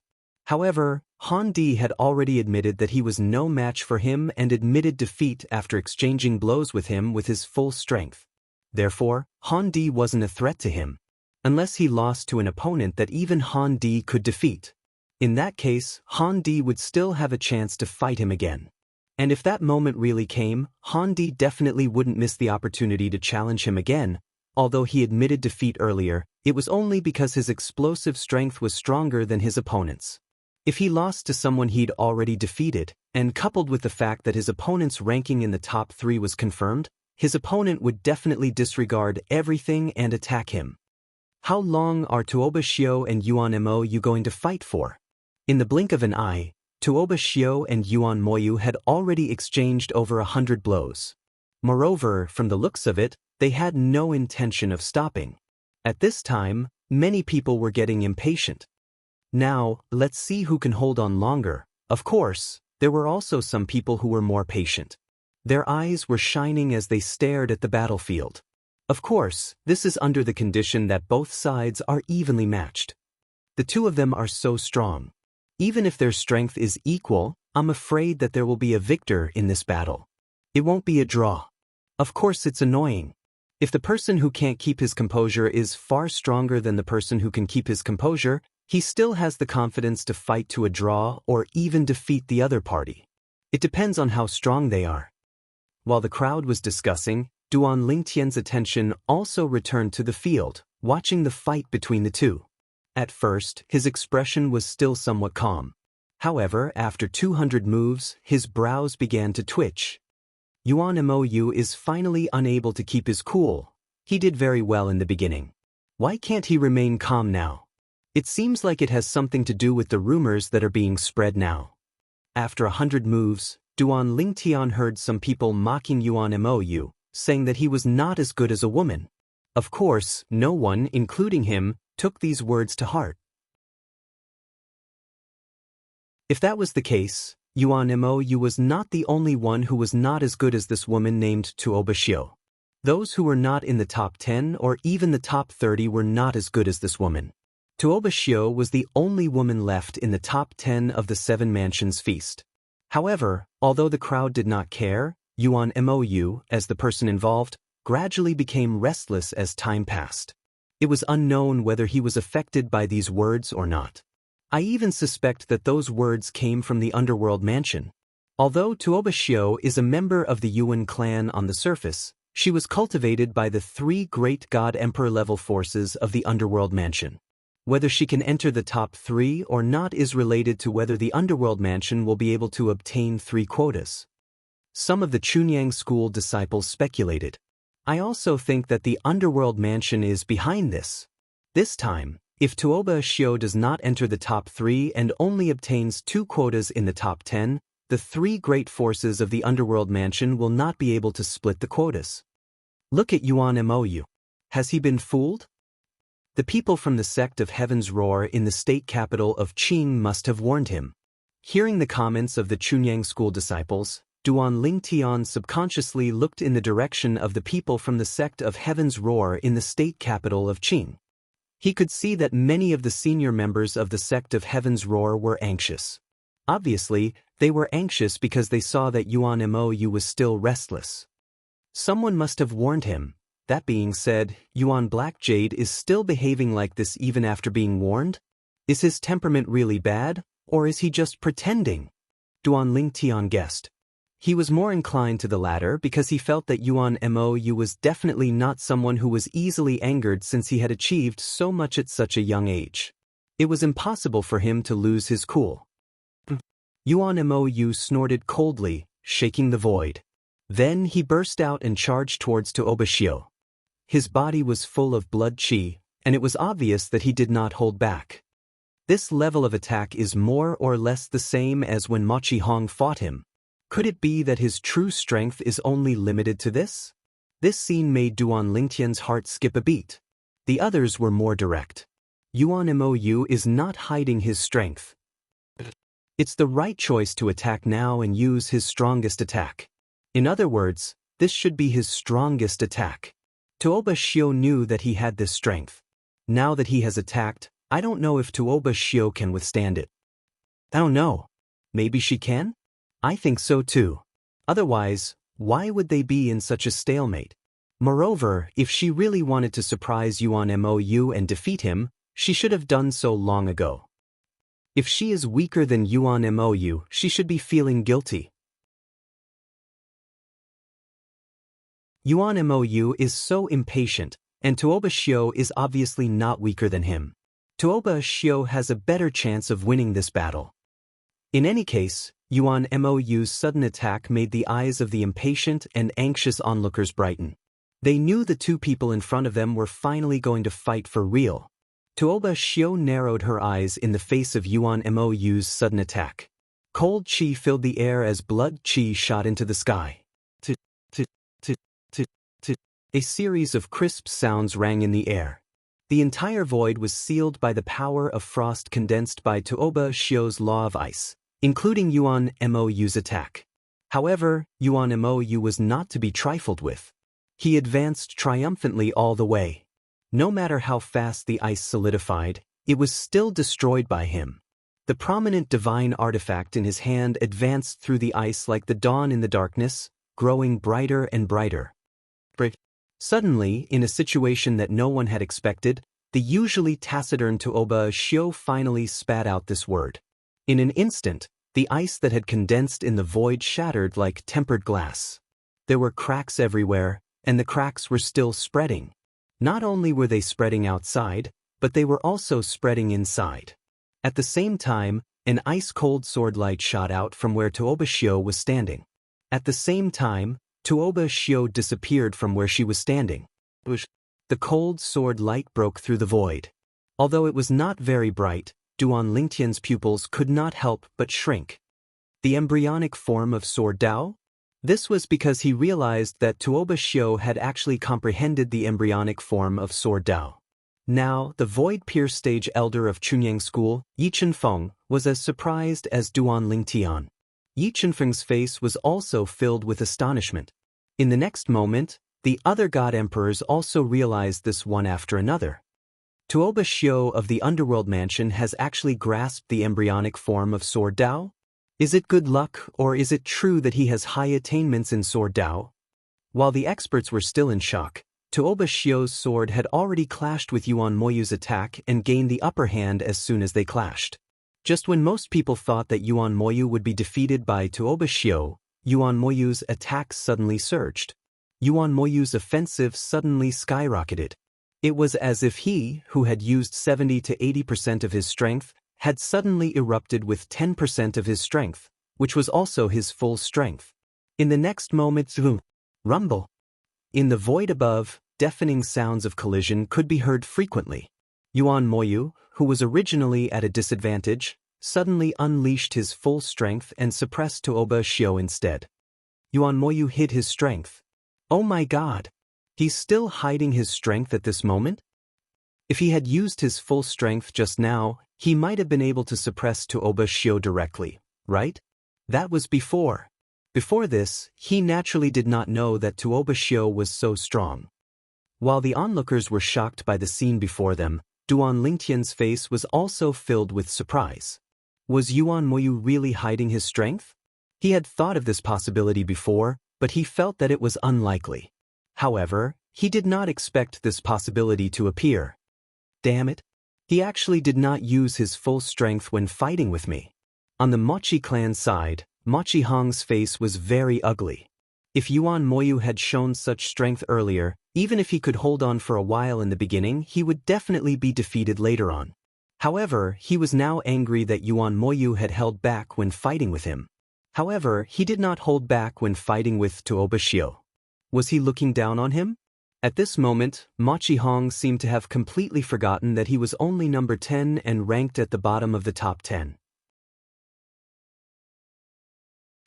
[SPEAKER 1] However, Han Di had already admitted that he was no match for him and admitted defeat after exchanging blows with him with his full strength. Therefore, Han Di wasn't a threat to him, unless he lost to an opponent that even Han Di could defeat. In that case, Han Di would still have a chance to fight him again. And if that moment really came, Han Di definitely wouldn't miss the opportunity to challenge him again. Although he admitted defeat earlier, it was only because his explosive strength was stronger than his opponent's. If he lost to someone he'd already defeated, and coupled with the fact that his opponent's ranking in the top 3 was confirmed, his opponent would definitely disregard everything and attack him. How long are Tuoba Xiu and Yuan Mou going to fight for? In the blink of an eye, Tuoba Xiu and Yuan Mou had already exchanged over 100 blows. Moreover, from the looks of it, they had no intention of stopping. At this time, many people were getting impatient. Now, let's see who can hold on longer. Of course, there were also some people who were more patient. Their eyes were shining as they stared at the battlefield. Of course, this is under the condition that both sides are evenly matched. The two of them are so strong. Even if their strength is equal, I'm afraid that there will be a victor in this battle. It won't be a draw. Of course, it's annoying. If the person who can't keep his composure is far stronger than the person who can keep his composure, he still has the confidence to fight to a draw or even defeat the other party. It depends on how strong they are. While the crowd was discussing, Duan Lingtian's attention also returned to the field, watching the fight between the two. At first, his expression was still somewhat calm. However, after 200 moves, his brows began to twitch. Yuan Mou is finally unable to keep his cool. He did very well in the beginning. Why can't he remain calm now? It seems like it has something to do with the rumors that are being spread now. After 100 moves, Duan Lingtian heard some people mocking Yuan Mou, saying that he was not as good as a woman. Of course, no one, including him, took these words to heart. If that was the case, Yuan Mou was not the only one who was not as good as this woman named Tuoba Xiu. Those who were not in the top 10 or even the top 30 were not as good as this woman. Tuoba Xiu was the only woman left in the top 10 of the 7 Mansions feast. However, although the crowd did not care, Yuan Mou, as the person involved, gradually became restless as time passed. It was unknown whether he was affected by these words or not. I even suspect that those words came from the underworld mansion. Although Tuoba Xiu is a member of the Yuan clan on the surface, she was cultivated by the 3 great God-Emperor level forces of the underworld mansion. Whether she can enter the top 3 or not is related to whether the underworld mansion will be able to obtain 3 quotas. Some of the Chunyang school disciples speculated. I also think that the underworld mansion is behind this. This time, if Tuoba Xiu does not enter the top 3 and only obtains 2 quotas in the top 10, the 3 great forces of the underworld mansion will not be able to split the quotas. Look at Yuan Mou. Has he been fooled? The people from the sect of Heaven's Roar in the state capital of Qing must have warned him. Hearing the comments of the Chunyang school disciples, Duan Lingtian subconsciously looked in the direction of the people from the sect of Heaven's Roar in the state capital of Qing. He could see that many of the senior members of the sect of Heaven's Roar were anxious. Obviously, they were anxious because they saw that Yuan Mou was still restless. Someone must have warned him. That being said, Yuan Blackjade is still behaving like this even after being warned? Is his temperament really bad, or is he just pretending? Duan Lingtian guessed. He was more inclined to the latter because he felt that Yuan Mou was definitely not someone who was easily angered since he had achieved so much at such a young age. It was impossible for him to lose his cool. Yuan Mou snorted coldly, shaking the void. Then he burst out and charged towards Tuoba Shio. His body was full of blood chi, and it was obvious that he did not hold back. This level of attack is more or less the same as when Mochi Hong fought him. Could it be that his true strength is only limited to this? This scene made Duan Lingtian's heart skip a beat. The others were more direct. Yuan Mou is not hiding his strength. It's the right choice to attack now and use his strongest attack. In other words, this should be his strongest attack. Tuoba Shio knew that he had this strength. Now that he has attacked, I don't know if Tuoba Shio can withstand it. Oh no. Maybe she can? I think so too. Otherwise, why would they be in such a stalemate? Moreover, if she really wanted to surprise Yuan Mou and defeat him, she should have done so long ago. If she is weaker than Yuan Mou, she should be feeling guilty. Yuan Mou is so impatient, and Tuoba Shio is obviously not weaker than him. Tuoba Shio has a better chance of winning this battle. In any case, Yuan Mou's sudden attack made the eyes of the impatient and anxious onlookers brighten. They knew the two people in front of them were finally going to fight for real. Tuoba Shio narrowed her eyes in the face of Yuan Mou's sudden attack. Cold chi filled the air as blood chi shot into the sky. A series of crisp sounds rang in the air. The entire void was sealed by the power of frost condensed by Tuoba Shio's law of ice, including Yuan Mou's attack. However, Yuan Mou was not to be trifled with. He advanced triumphantly all the way. No matter how fast the ice solidified, it was still destroyed by him. The prominent divine artifact in his hand advanced through the ice like the dawn in the darkness, growing brighter and brighter. Suddenly, in a situation that no one had expected, the usually taciturn Tuoba Shio finally spat out this word. In an instant, the ice that had condensed in the void shattered like tempered glass. There were cracks everywhere, and the cracks were still spreading. Not only were they spreading outside, but they were also spreading inside. At the same time, an ice-cold sword light shot out from where Tuoba Shio was standing. At the same time, Tuoba Shio disappeared from where she was standing. The cold sword light broke through the void. Although it was not very bright, Duan Lingtian's pupils could not help but shrink. The embryonic form of Sword Dao? This was because he realized that Tuoba Shio had actually comprehended the embryonic form of Sword Dao. Now, the void-pierced stage elder of Chunyang School, Yi Chenfeng, was as surprised as Duan Lingtian. Yi Chenfeng's face was also filled with astonishment. In the next moment, the other god emperors also realized this one after another. Tuoba Shio of the Underworld Mansion has actually grasped the embryonic form of Sword Dao? Is it good luck, or is it true that he has high attainments in Sword Dao? While the experts were still in shock, Tuoba Shio's sword had already clashed with Yuan Mou's attack and gained the upper hand as soon as they clashed. Just when most people thought that Yuan Mou would be defeated by Tuoba Shio, Yuan Mou's attack suddenly surged. Yuan Mou's offensive suddenly skyrocketed. It was as if he, who had used 70 to 80% of his strength, had suddenly erupted with 10% of his strength, which was also his full strength. In the next moment, rumble. In the void above, deafening sounds of collision could be heard frequently. Yuan Mou, who was originally at a disadvantage, suddenly unleashed his full strength and suppressed Tuoba Shio instead. Yuan Mou hid his strength. Oh my god! He's still hiding his strength at this moment? If he had used his full strength just now, he might have been able to suppress Tuoba Shio directly, right? That was before. Before this, he naturally did not know that Tuoba Shio was so strong. While the onlookers were shocked by the scene before them, Duan Lingtian's face was also filled with surprise. Was Yuan Mou really hiding his strength? He had thought of this possibility before, but he felt that it was unlikely. However, he did not expect this possibility to appear. Damn it. He actually did not use his full strength when fighting with me. On the Mochi clan side, Mochi Hong's face was very ugly. If Yuan Mou had shown such strength earlier, even if he could hold on for a while in the beginning, he would definitely be defeated later on. However, he was now angry that Yuan Mou had held back when fighting with him. However, he did not hold back when fighting with Tuoba Shio. Was he looking down on him? At this moment, Machi Hong seemed to have completely forgotten that he was only number 10 and ranked at the bottom of the top 10.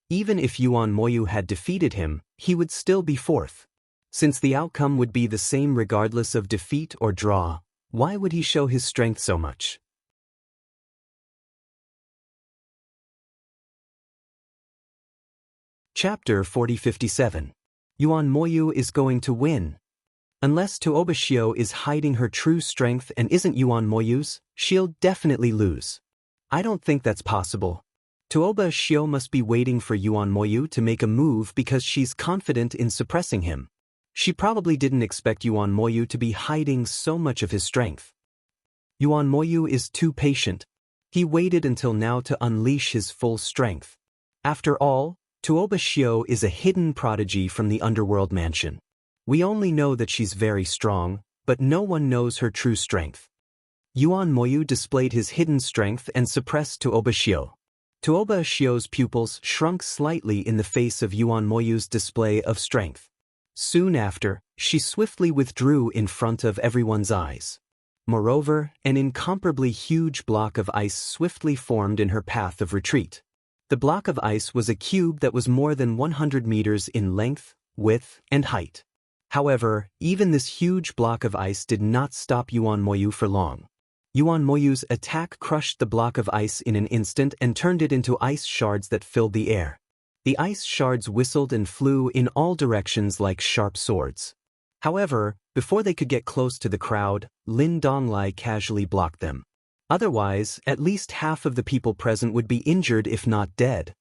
[SPEAKER 1] Even if Yuan Moyu had defeated him, he would still be fourth. Since the outcome would be the same regardless of defeat or draw, why would he show his strength so much? Chapter 4057. Yuan Moyu is going to win. Unless Tuoba Shio is hiding her true strength and isn't Yuan Moyu's, she'll definitely lose. I don't think that's possible. Tuoba Shio must be waiting for Yuan Moyu to make a move because she's confident in suppressing him. She probably didn't expect Yuan Moyu to be hiding so much of his strength. Yuan Moyu is too patient. He waited until now to unleash his full strength. After all, Tuoba Shio is a hidden prodigy from the underworld mansion. We only know that she's very strong, but no one knows her true strength. Yuan Moyu displayed his hidden strength and suppressed Tuoba Shio. Tuoba Shio's pupils shrunk slightly in the face of Yuan Moyu's display of strength. Soon after, she swiftly withdrew in front of everyone's eyes. Moreover, an incomparably huge block of ice swiftly formed in her path of retreat. The block of ice was a cube that was more than 100 meters in length, width, and height. However, even this huge block of ice did not stop Yuan Moyu for long. Yuan Moyu's attack crushed the block of ice in an instant and turned it into ice shards that filled the air. The ice shards whistled and flew in all directions like sharp swords. However, before they could get close to the crowd, Lin Donglai casually blocked them. Otherwise, at least half of the people present would be injured if not dead.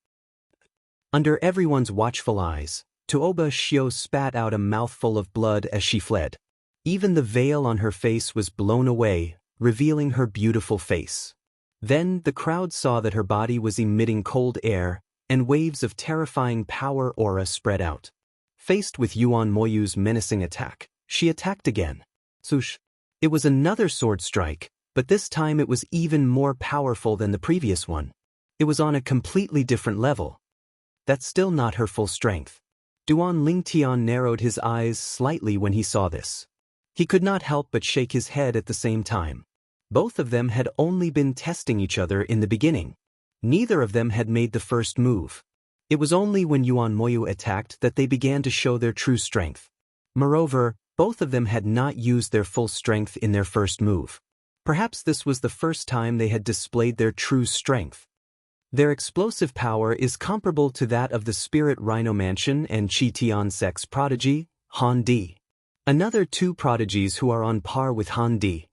[SPEAKER 1] Under everyone's watchful eyes, Tuoba Shio spat out a mouthful of blood as she fled. Even the veil on her face was blown away, revealing her beautiful face. Then the crowd saw that her body was emitting cold air, and waves of terrifying power aura spread out. Faced with Yuan Moyu's menacing attack, she attacked again. Swoosh! It was another sword strike, but this time it was even more powerful than the previous one. It was on a completely different level. That's still not her full strength. Duan Lingtian narrowed his eyes slightly when he saw this. He could not help but shake his head at the same time. Both of them had only been testing each other in the beginning. Neither of them had made the first move. It was only when Yuan Moyu attacked that they began to show their true strength. Moreover, both of them had not used their full strength in their first move. Perhaps this was the first time they had displayed their true strength. Their explosive power is comparable to that of the Spirit Rhino Mansion and Chi Tian Sec's prodigy, Han Di. Another two prodigies who are on par with Han Di.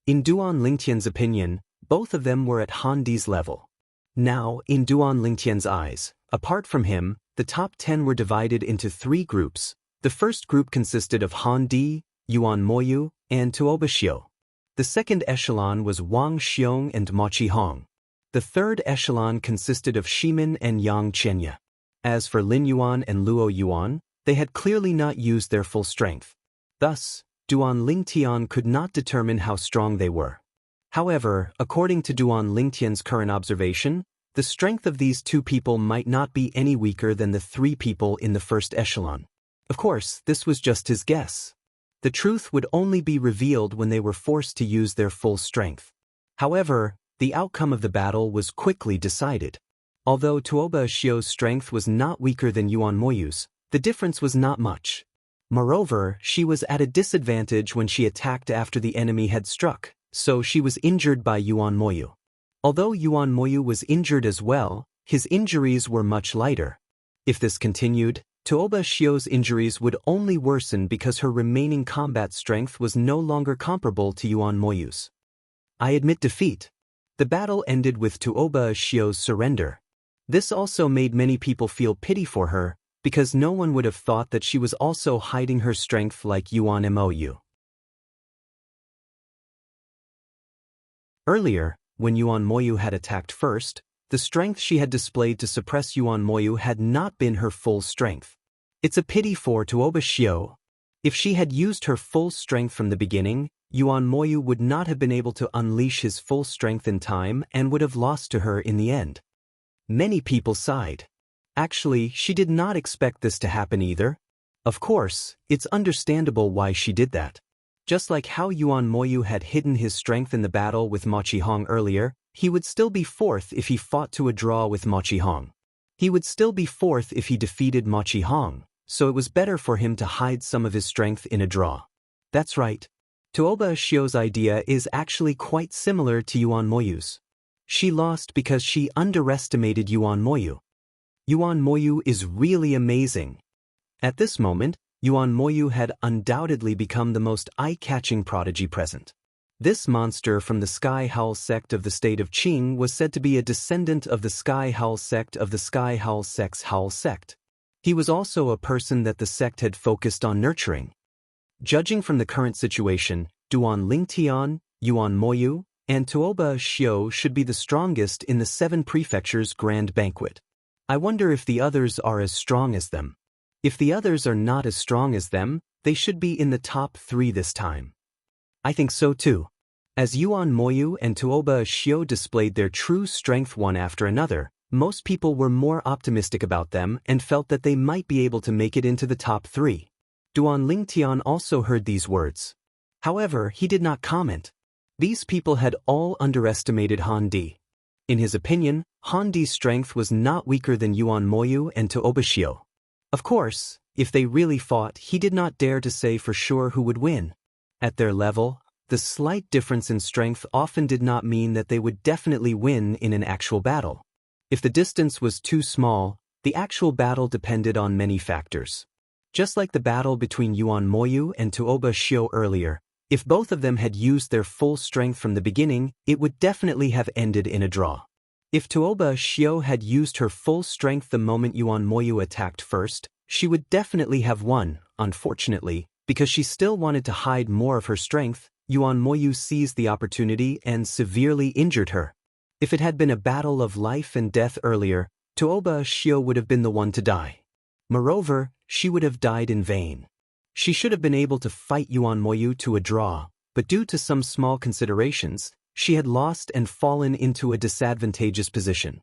[SPEAKER 1] In Duan Lingtian's opinion, both of them were at Han Di's level. Now, in Duan Lingtian's eyes, apart from him, the top 10 were divided into three groups. The first group consisted of Han Di, Yuan Moyu, and Tuoba Shio. The second echelon was Wang Xiong and Machi Hong. The third echelon consisted of Shimin and Yang Chenya. As for Lin Yuan and Luo Yuan, they had clearly not used their full strength. Thus, Duan Lingtian could not determine how strong they were. However, according to Duan Lingtian's current observation, the strength of these two people might not be any weaker than the three people in the first echelon. Of course, this was just his guess. The truth would only be revealed when they were forced to use their full strength. However, the outcome of the battle was quickly decided. Although Tuoba Shio's strength was not weaker than Yuan Moyu's, the difference was not much. Moreover, she was at a disadvantage when she attacked after the enemy had struck, so she was injured by Yuan Moyu. Although Yuan Moyu was injured as well, his injuries were much lighter. If this continued, Tuoba Shio's injuries would only worsen because her remaining combat strength was no longer comparable to Yuan Moyu's. I admit defeat. The battle ended with Tuoba Shio's surrender. This also made many people feel pity for her, because no one would have thought that she was also hiding her strength like Yuan Moyu. Earlier, when Yuan Moyu had attacked first, the strength she had displayed to suppress Yuan Moyu had not been her full strength. It's a pity for Tuoba Shio. If she had used her full strength from the beginning, Yuan Moyu would not have been able to unleash his full strength in time and would have lost to her in the end. Many people sighed. Actually, she did not expect this to happen either. Of course, it's understandable why she did that. Just like how Yuan Moyu had hidden his strength in the battle with Mo Qihong earlier, he would still be fourth if he fought to a draw with Mo Qihong. He would still be fourth if he defeated Mo Qihong, so it was better for him to hide some of his strength in a draw. That's right. Tuoba Xiu's idea is actually quite similar to Yuan Moyu's. She lost because she underestimated Yuan Moyu. Yuan Moyu is really amazing. At this moment, Yuan Moyu had undoubtedly become the most eye-catching prodigy present. This monster from the Sky Howl sect of the state of Qing was said to be a descendant of the Sky Howl sect of the Sky Howl sect's Howl sect. He was also a person that the sect had focused on nurturing. Judging from the current situation, Duan Lingtian, Yuan Moyu, and Tuoba Xiu should be the strongest in the 7 prefectures' grand banquet. I wonder if the others are as strong as them. If the others are not as strong as them, they should be in the top 3 this time. I think so too. As Yuan Moyu and Tuoba Xiu displayed their true strength one after another, most people were more optimistic about them and felt that they might be able to make it into the top 3. Duan Lingtian also heard these words. However, he did not comment. These people had all underestimated Han Di. In his opinion, Han Di's strength was not weaker than Yuan Moyu and Tuoba Xiu. Of course, if they really fought, he did not dare to say for sure who would win. At their level, the slight difference in strength often did not mean that they would definitely win in an actual battle. If the distance was too small, the actual battle depended on many factors. Just like the battle between Yuan Moyu and Tuoba Xiu earlier, if both of them had used their full strength from the beginning, it would definitely have ended in a draw. If Tuoba Xiu had used her full strength the moment Yuan Moyu attacked first, she would definitely have won. Unfortunately, because she still wanted to hide more of her strength, Yuan Moyu seized the opportunity and severely injured her. If it had been a battle of life and death earlier, Tuoba Xiu would have been the one to die. Moreover, she would have died in vain. She should have been able to fight Yuan Moyu to a draw, but due to some small considerations, she had lost and fallen into a disadvantageous position.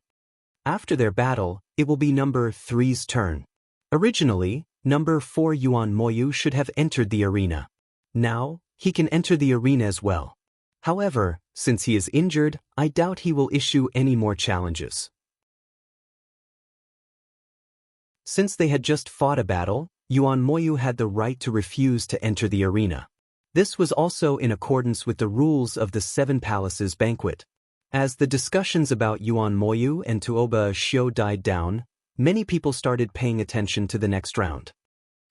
[SPEAKER 1] After their battle, it will be number 3's turn. Originally, number 4 Yuan Moyu should have entered the arena. Now, he can enter the arena as well. However, since he is injured, I doubt he will issue any more challenges. Since they had just fought a battle, Yuan Moyu had the right to refuse to enter the arena. This was also in accordance with the rules of the 7 Palaces banquet. As the discussions about Yuan Moyu and Tuoba Xiu died down, many people started paying attention to the next round.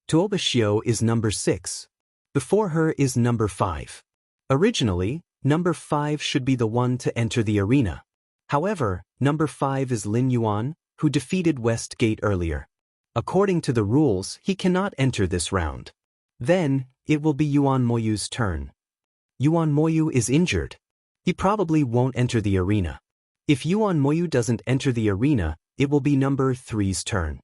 [SPEAKER 1] Tuoba Xiu is number 6. Before her is number 5. Originally, number 5 should be the one to enter the arena. However, number 5 is Lin Yuan, who defeated Westgate earlier. According to the rules, he cannot enter this round. Then, it will be Yuan Moyu's turn. Yuan Moyu is injured. He probably won't enter the arena. If Yuan Moyu doesn't enter the arena, it will be number 3's turn.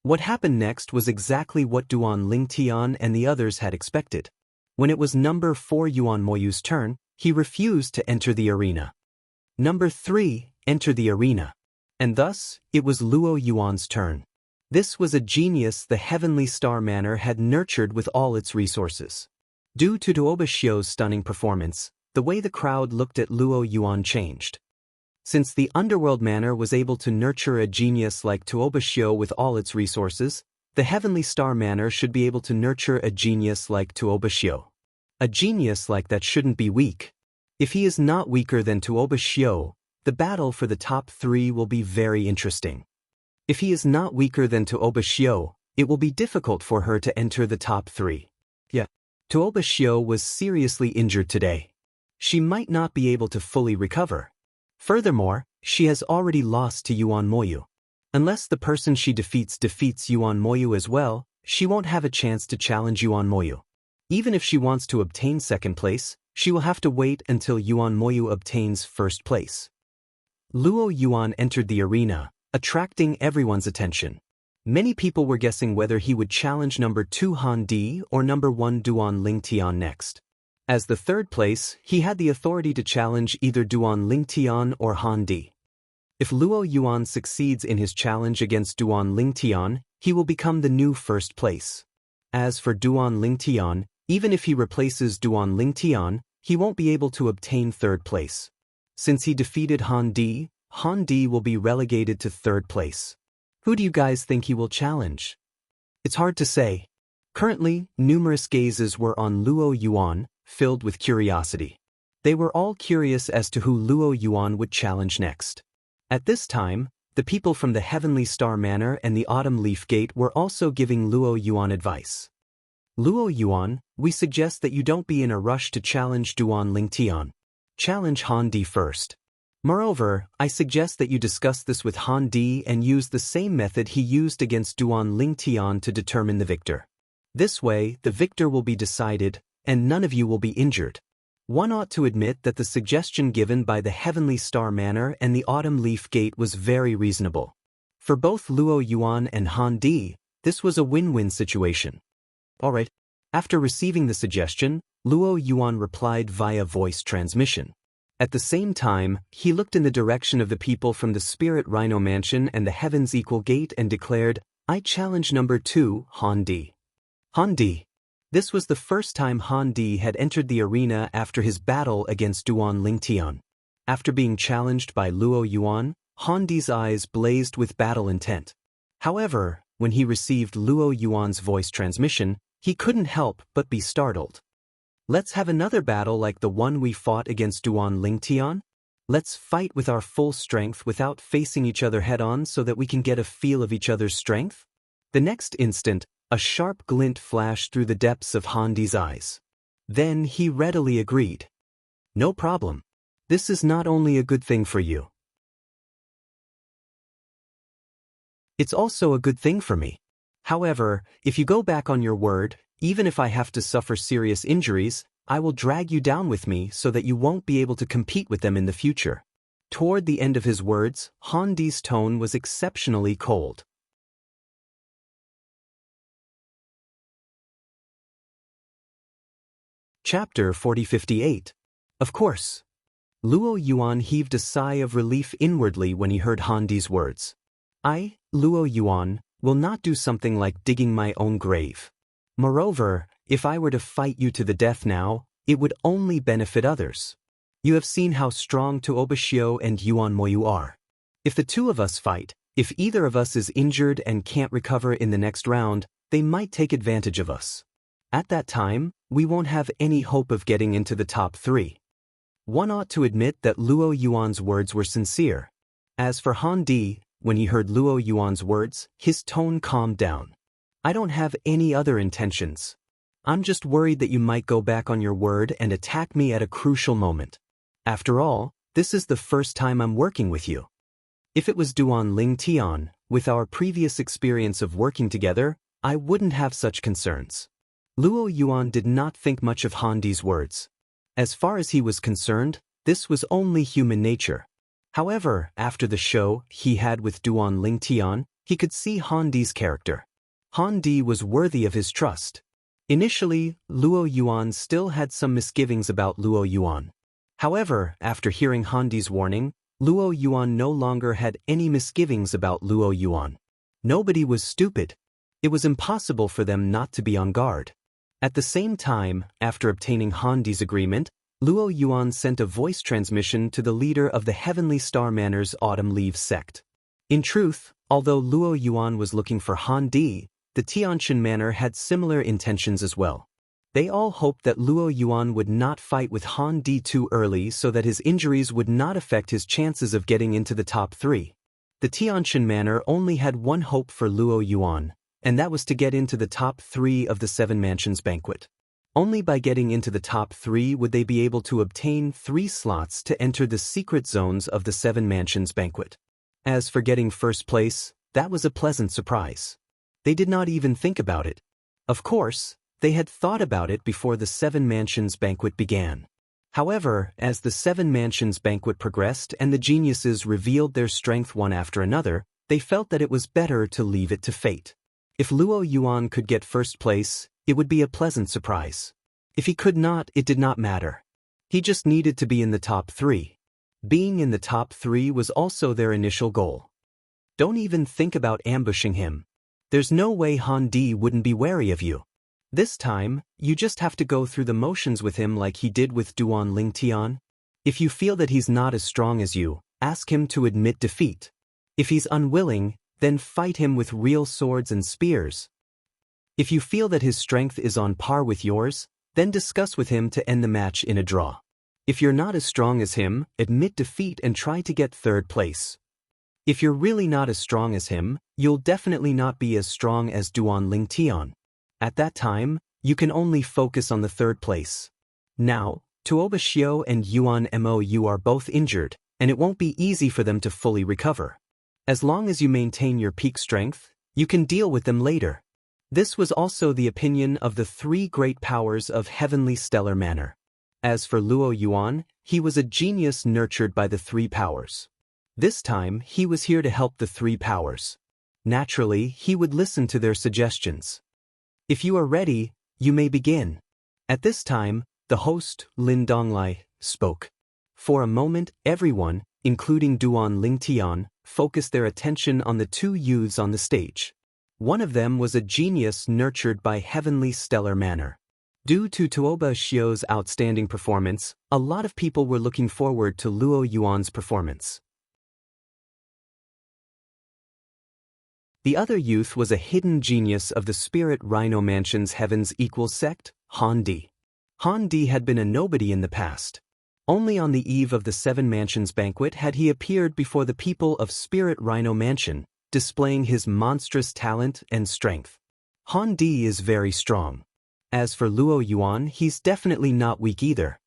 [SPEAKER 1] What happened next was exactly what Duan Lingtian and the others had expected. When it was number 4 Yuan Moyu's turn, he refused to enter the arena. Number 3 entered the arena. And thus, it was Luo Yuan's turn. This was a genius the Heavenly Star Manor had nurtured with all its resources. Due to Tuoba Xiu's stunning performance, the way the crowd looked at Luo Yuan changed. Since the Underworld Manor was able to nurture a genius like Tuoba Xiu with all its resources, the Heavenly Star Manor should be able to nurture a genius like Tuoba Xiu. A genius like that shouldn't be weak. If he is not weaker than Tuoba Xiu, the battle for the top 3 will be very interesting. If he is not weaker than Tuoba Xiu, it will be difficult for her to enter the top 3. Tuoba Xiu was seriously injured today. She might not be able to fully recover. Furthermore, she has already lost to Yuan Moyu. Unless the person she defeats Yuan Moyu as well, she won't have a chance to challenge Yuan Moyu. Even if she wants to obtain second place, she will have to wait until Yuan Moyu obtains first place. Luo Yuan entered the arena, attracting everyone's attention. Many people were guessing whether he would challenge number 2 Han Di or number 1 Duan Lingtian next. As the third place, he had the authority to challenge either Duan Lingtian or Han Di. If Luo Yuan succeeds in his challenge against Duan Lingtian, he will become the new first place. As for Duan Lingtian, even if he replaces Duan Lingtian, he won't be able to obtain third place. Since he defeated Han Di will be relegated to third place. Who do you guys think he will challenge? It's hard to say. Currently, numerous gazes were on Luo Yuan, filled with curiosity. They were all curious as to who Luo Yuan would challenge next. At this time, the people from the Heavenly Star Manor and the Autumn Leaf Gate were also giving Luo Yuan advice. Luo Yuan, we suggest that you don't be in a rush to challenge Duan Lingtian. Challenge Han Di first. Moreover, I suggest that you discuss this with Han Di and use the same method he used against Duan Lingtian to determine the victor. This way, the victor will be decided, and none of you will be injured. One ought to admit that the suggestion given by the Heavenly Star Manor and the Autumn Leaf Gate was very reasonable. For both Luo Yuan and Han Di, this was a win-win situation. Alright. After receiving the suggestion, Luo Yuan replied via voice transmission. At the same time, he looked in the direction of the people from the Spirit Rhino Mansion and the Heaven's Equal Gate and declared, I challenge number 2, Han Di. Han Di. This was the first time Han Di had entered the arena after his battle against Duan Lingtian. After being challenged by Luo Yuan, Han Di's eyes blazed with battle intent. However, when he received Luo Yuan's voice transmission, he couldn't help but be startled. Let's have another battle like the one we fought against Duan Lingtian? Let's fight with our full strength without facing each other head-on so that we can get a feel of each other's strength? The next instant, a sharp glint flashed through the depths of Han Di's eyes. Then he readily agreed. No problem. This is not only a good thing for you. It's also a good thing for me. However, if you go back on your word, even if I have to suffer serious injuries, I will drag you down with me so that you won't be able to compete with them in the future. Toward the end of his words, Han Di's tone was exceptionally cold. Chapter 4058. Of course. Luo Yuan heaved a sigh of relief inwardly when he heard Han Di's words. I, Luo Yuan, will not do something like digging my own grave. Moreover, if I were to fight you to the death now, it would only benefit others. You have seen how strong Tuobashio and Yuan Moyu are. If the two of us fight, if either of us is injured and can't recover in the next round, they might take advantage of us. At that time, we won't have any hope of getting into the top 3. One ought to admit that Luo Yuan's words were sincere. As for Han Di, when he heard Luo Yuan's words, his tone calmed down. I don't have any other intentions. I'm just worried that you might go back on your word and attack me at a crucial moment. After all, this is the first time I'm working with you. If it was Duan Lingtian, with our previous experience of working together, I wouldn't have such concerns. Luo Yuan did not think much of Han Di's words. As far as he was concerned, this was only human nature. However, after the show he had with Duan Lingtian, he could see Han Di's character. Han Di was worthy of his trust. Initially, Luo Yuan still had some misgivings about Luo Yuan. However, after hearing Han Di's warning, Luo Yuan no longer had any misgivings about Luo Yuan. Nobody was stupid. It was impossible for them not to be on guard. At the same time, after obtaining Han Di's agreement, Luo Yuan sent a voice transmission to the leader of the Heavenly Star Manor's Autumn Leaves sect. In truth, although Luo Yuan was looking for Han Di, the Tianshan Manor had similar intentions as well. They all hoped that Luo Yuan would not fight with Han Di too early so that his injuries would not affect his chances of getting into the top 3. The Tianshan Manor only had one hope for Luo Yuan, and that was to get into the top 3 of the 7 Mansions banquet. Only by getting into the top 3 would they be able to obtain 3 slots to enter the secret zones of the 7 Mansions banquet. As for getting first place, that was a pleasant surprise. They did not even think about it. Of course, they had thought about it before the 7 Mansions banquet began. However, as the 7 Mansions banquet progressed and the geniuses revealed their strength one after another, they felt that it was better to leave it to fate. If Luo Yuan could get first place, it would be a pleasant surprise. If he could not, it did not matter. He just needed to be in the top 3. Being in the top 3 was also their initial goal. Don't even think about ambushing him. There's no way Han Di wouldn't be wary of you. This time, you just have to go through the motions with him like he did with Duan Lingtian. If you feel that he's not as strong as you, ask him to admit defeat. If he's unwilling, then fight him with real swords and spears. If you feel that his strength is on par with yours, then discuss with him to end the match in a draw. If you're not as strong as him, admit defeat and try to get 3rd place. If you're really not as strong as him, you'll definitely not be as strong as Duan Lingtian. At that time, you can only focus on the 3rd place. Now, Tuoba Xiao and Yuan Mou are both injured, and it won't be easy for them to fully recover. As long as you maintain your peak strength, you can deal with them later. This was also the opinion of the 3 great powers of Heavenly Stellar Manor. As for Luo Yuan, he was a genius nurtured by the 3 powers. This time, he was here to help the 3 powers. Naturally, he would listen to their suggestions. If you are ready, you may begin. At this time, the host, Lin Donglai, spoke. For a moment, everyone, including Duan Lingtian, focused their attention on the 2 youths on the stage. One of them was a genius nurtured by Heavenly Stellar Manor. Due to Tuoba Xiao's outstanding performance, a lot of people were looking forward to Luo Yuan's performance. The other youth was a hidden genius of the Spirit Rhino Mansion's Heaven's Equal sect, Han Di. Han Di had been a nobody in the past. Only on the eve of the 7 Mansions banquet had he appeared before the people of Spirit Rhino Mansion, displaying his monstrous talent and strength. Han Di is very strong. As for Luo Yuan, he's definitely not weak either.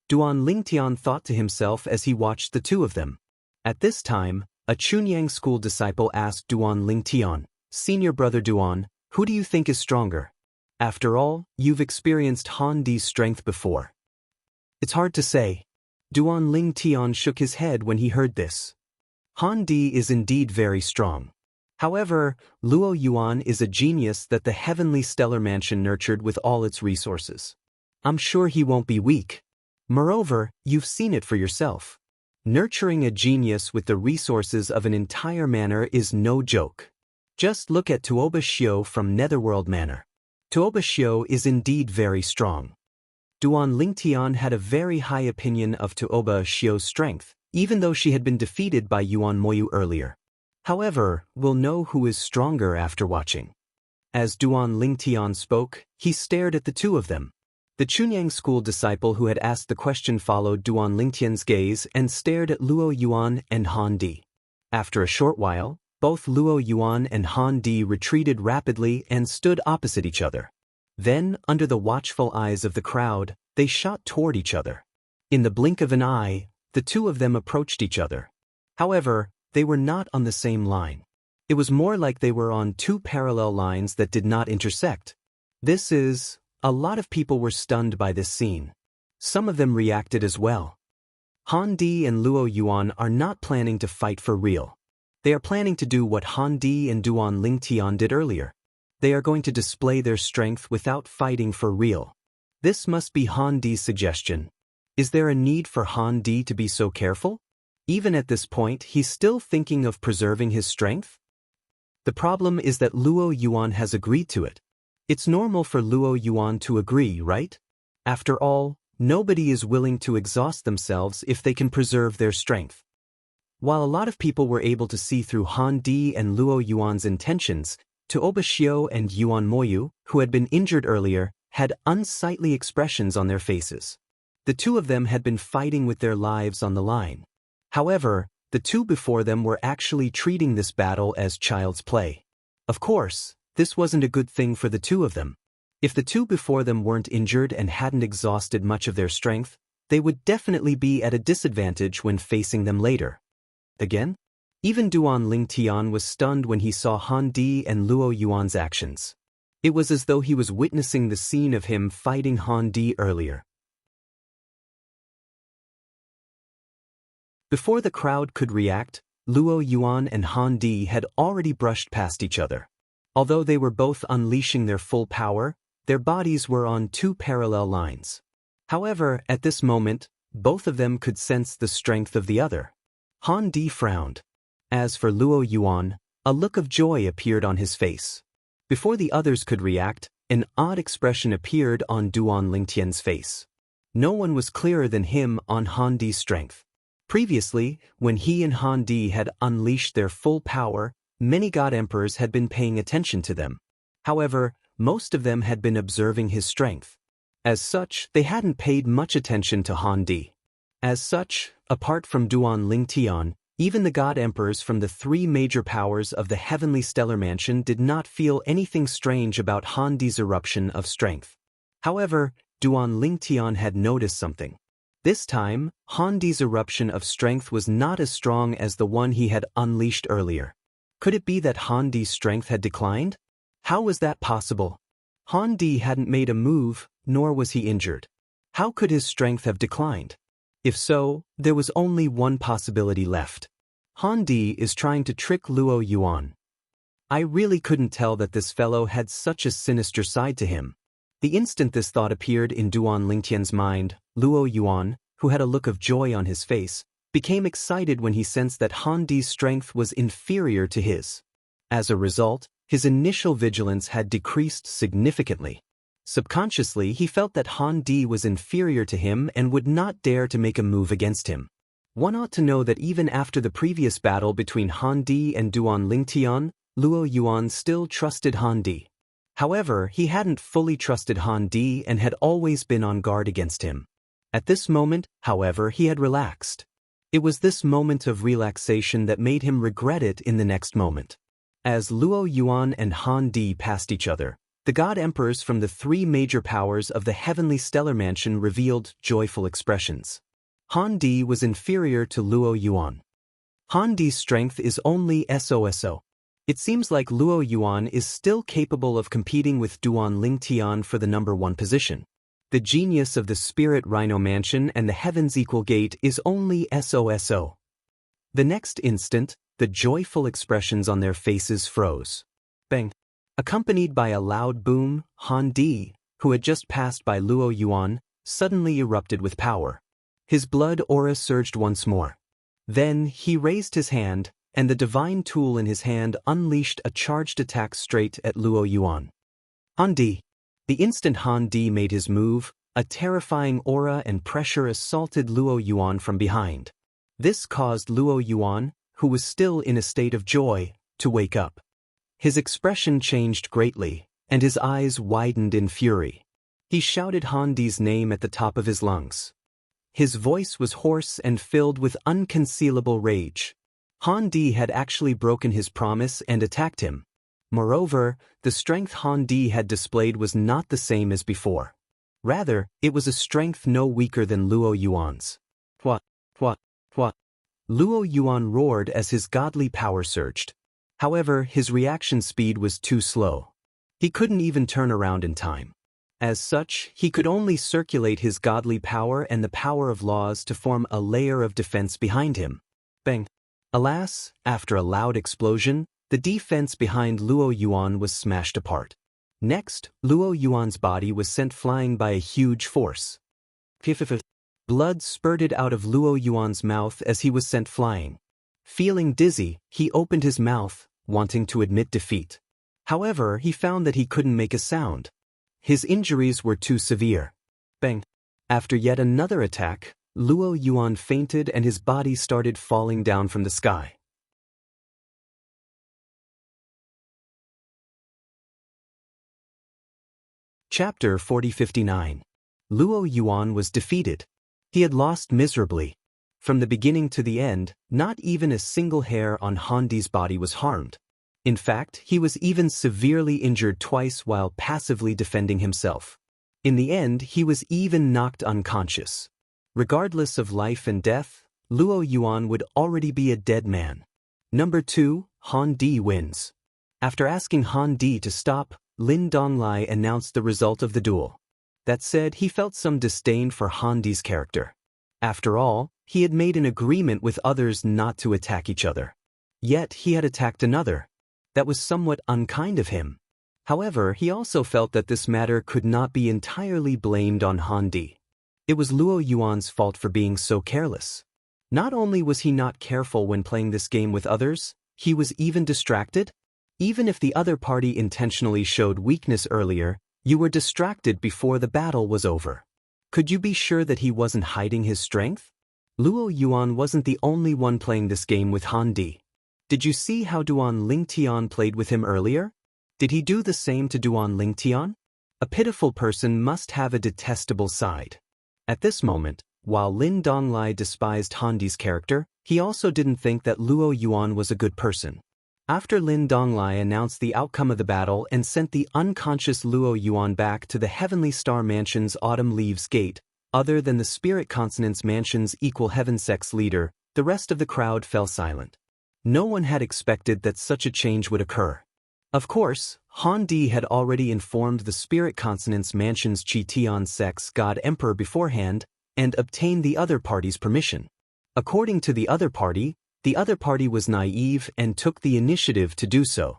[SPEAKER 1] Duan Lingtian thought to himself as he watched the 2 of them. At this time, a Chunyang school disciple asked Duan Lingtian, "Senior brother Duan, who do you think is stronger? After all, you've experienced Han Di's strength before." It's hard to say. Duan Lingtian shook his head when he heard this. Han Di is indeed very strong. However, Luo Yuan is a genius that the Heavenly Stellar Mansion nurtured with all its resources. I'm sure he won't be weak. Moreover, you've seen it for yourself. Nurturing a genius with the resources of an entire manor is no joke. Just look at Tuoba Xiao from Netherworld Manor. Tuoba Xiao is indeed very strong. Duan Lingtian had a very high opinion of Tuoba Xiao's strength, even though she had been defeated by Yuan Moyu earlier. However, we'll know who is stronger after watching. As Duan Lingtian spoke, he stared at the 2 of them. The Chunyang school disciple who had asked the question followed Duan Lingtian's gaze and stared at Luo Yuan and Han Di. After a short while, both Luo Yuan and Han Di retreated rapidly and stood opposite each other. Then, under the watchful eyes of the crowd, they shot toward each other. In the blink of an eye, the 2 of them approached each other. However, they were not on the same line. It was more like they were on 2 parallel lines that did not intersect. A lot of people were stunned by this scene. Some of them reacted as well. Han Di and Luo Yuan are not planning to fight for real. They are planning to do what Han Di and Duan Lingtian did earlier. They are going to display their strength without fighting for real. This must be Han Di's suggestion. Is there a need for Han Di to be so careful? Even at this point, he's still thinking of preserving his strength? The problem is that Luo Yuan has agreed to it. It's normal for Luo Yuan to agree, right? After all, nobody is willing to exhaust themselves if they can preserve their strength. While a lot of people were able to see through Han Di and Luo Yuan's intentions, Tuoba Xiao and Yuan Moyu, who had been injured earlier, had unsightly expressions on their faces. The 2 of them had been fighting with their lives on the line. However, the 2 before them were actually treating this battle as child's play. Of course, this wasn't a good thing for the 2 of them. If the 2 before them weren't injured and hadn't exhausted much of their strength, they would definitely be at a disadvantage when facing them later. Again? Even Duan Lingtian was stunned when he saw Han Di and Luo Yuan's actions. It was as though he was witnessing the scene of him fighting Han Di earlier. Before the crowd could react, Luo Yuan and Han Di had already brushed past each other. Although they were both unleashing their full power, their bodies were on 2 parallel lines. However, at this moment, both of them could sense the strength of the other. Han Di frowned. As for Luo Yuan, a look of joy appeared on his face. Before the others could react, an odd expression appeared on Duan Lingtian's face. No one was clearer than him on Han Di's strength. Previously, when he and Han Di had unleashed their full power, many god emperors had been paying attention to them. However, most of them had been observing his strength. As such, they hadn't paid much attention to Han Di. As such, apart from Duan Lingtian, even the god emperors from the three major powers of the heavenly stellar mansion did not feel anything strange about Han Di's eruption of strength. However, Duan Lingtian had noticed something. This time, Han Di's eruption of strength was not as strong as the one he had unleashed earlier. Could it be that Han Di's strength had declined? How was that possible? Han Di hadn't made a move, nor was he injured. How could his strength have declined? If so, there was only one possibility left. Han Di is trying to trick Luo Yuan. I really couldn't tell that this fellow had such a sinister side to him. The instant this thought appeared in Duan Lingtian's mind, Luo Yuan, who had a look of joy on his face, became excited when he sensed that Han Di's strength was inferior to his. As a result, his initial vigilance had decreased significantly. Subconsciously, he felt that Han Di was inferior to him and would not dare to make a move against him. One ought to know that even after the previous battle between Han Di and Duan Lingtian, Luo Yuan still trusted Han Di. However, he hadn't fully trusted Han Di and had always been on guard against him. At this moment, however, he had relaxed. It was this moment of relaxation that made him regret it in the next moment. As Luo Yuan and Han Di passed each other, the god emperors from the three major powers of the heavenly stellar mansion revealed joyful expressions. Han Di was inferior to Luo Yuan. Han Di's strength is only SOSO. It seems like Luo Yuan is still capable of competing with Duan Lingtian for the number one position. The genius of the Spirit Rhino Mansion and the Heaven's Equal Gate is only SOSO. The next instant, the joyful expressions on their faces froze. Bang! Accompanied by a loud boom, Han Di, who had just passed by Luo Yuan, suddenly erupted with power. His blood aura surged once more. Then he raised his hand, and the divine tool in his hand unleashed a charged attack straight at Luo Yuan. Han Di. The instant Han Di made his move, a terrifying aura and pressure assaulted Luo Yuan from behind. This caused Luo Yuan, who was still in a state of joy, to wake up. His expression changed greatly, and his eyes widened in fury. He shouted Han Di's name at the top of his lungs. His voice was hoarse and filled with unconcealable rage. Han Di had actually broken his promise and attacked him. Moreover, the strength Han Di had displayed was not the same as before. Rather, it was a strength no weaker than Luo Yuan's. What? Luo Yuan roared as his godly power surged. However, his reaction speed was too slow. He couldn't even turn around in time. As such, he could only circulate his godly power and the power of laws to form a layer of defense behind him. Bang! Alas, after a loud explosion, the defense behind Luo Yuan was smashed apart. Next, Luo Yuan's body was sent flying by a huge force. Blood spurted out of Luo Yuan's mouth as he was sent flying. Feeling dizzy, he opened his mouth, wanting to admit defeat. However, he found that he couldn't make a sound. His injuries were too severe. Bang! After yet another attack, Luo Yuan fainted and his body started falling down from the sky. Chapter 4059. Luo Yuan was defeated. He had lost miserably. From the beginning to the end, not even a single hair on Han Di's body was harmed. In fact, he was even severely injured twice while passively defending himself. In the end, he was even knocked unconscious. Regardless of life and death, Luo Yuan would already be a dead man. Number 2, Han Di wins. After asking Han Di to stop, Lin Donglai announced the result of the duel. That said, he felt some disdain for Han Di's character. After all, he had made an agreement with others not to attack each other. Yet he had attacked another. That was somewhat unkind of him. However, he also felt that this matter could not be entirely blamed on Han Di. It was Luo Yuan's fault for being so careless. Not only was he not careful when playing this game with others, he was even distracted. Even if the other party intentionally showed weakness earlier, you were distracted before the battle was over. Could you be sure that he wasn't hiding his strength? Luo Yuan wasn't the only one playing this game with Han Di. Did you see how Duan Lingtian played with him earlier? Did he do the same to Duan Lingtian? A pitiful person must have a detestable side. At this moment, while Lin Donglai despised Han Di's character, he also didn't think that Luo Yuan was a good person. After Lin Donglai announced the outcome of the battle and sent the unconscious Luo Yuan back to the Heavenly Star Mansion's Autumn Leaves Gate, other than the Spirit Consonance Mansion's Equal Heaven Sex leader, the rest of the crowd fell silent. No one had expected that such a change would occur. Of course, Han Di had already informed the Spirit Consonance Mansion's Chi-Tian Sex God Emperor beforehand and obtained the other party's permission. According to the other party was naive and took the initiative to do so.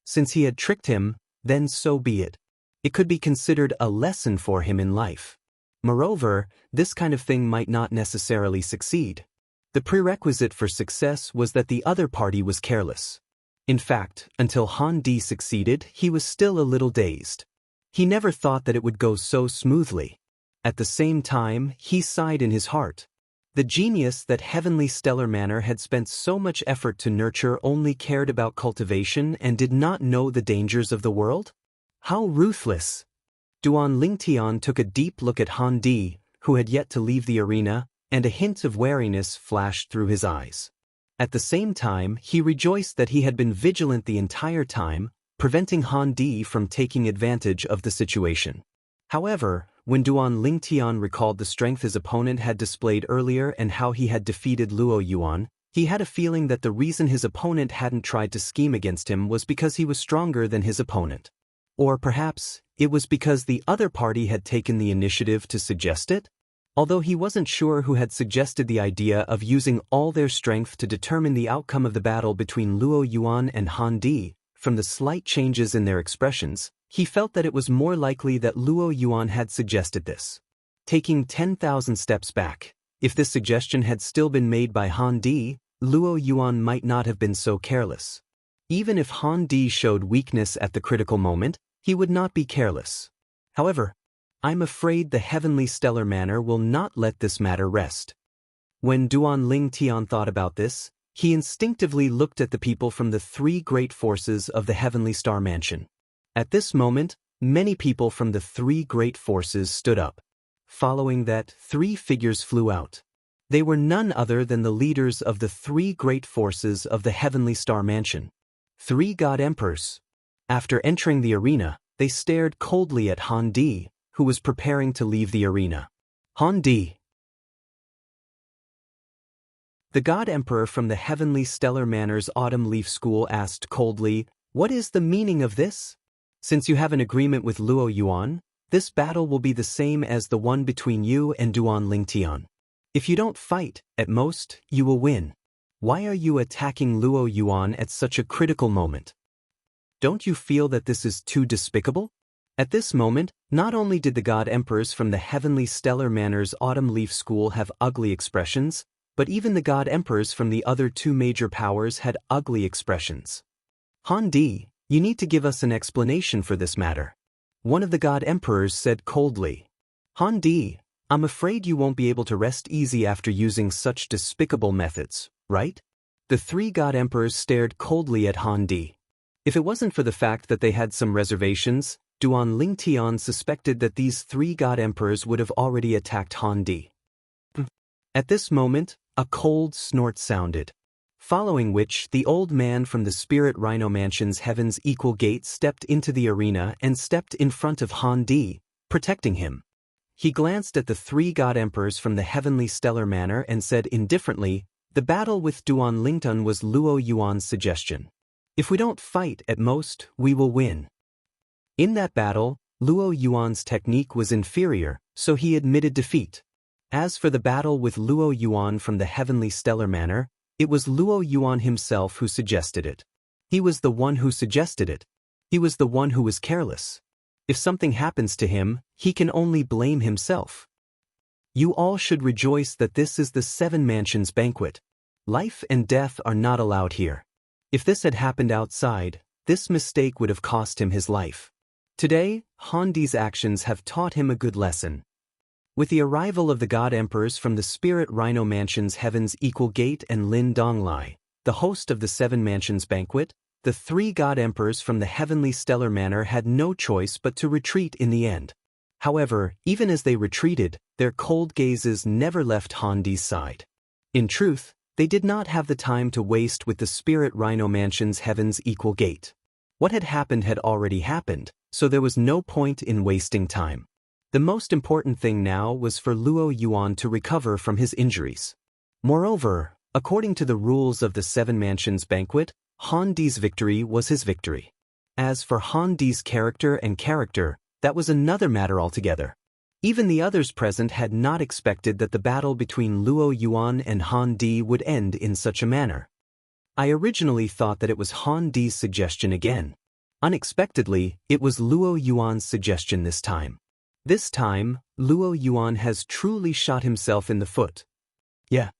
[SPEAKER 1] Since he had tricked him, then so be it. It could be considered a lesson for him in life. Moreover, this kind of thing might not necessarily succeed. The prerequisite for success was that the other party was careless. In fact, until Han Di succeeded, he was still a little dazed. He never thought that it would go so smoothly. At the same time, he sighed in his heart. The genius that Heavenly Stellar Manor had spent so much effort to nurture only cared about cultivation and did not know the dangers of the world? How ruthless! Duan Lingtian took a deep look at Han Di, who had yet to leave the arena, and a hint of wariness flashed through his eyes. At the same time, he rejoiced that he had been vigilant the entire time, preventing Han Di from taking advantage of the situation. However, when Duan Lingtian recalled the strength his opponent had displayed earlier and how he had defeated Luo Yuan, he had a feeling that the reason his opponent hadn't tried to scheme against him was because he was stronger than his opponent. Or perhaps, it was because the other party had taken the initiative to suggest it? Although he wasn't sure who had suggested the idea of using all their strength to determine the outcome of the battle between Luo Yuan and Han Di, from the slight changes in their expressions, he felt that it was more likely that Luo Yuan had suggested this. Taking 10,000 steps back, if this suggestion had still been made by Han Di, Luo Yuan might not have been so careless. Even if Han Di showed weakness at the critical moment, he would not be careless. However, I'm afraid the Heavenly Stellar Manor will not let this matter rest. When Duan Lingtian thought about this, he instinctively looked at the people from the three great forces of the Heavenly Star Mansion. At this moment, many people from the three great forces stood up. Following that, three figures flew out. They were none other than the leaders of the three great forces of the Heavenly Star Mansion. Three God Emperors. After entering the arena, they stared coldly at Han Di, who was preparing to leave the arena. Han Di. The God Emperor from the Heavenly Stellar Manor's Autumn Leaf School asked coldly, "What is the meaning of this? Since you have an agreement with Luo Yuan, this battle will be the same as the one between you and Duan Lingtian. If you don't fight, at most, you will win. Why are you attacking Luo Yuan at such a critical moment? Don't you feel that this is too despicable?" At this moment, not only did the God Emperors from the Heavenly Stellar Manor's Autumn Leaf School have ugly expressions, but even the God Emperors from the other two major powers had ugly expressions. Han Di, you need to give us an explanation for this matter. One of the God Emperors said coldly. Han Di, I'm afraid you won't be able to rest easy after using such despicable methods, right? The three God Emperors stared coldly at Han Di. If it wasn't for the fact that they had some reservations, Duan Lingtian suspected that these three God Emperors would have already attacked Han Di. At this moment, a cold snort sounded, following which the old man from the Spirit Rhino Mansion's Heaven's Equal Gate stepped into the arena and stepped in front of Han Di, protecting him. He glanced at the three God Emperors from the Heavenly Stellar Manor and said indifferently, "The battle with Duan Lingtian was Luo Yuan's suggestion. If we don't fight, at most, we will win." In that battle, Luo Yuan's technique was inferior, so he admitted defeat. As for the battle with Luo Yuan from the Heavenly Stellar Manor, it was Luo Yuan himself who suggested it. He was the one who suggested it. He was the one who was careless. If something happens to him, he can only blame himself. You all should rejoice that this is the Seven Mansions banquet. Life and death are not allowed here. If this had happened outside, this mistake would have cost him his life. Today, Handi's actions have taught him a good lesson. With the arrival of the God Emperors from the Spirit Rhino Mansion's Heaven's Equal Gate and Lin Donglai, the host of the Seven Mansions banquet, the three God Emperors from the Heavenly Stellar Manor had no choice but to retreat in the end. However, even as they retreated, their cold gazes never left Handi's side. In truth, they did not have the time to waste with the Spirit Rhino Mansion's Heaven's Equal Gate. What had already happened, so there was no point in wasting time. The most important thing now was for Luo Yuan to recover from his injuries. Moreover, according to the rules of the Seven Mansions banquet, Handi's victory was his victory. As for Handi's character, that was another matter altogether. Even the others present had not expected that the battle between Luo Yuan and Handi would end in such a manner. I originally thought that it was Handi's suggestion again. Unexpectedly, it was Luo Yuan's suggestion this time. This time, Luo Yuan has truly shot himself in the foot. Yeah.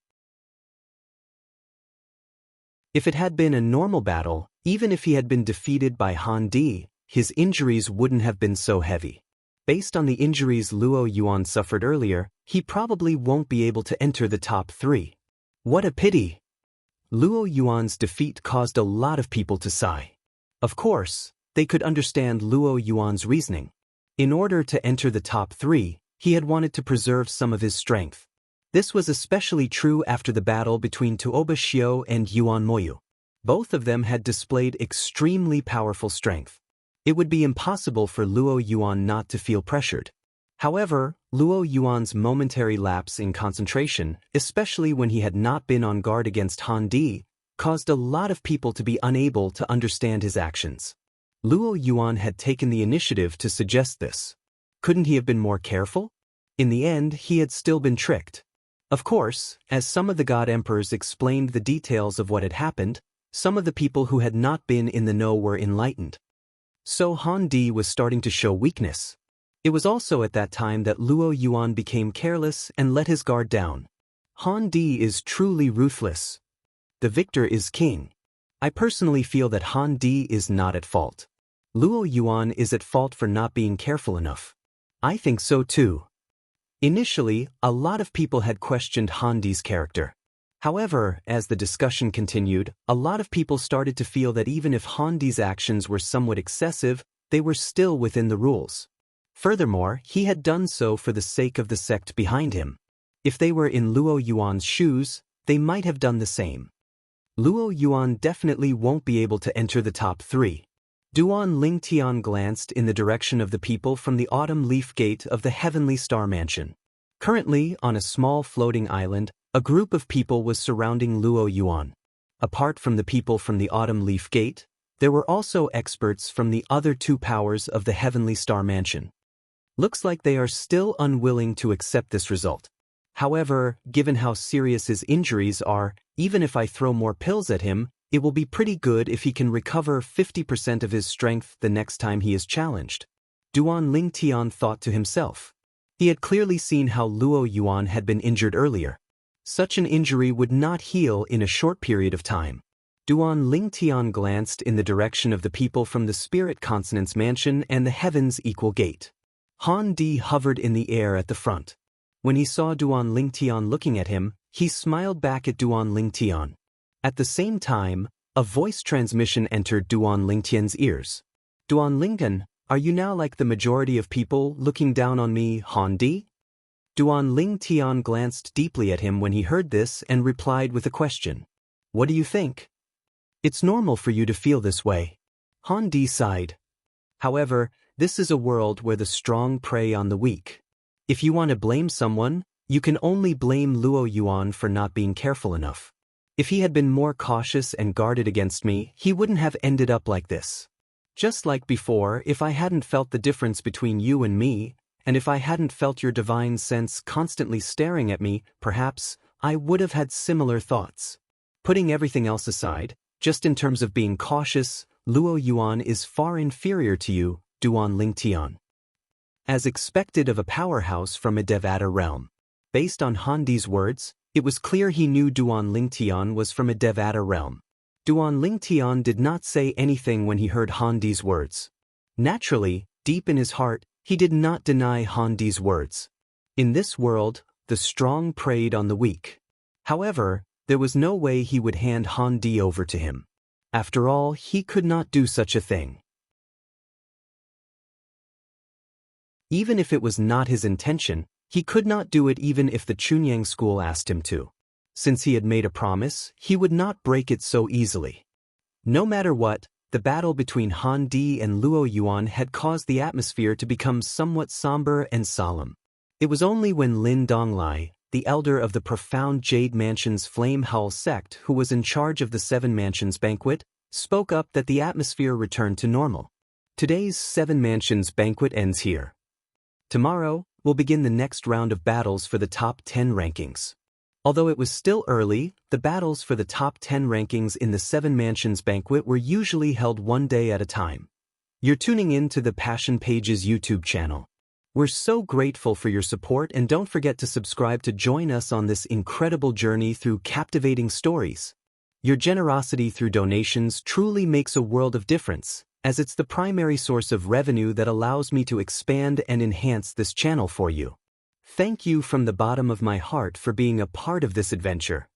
[SPEAKER 1] If it had been a normal battle, even if he had been defeated by Handi, his injuries wouldn't have been so heavy. Based on the injuries Luo Yuan suffered earlier, he probably won't be able to enter the top 3. What a pity! Luo Yuan's defeat caused a lot of people to sigh. Of course, they could understand Luo Yuan's reasoning. In order to enter the top 3, he had wanted to preserve some of his strength. This was especially true after the battle between Tuoba Xiao and Yuan Moyu. Both of them had displayed extremely powerful strength. It would be impossible for Luo Yuan not to feel pressured. However, Luo Yuan's momentary lapse in concentration, especially when he had not been on guard against Handi, caused a lot of people to be unable to understand his actions. Luo Yuan had taken the initiative to suggest this. Couldn't he have been more careful? In the end, he had still been tricked. Of course, as some of the God Emperors explained the details of what had happened, some of the people who had not been in the know were enlightened. So Handi was starting to show weakness. It was also at that time that Luo Yuan became careless and let his guard down. Handi is truly ruthless. The victor is king. I personally feel that Handi is not at fault. Luo Yuan is at fault for not being careful enough. I think so too. Initially, a lot of people had questioned Handi's character. However, as the discussion continued, a lot of people started to feel that even if Handi's actions were somewhat excessive, they were still within the rules. Furthermore, he had done so for the sake of the sect behind him. If they were in Luo Yuan's shoes, they might have done the same. Luo Yuan definitely won't be able to enter the top 3. Duan Lingtian glanced in the direction of the people from the Autumn Leaf Gate of the Heavenly Star Mansion. Currently, on a small floating island, a group of people was surrounding Luo Yuan. Apart from the people from the Autumn Leaf Gate, there were also experts from the other 2 powers of the Heavenly Star Mansion. Looks like they are still unwilling to accept this result. However, given how serious his injuries are, even if I throw more pills at him, it will be pretty good if he can recover 50% of his strength the next time he is challenged. Duan Lingtian thought to himself. He had clearly seen how Luo Yuan had been injured earlier. Such an injury would not heal in a short period of time. Duan Lingtian glanced in the direction of the people from the Spirit Consonance Mansion and the Heaven's Equal Gate. Handi hovered in the air at the front. When he saw Duan Lingtian looking at him, he smiled back at Duan Lingtian. At the same time, a voice transmission entered Duan Lingtian's ears. Duan Lingtian, are you now like the majority of people looking down on me, Handi? Duan Lingtian glanced deeply at him when he heard this and replied with a question. What do you think? It's normal for you to feel this way. Handi sighed. However, this is a world where the strong prey on the weak. If you want to blame someone, you can only blame Luo Yuan for not being careful enough. If he had been more cautious and guarded against me, he wouldn't have ended up like this. Just like before, if I hadn't felt the difference between you and me, and if I hadn't felt your divine sense constantly staring at me, perhaps I would have had similar thoughts. Putting everything else aside, just in terms of being cautious, Luo Yuan is far inferior to you, Duan Lingtian. As expected of a powerhouse from a Devata realm. Based on Handi's words, it was clear he knew Duan Lingtian was from a Devata realm. Duan Lingtian did not say anything when he heard Handi's words. Naturally, deep in his heart, he did not deny Handi's words. In this world, the strong preyed on the weak. However, there was no way he would hand Handi over to him. After all, he could not do such a thing. Even if it was not his intention, he could not do it even if the Chunyang school asked him to. Since he had made a promise, he would not break it so easily. No matter what, the battle between Handi and Luo Yuan had caused the atmosphere to become somewhat somber and solemn. It was only when Lin Donglai, the elder of the profound Jade Mansion's Flame Howl sect who was in charge of the Seven Mansions banquet, spoke up that the atmosphere returned to normal. Today's Seven Mansions banquet ends here. Tomorrow, we'll begin the next round of battles for the top 10 rankings. Although it was still early, the battles for the top 10 rankings in the Seven Mansions banquet were usually held one day at a time. You're tuning in to the Passion Pages YouTube channel. We're so grateful for your support, and don't forget to subscribe to join us on this incredible journey through captivating stories. Your generosity through donations truly makes a world of difference, as it's the primary source of revenue that allows me to expand and enhance this channel for you. Thank you from the bottom of my heart for being a part of this adventure.